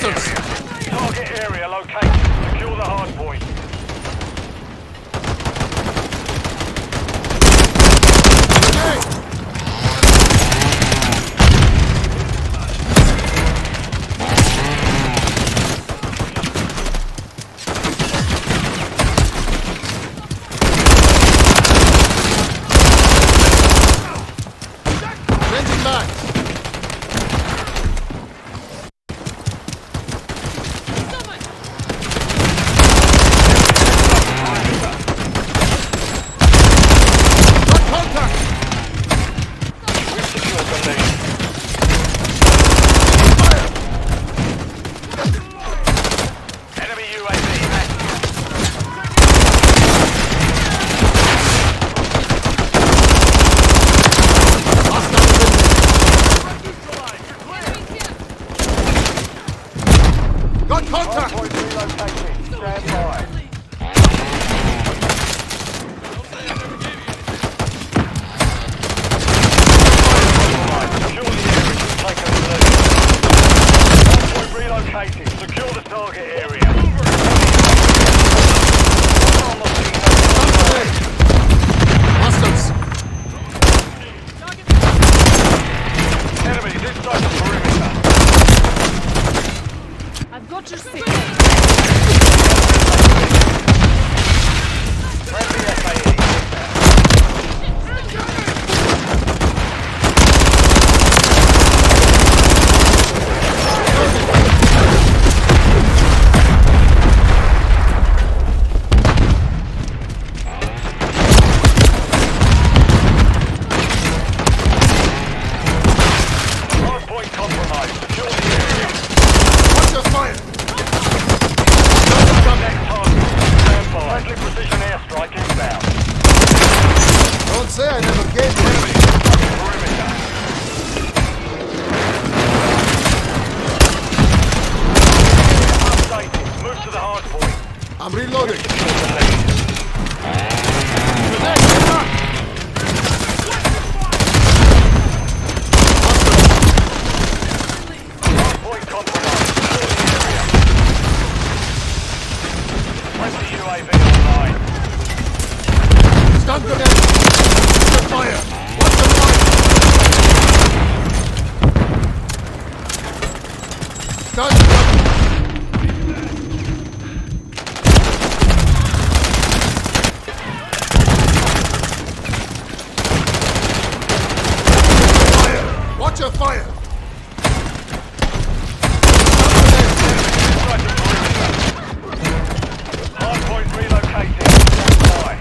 Target area located. Secure the hard point. Changing back. Got contact! Stand by. Relocated. Secure the target area. Hostiles! Enemies inside the perimeter. I've got your signal. Hardpoint compromised. Secure the area. Watch your fire! Next target. Stand by. Friendly precision airstrike inbound. Don't say I never gave you enemy. Perimeter. Updated. Move to the hardpoint. I'm reloading. Hardpoint compromised. Secure the area. Friendly UAV online. Stun grenade! Watch your fire! Watch your fire! Stun grenade! Watch your fire! Hardpoint relocated. Stand by.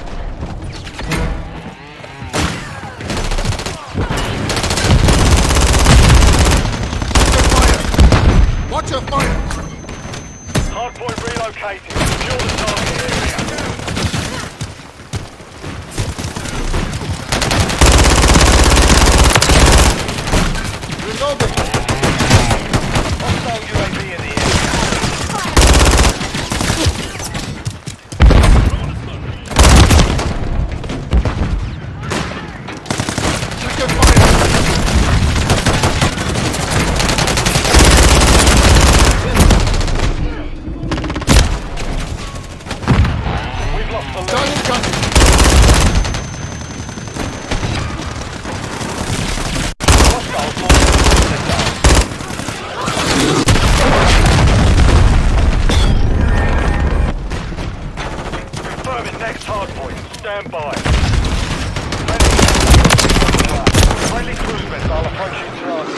Confirming next hardpoint. Stand by. Friendly cruise missile approaching target.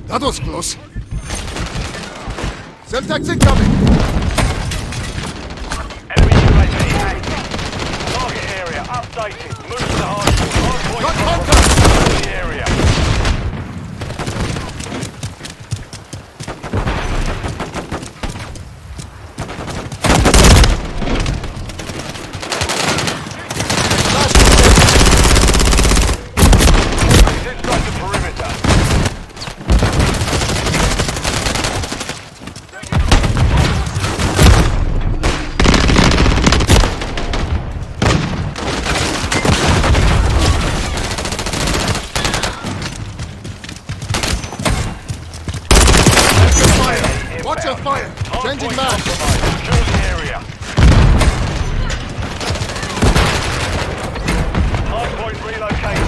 That was close. Semtex incoming! Enemy UAV active. Target area updated. Move to the hardpoint. Hardpoint in the area. Watch your fire! Changing back! Secure the area. Hardpoint relocated.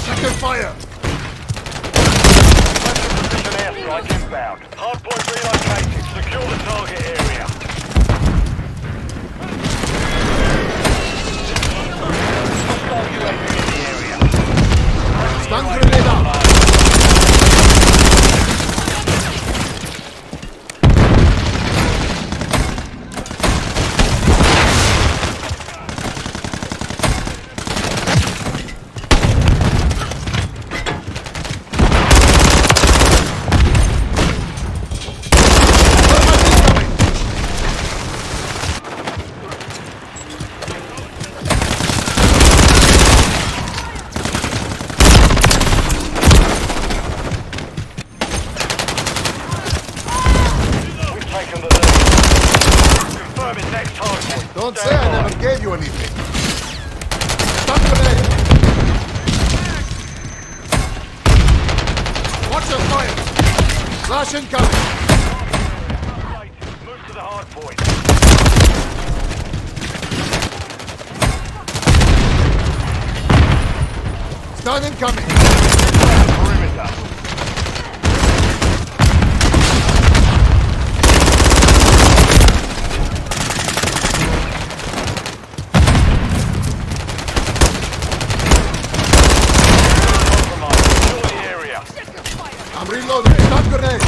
Second fire! Precision airstrike inbound. Hardpoint relocated. Secure the target area. Stun grenade out! Don't say I never gave you anything. Stun grenade! Watch your fire! Flash incoming! Move to the hardpoint. Stun incoming! Perimeter. I'm reloading. Stun grenade!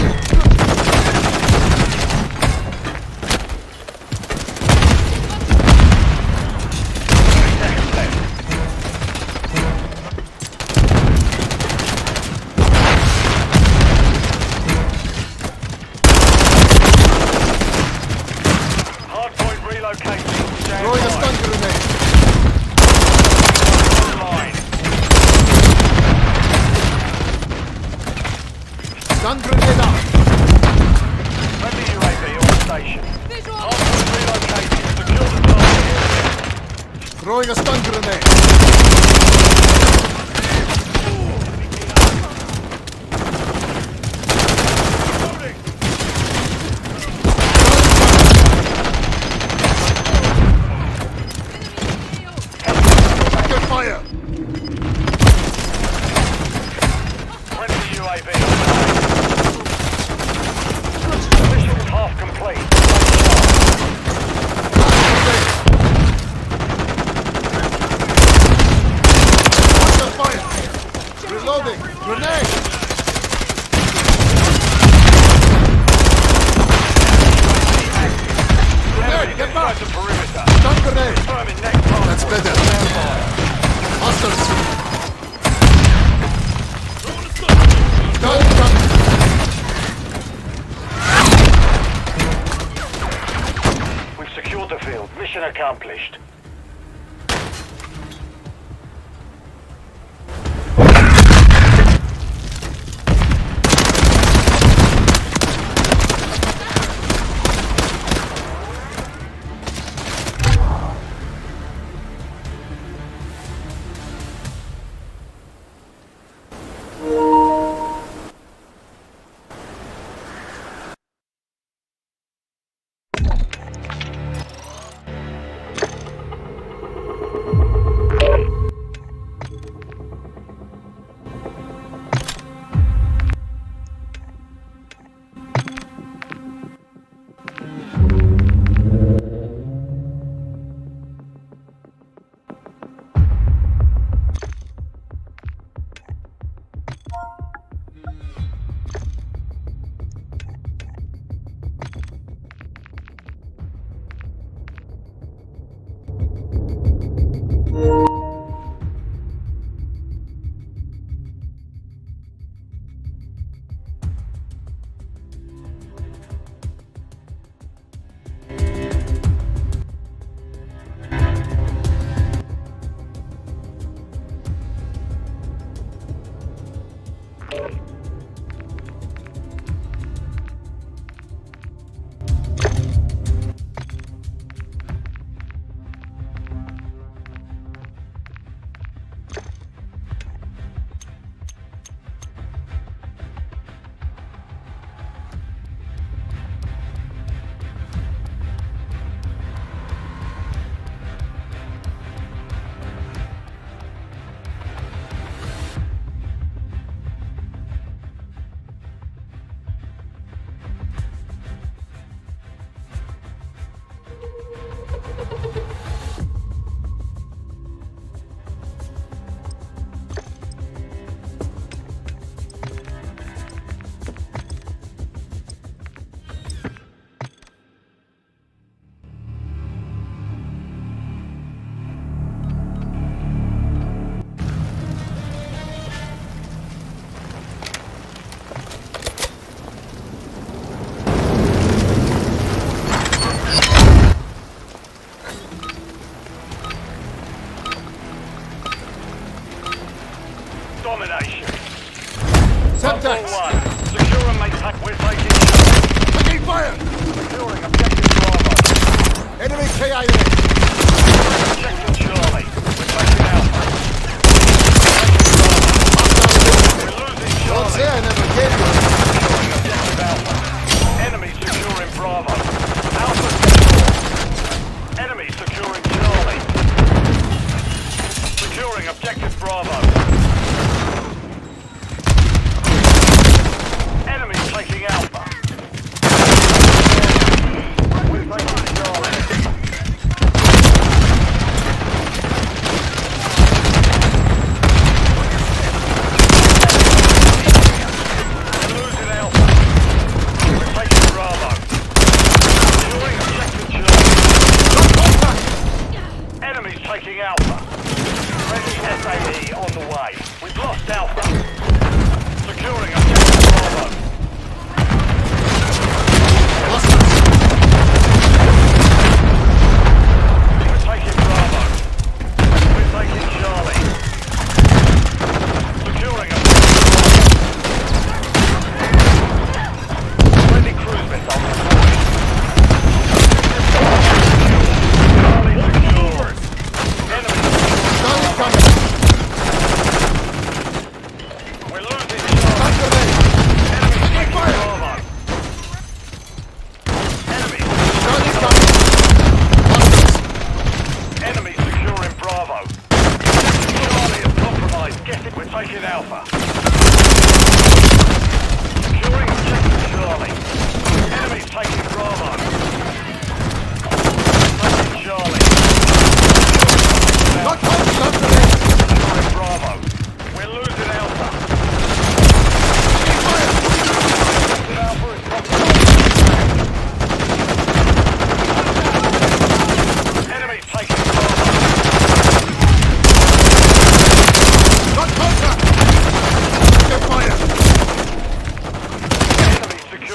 Grenade out. Friendly UAV on station. Hardpoint relocated. Secure the target area. Throwing a stun grenade. Second fire. Friendly UAV on station. Mission half complete. Second fire. Reloading. Grenade. Grenade, get back. Stun grenade. That's better. Hostiles. Stun. We've secured the field. Mission accomplished.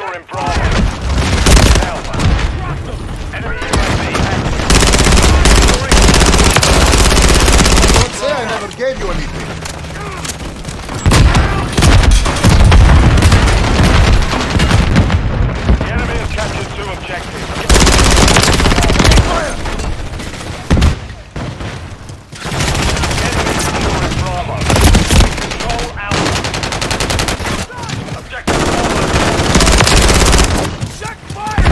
securing Bravo. Alpha. Enemy UAV active. Don't say I never gave you anything. The enemy has captured 2 objectives. Fire! Enemy securing Bravo. Control Alpha. Objective Bravo. Check fire!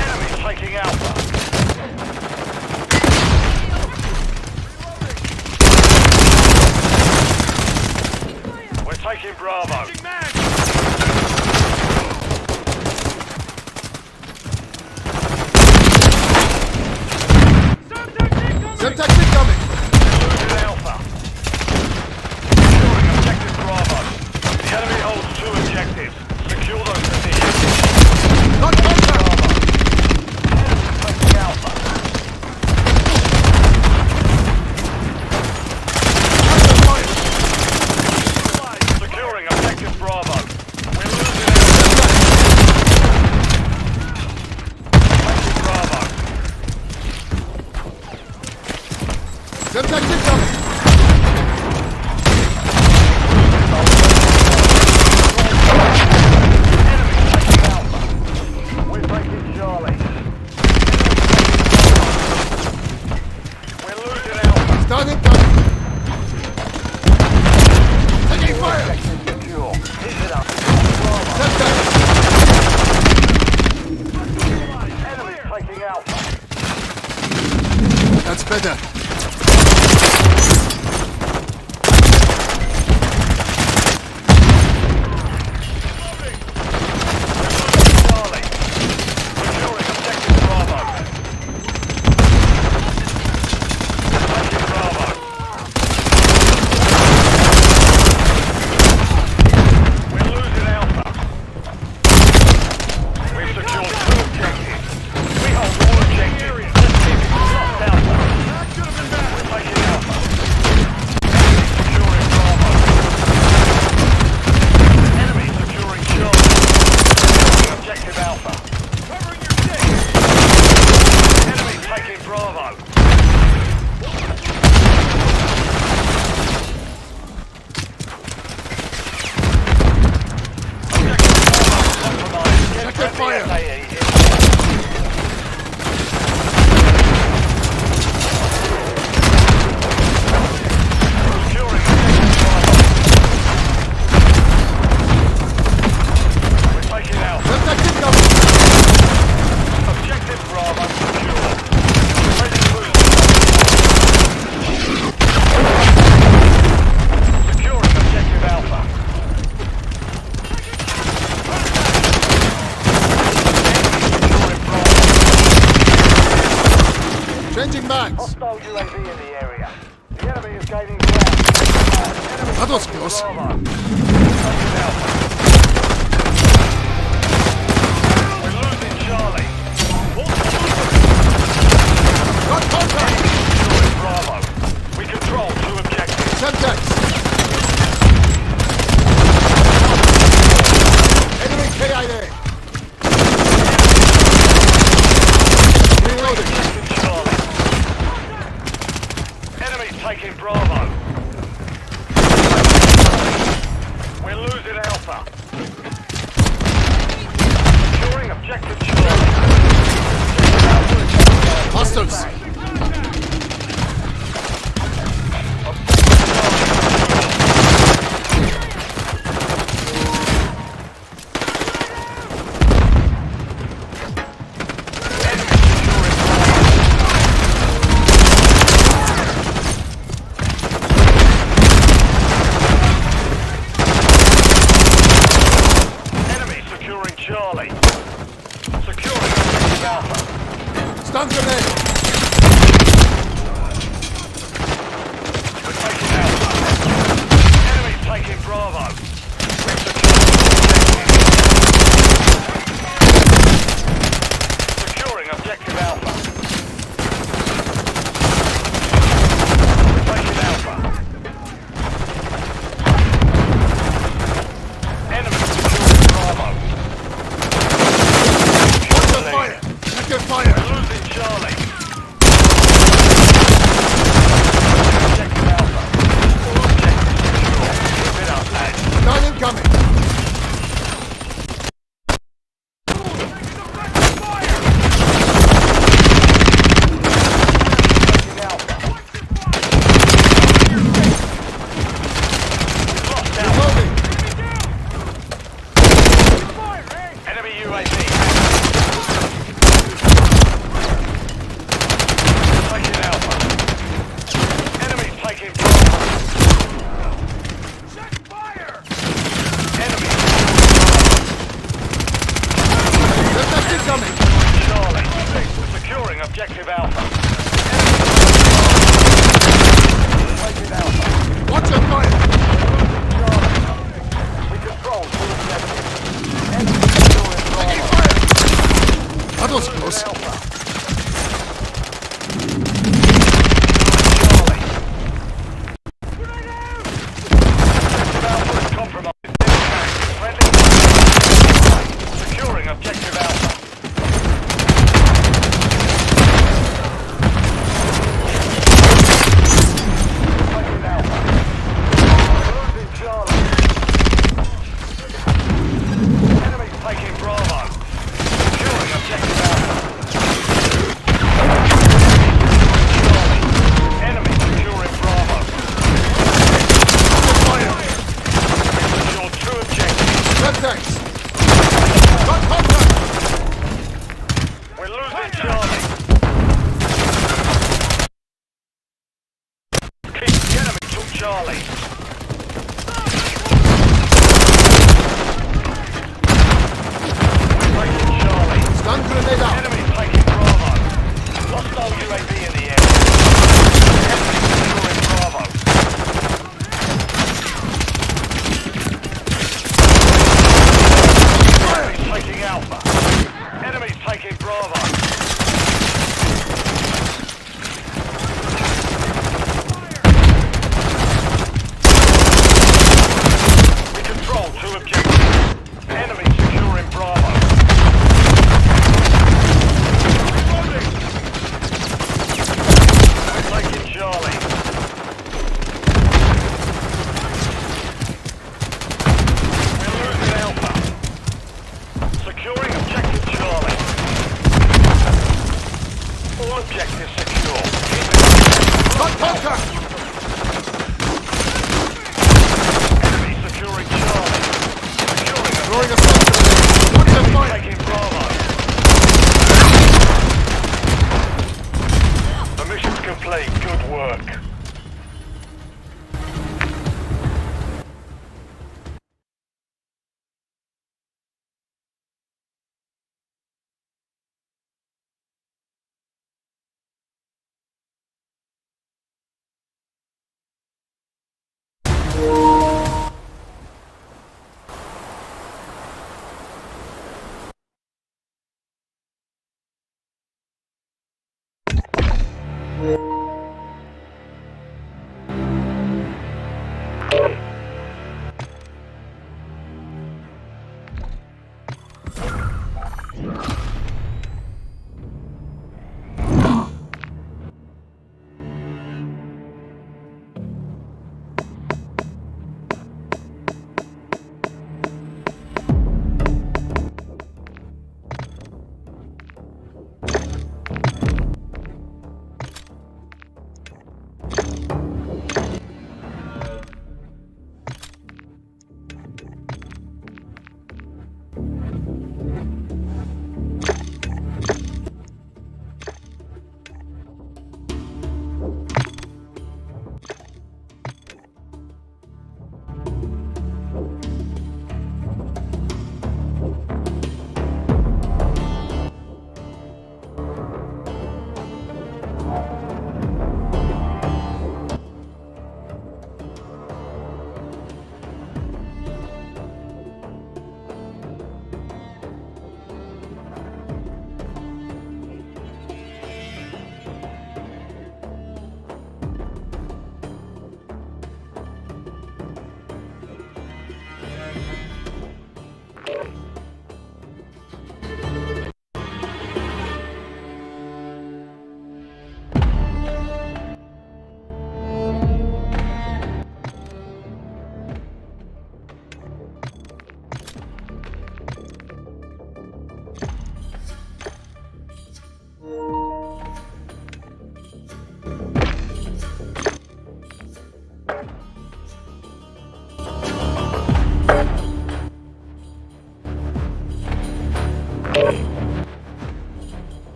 Enemy taking Alpha. We're taking Bravo. Semtex incoming! Losing Alpha. Securing objective Bravo. The enemy holds 2 objectives. Secure those positions. Not contact! Bravo. Enemy taking Alpha. Securing objective Bravo. We're losing Alpha. Taking Bravo. Semtex incoming! We're taking Charlie. We're losing Alpha. Start incoming! Taking fire! Secure. Hit it up. Semtex! Enemy taking Alpha. That's better. Charlie. Securing objective Bravo. Taking Bravo. We're losing Alpha. We've secured 2 objectives. We hold all objectives. Let's keep it. Lost Alpha. We're taking Alpha. Enemy securing Bravo. Enemy securing Charlie. Securing objective Alpha. Covering your six. Enemy taking Bravo. Objective Bravo compromised. Get Check their friendly fire. SAE. Securing objective Bravo. We're taking Alpha. Semtex incoming! Objective Bravo secure. Ready to move. Securing objective Alpha. Securing Bravo. Changing mags! Hostile UAV in the area. The enemy is gaining ground. That was close. Bravo. Taking Alpha. We're losing Charlie. Got contact! Securing Bravo. We control 2 objectives. Semtex! Enemy KIA! Reloading! Taking Charlie. Enemy's taking Bravo. We're losing Alpha.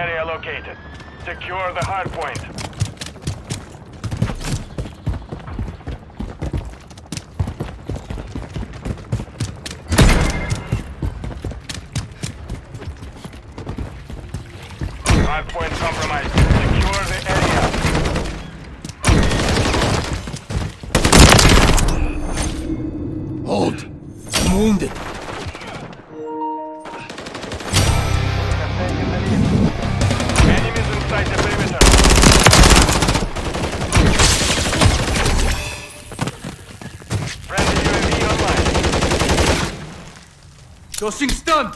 area located. Secure the hard point. Hard point compromised. Secure the area. Hold. I'm wounded. Enemies inside the perimeter. Friendly UAV online. Tossing stun.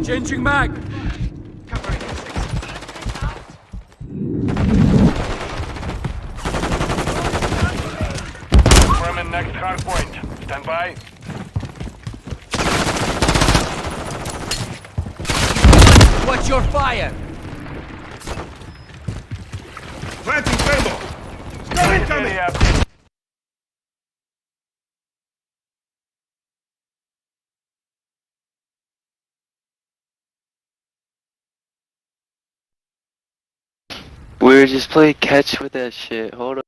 Changing mag. Confirming next hard point. Stand by. Watch your fire. Planting Camo. Start incoming. We were just playing catch with that shit. Hold on.